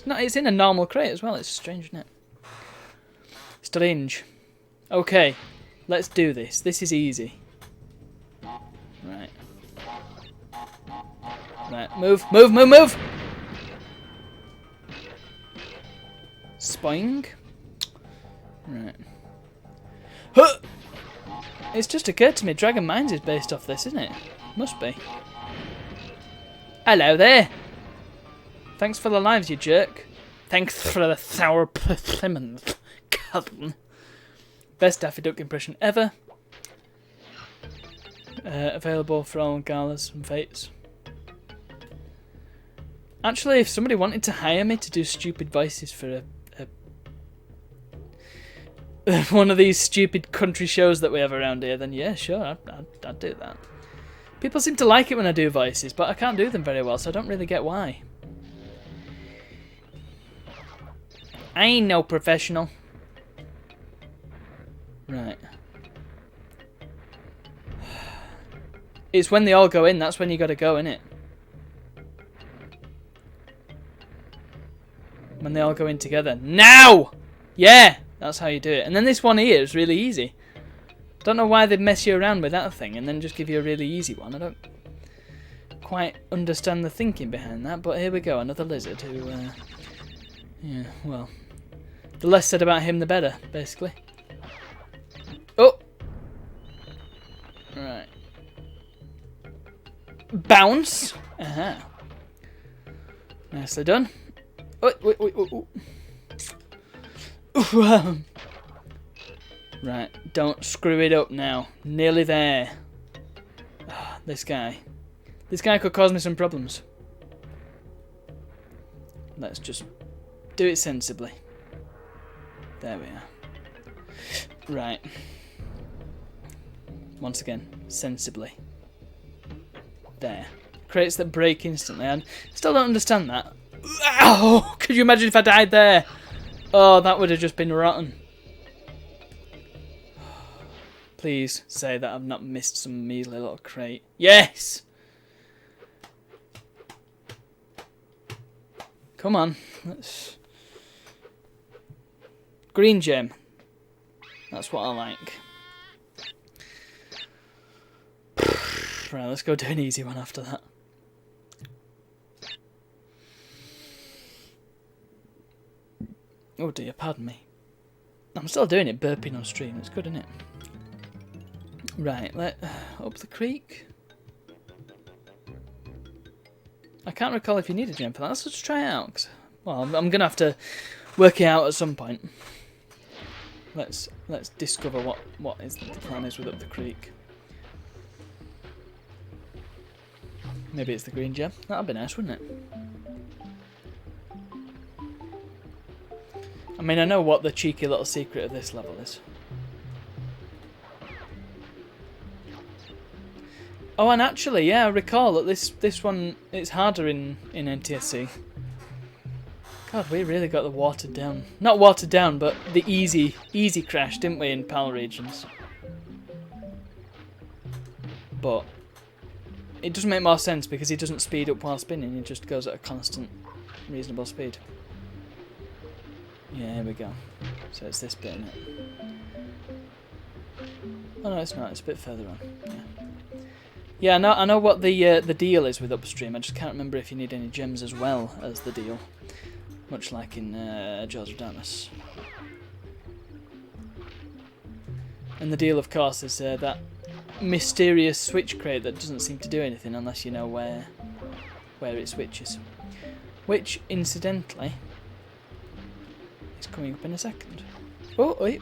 It's in a normal crate as well. It's strange, isn't it? Strange. Okay, let's do this. This is easy. Right. Right, move, move, move, move! Spoing. Right. Huh! It's just occurred to me, Dragon Mines is based off this, isn't it? Must be. Hello there! Thanks for the lives, you jerk. Thanks for the sour persimmons, cousin. Best Daffy Duck impression ever. Available for all galas and fates. Actually, if somebody wanted to hire me to do stupid voices for one of these stupid country shows that we have around here, then yeah, sure, I'd do that. People seem to like it when I do voices, but I can't do them very well, so I don't really get why. I ain't no professional. Right. It's when they all go in, that's when you gotta go, innit? When they all go in together. Now! Yeah! That's how you do it. And then this one here is really easy. Don't know why they mess you around with that thing and then just give you a really easy one. I don't quite understand the thinking behind that, but here we go. Another lizard who, yeah, well, the less said about him, the better, basically. Oh! Right. Bounce! Aha. Nicely done. Oh, wait, wait, wait, wait. Right, don't screw it up now. Nearly there. Oh, this guy. This guy could cause me some problems. Let's just do it sensibly. There we are. Right. Once again, sensibly. There. Crates that break instantly. I still don't understand that. Ow! Could you imagine if I died there? Oh, that would have just been rotten. Please say that I've not missed some measly little crate. Yes! Come on. Let's... Green gem. That's what I like. Right, let's go do an easy one after that. Oh dear, pardon me. I'm still doing it, burping on stream. It's good, isn't it? Right, up the creek. I can't recall if you need a gem for that. Let's just try it out. 'Cause, well, I'm going to have to work it out at some point. Let's discover what is the plan is with up the creek. Maybe it's the green gem. That'd be nice, wouldn't it? I mean, I know what the cheeky little secret of this level is. Oh, and actually, yeah, I recall that this one it's harder in NTSC. God, we really got the watered down, not watered down, but the easy Crash, didn't we, in PAL regions? But it doesn't make more sense because he doesn't speed up while spinning; he just goes at a constant, reasonable speed. Yeah, here we go. So it's this bit, isn't it? Oh no, it's not. It's a bit further on. Yeah. Yeah, I know what the deal is with upstream. I just can't remember if you need any gems as well as the deal, much like in Jaws of Darkness. And the deal, of course, is that mysterious switch crate that doesn't seem to do anything unless you know where it switches. Which, incidentally, is coming up in a second. Oh, wait.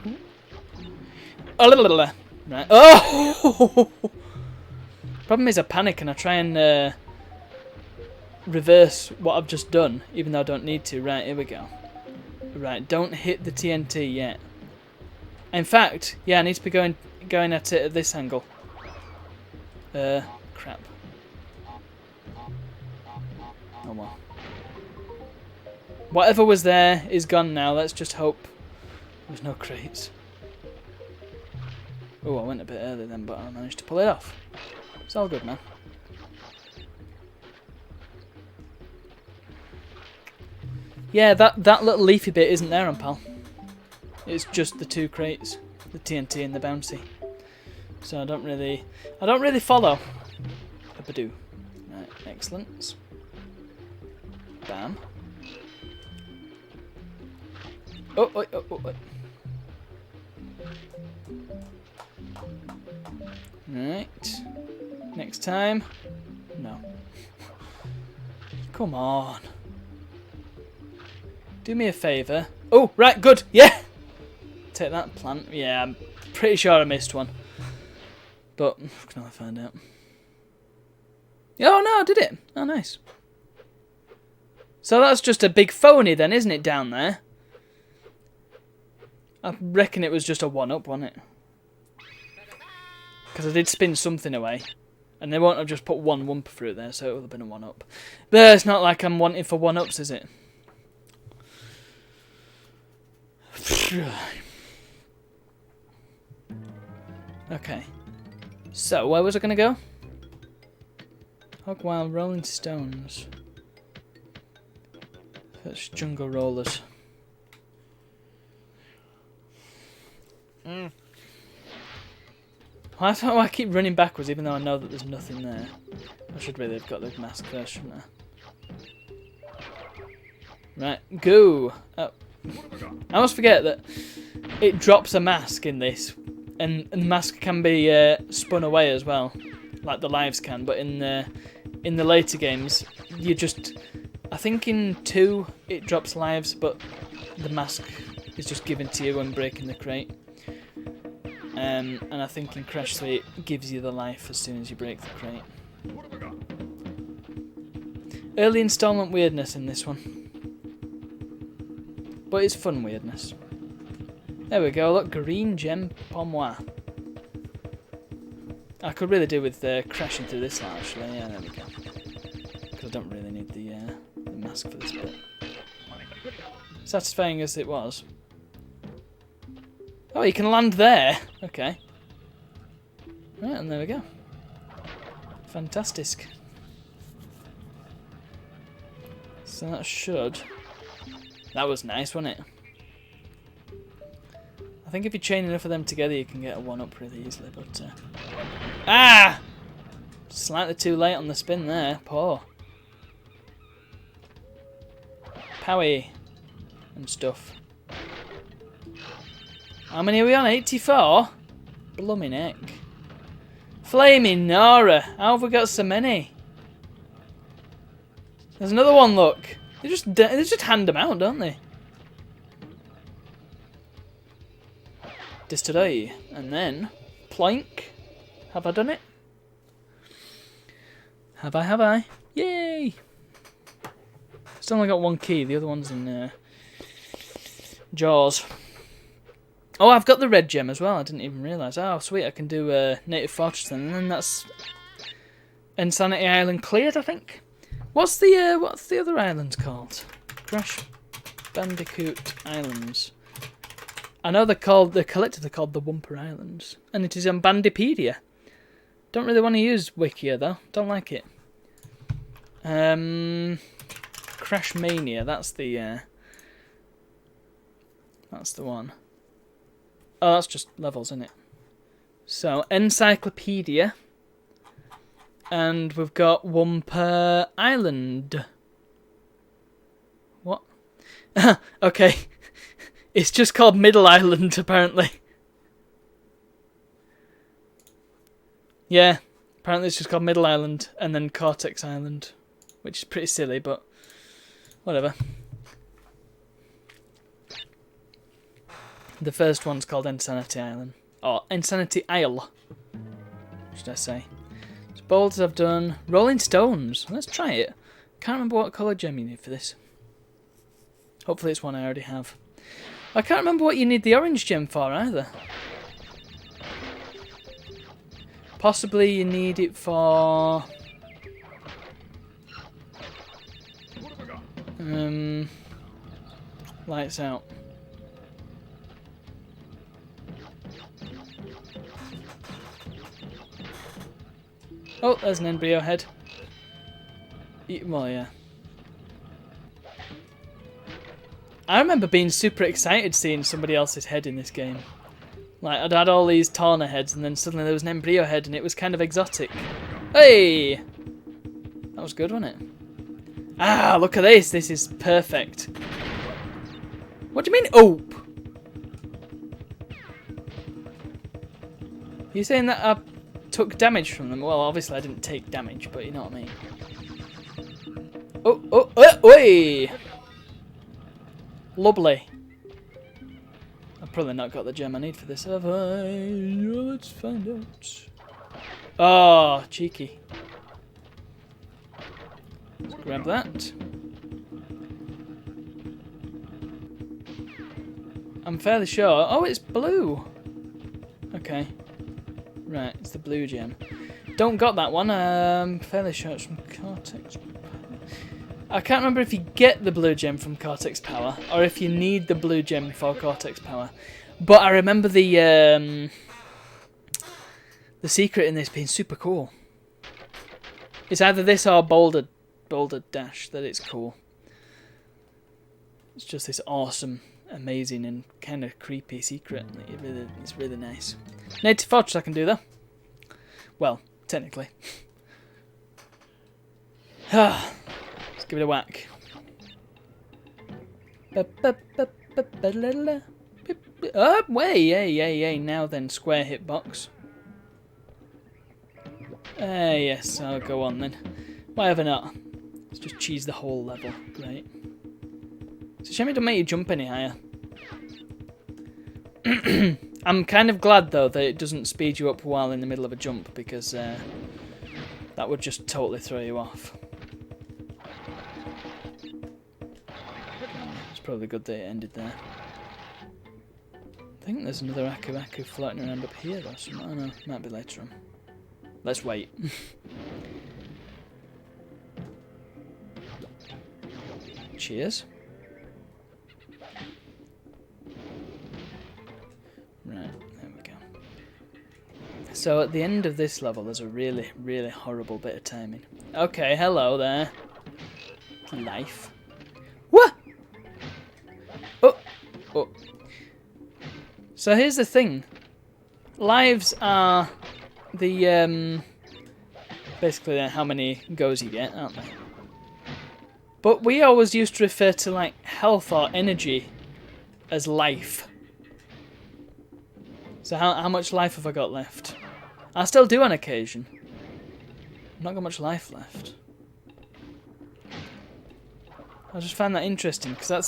Oh, Right. Oh! Problem is I panic and I try and reverse what I've just done, even though I don't need to. Right, here we go. Right, don't hit the TNT yet. In fact, yeah, I need to be going at it at this angle. Crap. Oh well. Whatever was there is gone now. Let's just hope there's no crates. Oh, I went a bit early then, but I managed to pull it off. It's all good, man. Yeah, that little leafy bit isn't there on Pal. It's just the 2 crates, the TNT and the bouncy. So I don't really follow. A badoo. Right, excellent. Bam. Oh, oh, oh, oh, oh. Right. Next time. No. Come on. Do me a favour. Oh, right, good. Yeah. Take that plant. Yeah, I'm pretty sure I missed one. But can I find out? Oh no, I did it. Oh, nice. So that's just a big phony then, isn't it, down there? I reckon it was just a 1-up, wasn't it? Because I did spin something away. And they won't have just put 1 Wumpa fruit there, so it would have been a 1-up. But it's not like I'm wanting for 1-ups, is it? Okay. So, where was I going to go? Hogwild Rolling Stones. That's Jungle Rollers. I don't know why I keep running backwards even though I know that there's nothing there. I should really have got the mask first, shouldn't I? Right, go! Oh. I always forget that it drops a mask in this, and the mask can be spun away as well, like the lives can, but in the later games, you just... I think in 2 it drops lives, but the mask is just given to you when breaking the crate. And I think in Crash 3 it gives you the life as soon as you break the crate. Early installment weirdness in this one. But it's fun weirdness. There we go, look, green gem pommoir. I could really do with crashing through this lot actually, yeah, there we go. Because I don't really need the mask for this bit. Satisfying as it was. Oh, you can land there. Okay. Right, and there we go. Fantastic. So that should... That was nice, wasn't it? I think if you chain enough of them together, you can get a 1-up really easily, but... Ah! Slightly too late on the spin there. Poor. Powie. And stuff. How many are we on? 84? Blooming heck. Flaming Nora. How have we got so many? There's another one, look. They just hand them out, don't they? Destroy. And then... Ploink. Have I done it? Have I? Yay! Still only got 1 key. The other one's in Jaws. Oh, I've got the red gem as well. I didn't even realise. Oh, sweet. I can do Native Fortress then. And then that's Insanity Island cleared, I think. What's the other island called? Crash Bandicoot Islands. I know they're collectively called the Wumpa Islands. And it is on Bandipedia. Don't really want to use Wikia though. Don't like it. Crash Mania, that's the one. Oh, that's just levels, isn't it? So, Encyclopedia. And we've got Wumpa Island. What? Okay. It's just called Middle Island, apparently. Yeah, apparently it's just called Middle Island and then Cortex Island. Which is pretty silly, but whatever. The first one's called Insanity Island. Or Insanity Isle, should I say. As bold as I've done. Rolling Stones. Let's try it. Can't remember what colour gem you need for this. Hopefully it's one I already have. I can't remember what you need the orange gem for either. Possibly you need it for... lights out. Oh, there's an embryo head. Well, yeah. I remember being super excited seeing somebody else's head in this game. Like, I'd had all these Tawna heads and then suddenly there was an embryo head and it was kind of exotic. Hey! That was good, wasn't it? Ah, look at this. This is perfect. What do you mean, oh? Are you saying that I took damage from them? Well, obviously I didn't take damage, but you know what I mean. Oh, oi! Lovely. I've probably not got the gem I need for this, have I? Let's find out. Oh, cheeky. Let's grab that. I'm fairly sure. Oh, it's blue. Okay. Right, it's the blue gem. Don't got that one. Fairly sure it's from Cortex. I can't remember if you get the blue gem from Cortex Power or if you need the blue gem for Cortex Power. But I remember the secret in this being super cool. It's either this or Boulder Dash that it's cool. It's just this awesome, amazing, and kind of creepy secret. It's really nice. Native Fortress I can do though. Well, technically. Let's give it a whack. Oh, yay. Now then, square hitbox. Yes, I'll go on then. Whatever not. Let's just cheese the whole level. Great. It's a shame it doesn't make you jump any higher. I'm kind of glad though that it doesn't speed you up while in the middle of a jump, because that would just totally throw you off. It's probably good that it ended there. I think there's another Aku floating around up here or something. Oh no, might be later on. Let's wait. Cheers. Right, there we go. So at the end of this level, there's a really, really horrible bit of timing. Okay, hello there. Life. What? Oh. So here's the thing. Lives are the, basically how many goes you get, aren't they? But we always used to refer to, like, health or energy as life. So how much life have I got left? I still do on occasion. I've not got much life left. I just find that interesting because that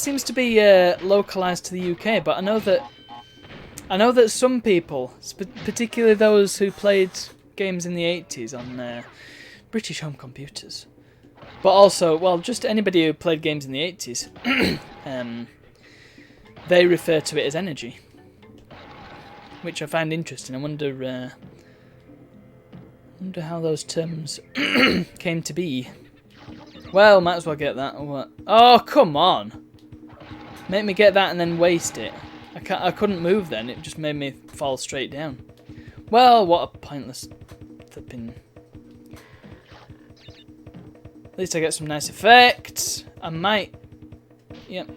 seems to be localized to the UK. But I know that some people, particularly those who played games in the 80s on British home computers, but also, well, just anybody who played games in the 80s, they refer to it as energy, which I find interesting. I wonder how those terms came to be. Well, might as well get that. Or what? Oh, come on! Make me get that and then waste it. I couldn't move then. It just made me fall straight down. Well, what a pointless flipping. At least I get some nice effects. I might. Yep.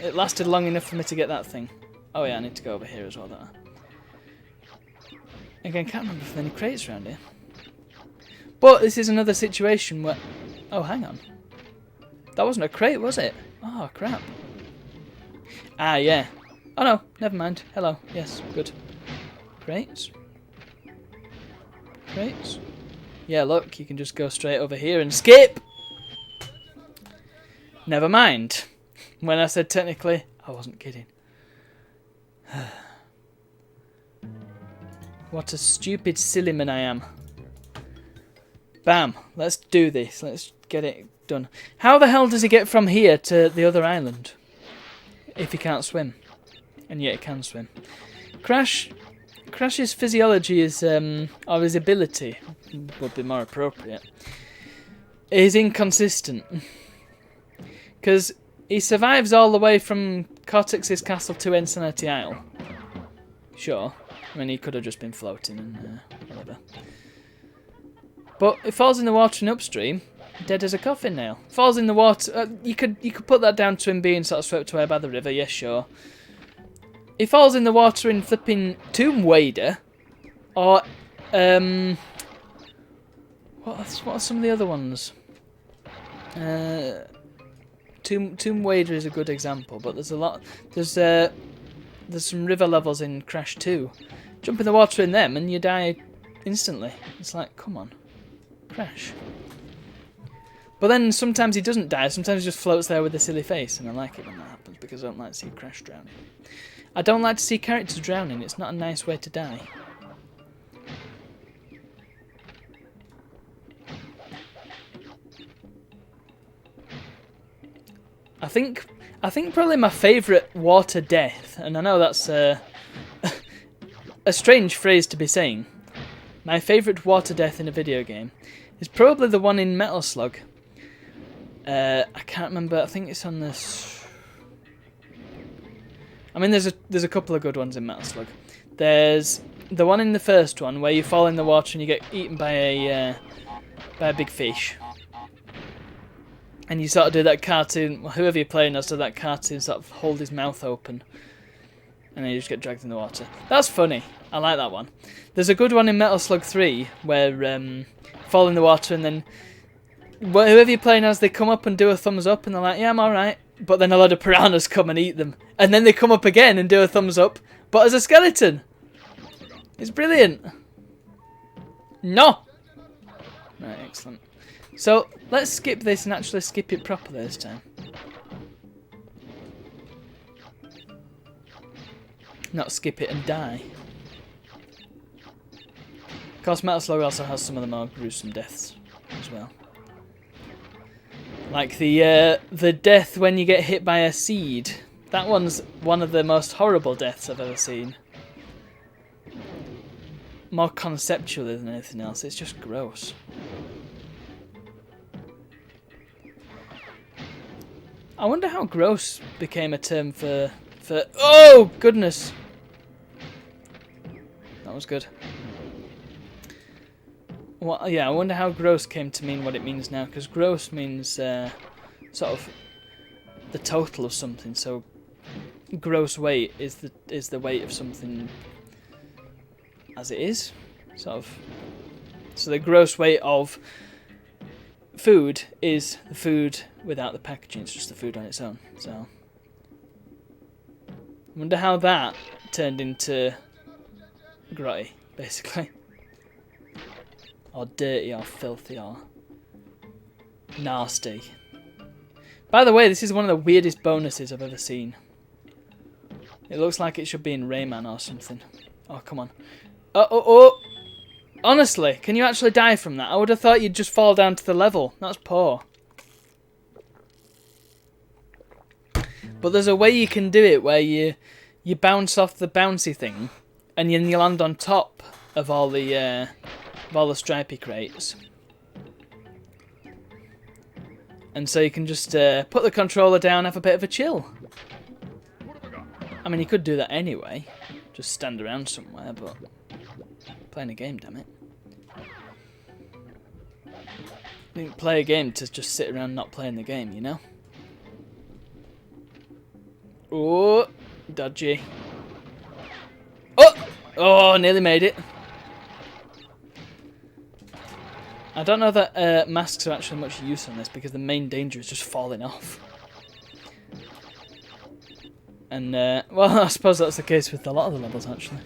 It lasted long enough for me to get that thing. Oh yeah, I need to go over here as well. Don't I? Again, can't remember if there are any crates around here. But this is another situation where... Oh, hang on. That wasn't a crate, was it? Oh, crap. Ah, yeah. Oh, no. Never mind. Hello. Yes, good. Crates. Crates. Yeah, look. You can just go straight over here and skip. Never mind. When I said technically, I wasn't kidding. What a stupid silly man I am. Bam. Let's do this. Let's get it done. How the hell does he get from here to the other island? If he can't swim. And yet he can swim. Crash's physiology is, or his ability, would be more appropriate, is inconsistent. Because he survives all the way from Cortex's castle to Insanity Isle. Sure. I mean, he could have just been floating and whatever. But it falls in the water and upstream, dead as a coffin nail. Falls in the water. You could put that down to him being sort of swept away by the river. Yes, sure. He falls in the water in flipping Tomb Raider, or what are some of the other ones? Tomb Raider is a good example, but there's a lot. There's some river levels in Crash 2. Jump in the water in them and you die instantly. It's like, come on, Crash. But then sometimes he doesn't die. Sometimes he just floats there with a silly face, and I like it when that happens because I don't like to see Crash drowning. I don't like to see characters drowning. It's not a nice way to die. I think probably my favourite water death, and I know that's a strange phrase to be saying. My favourite water death in a video game is probably the one in Metal Slug. I can't remember. I think it's on this. I mean, there's a couple of good ones in Metal Slug. There's the one in the first one where you fall in the water and you get eaten by a big fish. And you sort of do that cartoon, whoever you're playing does that cartoon, sort of hold his mouth open. And then you just get dragged in the water. That's funny. I like that one. There's a good one in Metal Slug 3 where you fall in the water and then whoever you're playing as, they come up and do a thumbs up and they're like, yeah, I'm alright. But then a lot of piranhas come and eat them. And then they come up again and do a thumbs up, but as a skeleton. It's brilliant. No! Right, excellent. So, let's skip this and actually skip it properly this time. Not skip it and die. Of course, Metal Slug also has some of the more gruesome deaths as well. Like the death when you get hit by a seed. That one's one of the most horrible deaths I've ever seen. More conceptually than anything else. It's just gross. I wonder how gross became a term for... Oh, goodness! That was good. Well, yeah, I wonder how gross came to mean what it means now, because gross means sort of the total of something. So gross weight is the weight of something as it is, sort of. So the gross weight of food is the food without the packaging. It's just the food on its own. So I wonder how that turned into grotty, basically. Or dirty, or filthy, or nasty. By the way, this is one of the weirdest bonuses I've ever seen. It looks like it should be in Rayman or something. Oh, come on. Oh! Honestly, can you actually die from that? I would have thought you'd just fall down to the level. That's poor. But there's a way you can do it where you bounce off the bouncy thing, and then you land on top of all the stripy crates. And so you can just put the controller down, have a bit of a chill. I mean, you could do that anyway. Just stand around somewhere, but playing a game, damn it. You didn't play a game to just sit around not playing the game, you know? Oh, dodgy. Oh, nearly made it. I don't know that masks are actually much use on this because the main danger is just falling off. And, well, I suppose that's the case with a lot of the levels, actually.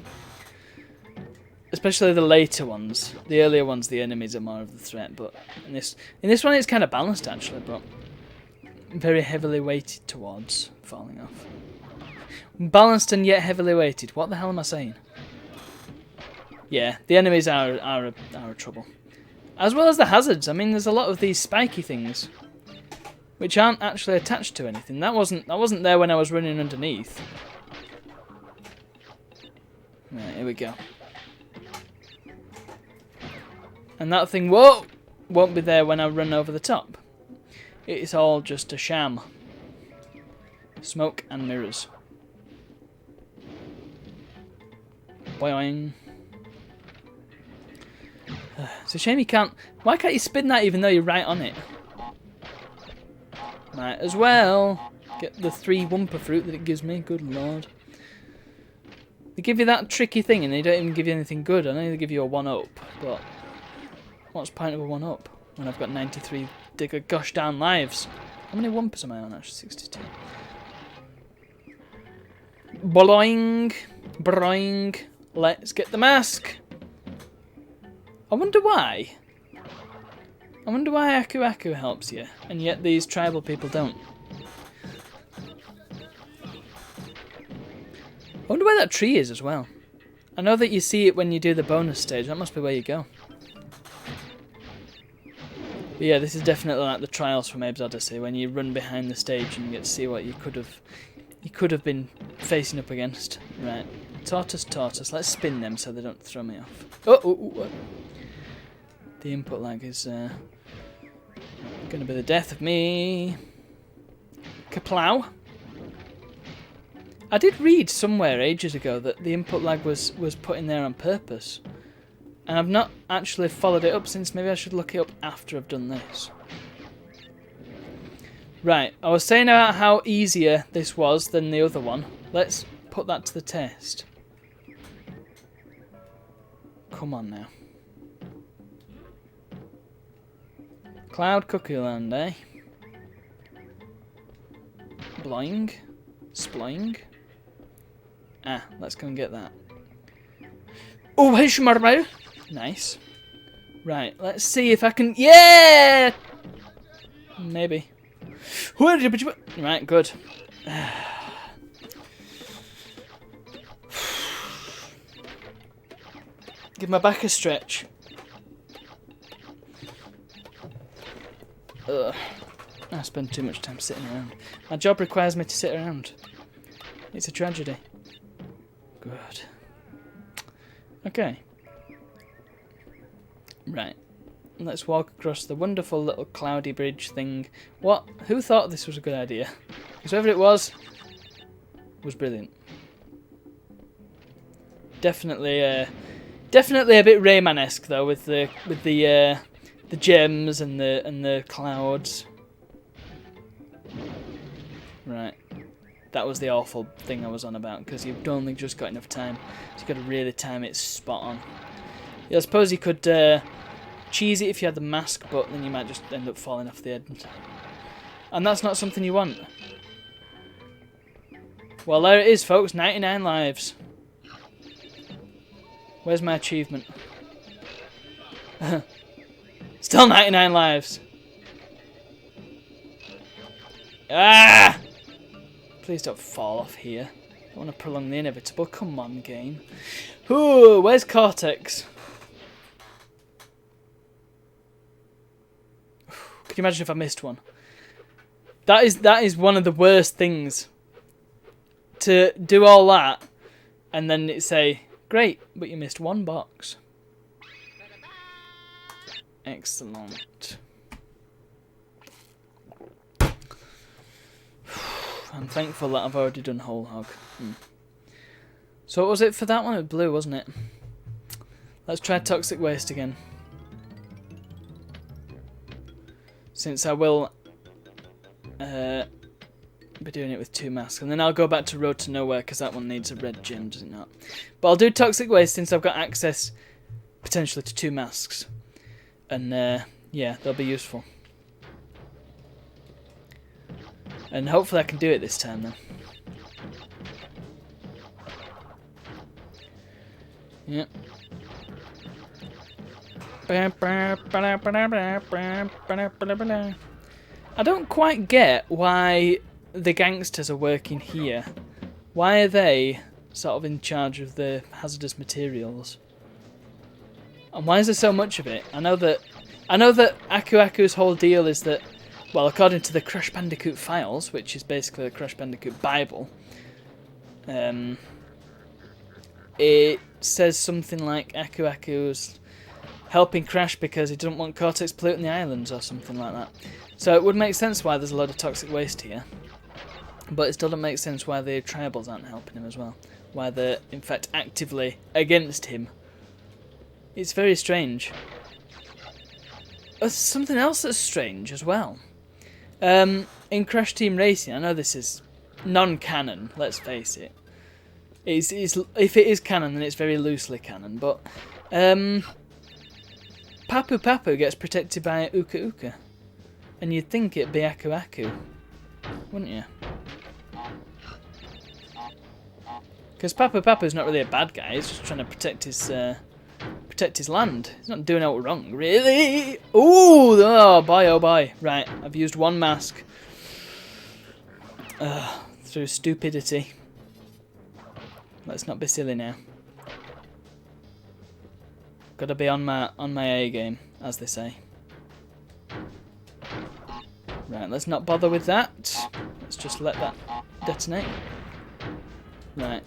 Especially the later ones. The earlier ones, the enemies are more of the threat, but in this one it's kind of balanced, actually, but very heavily weighted towards falling off. Balanced and yet heavily weighted. What the hell am I saying? Yeah, the enemies are a trouble. As well as the hazards. I mean, there's a lot of these spiky things which aren't actually attached to anything. That wasn't there when I was running underneath. Right, here we go. And that thing won't be there when I run over the top. It's all just a sham. Smoke and mirrors. Boing. It's a shame you can't... Why can't you spin that even though you're right on it? Might as well get the 3 Wumpa fruit that it gives me. Good lord. They give you that tricky thing and they don't even give you anything good. I know they give you a 1-up, but what's the point of a 1-up when I've got 93 gosh darn lives? How many Wumpas am I on actually? 62. Boing. Broing. Let's get the mask. I wonder why. I wonder why Aku Aku helps you, and yet these tribal people don't. I wonder where that tree is as well. I know that you see it when you do the bonus stage. That must be where you go. But yeah, this is definitely like the trials from Abe's Odyssey, when you run behind the stage and you get to see what you could have been facing up against. Right, tortoise. Let's spin them so they don't throw me off. Oh. The input lag is going to be the death of me. Kaplow. I did read somewhere ages ago that the input lag was put in there on purpose. And I've not actually followed it up since. Maybe I should look it up after I've done this. Right, I was saying about how easier this was than the other one. Let's put that to the test. Come on now. Cloud Cuckoo Land, eh? Bloing. Sploing. Ah, let's go and get that. Oh, hey, Shmarbo. Nice. Right, let's see if I can... Yeah! Maybe. Right, good. Give my back a stretch. Ugh. I spend too much time sitting around. My job requires me to sit around. It's a tragedy. Good. Okay. Right. Let's walk across the wonderful little cloudy bridge thing. What? Who thought this was a good idea? Because whoever it was brilliant. Definitely a bit Rayman-esque though, with the gems and the clouds. Right. That was the awful thing I was on about, because you've only just got enough time. So you've got to really time it spot on. Yeah, I suppose you could cheese it if you had the mask, but then you might just end up falling off the end. And that's not something you want. Well, there it is, folks. 99 lives. Where's my achievement? Still 99 lives. Ah! Please don't fall off here. I don't want to prolong the inevitable. Come on, game. Ooh, where's Cortex? Could you imagine if I missed one? That is one of the worst things. To do all that, and then it say, great, but you missed one box. Excellent. I'm thankful that I've already done Whole Hog. So what was it for that one? It was blue, wasn't it? Let's try Toxic Waste again. Since I will be doing it with 2 masks. And then I'll go back to Road to Nowhere, because that one needs a red gem, does it not? But I'll do Toxic Waste since I've got access, potentially, to 2 masks. And, yeah, they'll be useful. And hopefully I can do it this time, then. Yep. I don't quite get why the gangsters are working here. Why are they sort of in charge of the hazardous materials? And why is there so much of it? I know that Aku Aku's whole deal is that, well, according to the Crash Bandicoot files, which is basically the Crash Bandicoot Bible, it says something like Aku Aku's helping Crash because he doesn't want Cortex polluting the islands or something like that. So it would make sense why there's a load of toxic waste here. But it still doesn't make sense why the tribals aren't helping him as well. Why they're, in fact, actively against him. It's very strange. There's something else that's strange as well. In Crash Team Racing, I know this is non-canon, let's face it. If it is canon, then it's very loosely canon. But Papu Papu gets protected by Uka Uka. And you'd think it'd be Aku Aku, wouldn't you? Because Papu Papu's not really a bad guy, he's just trying to protect his land. He's not doing out wrong, really. Ooh, oh boy, oh boy. Right, I've used one mask. Through stupidity. Let's not be silly now. Gotta be on my A game, as they say. Right, let's not bother with that. Let's just let that detonate. Right.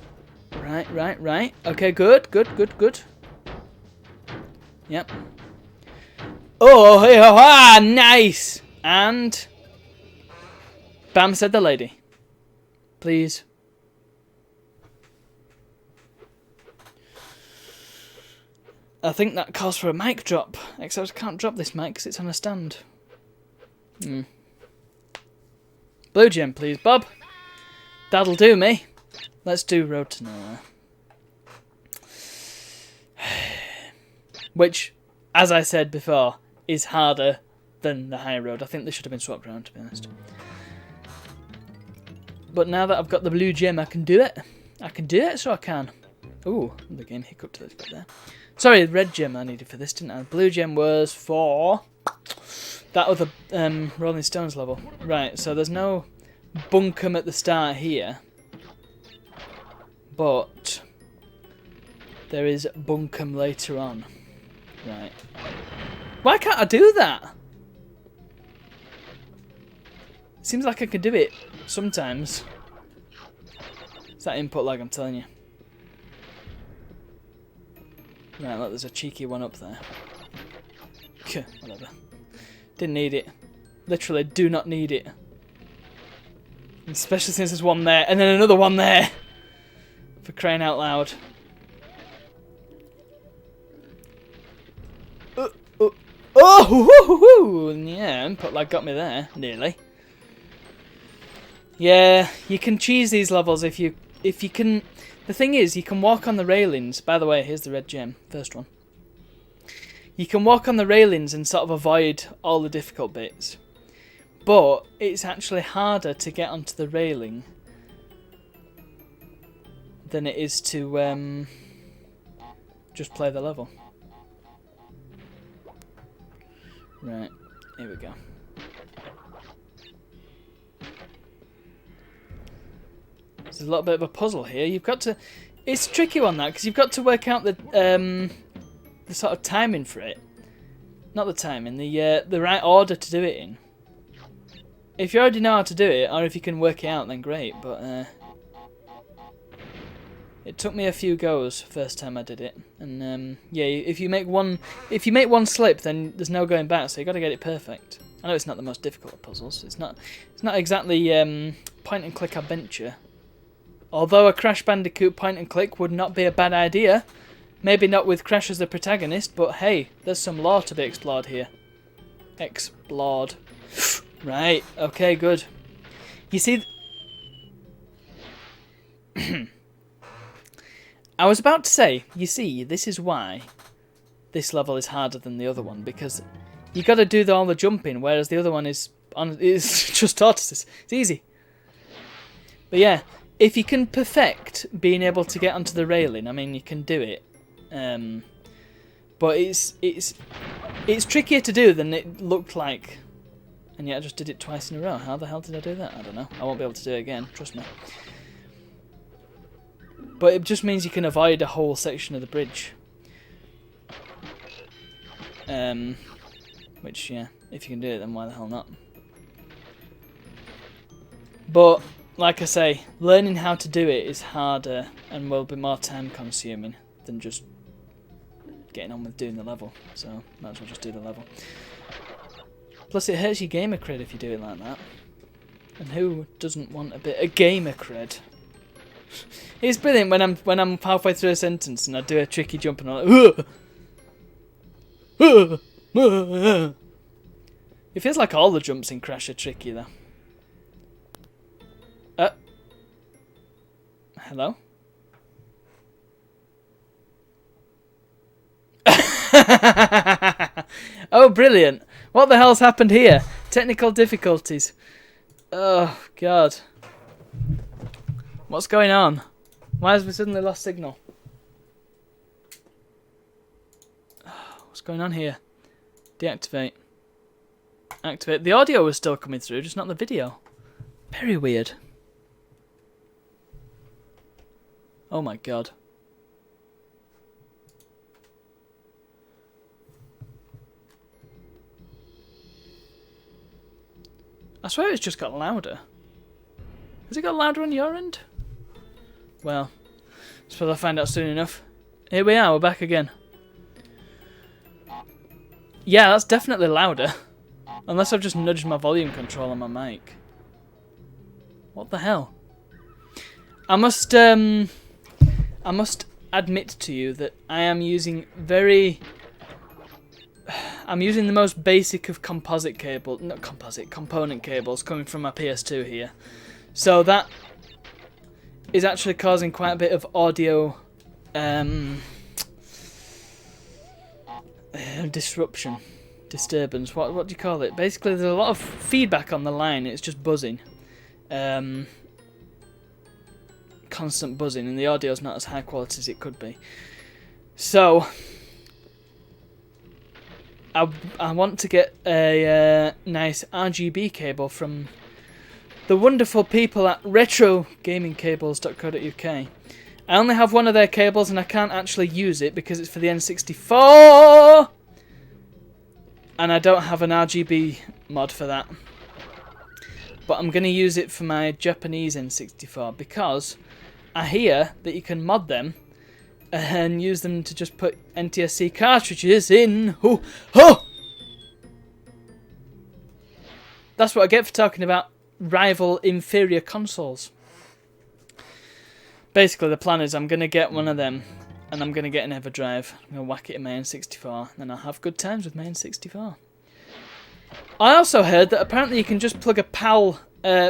Right. Okay, good. Yep. Oh, hey, ha, nice! And... Bam, said the lady. Please. I think that calls for a mic drop. Except I can't drop this mic because it's on a stand. Blue gem, please, Bob. That'll do me. Let's do Road to Nowhere. Which, as I said before, is harder than the High Road. I think they should have been swapped around, to be honest. But now that I've got the blue gem, I can do it. So I can. Ooh, the game hiccuped a little bit there. Sorry, the red gem I needed for this, didn't I? The blue gem was for that other Rolling Stones level. Right, so there's no bunkum at the start here. But there is bunkum later on. Right. Why can't I do that? Seems like I could do it sometimes. It's that input lag, I'm telling you. Right, look, there's a cheeky one up there. Whatever. Didn't need it. Literally do not need it. Especially since there's one there, and then another one there. For crying out loud. Oh, yeah, input lag got me there, nearly. Yeah, you can cheese these levels if you can. The thing is, you can walk on the railings. By the way, here's the red gem, first one. You can walk on the railings and sort of avoid all the difficult bits. But it's actually harder to get onto the railing than it is to just play the level. Right, here we go. There's a little bit of a puzzle here. You've got to... It's a tricky one, that, because you've got to work out the sort of timing for it. Not the timing, the right order to do it in. If you already know how to do it, or if you can work it out, then great, but... It took me a few goes first time I did it, and yeah, if you make one slip, then there's no going back. So you got to get it perfect. I know it's not the most difficult of puzzles. It's not exactly point and click adventure. Although a Crash Bandicoot point and click would not be a bad idea. Maybe not with Crash as the protagonist, but hey, there's some lore to be explored here. Explored. Right. Okay. Good. You see. I was about to say, you see, this is why this level is harder than the other one, because you got to do all the jumping, whereas the other one is just tortoises. It's easy. But yeah, if you can perfect being able to get onto the railing, I mean, you can do it. But it's trickier to do than it looked like. And yet I just did it twice in a row. How the hell did I do that? I don't know. I won't be able to do it again, trust me. But it just means you can avoid a whole section of the bridge. Which, yeah, if you can do it, then why the hell not? But, like I say, learning how to do it is harder and will be more time consuming than just getting on with doing the level. So, might as well just do the level. Plus, it hurts your gamer cred if you do it like that. And who doesn't want a bit of gamer cred? It's brilliant when I'm halfway through a sentence and I do a tricky jump and I'm like, it feels like all the jumps in Crash are tricky though. Hello? Oh, brilliant. What the hell's happened here? Technical difficulties. Oh, God. What's going on? Why has we suddenly lost signal? What's going on here? Deactivate. Activate. The audio was still coming through, just not the video. Very weird. Oh my God. I swear it's just got louder. Has it got louder on your end? Well, I suppose I'll find out soon enough. Here we are, we're back again. Yeah, that's definitely louder. Unless I've just nudged my volume control on my mic. What the hell? I must admit to you that I am using I'm using the most basic of component cables coming from my PS2 here. So that is actually causing quite a bit of audio disturbance. What do you call it? Basically, there's a lot of feedback on the line. It's just buzzing, constant buzzing, and the audio's not as high quality as it could be. So I want to get a nice RGB cable from the wonderful people at retrogamingcables.co.uk. I only have one of their cables and I can't actually use it because it's for the N64 and I don't have an RGB mod for that. But I'm going to use it for my Japanese N64 because I hear that you can mod them and use them to just put NTSC cartridges in. Ho, ho! That's what I get for talking about rival inferior consoles. Basically, the plan is I'm going to get one of them and I'm going to get an EverDrive. I'm going to whack it in my N64 and then I'll have good times with my N64. I also heard that apparently you can just plug a PAL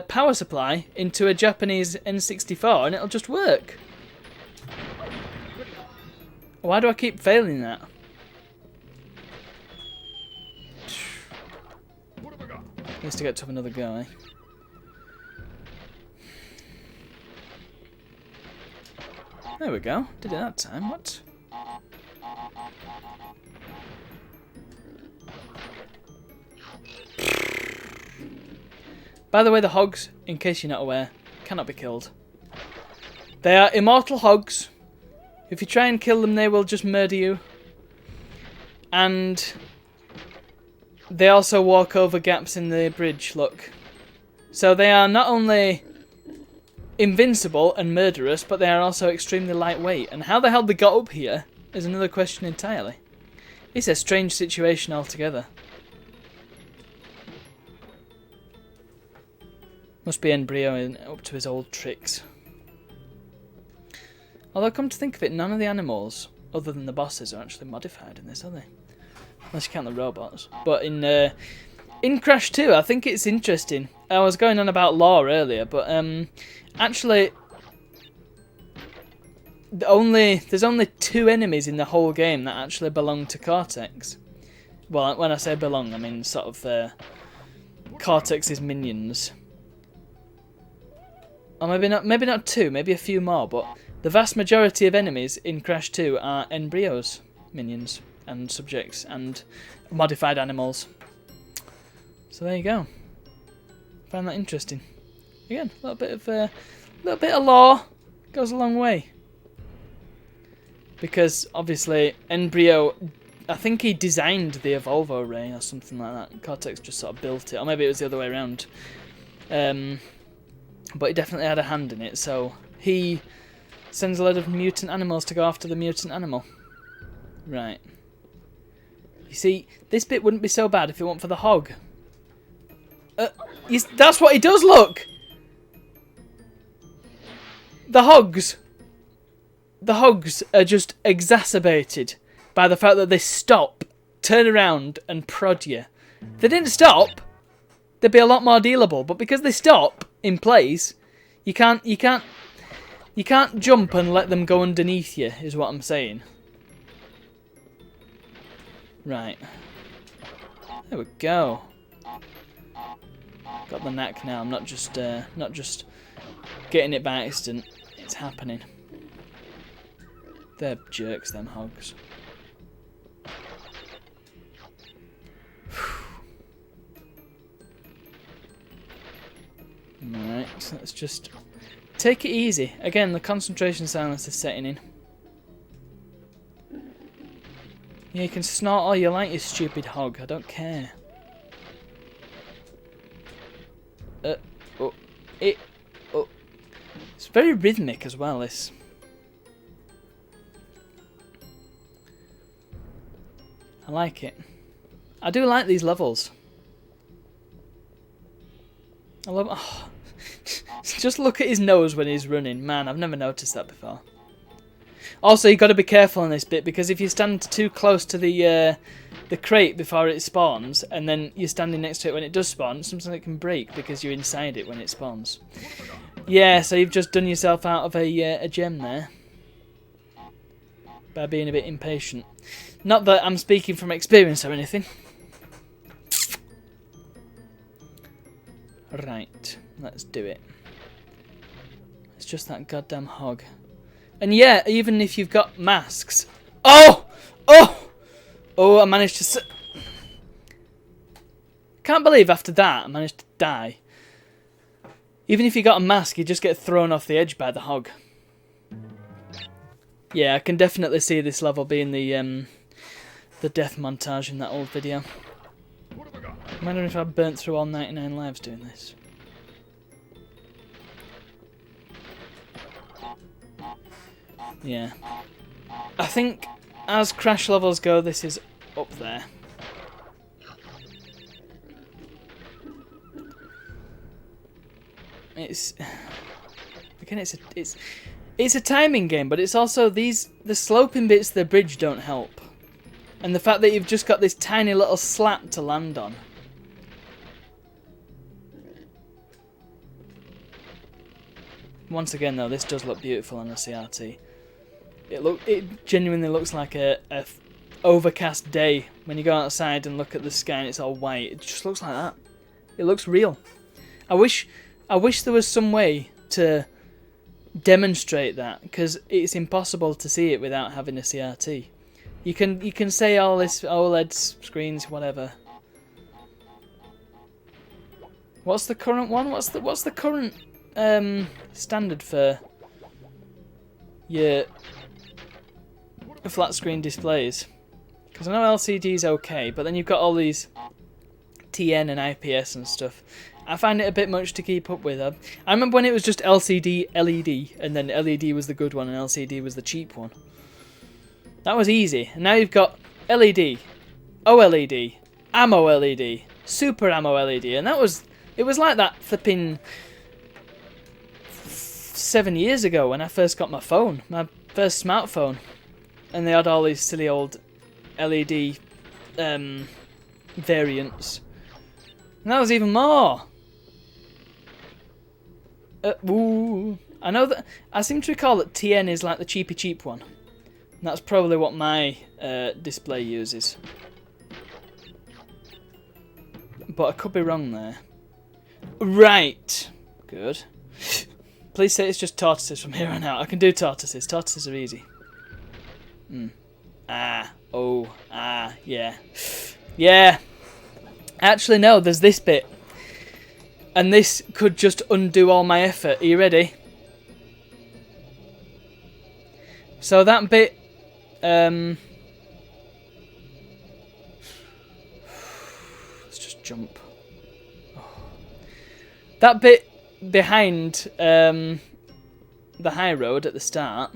power supply into a Japanese N64 and it'll just work. Why do I keep failing that? Needs to get to another guy. There we go. Did it that time. What? By the way, the hogs, in case you're not aware, cannot be killed. They are immortal hogs. If you try and kill them, they will just murder you. And they also walk over gaps in the bridge, look. So they are not only invincible and murderous, but they are also extremely lightweight. And how the hell they got up here is another question entirely. It's a strange situation altogether. Must be Embryo up to his old tricks. Although, come to think of it, none of the animals, other than the bosses, are actually modified in this, are they? Unless you count the robots. But in Crash 2, I think it's interesting. I was going on about lore earlier, but actually, there's only 2 enemies in the whole game that actually belong to Cortex. Well, when I say belong, I mean sort of Cortex's minions. Or maybe not 2, maybe a few more, but the vast majority of enemies in Crash 2 are Embryo's minions and subjects and modified animals. So there you go. Find that interesting. Again, a little bit of lore goes a long way. Because obviously Embryo I think he designed the Evolvo Ray or something like that. Cortex just sort of built it, or maybe it was the other way around. But he definitely had a hand in it, so he sends a load of mutant animals to go after the mutant animal. Right. You see, this bit wouldn't be so bad if it weren't for the hog. That's what he does, look! The hogs are just exacerbated by the fact that they stop, turn around and prod you. If they didn't stop, they'd be a lot more dealable, but because they stop in place, you can't jump and let them go underneath you, is what I'm saying. Right. There we go. Got the knack now. I'm not just getting it by accident. It's happening. They're jerks, them hogs. Alright, so let's just take it easy. Again, the concentration silence is setting in. Yeah, you can snort all you like, you stupid hog. I don't care. It's very rhythmic as well, this. I like it. I do like these levels. I love. Oh. Just look at his nose when he's running. Man, I've never noticed that before. Also, you've got to be careful on this bit, because if you stand too close to the crate before it spawns, and then you're standing next to it when it does spawn, sometimes it can break because you're inside it when it spawns. Yeah, so you've just done yourself out of a gem there by being a bit impatient. Not that I'm speaking from experience or anything. Right, let's do it. It's just that goddamn hog. And yeah, even if you've got masks... Oh! Oh! Oh, I managed to... Can't believe after that I managed to die. Even if you got a mask, you just get thrown off the edge by the hog. Yeah, I can definitely see this level being the death montage in that old video. I'm wondering if I burnt through all 99 lives doing this. Yeah. I think as Crash levels go, this is up there. It's again, it's a timing game, but it's also the sloping bits of the bridge don't help, and the fact that you've just got this tiny little slat to land on. Once again, though, this does look beautiful on a CRT. It genuinely looks like a overcast day when you go outside and look at the sky and it's all white. It just looks like that. It looks real. I wish there was some way to demonstrate that, because it's impossible to see it without having a CRT. You can say all this OLED screens, whatever. What's the current one? What's the current standard for your flat screen displays? Because I know LCD's okay, but then you've got all these TN and IPS and stuff. I find it a bit much to keep up with. I remember when it was just LCD, LED, and then LED was the good one and LCD was the cheap one. That was easy. And now you've got LED, OLED, AMOLED, Super AMOLED, and it was like that flipping 7 years ago when I first got my phone, my first smartphone, and they had all these silly old LED variants. And that was even more. Ooh. I know that I seem to recall that TN is like the cheap one. And that's probably what my display uses. But I could be wrong there. Right. Good. Please say it's just tortoises from here on out. I can do tortoises. Tortoises are easy. Ah. Oh. Ah. Yeah. Yeah. Actually, no. There's this bit. And this could just undo all my effort. Are you ready? So that bit... jump. Oh. That bit behind the high road at the start,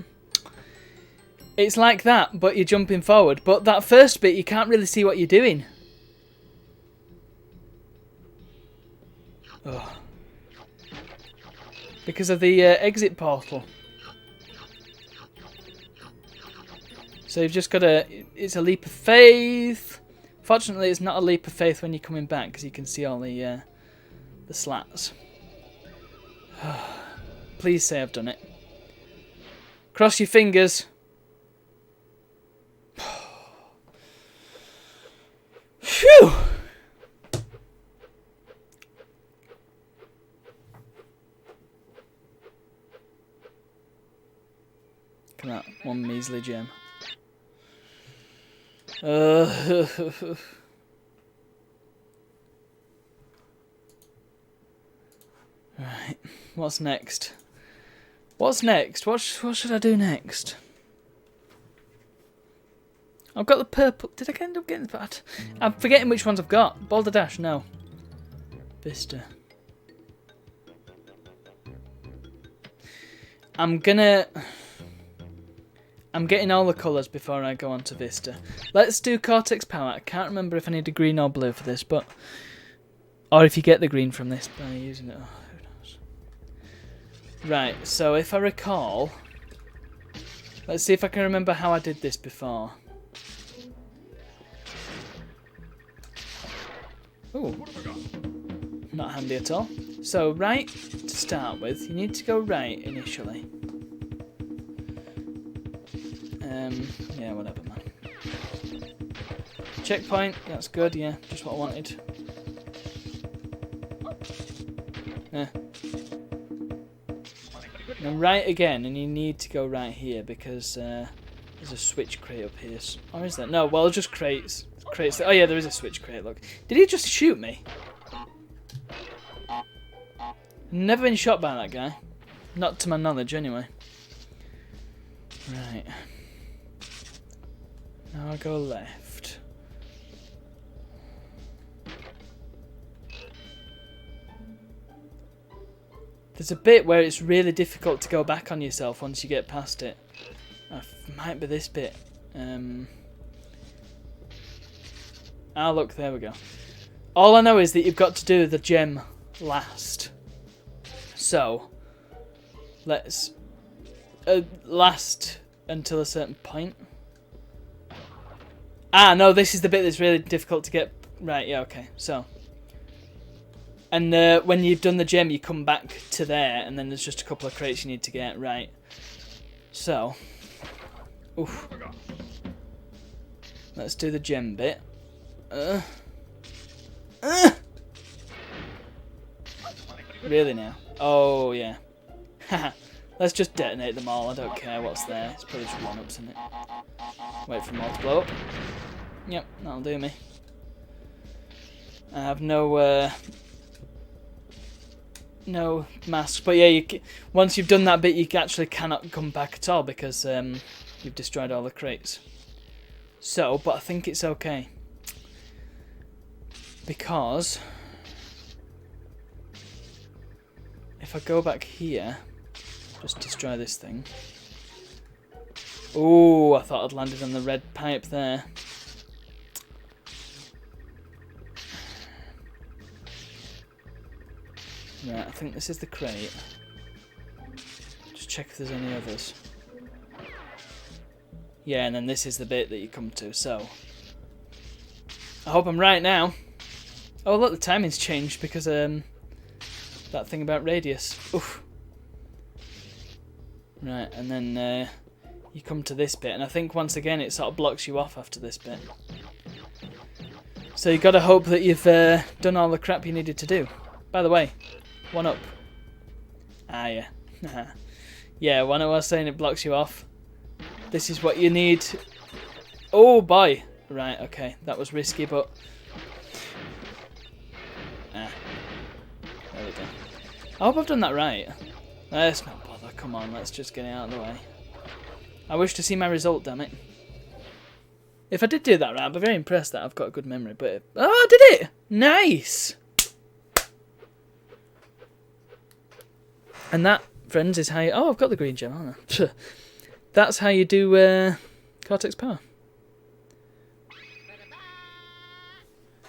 it's like that, but you're jumping forward. But that first bit, you can't really see what you're doing. Oh. Because of the exit portal. So you've just got to... It's a leap of faith. Fortunately, it's not a leap of faith when you're coming back, because you can see all the slats. Please say I've done it. Cross your fingers. Phew! Look at that, one measly gem. Right, what's next? What's next? What should I do next? I've got the purple. Did I end up getting that? I'm forgetting which ones I've got. Boulder Dash, no. Vista. I'm getting all the colours before I go on to Vista. Let's do Cortex Power. I can't remember if I need a green or blue for this, but... Or if you get the green from this by using it. Oh, who knows. Right, so if I recall... Let's see if I can remember how I did this before. Ooh. Not handy at all. So, right, to start with, you need to go right initially. Yeah, whatever, man. Checkpoint, that's good, yeah, just what I wanted. Yeah. And right again, and you need to go right here because there's a switch crate up here. Or is there? No, well, just crates. Crates. Oh yeah, there is a switch crate, look. Did he just shoot me? Never been shot by that guy. Not to my knowledge, anyway. Right. Now I go left. There's a bit where it's really difficult to go back on yourself once you get past it. Might be this bit. Ah, look, there we go. All I know is that you've got to do the gem last. So, let's... last until a certain point. Ah, no, this is the bit that's really difficult to get... Right, yeah, okay, so... And when you've done the gem, you come back to there, and then there's just a couple of crates you need to get, right. So... Oof. Let's do the gem bit. Really now? Oh, yeah. Let's just detonate them all. I don't care what's there. It's probably just one-ups, isn't it? Wait for them all to blow up. Yep, that'll do me. I have no masks. But yeah, once you've done that bit, you actually cannot come back at all because you've destroyed all the crates. So, but I think it's okay. Because... if I go back here... Just destroy this thing. Ooh, I thought I'd landed on the red pipe there. Right, I think this is the crate. Just check if there's any others. Yeah, and then this is the bit that you come to, so... I hope I'm right now. Oh, look, the timing's changed because, that thing about radius. Oof. Right, and then you come to this bit, and I think once again it sort of blocks you off after this bit. So you've got to hope that you've done all the crap you needed to do. By the way, one up. Ah, yeah. Yeah, when I was saying it blocks you off, this is what you need. Oh, boy. Right, okay, that was risky, but... Ah. There we go. I hope I've done that right. Let's not bother, come on, let's just get it out of the way. I wish to see my result, damn it. If I did do that right, I'd be very impressed that I've got a good memory. But oh, I did it! Nice! And that, friends, is how you... Oh, I've got the green gem, haven't I? That's how you do Cortex Power.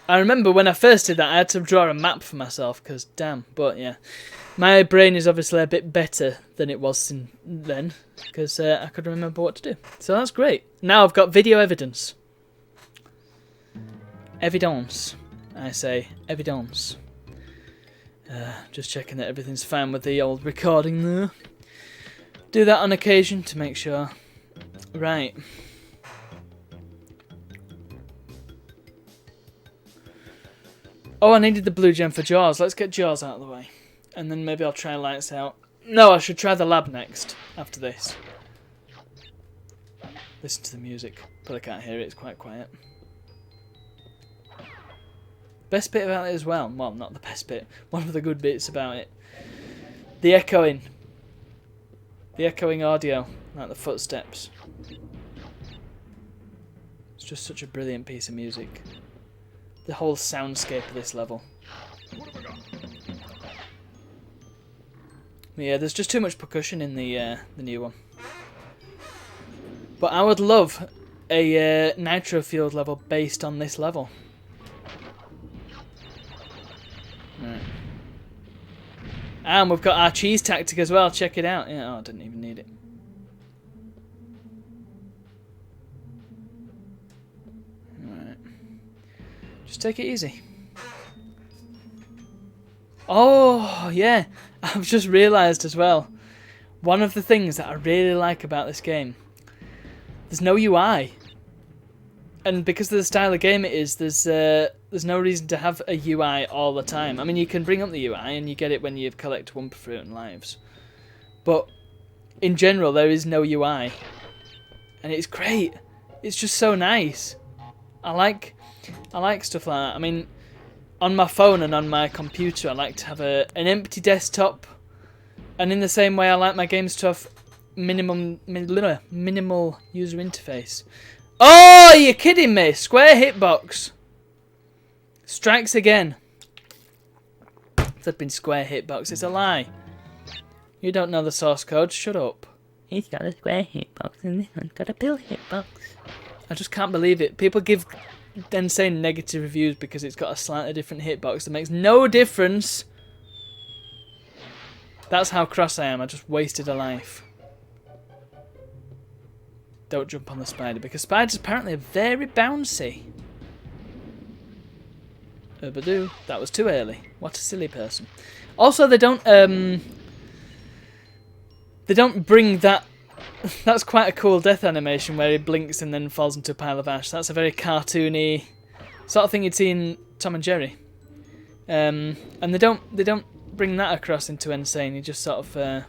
I remember when I first did that, I had to draw a map for myself, because damn, but yeah. My brain is obviously a bit better than it was then, because I could remember what to do. So that's great. Now I've got video evidence. Evidence. I say evidence. Just checking that everything's fine with the old recording there. Do that on occasion to make sure. Right. Oh, I needed the blue gem for Jaws. Let's get Jaws out of the way. And then maybe I'll try Lights Out. No, I should try the lab next, after this. Listen to the music, but I can't hear it, it's quite quiet. Best bit about it as well, not the best bit, one of the good bits about it. The echoing. The echoing audio, like the footsteps. It's just such a brilliant piece of music. The whole soundscape of this level. Yeah, there's just too much percussion in the new one. But I would love a nitro field level based on this level. Right. And we've got our cheese tactic as well. Check it out. Yeah, oh, I didn't even need it. Alright. Just take it easy. Oh, yeah. I've just realised as well. One of the things that I really like about this game. There's no UI. And because of the style of game it is, there's no reason to have a UI all the time. I mean, you can bring up the UI and you get it when you collect Wumpa Fruit and lives. But in general, there is no UI. And it's great. It's just so nice. I like stuff like that. I mean, on my phone and on my computer, I like to have an empty desktop. And in the same way, I like my games to have minimal user interface. Oh, you're kidding me! Square hitbox strikes again. Flipping square hitbox, it's a lie. You don't know the source code, shut up. He's got a square hitbox and this one's got a pill hitbox. I just can't believe it. People give insane negative reviews because it's got a slightly different hitbox that makes no difference. That's how cross I am, I just wasted a life. Don't jump on the spider, because spiders apparently are very bouncy. Badoo, that was too early. What a silly person. Also, they don't bring that... That's quite a cool death animation where he blinks and then falls into a pile of ash. That's a very cartoony sort of thing you'd see in Tom and Jerry. And they don't bring that across into Insane. He just sort of...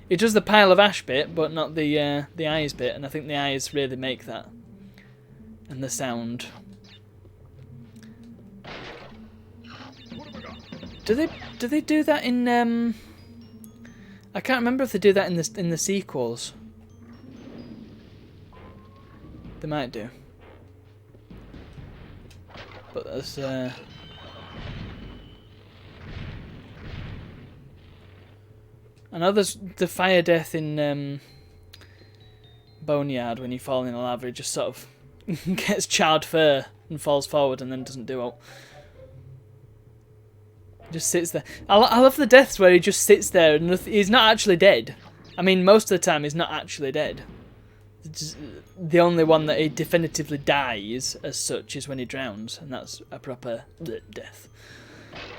It does the pile of ash bit, but not the eyes bit, and I think the eyes really make that. And the sound. Do they do that in I can't remember if they do that in the sequels. They might do. But there's I know there's the fire death in Boneyard when you fall in the lava. It just sort of gets charred fur and falls forward and then doesn't do it. Just sits there. I love the deaths where he just sits there and he's not actually dead. I mean, most of the time he's not actually dead. The only one that he definitively dies as such is when he drowns, and that's a proper death.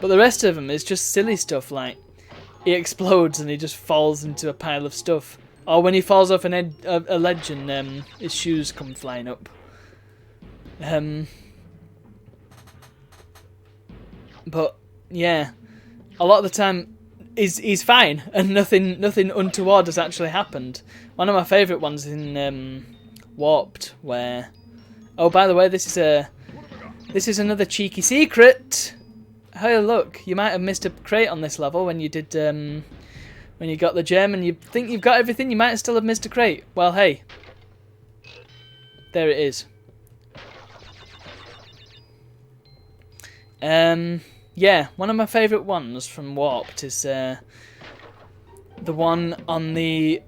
But the rest of them is just silly stuff like he explodes and he just falls into a pile of stuff. Or when he falls off a ledge and his shoes come flying up. But yeah, a lot of the time he's fine and nothing untoward has actually happened. One of my favourite ones is in Warped, where... Oh, by the way, this is another cheeky secret. Hey, look, you might have missed a crate on this level when you did, when you got the gem and you think you've got everything, you might still have missed a crate. Well, hey. There it is. Yeah, one of my favourite ones from Warped is the one on the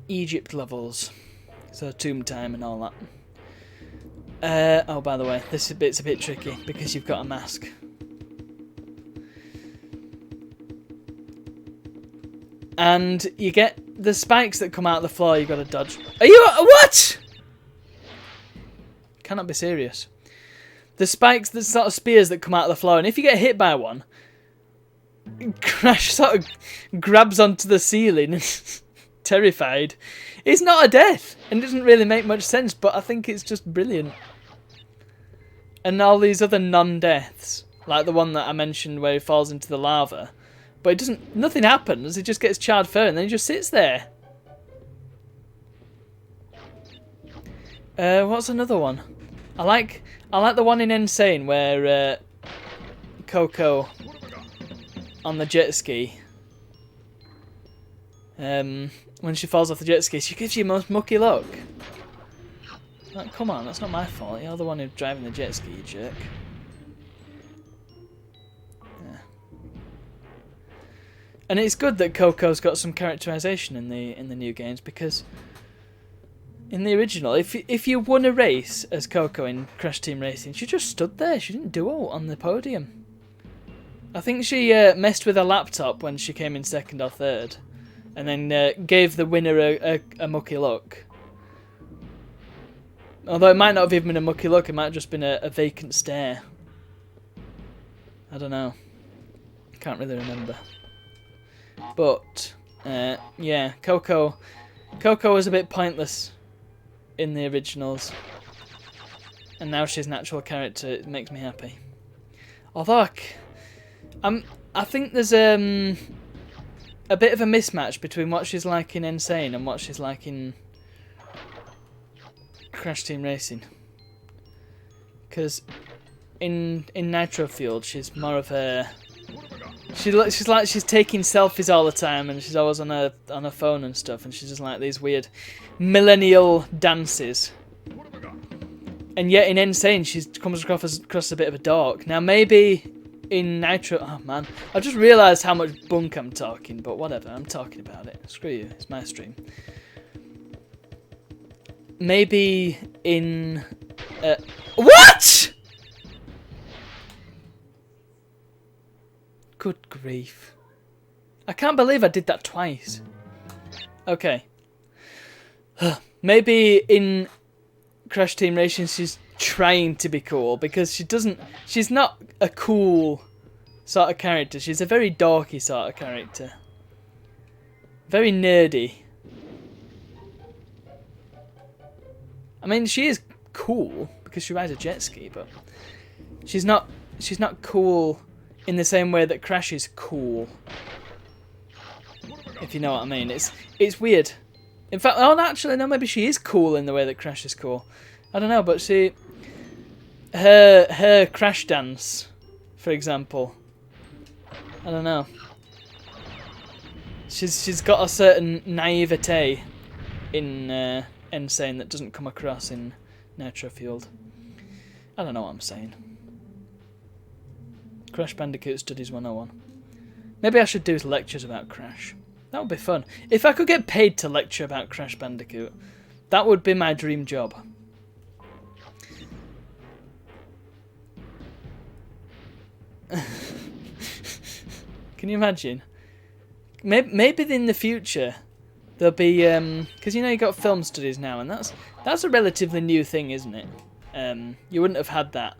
Egypt levels. So Tomb Time and all that. Oh, by the way, this bit's a bit tricky because you've got a mask. And you get the spikes that come out of the floor, you've got to dodge. Are you... What?! Cannot be serious. The spikes, the sort of spears that come out of the floor, and if you get hit by one, Crash sort of grabs onto the ceiling, terrified. It's not a death, and it doesn't really make much sense, but I think it's just brilliant. And all these other non-deaths, like the one that I mentioned where he falls into the lava, but it doesn't. Nothing happens. He just gets charred fur, and then he just sits there. What's another one? I like the one in Insane where Coco on the jet ski. When she falls off the jet ski, she gives you the most mucky look. Like, come on, that's not my fault. You're the one who's driving the jet ski, you jerk. Yeah. And it's good that Coco's got some characterization in the new games, because in the original, if you won a race as Coco in Crash Team Racing, she just stood there. She didn't do it on the podium. I think she messed with her laptop when she came in second or third, and then gave the winner a mucky look. Although it might not have even been a mucky look, it might have just been a vacant stare. I don't know. Can't really remember. But, yeah, Coco was a bit pointless in the originals. And now she's an actual character. It makes me happy. Although, I think there's a bit of a mismatch between what she's like in Insane and what she's like in Crash Team Racing, because in Nitro Fueled she's more of a she's like she's taking selfies all the time, and she's always on her phone and stuff, and she's just like these weird millennial dances. And yet in Insane she comes across a bit of a dork. Now maybe in Nitro, oh man, I just realised how much bunk I'm talking, but whatever, I'm talking about it. Screw you, it's my stream. Maybe in... What?! Good grief. I can't believe I did that twice. Okay. Maybe in Crash Team Racing she's trying to be cool, because she's not a cool sort of character. She's a very dorky sort of character. Very nerdy. I mean, she is cool because she rides a jet ski, but she's not cool in the same way that Crash is cool. If you know what I mean. It's weird. In fact, oh, actually, no, maybe she is cool in the way that Crash is cool. I don't know, but see, her Crash dance, for example. I don't know. She's got a certain naivete in Insane that doesn't come across in Nitro Fueled. I don't know what I'm saying. Crash Bandicoot Studies 101. Maybe I should do lectures about Crash. That would be fun. If I could get paid to lecture about Crash Bandicoot, that would be my dream job. Can you imagine? Maybe in the future there'll be, because you know you got film studies now, and that's a relatively new thing, isn't it? You wouldn't have had that.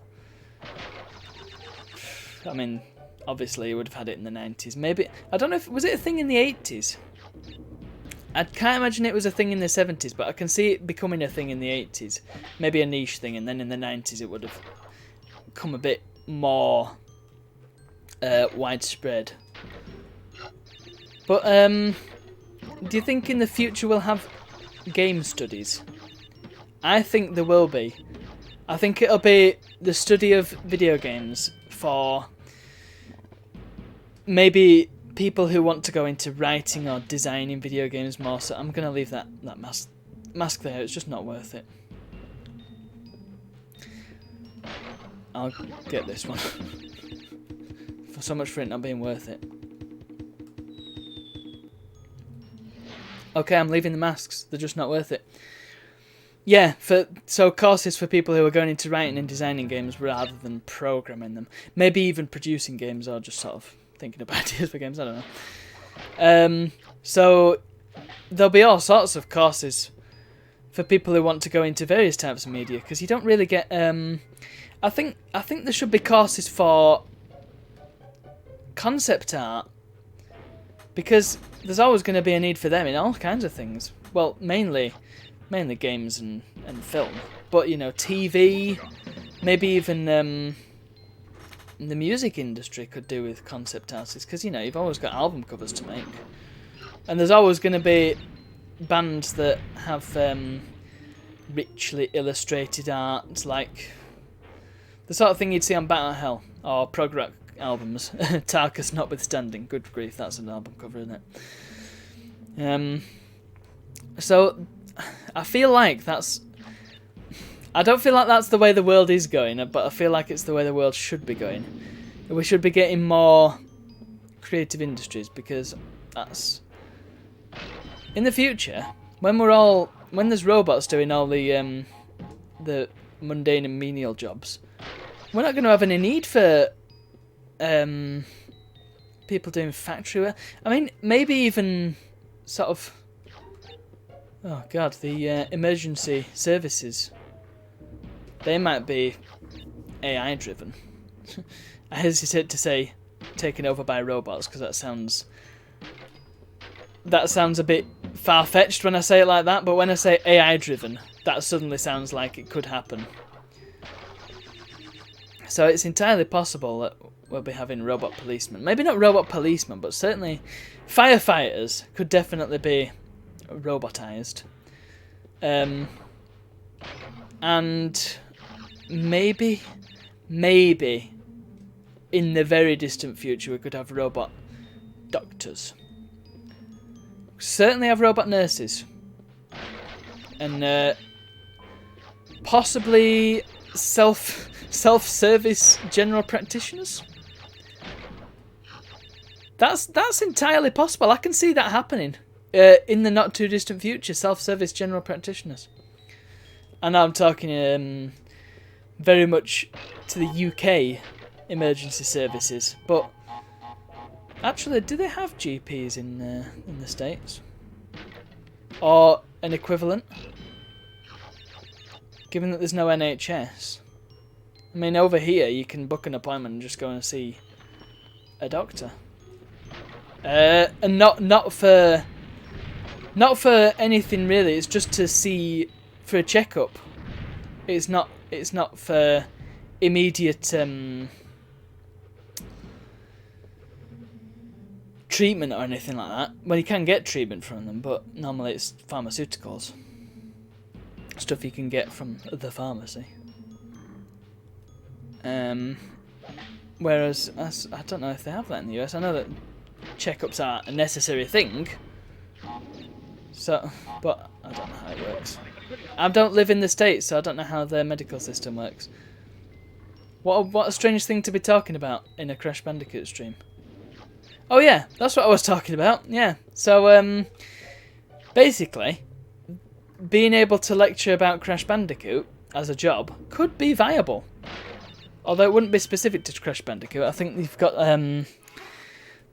I mean, obviously you would have had it in the 90s. Maybe, I don't know if, was it a thing in the 80s? I can't imagine it was a thing in the 70s, but I can see it becoming a thing in the 80s. Maybe a niche thing, and then in the 90s it would have come a bit more widespread. But, do you think in the future we'll have game studies? I think there will be. I think it'll be the study of video games for maybe people who want to go into writing or designing video games more. So I'm going to leave that mask there. It's just not worth it. I'll get this one. For so much for it not being worth it. Okay, I'm leaving the masks. They're just not worth it. Yeah, so courses for people who are going into writing and designing games rather than programming them. Maybe even producing games or just sort of thinking of ideas for games, I don't know. So there'll be all sorts of courses for people who want to go into various types of media, because you don't really get... I think there should be courses for concept art, because there's always going to be a need for them in all kinds of things. Well, mainly games and film, but you know, TV, maybe even the music industry could do with concept artists, because you know, you've always got album covers to make, and there's always going to be bands that have richly illustrated art, like the sort of thing you'd see on Battle Hell or prog rock albums. Tarkus notwithstanding. Good grief, that's an album cover, isn't it? So I feel like that's... I don't feel like that's the way the world is going, but I feel like it's the way the world should be going. We should be getting more creative industries, because that's... In the future, when there's robots doing all the mundane and menial jobs, we're not going to have any need for people doing factory work. I mean, maybe even sort of... Oh god, the emergency services. They might be AI driven. I hesitate to say taken over by robots, because that sounds a bit far-fetched when I say it like that, but when I say AI driven, that suddenly sounds like it could happen. So it's entirely possible that we'll be having robot policemen. Maybe not robot policemen, but certainly firefighters could definitely be robotized. And maybe in the very distant future we could have robot doctors. Certainly have robot nurses. And possibly self-service general practitioners. That's entirely possible. I can see that happening in the not too distant future. Self-service general practitioners. And I'm talking very much to the UK emergency services. But actually, do they have GPs in the States, or an equivalent? Given that there's no NHS. I mean, over here you can book an appointment and just go and see a doctor. And not for anything really. It's just to see for a checkup. It's not for immediate treatment or anything like that. Well, you can get treatment from them, but normally it's pharmaceuticals. Stuff you can get from the pharmacy. Whereas, I don't know if they have that in the US. I know that checkups are a necessary thing. So, but I don't know how it works. I don't live in the States, so I don't know how their medical system works. What a strange thing to be talking about in a Crash Bandicoot stream. Oh yeah, that's what I was talking about. Yeah. So basically, being able to lecture about Crash Bandicoot as a job could be viable. Although it wouldn't be specific to Crash Bandicoot. I think you've got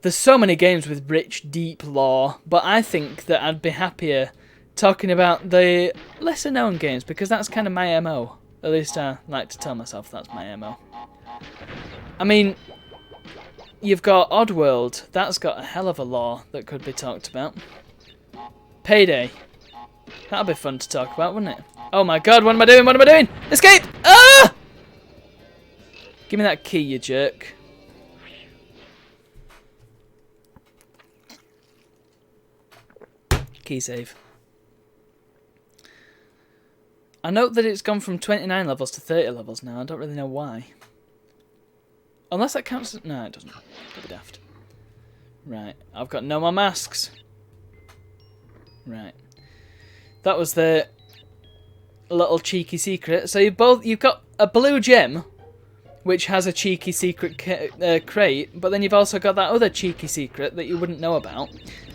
there's so many games with rich, deep lore, but I think that I'd be happier talking about the lesser known games, because that's kind of my MO. At least I like to tell myself that's my MO. I mean, you've got Oddworld. That's got a hell of a lore that could be talked about. Payday. That'd be fun to talk about, wouldn't it? Oh my god, what am I doing? What am I doing? Escape! Ah! Give me that key, you jerk. Key save. I note that it's gone from 29 levels to 30 levels now. I don't really know why. Unless that counts as... No, it doesn't. That'd be daft. Right. I've got no more masks. Right. That was the little cheeky secret. So you've got a blue gem which has a cheeky secret crate, but then you've also got that other cheeky secret that you wouldn't know about,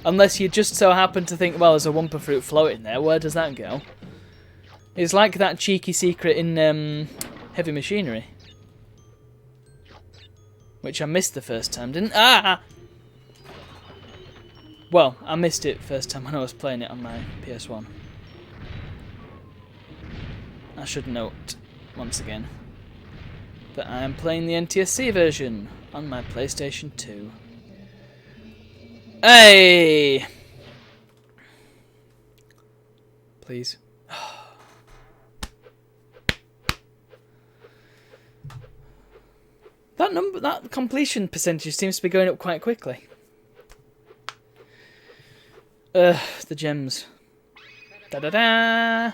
unless you just so happen to think, well, there's a Wumpa Fruit floating there, where does that go? It's like that cheeky secret in Heavy Machinery, which I missed the first time, didn't I? Well, I missed it first time when I was playing it on my PS1. I should note, once again, that I am playing the NTSC version on my PlayStation 2. Hey! Please. That completion percentage seems to be going up quite quickly. The gems. Da da da!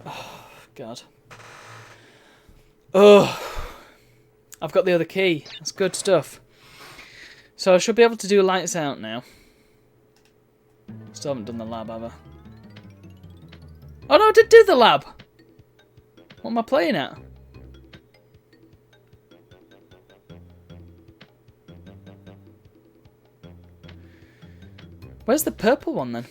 Oh, God. Oh, I've got the other key. That's good stuff. So I should be able to do lights out now. Still haven't done the lab, have I? Oh no, I did do the lab! What am I playing at? Where's the purple one then?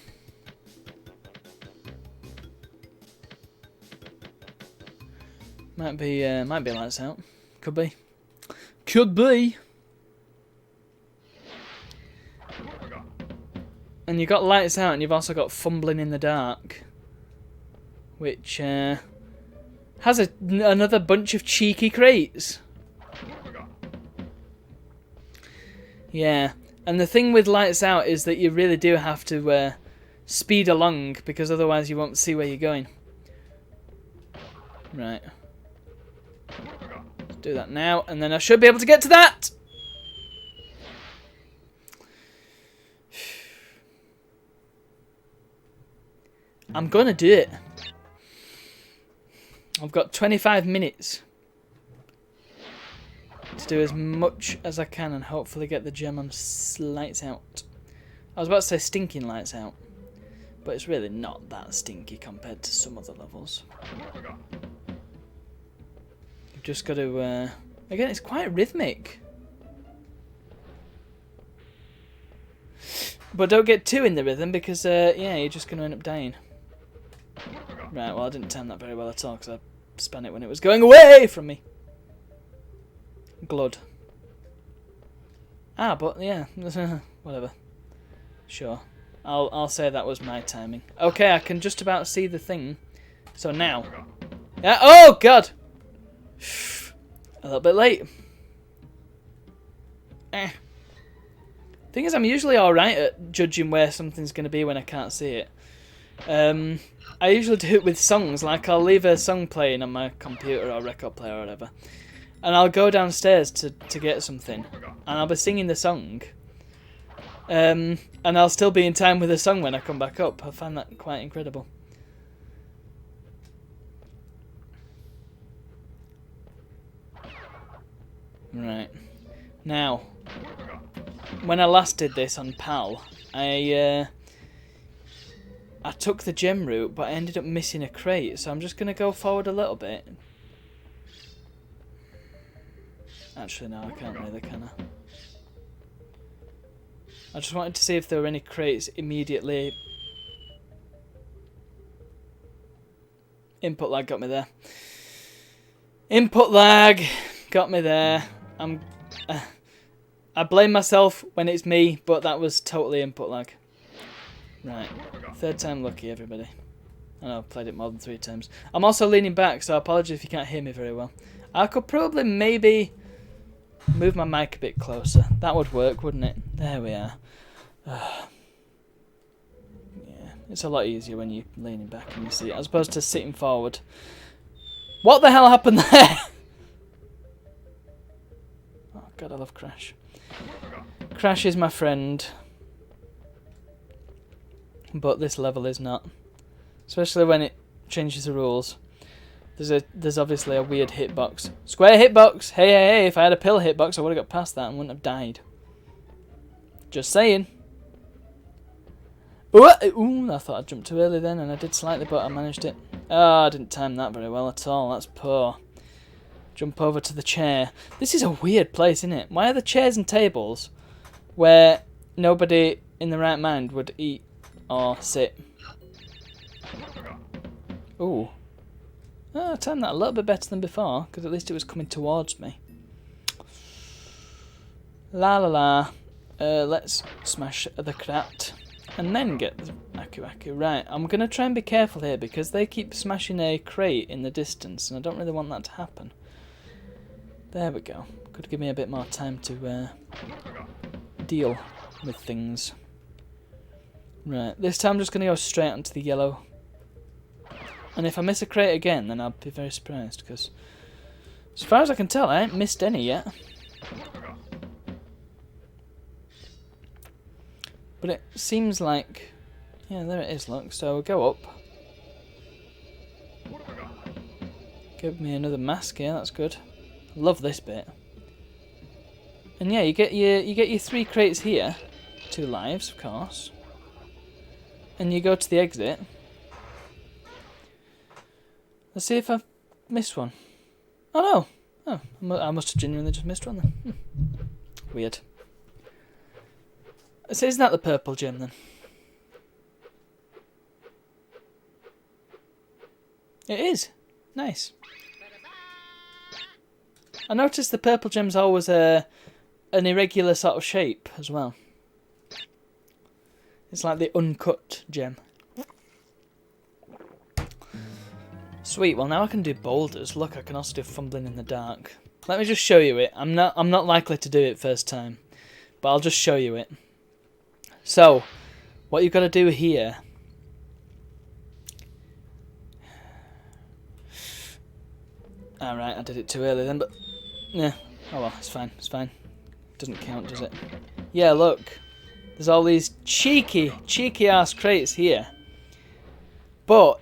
Might be lights out. Could be. Could be. And you've got lights out, and you've also got fumbling in the dark, which has another bunch of cheeky crates. Yeah, and the thing with lights out is that you really do have to speed along, because otherwise you won't see where you're going. Right. Do that now, and then I should be able to get to that! I'm gonna do it. I've got 25 minutes to do as much as I can and hopefully get the gem on lights out. I was about to say stinking lights out, but it's really not that stinky compared to some other levels. You've just got to, again, it's quite rhythmic. But don't get too in the rhythm because, yeah, you're just going to end up dying. Right, well, I didn't time that very well at all because I spun it when it was going away from me. Glud. Ah, but, yeah, whatever. Sure. I'll say that was my timing. Okay, I can just about see the thing. So now. Yeah, oh, God! A little bit late. Thing is, I'm usually alright at judging where something's going to be when I can't see it. I usually do it with songs, like I'll leave a song playing on my computer or record player or whatever, and I'll go downstairs to get something, and I'll be singing the song, and I'll still be in time with the song when I come back up. I find that quite incredible. Right. Now, when I last did this on PAL, I took the gem route, but I ended up missing a crate, so I'm just going to go forward a little bit. Actually, no, I can't really, can I? I just wanted to see if there were any crates immediately. Input lag got me there. Input lag got me there. I blame myself when it's me, but that was totally input lag. Right. Third time lucky, everybody. I know I've played it more than 3 times. I'm also leaning back, so apologies if you can't hear me very well. I could probably maybe move my mic a bit closer. That would work, wouldn't it? There we are. Yeah, it's a lot easier when you're leaning back and you see it, as opposed to sitting forward. What the hell happened there? Oh God, I love Crash. Crash is my friend. But this level is not. Especially when it changes the rules. There's obviously a weird hitbox. Square hitbox! Hey, hey, hey, if I had a pill hitbox I would have got past that and wouldn't have died. Just saying. Ooh, I thought I jumped too early then, and I did slightly, but I managed it. Oh, I didn't time that very well at all. That's poor. jump over to the chair. This is a weird place, isn't it? Why are there chairs and tables where nobody in the right mind would eat or sit? Ooh. Oh, I timed that a little bit better than before, because at least it was coming towards me. La la la. Let's smash the crat. And then get the Aku Aku. Right, I'm going to try and be careful here, because they keep smashing a crate in the distance, and I don't really want that to happen. There we go. Could give me a bit more time to deal with things. Right, this time I'm just going to go straight onto the yellow. And if I miss a crate again, then I'll be very surprised, because as far as I can tell, I ain't missed any yet. But it seems like... yeah, there it is, look. So we'll go up. Give me another mask, yeah, that's good. Love this bit. And yeah, you get your 3 crates here. 2 lives, of course. And you go to the exit. Let's see if I've missed one. Oh no! Oh, I must have genuinely just missed one then. Weird. So isn't that the purple gem then? It is. Nice. I noticed the purple gem's always an irregular sort of shape as well. It's like the uncut gem. Sweet, well now I can do boulders. Look, I can also do fumbling in the dark. Let me just show you it. I'm not likely to do it first time, but I'll just show you it. So, what you've got to do here... alright, I did it too early then, but... yeah, oh well, it's fine, it's fine. Doesn't count, does it? Yeah, look. There's all these cheeky ass crates here. But,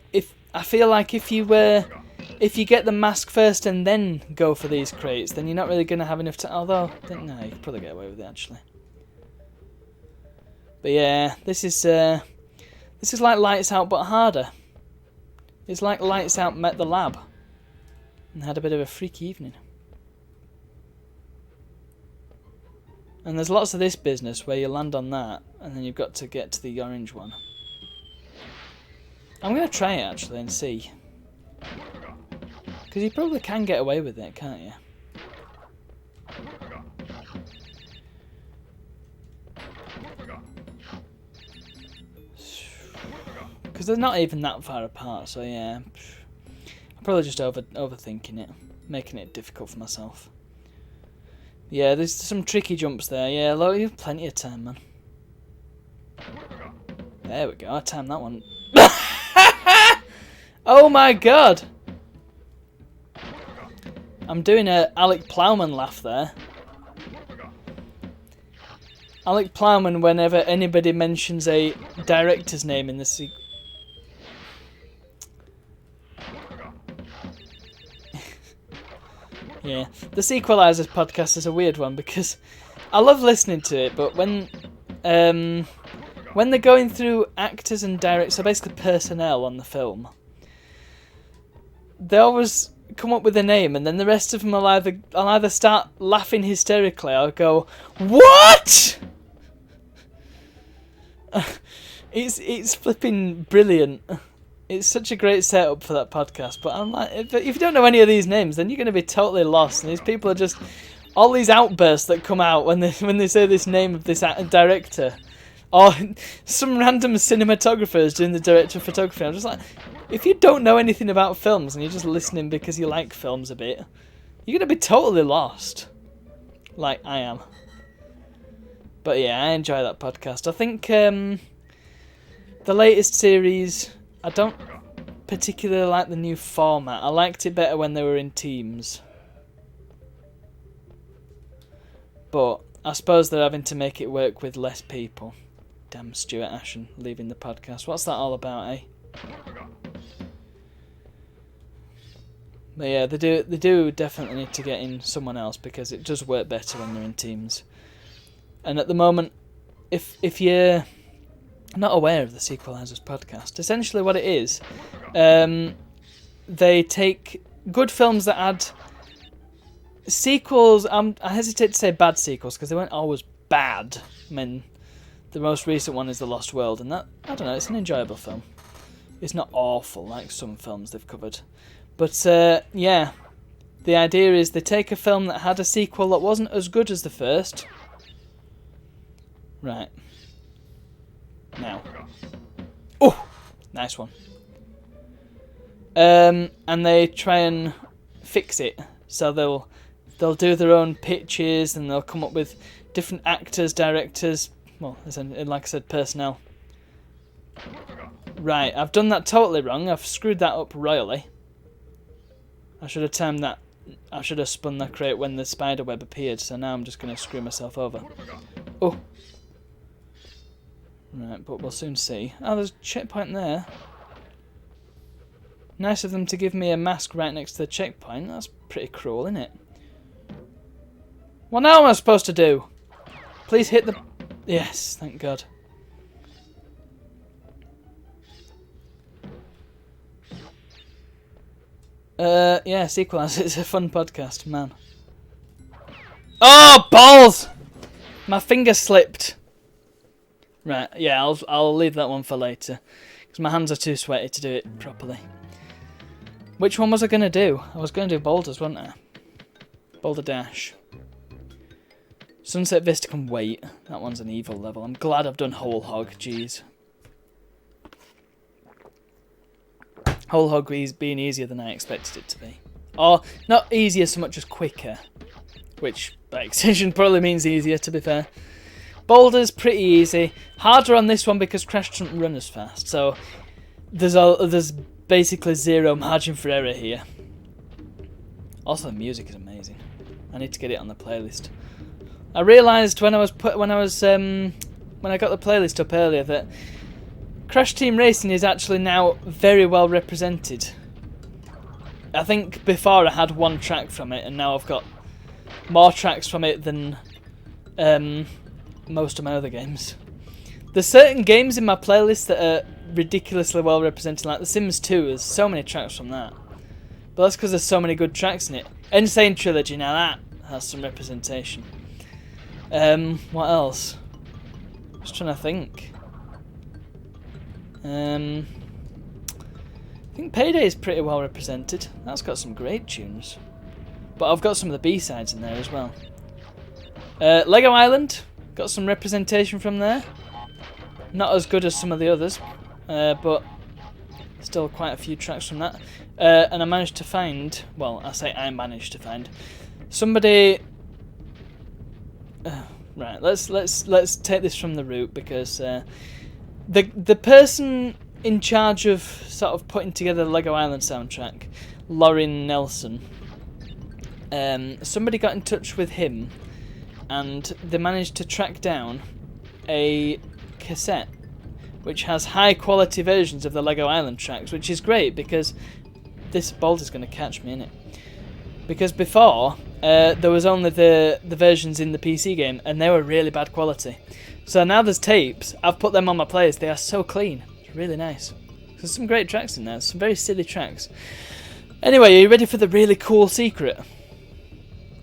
I feel like if you get the mask first and then go for these crates, then you're not really going to have enough time. Although, no, you could probably get away with it actually. But yeah, this is like Lights Out but harder. It's like Lights Out met the lab and had a bit of a freaky evening. And there's lots of this business where you land on that and then you've got to get to the orange one. I'm going to try it actually and see. Because you probably can get away with it, can't you? Because they're not even that far apart, so yeah. I'm probably just overthinking it. Making it difficult for myself. Yeah, there's some tricky jumps there. Yeah, look, you have plenty of time, man. There we go, I timed that one. Oh my god! I'm doing a Alec Plowman laugh there. Alec Plowman whenever anybody mentions a director's name in the sequel. Yeah, the Sequelizers podcast is a weird one because I love listening to it, but when they're going through actors and directors, so basically personnel on the film, they always come up with a name, and then the rest of them will either start laughing hysterically or go, "What?" It's flipping brilliant. It's such a great setup for that podcast. But I'm like, if you don't know any of these names, then you're going to be totally lost. And these people are just all these outbursts that come out when they say this name of this director, or some random cinematographer is doing the director of photography. I'm just like, if you don't know anything about films and you're just listening because you like films a bit, you're going to be totally lost. Like I am. But yeah, I enjoy that podcast. I think the latest series, I don't particularly like the new format. I liked it better when they were in teams. But I suppose they're having to make it work with less people. Damn Stuart Ashen leaving the podcast. What's that all about, eh? But yeah, they do definitely need to get in someone else because it does work better when they're in teams. And at the moment, if you're not aware of the Sequelizers podcast, essentially what it is, they take good films that add sequels, I hesitate to say bad sequels because they weren't always bad. I mean, the most recent one is The Lost World, and that, I don't know, it's an enjoyable film. It's not awful like some films they've covered. But, yeah, the idea is they take a film that had a sequel that wasn't as good as the first. Right. Now. Oh! Nice one. And they try and fix it. So they'll do their own pitches and they'll come up with different actors, directors, well, as in, like I said, personnel. Right, I've done that totally wrong. I've screwed that up royally. I should have timed that. I should have spun that crate when the spider web appeared, so now I'm just going to screw myself over. Oh. Right, but we'll soon see. Oh, there's a checkpoint there. Nice of them to give me a mask right next to the checkpoint. That's pretty cruel, isn't it? What now am I supposed to do? Please hit the... Yes, thank God. Yeah, Sequelize. It's a fun podcast, man. Oh, balls! My finger slipped. Right, yeah, I'll leave that one for later. Because my hands are too sweaty to do it properly. Which one was I going to do? I was going to do Boulders, wasn't I? Boulder Dash. Sunset Vista can wait. That one's an evil level. I'm glad I've done Whole Hog, jeez. Whole Hog being easier than I expected it to be. Or, not easier so much as quicker. Which, by extension, probably means easier, to be fair. Boulders, pretty easy. Harder on this one because Crash doesn't run as fast. So, there's basically zero margin for error here. Also, the music is amazing. I need to get it on the playlist. I realised when I got the playlist up earlier that Crash Team Racing is actually now very well represented. I think before I had one track from it, and now I've got more tracks from it than most of my other games. There's certain games in my playlist that are ridiculously well represented, like The Sims 2. There's so many tracks from that, but that's because there's so many good tracks in it. Insane Trilogy, now that has some representation. What else? Just trying to think. I think Payday is pretty well represented. That's got some great tunes. But I've got some of the B-sides in there as well. Lego Island, got some representation from there. Not as good as some of the others, but still quite a few tracks from that. And I managed to find, well, I say I managed to find, somebody... right, let's take this from the root, because the person in charge of sort of putting together the Lego Island soundtrack, Lauren Nelson, somebody got in touch with him and they managed to track down a cassette which has high quality versions of the Lego Island tracks, which is great because this boulder's going to catch me in it. Because before there was only the versions in the PC game and they were really bad quality. So now there's tapes. I've put them on my playlist. They are so clean. It's really nice. There's some great tracks in there. Some very silly tracks. Anyway, are you ready for the really cool secret?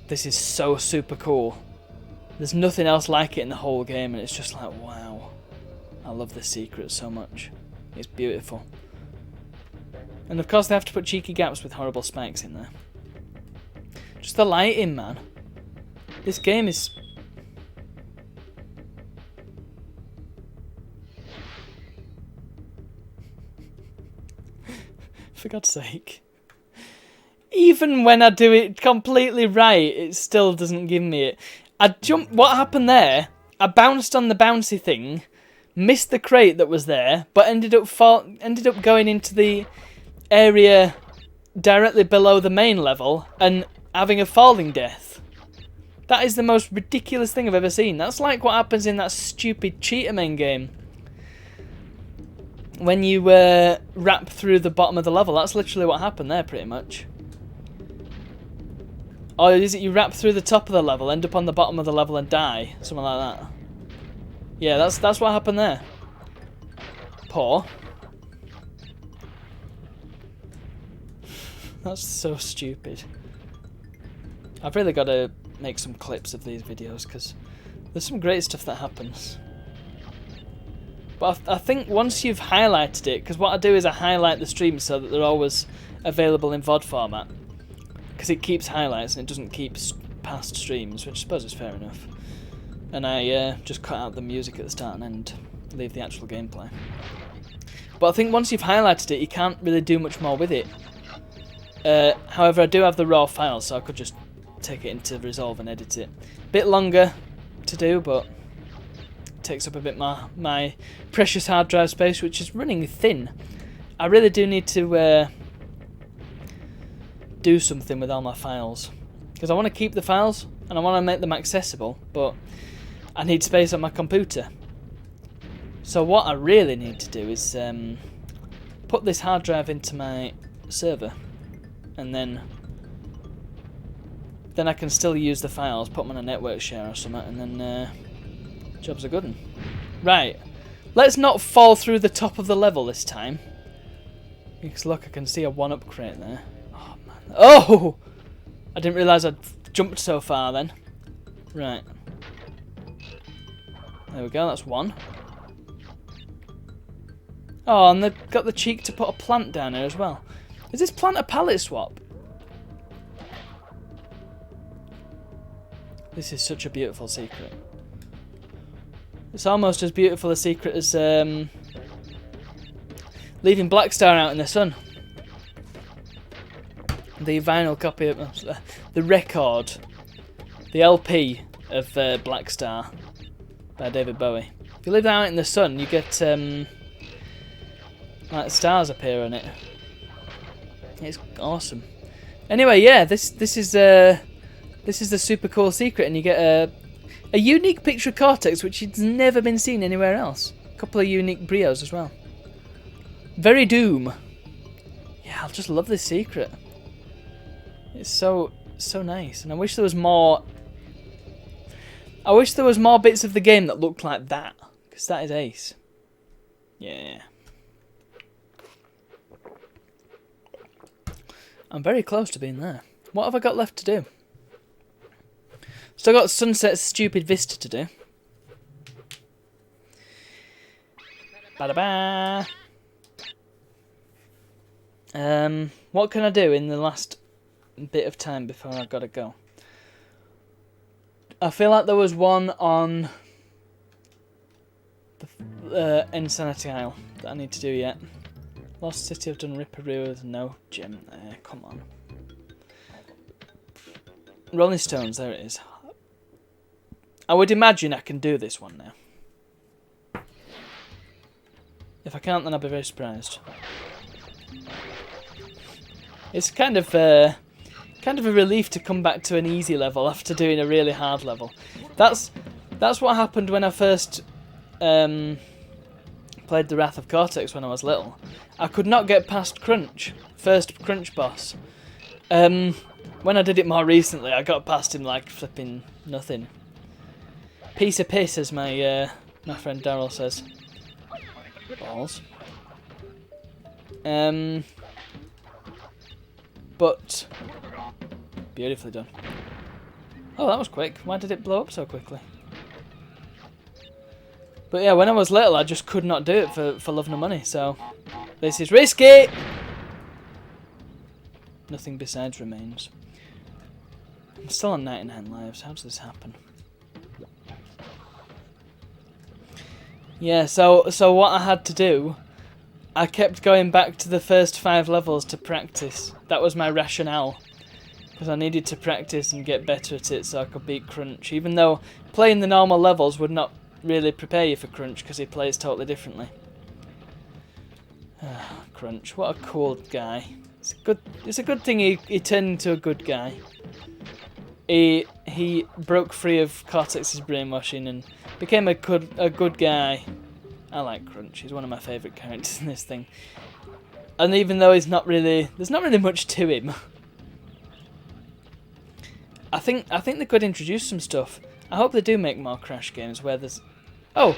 This is so super cool. There's nothing else like it in the whole game, and it's just like, wow. I love this secret so much. It's beautiful. And of course they have to put cheeky gaps with horrible spikes in there. Just the lighting, man. This game is... For God's sake. Even when I do it completely right, it still doesn't give me it. What happened there? I bounced on the bouncy thing, missed the crate that was there, but ended up going into the area directly below the main level and having a falling death. That is the most ridiculous thing I've ever seen. That's like what happens in that stupid Cheetah game. When you wrap through the bottom of the level, that's literally what happened there, pretty much. Or is it you wrap through the top of the level, end up on the bottom of the level and die? Something like that. Yeah, that's what happened there. Poor. That's so stupid. I've really got to make some clips of these videos because there's some great stuff that happens. But I think once you've highlighted it, because what I do is I highlight the streams so that they're always available in VOD format, because it keeps highlights and it doesn't keep past streams, which I suppose is fair enough. And I just cut out the music at the start and end, leave the actual gameplay. But I think once you've highlighted it, you can't really do much more with it. However, I do have the raw file, so I could just take it into Resolve and edit it. Bit longer to do, but takes up a bit my precious hard drive space, which is running thin. I really do need to do something with all my files, because I want to keep the files and I want to make them accessible, but I need space on my computer. So what I really need to do is put this hard drive into my server, and then I can still use the files, put them on a network share or something, and then jobs are good 'un. Right, let's not fall through the top of the level this time. Because look, I can see a 1-up crate there. Oh man! Oh! I didn't realise I'd jumped so far then. Right. There we go, that's one. Oh, and they've got the cheek to put a plant down here as well. Is this plant a palette swap? This is such a beautiful secret. It's almost as beautiful a secret as leaving Blackstar out in the sun. The vinyl copy of the record, the LP of Blackstar by David Bowie. If you leave that out in the sun, you get like stars appear on it. It's awesome. Anyway, yeah, this is the super cool secret, and you get a unique picture of Cortex, which has never been seen anywhere else. A couple of unique brios as well. Very Doom. Yeah, I just love this secret. It's so nice, and I wish there was more. I wish there was more bits of the game that looked like that, because that is ace. Yeah. I'm very close to being there. What have I got left to do? Still got Sunset's stupid vista to do. Ba-da-ba. What can I do in the last bit of time before I've got to go? I feel like there was one on the Insanity Isle that I need to do yet. Lost City, I've done Ripperoo, there's no gem there, come on. Rolling Stones, there it is. I would imagine I can do this one now. If I can't, then I'll be very surprised. It's kind of a relief to come back to an easy level after doing a really hard level. That's what happened when I first played the Wrath of Cortex when I was little. I could not get past Crunch, first Crunch boss. When I did it more recently, I got past him like flipping nothing. Piece of piss, as my friend Daryl says. Balls. But beautifully done. Oh, that was quick. Why did it blow up so quickly? But yeah, when I was little, I just could not do it for love nor money. So this is risky. Nothing besides remains. I'm still on 99 lives. How does this happen? Yeah, so what I had to do, I kept going back to the first 5 levels to practice. That was my rationale. Because I needed to practice and get better at it so I could beat Crunch. Even though playing the normal levels would not really prepare you for Crunch because he plays totally differently. Crunch, what a cool guy. It's a good thing he turned into a good guy. He broke free of Cortex's brainwashing and became a good guy. I like Crunch. He's one of my favourite characters in this thing. And even though there's not really much to him, I think they could introduce some stuff. I hope they do make more Crash games where there's. Oh.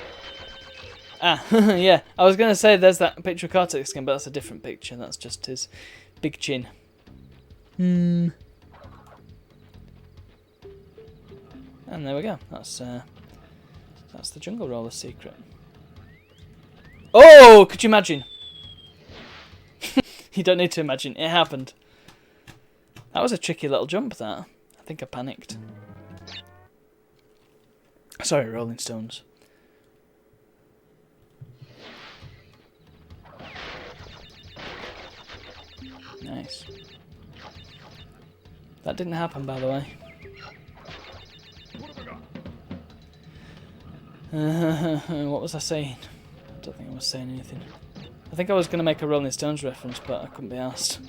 Yeah. I was gonna say there's that picture of Cortex again, but that's a different picture. That's just his big chin. And there we go. That's the jungle roller secret. Oh, could you imagine? You don't need to imagine. It happened. That was a tricky little jump, that. I think I panicked. Sorry, Rolling Stones. Nice. That didn't happen, by the way. What was I saying? I don't think I was saying anything. I think I was going to make a Rolling Stones reference, but I couldn't be asked.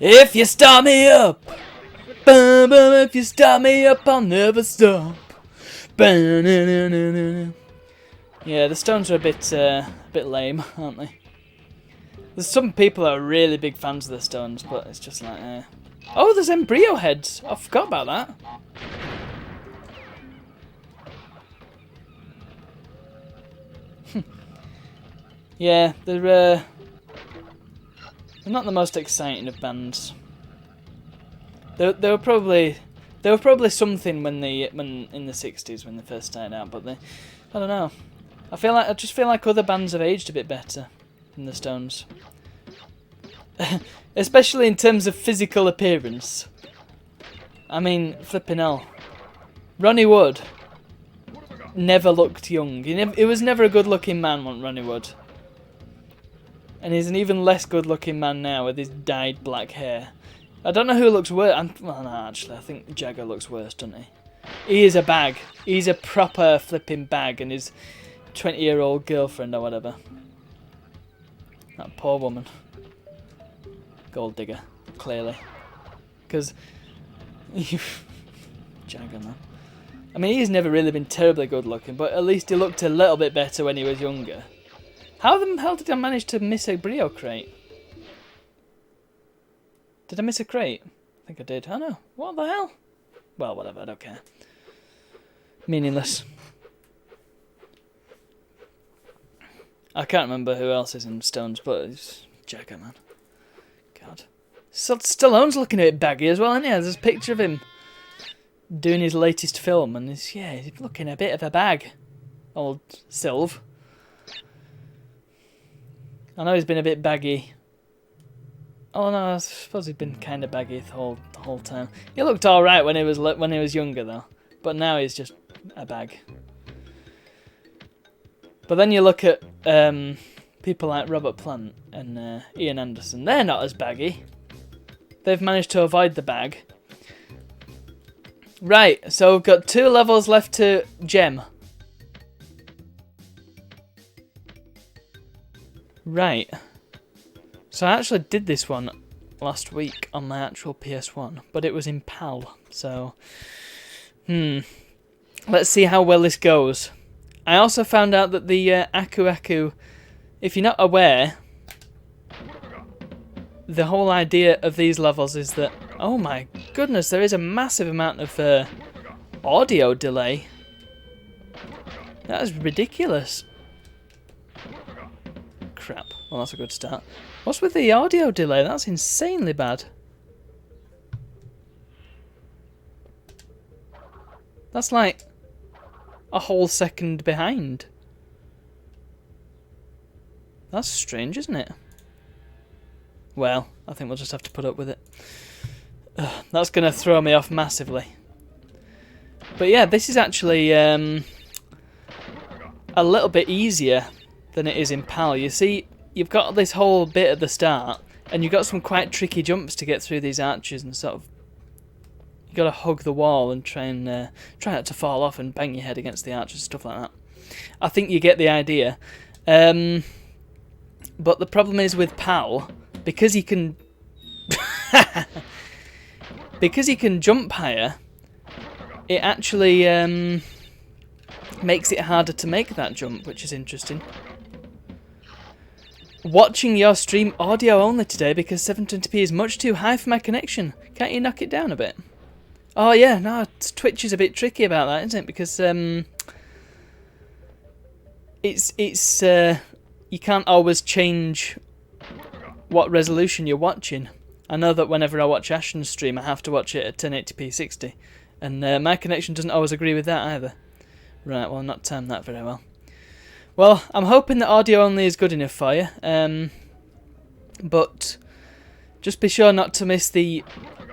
If you start me up, bum, bum, if you start me up, I'll never stop. Bum, na, na, na, na. Yeah, the Stones are a bit lame, aren't they? There's some people that are really big fans of the Stones, but it's just like, Oh, there's embryo heads. I forgot about that. Yeah, they're not the most exciting of bands. They were probably something when in the '60s when they first started out, but I don't know. I just feel like other bands have aged a bit better than the Stones, especially in terms of physical appearance. I mean, flipping hell, Ronnie Wood never looked young. He was never a good-looking man, Ronnie Wood. And he's an even less good-looking man now with his dyed black hair. I don't know who looks worse. Well, no, actually, I think Jagger looks worse, doesn't he? He is a bag. He's a proper flipping bag, and his 20-year-old girlfriend or whatever. That poor woman. Gold digger, clearly. Because Jagger, man. I mean, he's never really been terribly good-looking, but at least he looked a little bit better when he was younger. How the hell did I manage to miss a Brio crate? Did I miss a crate? I think I did. Oh no. What the hell? Well, whatever. I don't care. Meaningless. I can't remember who else is in Stones, but it's Jagger, man. God. Stallone's looking a bit baggy as well, isn't he? There's a picture of him doing his latest film, and he's looking a bit of a bag. Old Sylve. I know he's been a bit baggy. Oh no, I suppose he's been kind of baggy the whole time. He looked all right when he was younger though, but now he's just a bag. But then you look at people like Robert Plant and Ian Anderson. They're not as baggy. They've managed to avoid the bag. Right, so we've got 2 levels left to gem. Right, so I actually did this one last week on my actual PS1, but it was in PAL, so let's see how well this goes. I also found out that the Aku Aku, if you're not aware, the whole idea of these levels is that, oh my goodness, there is a massive amount of audio delay. That is ridiculous. Crap. Well, that's a good start. What's with the audio delay? That's insanely bad. That's like a whole second behind. That's strange, isn't it? Well, I think we'll just have to put up with it. That's going to throw me off massively. But yeah, this is actually a little bit easier than it is in PAL. You see, you've got this whole bit at the start, and you've got some quite tricky jumps to get through these arches, and sort of you got to hug the wall and try not to fall off and bang your head against the arches, stuff like that. I think you get the idea. But the problem is with PAL, because he can jump higher, it actually makes it harder to make that jump, which is interesting. Watching your stream audio only today because 720p is much too high for my connection. Can't you knock it down a bit? Oh yeah, no, Twitch is a bit tricky about that, isn't it? Because it's you can't always change what resolution you're watching. I know that whenever I watch Ashton's stream, I have to watch it at 1080p 60, And my connection doesn't always agree with that either. Right, well, not timed that very well. Well, I'm hoping that audio only is good enough for you. But just be sure not to miss the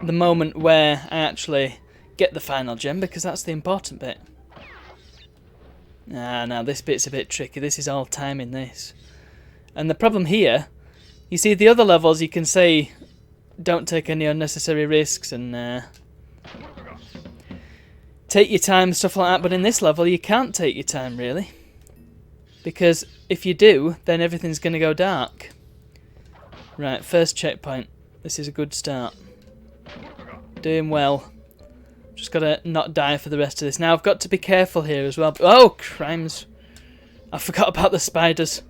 moment where I actually get the final gem, because that's the important bit. Now this bit's a bit tricky. This is all timing this. And the problem here, you see the other levels you can say don't take any unnecessary risks and take your time, stuff like that, but in this level you can't take your time really. Because if you do, then everything's going to go dark. Right, first checkpoint. This is a good start. Doing well. Just got to not die for the rest of this. Now I've got to be careful here as well. Oh, crimes. I forgot about the spiders.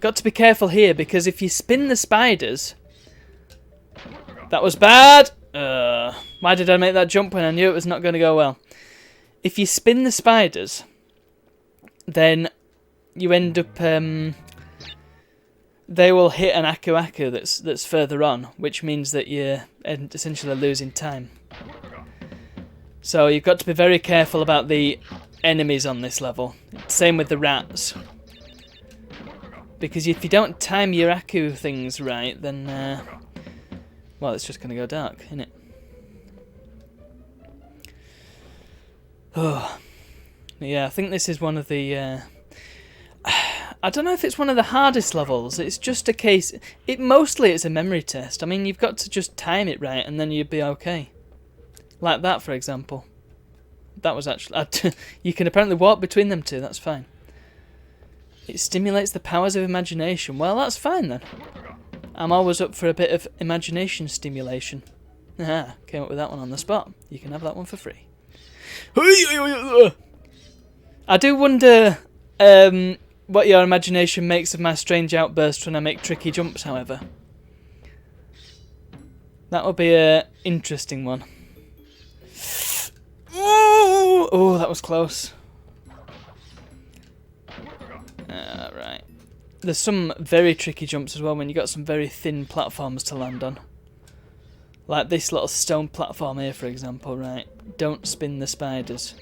Got to be careful here because if you spin the spiders... That was bad! Why did I make that jump when I knew it was not going to go well? If you spin the spiders, then you end up... they will hit an Aku Aku that's further on, which means that you're essentially losing time. So you've got to be very careful about the enemies on this level. Same with the rats. Because if you don't time your Aku things right, then, well, it's just going to go dark, isn't it? Oh, yeah, I think this is one of the... I don't know if it's one of the hardest levels. It's just a case... Mostly it's a memory test. I mean, you've got to just time it right, and then you'd be okay. Like that, for example. That was actually... you can apparently walk between them two, that's fine. It stimulates the powers of imagination. Well, that's fine then. I'm always up for a bit of imagination stimulation. Ah, came up with that one on the spot. You can have that one for free. I do wonder what your imagination makes of my strange outbursts when I make tricky jumps, however. That will be an interesting one. Oh, that was close. Right. There's some very tricky jumps as well when you got some very thin platforms to land on. Like this little stone platform here, for example, right? Don't spin the spiders.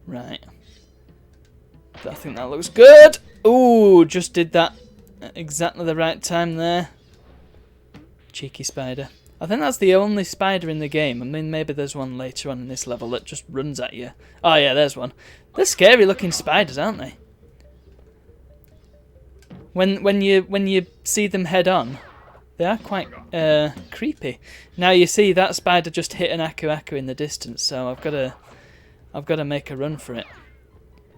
Right. I think that looks good! Ooh, just did that at exactly the right time there. Cheeky spider. I think that's the only spider in the game. I mean, maybe there's one later on in this level that just runs at you. Oh yeah, there's one. They're scary looking spiders, aren't they? When you see them head on, they are quite creepy. Now you see that spider just hit an Aku Aku in the distance, so I've got to make a run for it.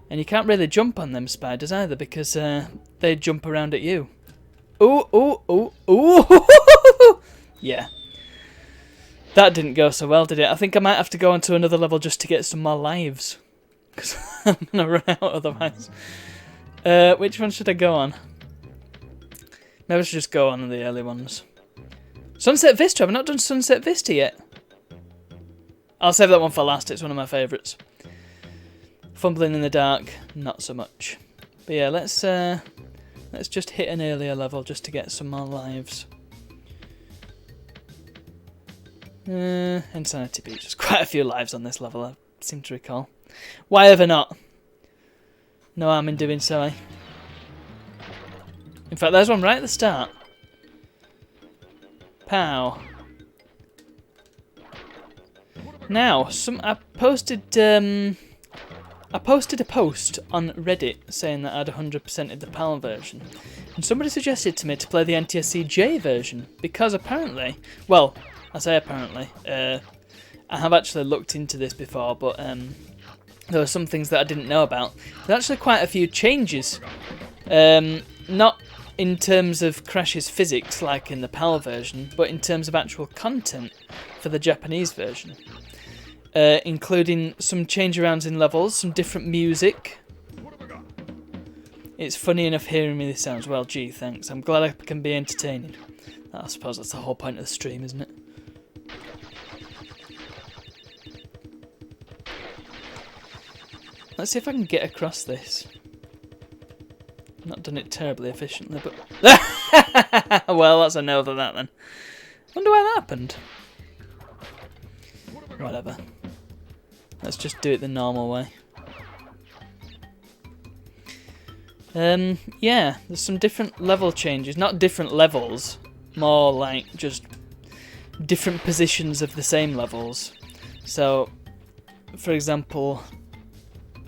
And you can't really jump on them spiders either because they jump around at you. Ooh, ooh, ooh, ooh! Yeah. That didn't go so well, did it? I think I might have to go on to another level just to get some more lives. Because I'm going to run out otherwise. Which one should I go on? Maybe I should just go on the early ones. Sunset Vista. I've not done Sunset Vista yet. I'll save that one for last. It's one of my favourites. Fumbling in the dark, not so much. But yeah, let's just hit an earlier level just to get some more lives. Insanity Beach. There's quite a few lives on this level, I seem to recall. Why ever not? No harm in doing so, eh? In fact, there's one right at the start. Pow. Now, I posted a post on Reddit saying that I'd 100%ed the PAL version, and somebody suggested to me to play the NTSC-J version because apparently, well, I say apparently, I have actually looked into this before, but there were some things that I didn't know about. There's actually quite a few changes, not in terms of Crash's physics like in the PAL version, but in terms of actual content for the Japanese version. Including some change-arounds in levels, some different music. It's funny enough hearing me this sounds well. Gee, thanks. I'm glad I can be entertaining. I suppose that's the whole point of the stream, isn't it? Let's see if I can get across this. Not done it terribly efficiently, but... Well, that's a no for that then. Wonder why that happened. Whatever. Let's just do it the normal way. Yeah, there's some different level changes. Not different levels, more like just different positions of the same levels. So, for example,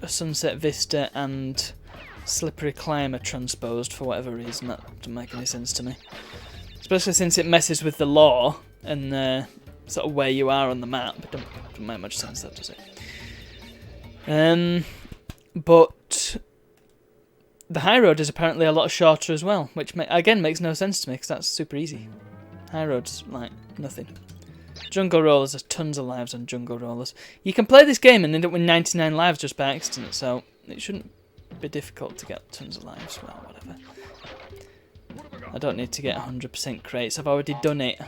a Sunset Vista and Slippery Climb are transposed for whatever reason. That doesn't make any sense to me. Especially since it messes with the lore and sort of where you are on the map. It doesn't make much sense, that does it? But the high road is apparently a lot shorter as well, which again makes no sense to me because that's super easy. High road's like nothing. Jungle Rollers, there's tons of lives on Jungle Rollers. You can play this game and end up with 99 lives just by accident, so it shouldn't be difficult to get tons of lives. Well, whatever. I don't need to get 100% crates, I've already done it.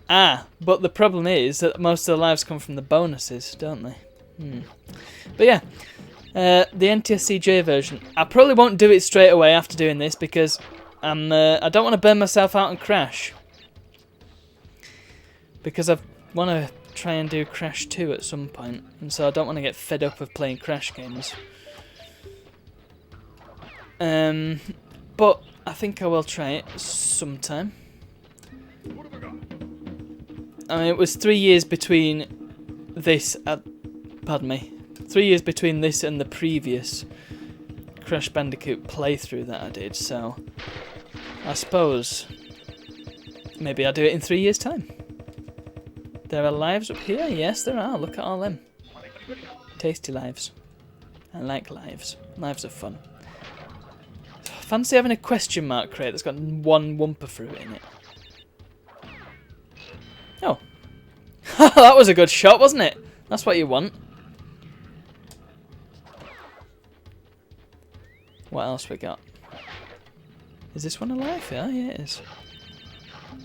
Ah, but the problem is that most of the lives come from the bonuses, don't they? But yeah, the NTSCJ version. I probably won't do it straight away after doing this because I don't want to burn myself out on Crash. Because I want to try and do Crash 2 at some point, and so I don't want to get fed up of playing Crash games. But I think I will try it sometime. I mean, it was 3 years between this, pardon me, 3 years between this and the previous Crash Bandicoot playthrough that I did, so I suppose maybe I'll do it in 3 years' time. There are lives up here? Yes, there are. Look at all them. Tasty lives. I like lives. Lives are fun. Fancy having a question mark crate that's got one Wumpa fruit in it. Oh. That was a good shot, wasn't it? That's what you want. What else we got? Is this one alive? Yeah, it is.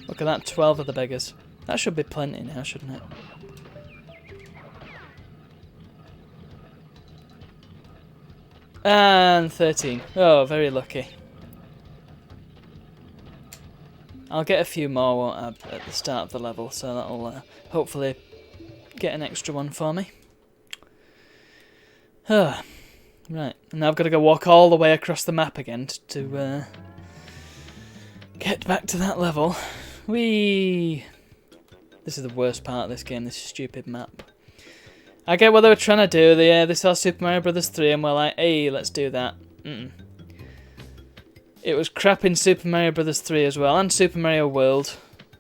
Look at that, 12 of the beggars. That should be plenty now, shouldn't it? And 13. Oh, very lucky. I'll get a few more, won't I, at the start of the level, so that'll hopefully get an extra one for me. Right, and now I've got to go walk all the way across the map again to get back to that level. Whee! This is the worst part of this game, this stupid map. I get what they were trying to do. They saw Super Mario Bros. 3 and were like, hey, let's do that. It was crap in Super Mario Bros. 3 as well, and Super Mario World.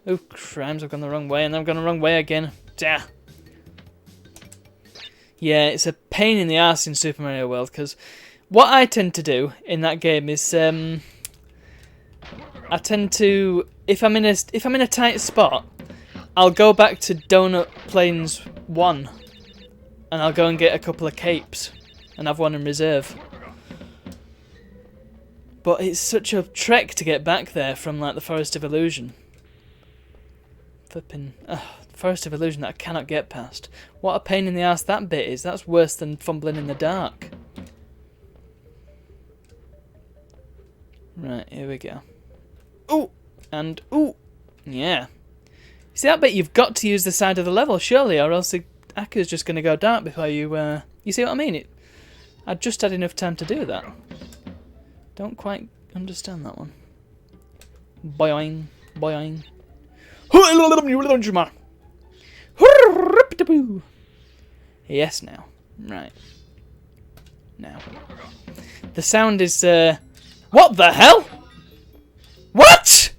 Oh, crimes, I've gone the wrong way, and I've gone the wrong way again. Yeah, it's a pain in the arse in Super Mario World, because what I tend to do in that game is, I tend to, if I'm in a tight spot, I'll go back to Donut Plains 1 and I'll go and get a couple of capes and have one in reserve. But it's such a trek to get back there from like the Forest of Illusion. Flipping Forest of Illusion that I cannot get past. What a pain in the ass that bit is. That's worse than fumbling in the dark. Right, here we go. Ooh! And ooh! Yeah. See that bit, you've got to use the side of the level, surely, or else the Akku's just going to go dark before you... You see what I mean? I just had enough time to do that. Don't quite understand that one. Boing, boing. Yes, now. Right. Now. The sound is... What the hell? What?!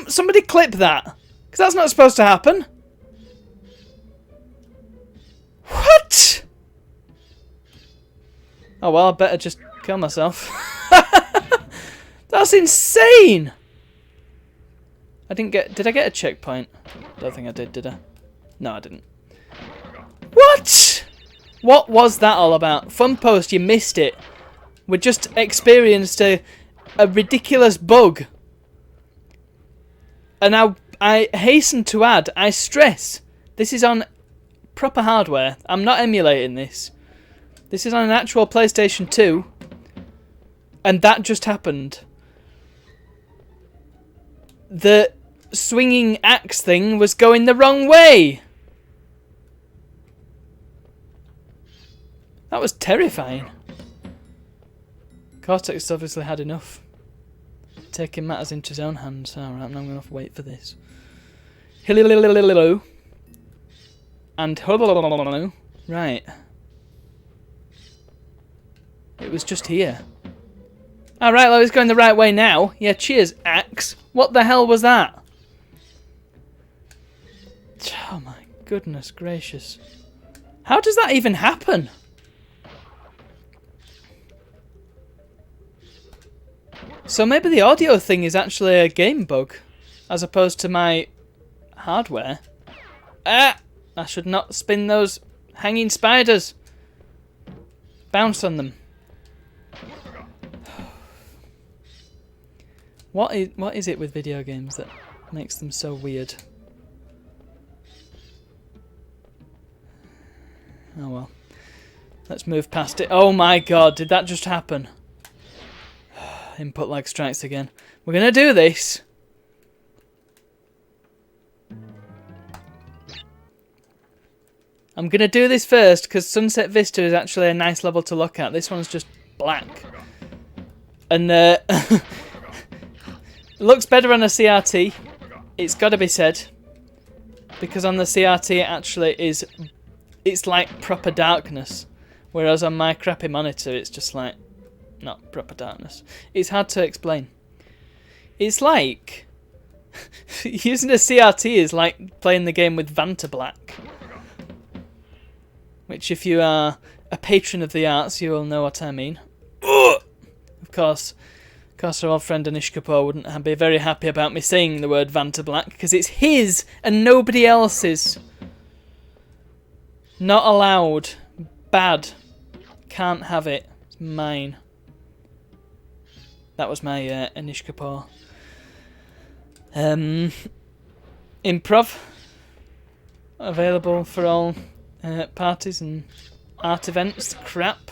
Somebody clip that, because that's not supposed to happen. What? Oh well, I better just kill myself. That's insane. I didn't get. Did I get a checkpoint? Don't think I did I? No, I didn't. What? What was that all about? Fun post, you missed it. We just experienced a ridiculous bug. And now, I hasten to add, I stress, this is on proper hardware. I'm not emulating this. This is on an actual PlayStation 2. And that just happened. The swinging axe thing was going the wrong way. That was terrifying. Cortex obviously had enough. Taking matters into his own hands. Alright, now I'm going to have to wait for this. Hello. And right. It was just here. Alright, well, it's going the right way now. Yeah, cheers, axe. What the hell was that? Oh my goodness gracious. How does that even happen? So maybe the audio thing is actually a game bug, as opposed to my hardware. Ah! I should not spin those hanging spiders. Bounce on them. What is it with video games that makes them so weird? Oh well. Let's move past it. Oh my god, did that just happen? Input lag strikes again. We're gonna do this. I'm gonna do this first because Sunset Vista is actually a nice level to look at. This one's just black. And it looks better on a CRT. It's gotta be said. Because on the CRT it actually is, it's like proper darkness. Whereas on my crappy monitor it's just like not proper darkness. It's hard to explain. It's like using a CRT is like playing the game with Vanta Black, which if you are a patron of the arts you will know what I mean. Of course our old friend Anish Kapoor wouldn't be very happy about me saying the word Vanta Black because it's his and nobody else's. Not allowed. Bad. Can't have it. It's mine. That was my Anish Kapoor. Improv. Available for all parties and art events. Crap.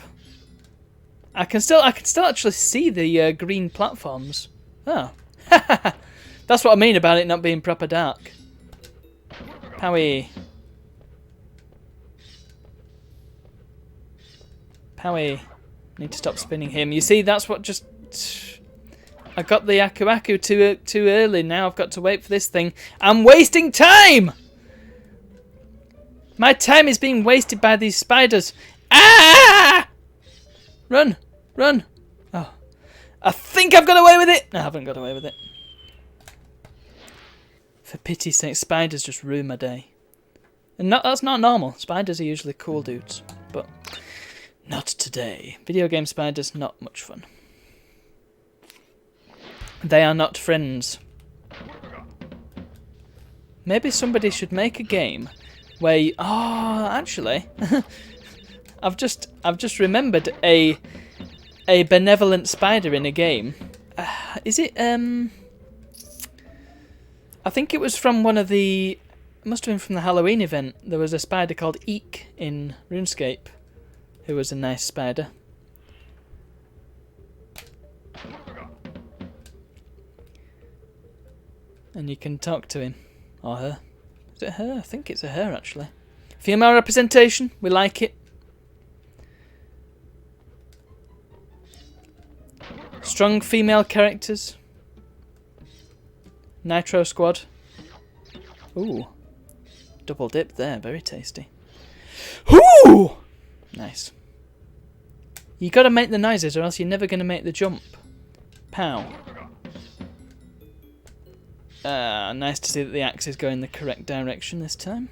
I can still actually see the green platforms. Oh. That's what I mean about it not being proper dark. Powie. Powie. Need to stop spinning him. You see, that's what just... I got the Aku Aku too early. Now I've got to wait for this thing. I'm wasting time! My time is being wasted by these spiders. Ah! Run! Run! Oh. I think I've got away with it! No, I haven't got away with it. For pity's sake, spiders just ruin my day. And that's not normal. Spiders are usually cool dudes. But not today. Video game spiders, not much fun. They are not friends. Maybe somebody should make a game where you, oh, actually, I've just remembered a benevolent spider in a game. Is it I think it was from one of the, it must have been from the Halloween event. There was a spider called Eek in RuneScape who was a nice spider. And you can talk to him. Or her. Is it her? I think it's a her, actually. Female representation. We like it. Strong female characters. Nitro Squad. Ooh. Double dip there. Very tasty. Ooh! Nice. You gotta make the noises or else you're never gonna make the jump. Pow. Nice to see that the axe is going the correct direction this time.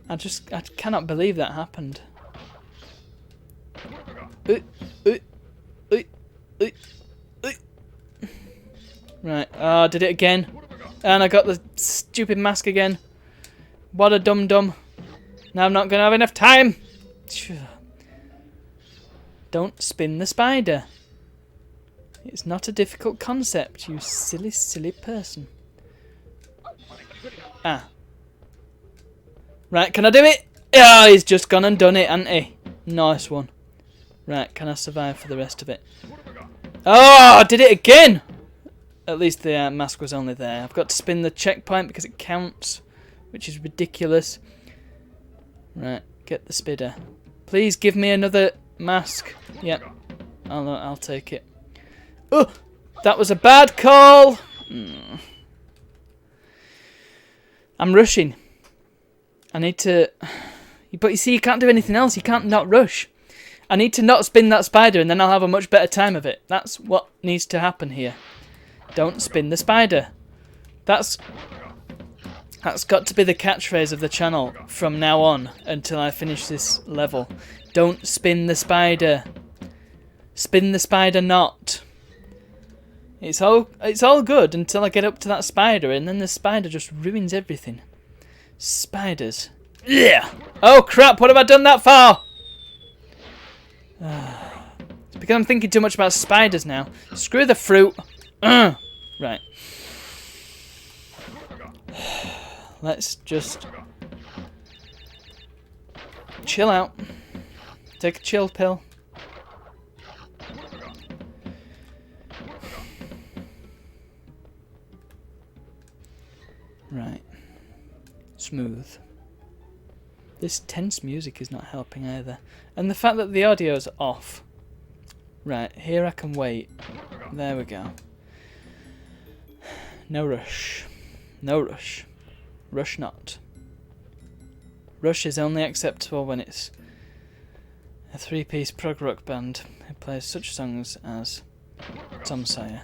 I cannot believe that happened. Right, I did it again. And I got the stupid mask again. What a dum-dum. Now I'm not going to have enough time. Don't spin the spider. It's not a difficult concept, you silly, silly person. Ah. Right, can I do it? Oh, he's just gone and done it, hasn't he? Nice one. Right, can I survive for the rest of it? Oh, I did it again! At least the mask was only there. I've got to spin the checkpoint because it counts, which is ridiculous. Right, get the spidder. Please give me another mask. Yep, I'll take it. Oh, that was a bad call. I'm rushing. I need to... But you see, you can't do anything else. You can't not rush. I need to not spin that spider and then I'll have a much better time of it. That's what needs to happen here. Don't spin the spider. That's got to be the catchphrase of the channel from now on until I finish this level. Don't spin the spider. Spin the spider not. It's all good until I get up to that spider and then the spider just ruins everything. Spiders. Yeah. Oh crap, what have I done that for? It's because I'm thinking too much about spiders now. Screw the fruit. Right. Let's just chill out. Take a chill pill. Right. Smooth. This tense music is not helping either. And the fact that the audio's off. Right, here I can wait. There we go. No rush. No rush. Rush not. Rush is only acceptable when it's a three-piece prog rock band who plays such songs as Tom Sawyer,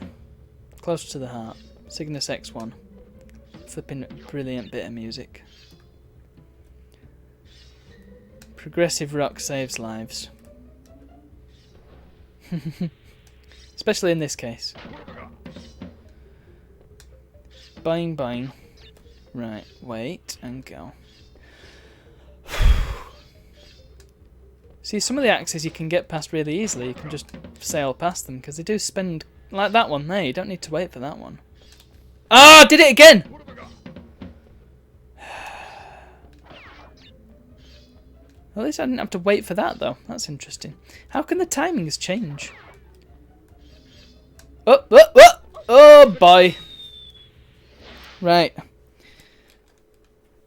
Close to the Heart, Cygnus X1. Flipping brilliant bit of music. Progressive rock saves lives. Especially in this case. Boing boing. Right, wait and go. See, some of the axes you can get past really easily. You can just sail past them because they do spend... Like that one there, you don't need to wait for that one. Ah, did it again! At least I didn't have to wait for that, though. That's interesting. How can the timings change? Oh, oh, oh! Oh, boy. Right.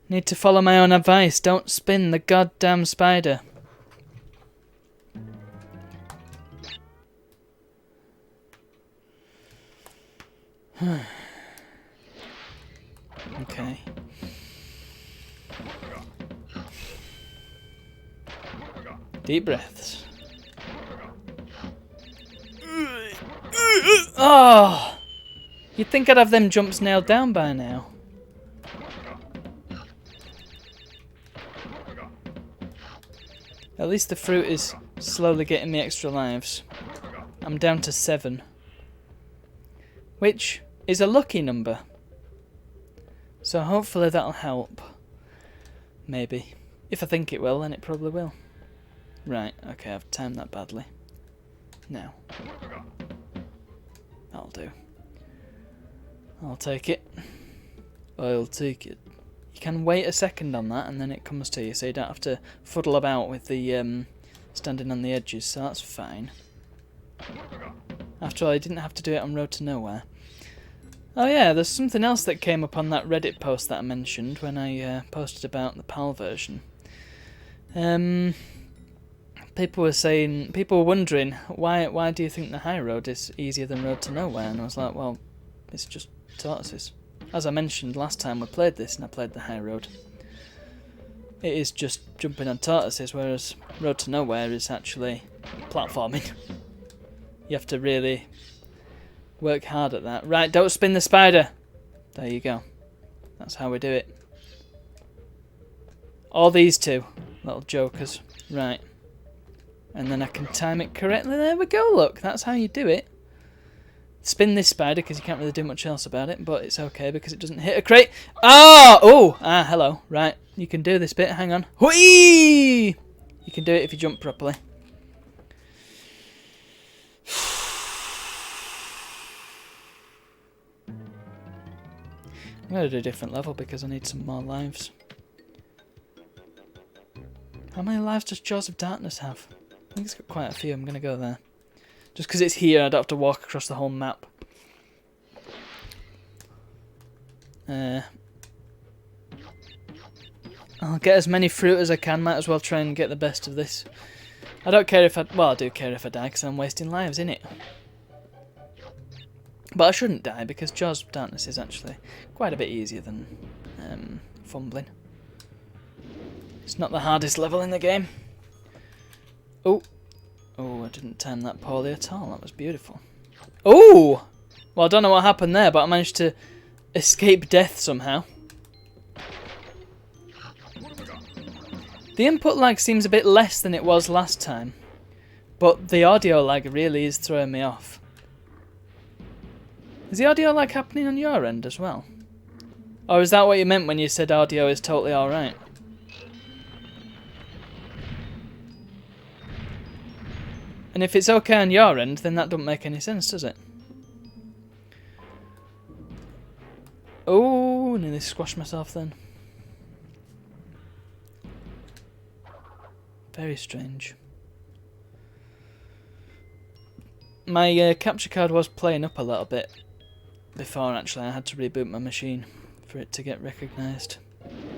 Need to follow my own advice. Don't spin the goddamn spider. Okay. Deep breaths. Oh! You'd think I'd have them jumps nailed down by now. At least the fruit is slowly getting me extra lives. I'm down to 7. Which is a lucky number. So hopefully that'll help. Maybe. If I think it will, then it probably will. Right, okay, I've timed that badly. Now. That'll do. I'll take it. I'll take it. You can wait a second on that and then it comes to you, so you don't have to fuddle about with the standing on the edges, so that's fine. After all, I didn't have to do it on Road to Nowhere. Oh yeah, there's something else that came up on that Reddit post that I mentioned when I posted about the PAL version. People were wondering, why do you think the high road is easier than Road to Nowhere? And I was like, well, it's just tortoises. As I mentioned last time we played this and I played the high road, it is just jumping on tortoises, whereas Road to Nowhere is actually platforming. You have to really work hard at that. Right, don't spin the spider. There you go. That's how we do it. All these two little jokers. Right. And then I can time it correctly. There we go, look. That's how you do it. Spin this spider because you can't really do much else about it, but it's okay because it doesn't hit a crate. Oh! Oh! Ah, hello. Right. You can do this bit. Hang on. Whee! You can do it if you jump properly. I'm going to do a different level because I need some more lives. How many lives does Jaws of Darkness have? I think it's got quite a few. I'm going to go there. Just because it's here, I don't have to walk across the whole map. I'll get as many fruit as I can. Might as well try and get the best of this. I don't care if I... Well, I do care if I die because I'm wasting lives, innit? But I shouldn't die because Jaws of Darkness is actually quite a bit easier than fumbling. It's not the hardest level in the game. Oh. Oh, I didn't time that poorly at all. That was beautiful. Oh! Well, I don't know what happened there, but I managed to escape death somehow. The input lag seems a bit less than it was last time, but the audio lag really is throwing me off. Is the audio lag happening on your end as well? Or is that what you meant when you said audio is totally alright? And if it's okay on your end, then that doesn't make any sense, does it? Oh, nearly squashed myself then. Very strange. My capture card was playing up a little bit before, actually. I had to reboot my machine for it to get recognised.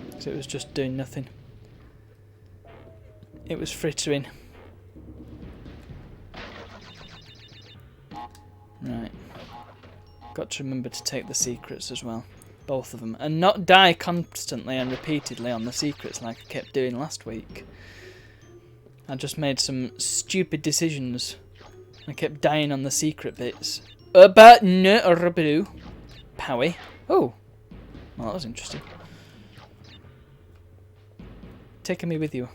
Because it was just doing nothing. It was frittering. Right. Got to remember to take the secrets as well. Both of them. And not die constantly and repeatedly on the secrets like I kept doing last week. I just made some stupid decisions. I kept dying on the secret bits. But no, Powie. Oh. Well, that was interesting. Taking me with you.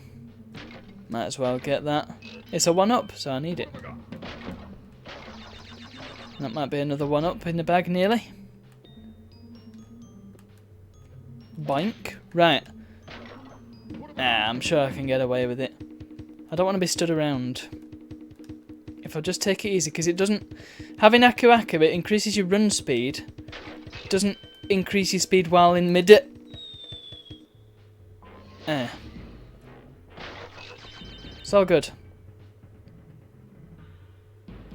Might as well get that. It's a 1-up, so I need it. That might be another 1-up in the bag, nearly. Boink. Right. I'm sure I can get away with it. I don't want to be stood around. If I just take it easy, because it doesn't... Having Aku Aku, it increases your run speed. It doesn't increase your speed while in mid... It's all good.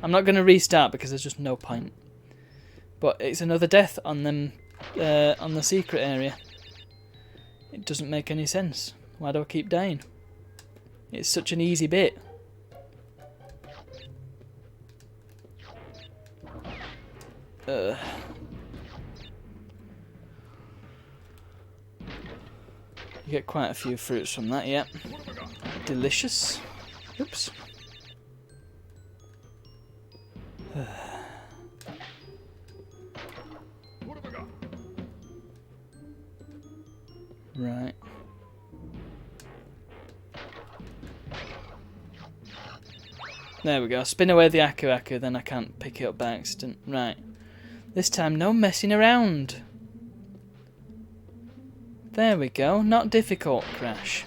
I'm not going to restart because there's just no point. But it's another death on them, on the secret area. It doesn't make any sense. Why do I keep dying? It's such an easy bit. You get quite a few fruits from that, yeah. Delicious. Oops. Right. There we go. Spin away the Aku Aku, then I can't pick it up by accident. Right. This time, no messing around. There we go. Not difficult, Crash.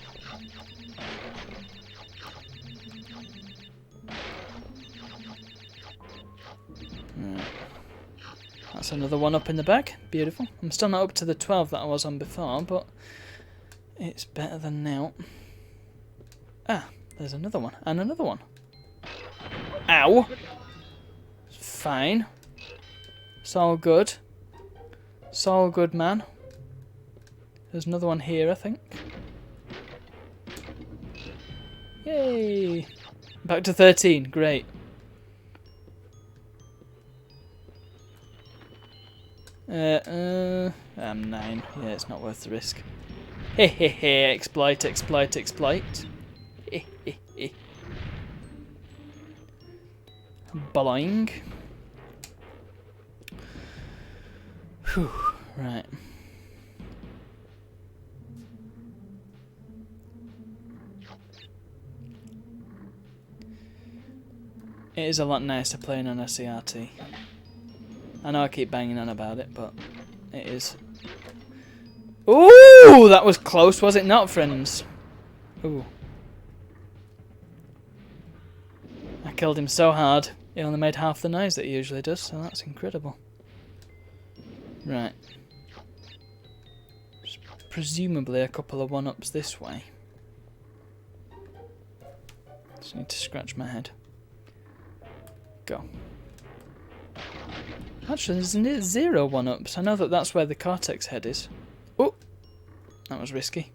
Right. That's another 1-up in the bag. Beautiful. I'm still not up to the 12 that I was on before, but it's better than now. Ah, there's another one. And another one. Ow! Fine. It's all good. It's all good, man. There's another one here, I think. Yay! Back to 13. Great. I'm 9. Yeah, it's not worth the risk. Hehehe, exploit, exploit, exploit. Hehehe. Boing. Whew, right. It is a lot nicer playing on a CRT. I know I keep banging on about it, but it is. Ooh, that was close, was it not, friends? Ooh. I killed him so hard, he only made half the noise that he usually does, so that's incredible. Right. Presumably a couple of 1-ups this way. Just need to scratch my head. Go. Actually, there's 0 1-ups. I know that that's where the Cortex head is. Oh! That was risky.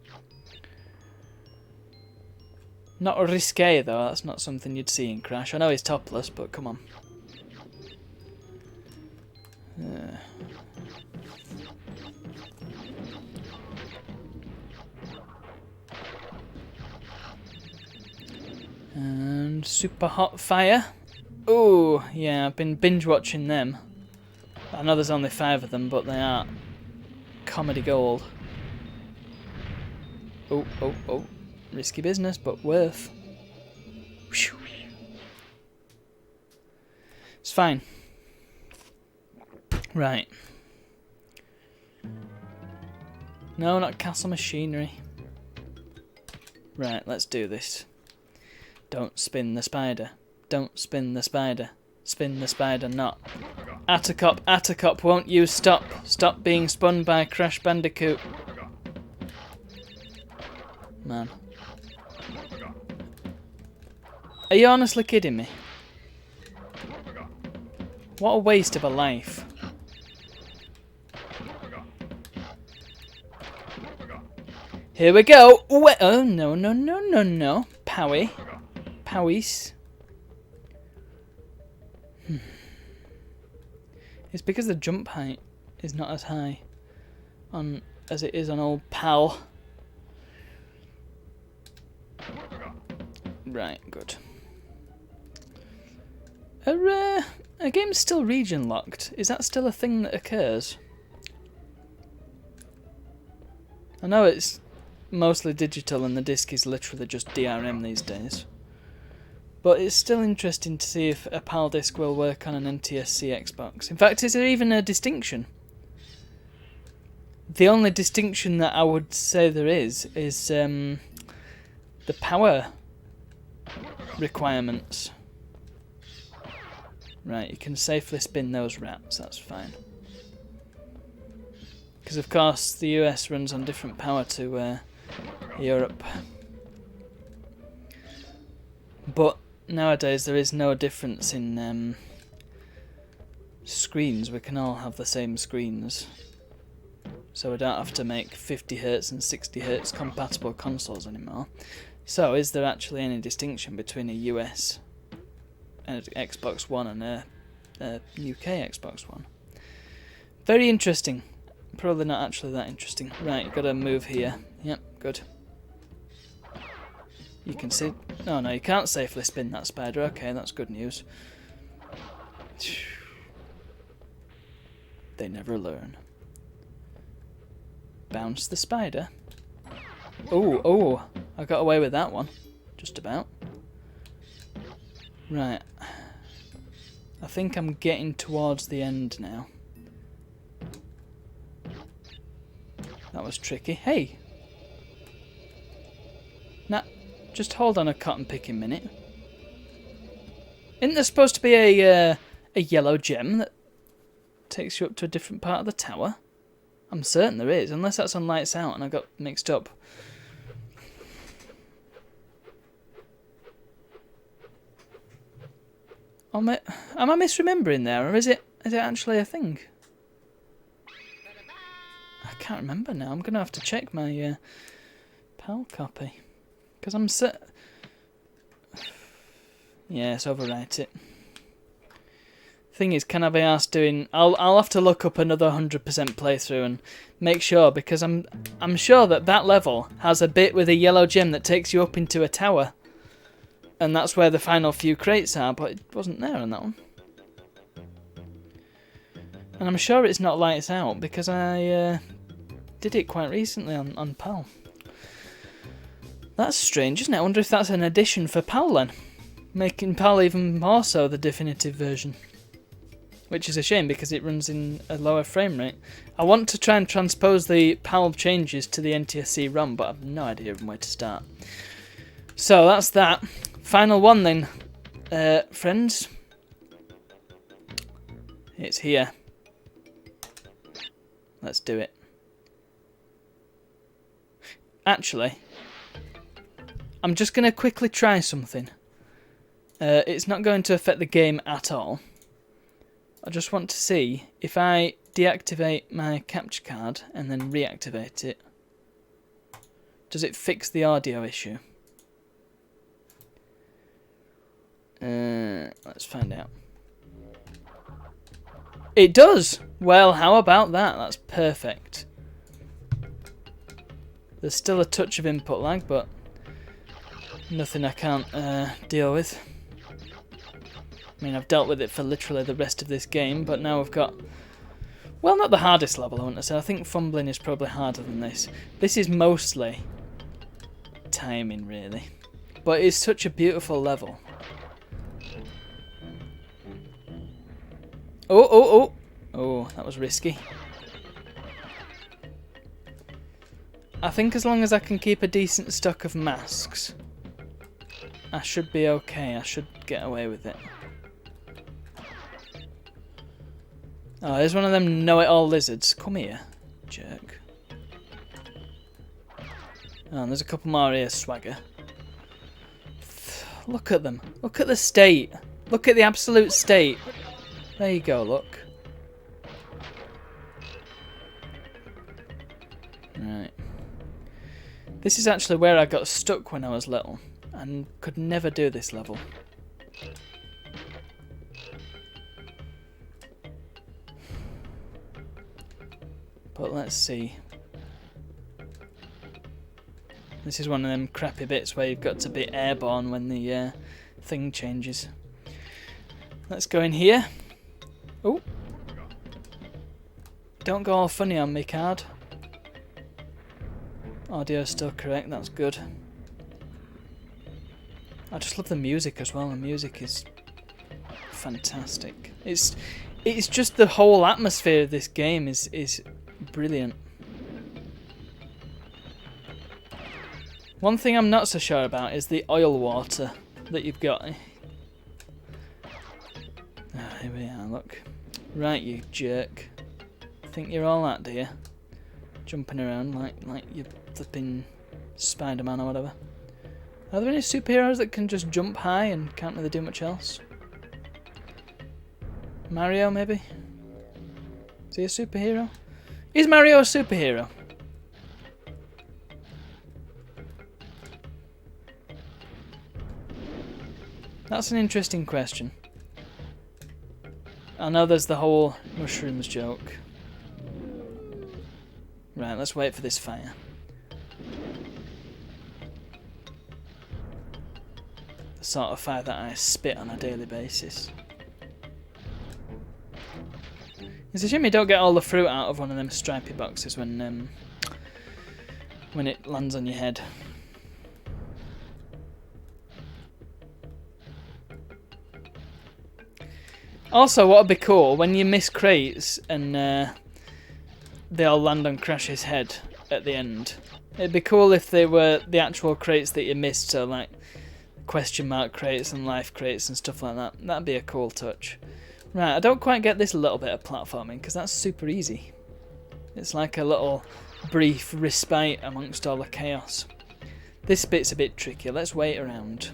Not risque though, that's not something you'd see in Crash. I know he's topless, but come on. And super hot fire. Oh, yeah, I've been binge watching them. I know there's only 5 of them, but they are comedy gold. Oh, oh, oh. Risky business, but worth. Whew. It's fine. Right. No, not castle machinery. Right, let's do this. Don't spin the spider. Don't spin the spider. Spin the spider not. Atacop, won't you stop? Stop being spun by Crash Bandicoot. Man. Are you honestly kidding me? What a waste of a life. Here we go. Oh, no, no, no, no, no. Powie. Powies. It's because the jump height is not as high on as it is on old Pal. Right, good. A game's still region locked. Is that still a thing that occurs? I know it's mostly digital and the disc is literally just DRM these days. But it's still interesting to see if a PAL disc will work on an NTSC Xbox. In fact, is there even a distinction? The only distinction that I would say there is the power requirements. Right, you can safely spin those rats, that's fine. Because of course the US runs on different power to Europe. But nowadays there is no difference in screens. We can all have the same screens. So we don't have to make 50Hz and 60Hz compatible consoles anymore. So is there actually any distinction between a US Xbox One and a UK Xbox One? Very interesting. Probably not actually that interesting. Right, you've got to move here. Yep, good. You can see... Oh no, you can't safely spin that spider. Okay, that's good news. They never learn. Bounce the spider. Oh, oh, I got away with that one. Just about. Right. I think I'm getting towards the end now. That was tricky. Hey! Nah, just hold on a cotton picking minute. Isn't there supposed to be a yellow gem that takes you up to a different part of the tower? I'm certain there is, unless that's on Lights Out and I got mixed up. Am I misremembering there, or is it actually a thing? I can't remember now. I'm going to have to check my PAL copy. Because I'm Yes, overwrite it. Thing is, can I be asked doing... I'll have to look up another 100% playthrough and make sure, because I'm sure that level has a bit with a yellow gem that takes you up into a tower. And that's where the final few crates are, but it wasn't there on that one. And I'm sure it's not Lights Out, because I did it quite recently on PAL. That's strange, isn't it? I wonder if that's an addition for PAL then. Making PAL even more so the definitive version. Which is a shame, because it runs in a lower frame rate. I want to try and transpose the PAL changes to the NTSC ROM, but I have no idea of where to start. So that's that. Final one then, friends. It's here. Let's do it. Actually, I'm just going to quickly try something. It's not going to affect the game at all. I just want to see if I deactivate my capture card and then reactivate it, does it fix the audio issue? Let's find out. It does! Well, how about that? That's perfect. There's still a touch of input lag, but nothing I can't deal with. I mean, I've dealt with it for literally the rest of this game, but now I've got... Well, not the hardest level, I want to say. I think fumbling is probably harder than this. This is mostly timing, really. But it's such a beautiful level. Oh, oh, oh! Oh, that was risky. I think as long as I can keep a decent stock of masks, I should be okay. I should get away with it. Oh, there's one of them know-it-all lizards. Come here, jerk. Oh, and there's a couple more here, swagger. Look at them. Look at the state. Look at the absolute state. There you go, look. Right. This is actually where I got stuck when I was little and could never do this level. But let's see. This is one of them crappy bits where you've got to be airborne when the thing changes. Let's go in here. Oh! Don't go all funny on me, card. Audio's still correct, that's good. I just love the music as well, the music is fantastic. It's just the whole atmosphere of this game is brilliant. One thing I'm not so sure about is the oil water that you've got. Ah, here we are, look. Right, you jerk. Think you're all that, do you? Jumping around like you're flipping Spider-Man or whatever. Are there any superheroes that can just jump high and can't really do much else? Mario, maybe? Is he a superhero? Is Mario a superhero? That's an interesting question. I know there's the whole mushrooms joke. Right, let's wait for this fire. The sort of fire that I spit on a daily basis. It's a shame you don't get all the fruit out of one of them stripy boxes when it lands on your head. Also, what would be cool, when you miss crates and they all land on Crash's head at the end. It'd be cool if they were the actual crates that you missed, so like question mark crates and life crates and stuff like that. That'd be a cool touch. Right, I don't quite get this little bit of platforming because that's super easy. It's like a little brief respite amongst all the chaos. This bit's a bit tricky. Let's wait around.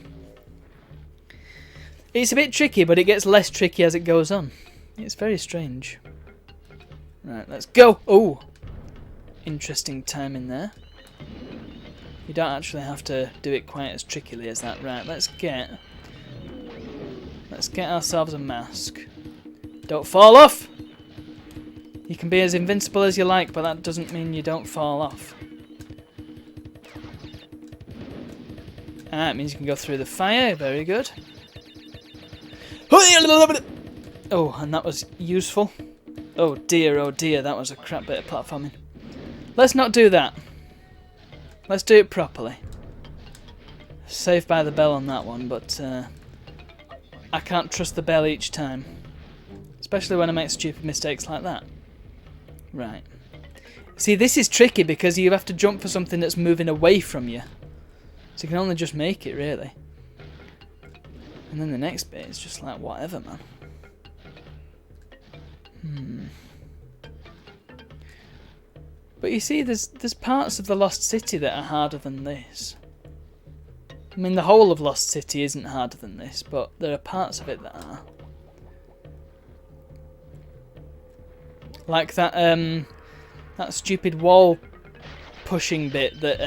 It's a bit tricky, but it gets less tricky as it goes on. It's very strange. Right, let's go. Oh, interesting timing there. You don't actually have to do it quite as trickily as that. Right, let's get ourselves a mask. Don't fall off. You can be as invincible as you like, but that doesn't mean you don't fall off. Ah, it means you can go through the fire. Very good. Oh, and that was useful. Oh dear, that was a crap bit of platforming. Let's not do that. Let's do it properly. Saved by the bell on that one, but I can't trust the bell each time. Especially when I make stupid mistakes like that. Right. See, this is tricky because you have to jump for something that's moving away from you. So you can only just make it, really. And then the next bit is just like, whatever, man. But you see, there's parts of the Lost City that are harder than this. I mean, the whole of Lost City isn't harder than this, but there are parts of it that are. Like that that stupid wall pushing bit that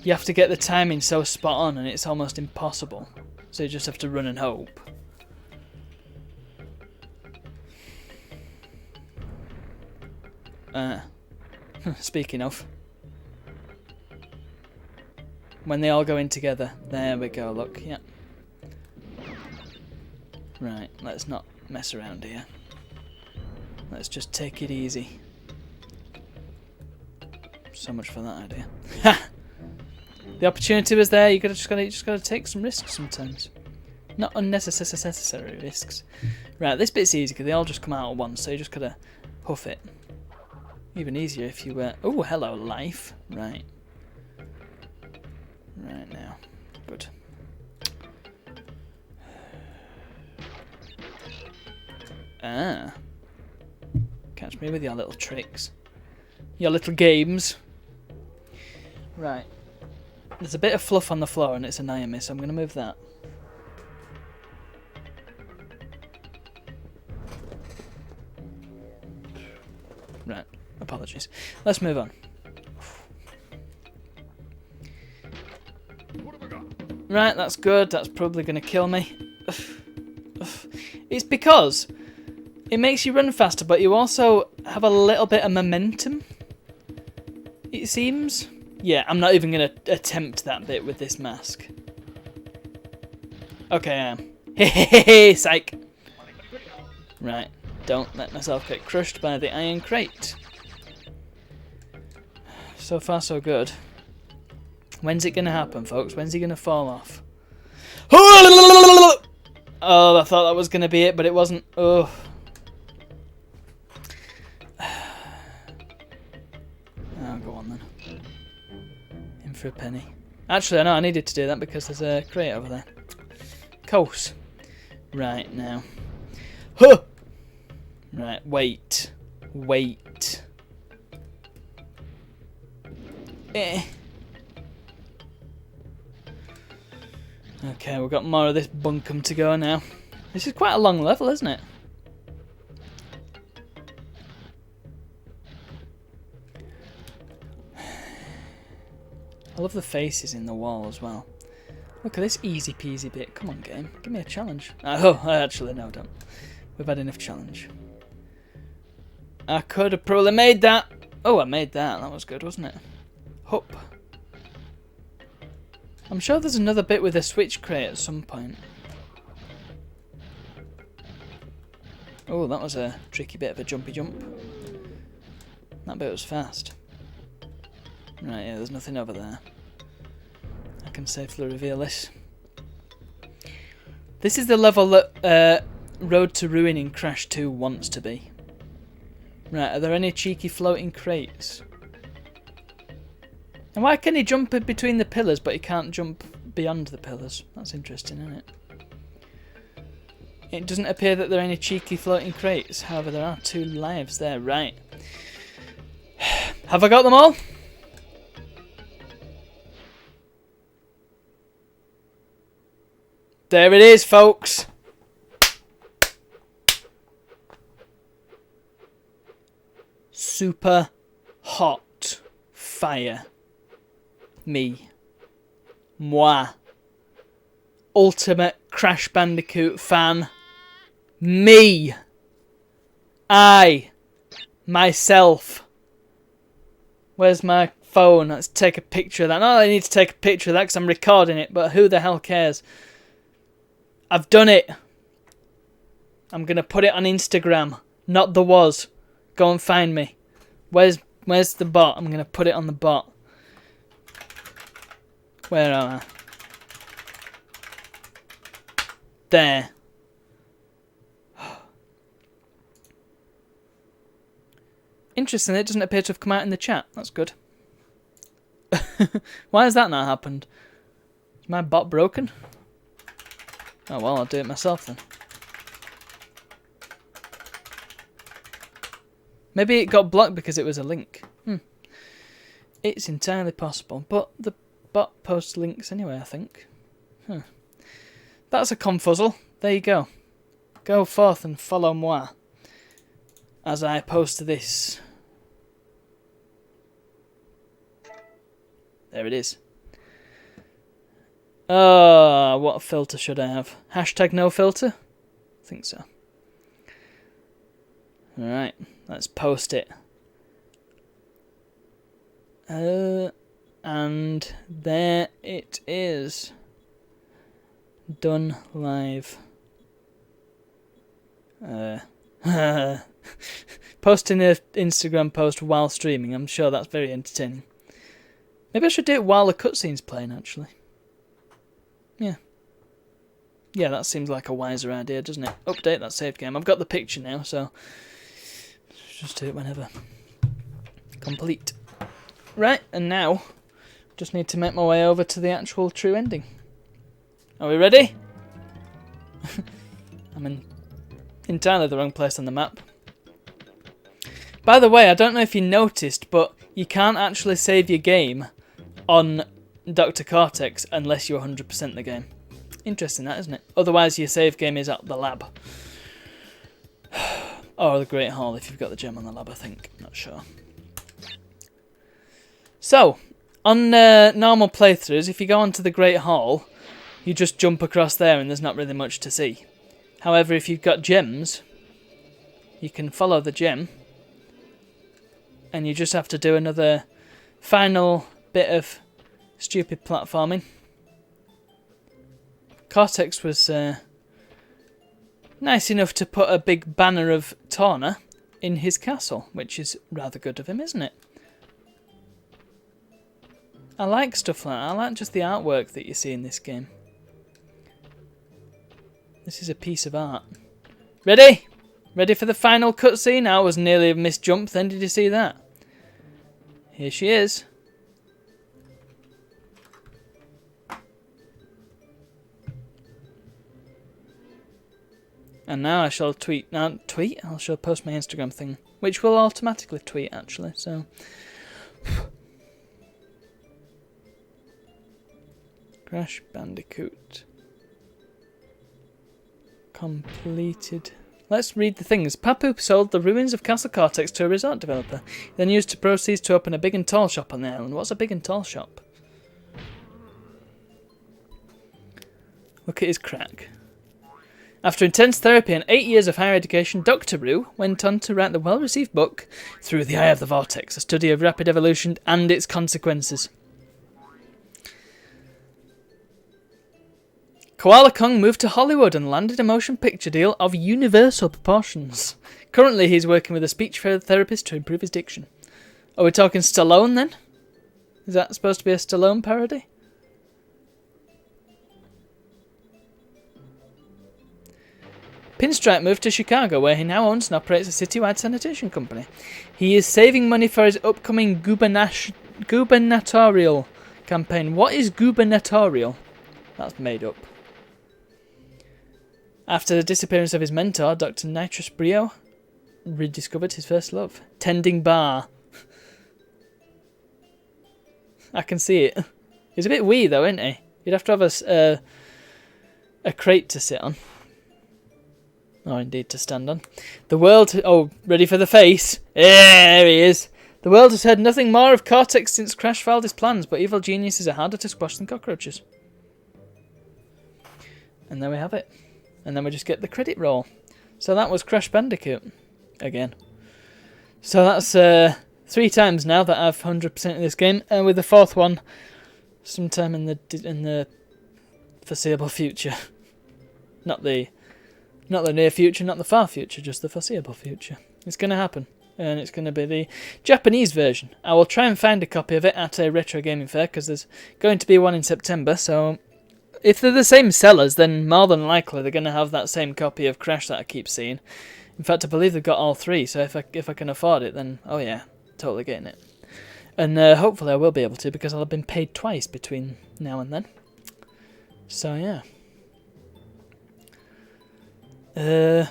you have to get the timing so spot on and it's almost impossible. So you just have to run and hope. Speaking of, when they all go in together, there we go, look, yeah. Right, let's not mess around here. Let's just take it easy. So much for that idea. Ha! The opportunity was there, you just gotta take some risks sometimes. Not unnecessary risks. Right, this bit's easy because they all just come out at once, so you just gotta huff it. Even easier if you were... Oh, hello, life. Right. Right now. Good. Ah. Catch me with your little tricks. Your little games. Right. There's a bit of fluff on the floor and it's a nemesis, so I'm going to move that. Right. Apologies. Let's move on. Right, that's good. That's probably going to kill me. It's because it makes you run faster, but you also have a little bit of momentum, it seems. Yeah, I'm not even going to attempt that bit with this mask. Okay, I am. Hehehe, psych. Right, don't let myself get crushed by the iron crate. So far, so good. When's it going to happen, folks? When's he going to fall off? Oh, I thought that was going to be it, but it wasn't. Oh. Oh, go on then. In for a penny. Actually, I know I needed to do that because there's a crate over there. Course. Right, now. Huh! Right, wait. Wait. Okay, we've got more of this bunkum to go now. This is quite a long level, isn't it? I love the faces in the wall as well. Look at this easy peasy bit. Come on, game. Give me a challenge. Oh, actually, no, don't. We've had enough challenge. I could have probably made that. Oh, I made that. That was good, wasn't it? Hup. I'm sure there's another bit with a switch crate at some point. Oh, that was a tricky bit of a jumpy jump. That bit was fast. Right, yeah, there's nothing over there. I can safely reveal this. This is the level that Road to Ruin in Crash 2 wants to be. Right, are there any cheeky floating crates? And why can he jump in between the pillars, but he can't jump beyond the pillars? That's interesting, isn't it? It doesn't appear that there are any cheeky floating crates. However, there are 2 lives there. Right. Have I got them all? There it is, folks. Super hot fire. Me. Moi. Ultimate Crash Bandicoot fan. Me. I. Myself. Where's my phone? Let's take a picture of that. No, I need to take a picture of that because I'm recording it, but who the hell cares? I've done it. I'm going to put it on Instagram. Not the was. Go and find me. Where's the bot? I'm going to put it on the bot. Where am I? There. Interesting, it doesn't appear to have come out in the chat. That's good. Why has that not happened? Is my bot broken? Oh well, I'll do it myself then. Maybe it got blocked because it was a link. It's entirely possible. But the bot posts links anyway, I think. Huh. That's a confuzzle. There you go. Go forth and follow moi as I post this. There it is. Oh, what filter should I have? Hashtag no filter? I think so. Alright, let's post it. And there it is. Done live. Posting an Instagram post while streaming. I'm sure that's very entertaining. Maybe I should do it while the cutscene's playing, actually. Yeah. Yeah, that seems like a wiser idea, doesn't it? Update that save game. I've got the picture now, so just do it whenever. Complete. Right, and now just need to make my way over to the actual true ending. Are we ready? I'm in entirely the wrong place on the map. By the way, I don't know if you noticed, but you can't actually save your game on Dr. Cortex unless you 100% the game. Interesting that, isn't it? Otherwise your save game is at the lab. Or the Great Hall if you've got the gem on the lab, I think. Not sure. So, on normal playthroughs, if you go onto the Great Hall, you just jump across there and there's not really much to see. However, if you've got gems, you can follow the gem and you just have to do another final bit of stupid platforming. Cortex was nice enough to put a big banner of Torna in his castle, which is rather good of him, isn't it? I like stuff like that. I like just the artwork that you see in this game. This is a piece of art. Ready? Ready for the final cutscene? I was nearly a missed jump then, did you see that? Here she is. And now I shall tweet. I shall post my Instagram thing, which will automatically tweet actually. So, Crash Bandicoot completed. Let's read the things. Papu sold the ruins of Castle Cortex to a resort developer. He then used the proceeds to open a big and tall shop on the island. What's a big and tall shop? Look at his crack. After intense therapy and 8 years of higher education, Dr. Roo went on to write the well-received book, Through the Eye of the Vortex, a study of rapid evolution and its consequences. Koala Kong moved to Hollywood and landed a motion picture deal of universal proportions. Currently, he's working with a speech therapist to improve his diction. Are we talking Stallone, then? Is that supposed to be a Stallone parody? Pinstripe moved to Chicago, where he now owns and operates a citywide sanitation company. He is saving money for his upcoming gubernatorial campaign. What is gubernatorial? That's made up. After the disappearance of his mentor, Dr. Nitrous Brio rediscovered his first love. Tending bar. I can see it. He's a bit wee though, isn't he? You'd have to have a crate to sit on. Or indeed to stand on. The world... Oh, ready for the face? There he is. The world has heard nothing more of Cortex since Crash filed his plans, but evil geniuses are harder to squash than cockroaches. And there we have it. And then we just get the credit roll. So that was Crash Bandicoot. Again. So that's 3 times now that I've 100% of this game. And with the 4th one sometime in the foreseeable future. Not the near future, not the far future, just the foreseeable future. It's going to happen. And it's going to be the Japanese version. I will try and find a copy of it at a retro gaming fair, because there's going to be one in September, so if they're the same sellers, then more than likely they're going to have that same copy of Crash that I keep seeing. In fact, I believe they've got all 3, so if I can afford it, then, oh yeah, totally getting it. And hopefully I will be able to, because I'll have been paid twice between now and then. So yeah.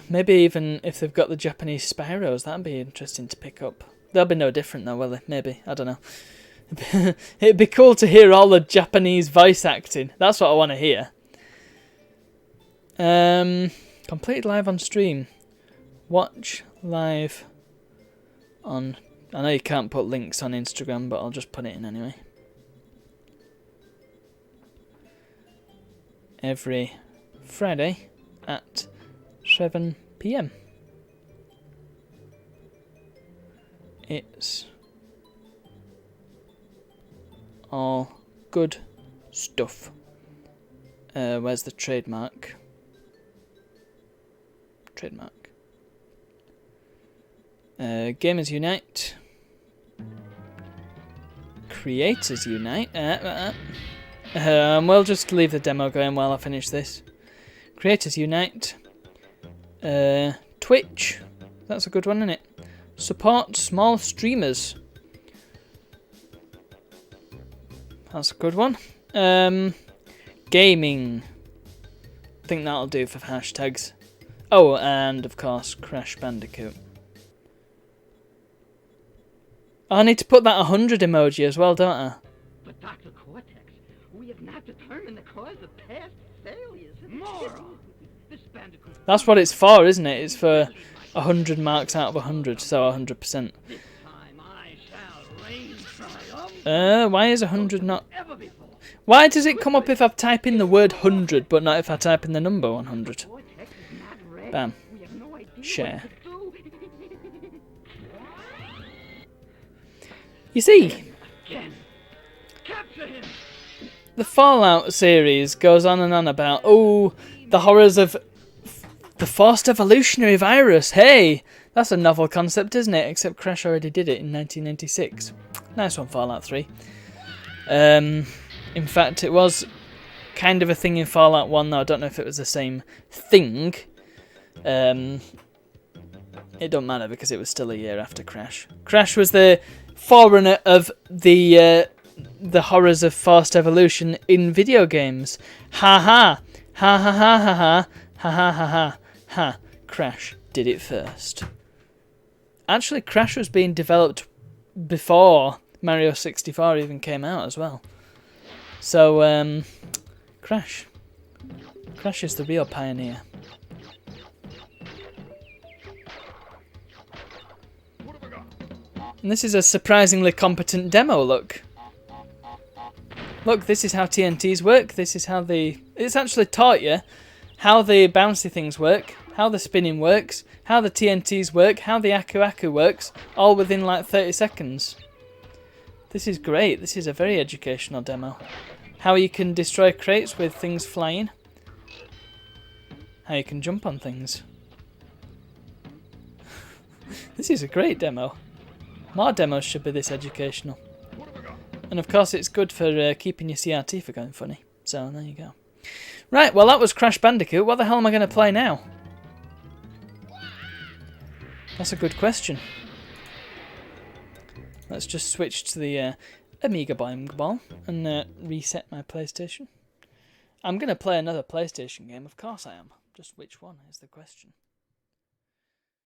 Maybe even if they've got the Japanese Spyros, that'd be interesting to pick up. They'll be no different though, will they? Maybe, I don't know. It'd be cool to hear all the Japanese voice acting. That's what I want to hear. Completed live on stream. Watch live on... I know you can't put links on Instagram, but I'll just put it in anyway. Every Friday at 7 PM. It's all good stuff. Where's the trademark? Trademark. Gamers Unite. Creators Unite. We'll just leave the demo going while I finish this. Creators Unite. Twitch. That's a good one, isn't it? Support small streamers. That's a good one. Gaming. I think that'll do for hashtags. Oh, and of course, Crash Bandicoot. I need to put that 100 emoji as well, don't I? But Dr. Cortex, we have not determined the cause of past failures. Moron! This Bandicoot... That's what it's for, isn't it? It's for 100 marks out of 100, so 100%. This time I shall reign triumphant. Why is 100 not... Why does it come up if I type in the word 100, but not if I type in the number 100? Bam. Share. You see, the Fallout series goes on and on about, oh, the horrors of the forced evolutionary virus. Hey, that's a novel concept, isn't it? Except Crash already did it in 1996. Nice one, Fallout 3. In fact, it was kind of a thing in Fallout 1, though I don't know if it was the same thing. It don't matter because it was still a year after Crash. Crash was the forerunner of the horrors of forced evolution in video games. Ha ha ha ha ha ha ha ha ha ha ha ha. Crash did it first. Actually, Crash was being developed before Mario 64 even came out as well. So Crash is the real pioneer. And this is a surprisingly competent demo, look. Look, this is how TNTs work. This is how it's actually taught you how the bouncy things work, how the spinning works, how the TNTs work, how the Aku Aku works, all within like 30 seconds. This is great. This is a very educational demo. How you can destroy crates with things flying. How you can jump on things. This is a great demo. More demos should be this educational. And of course it's good for keeping your CRT for going funny. So there you go. Right, well that was Crash Bandicoot. What the hell am I going to play now? That's a good question. Let's just switch to the Amiga Boing Ball and reset my PlayStation. I'm going to play another PlayStation game. Of course I am. Just which one is the question.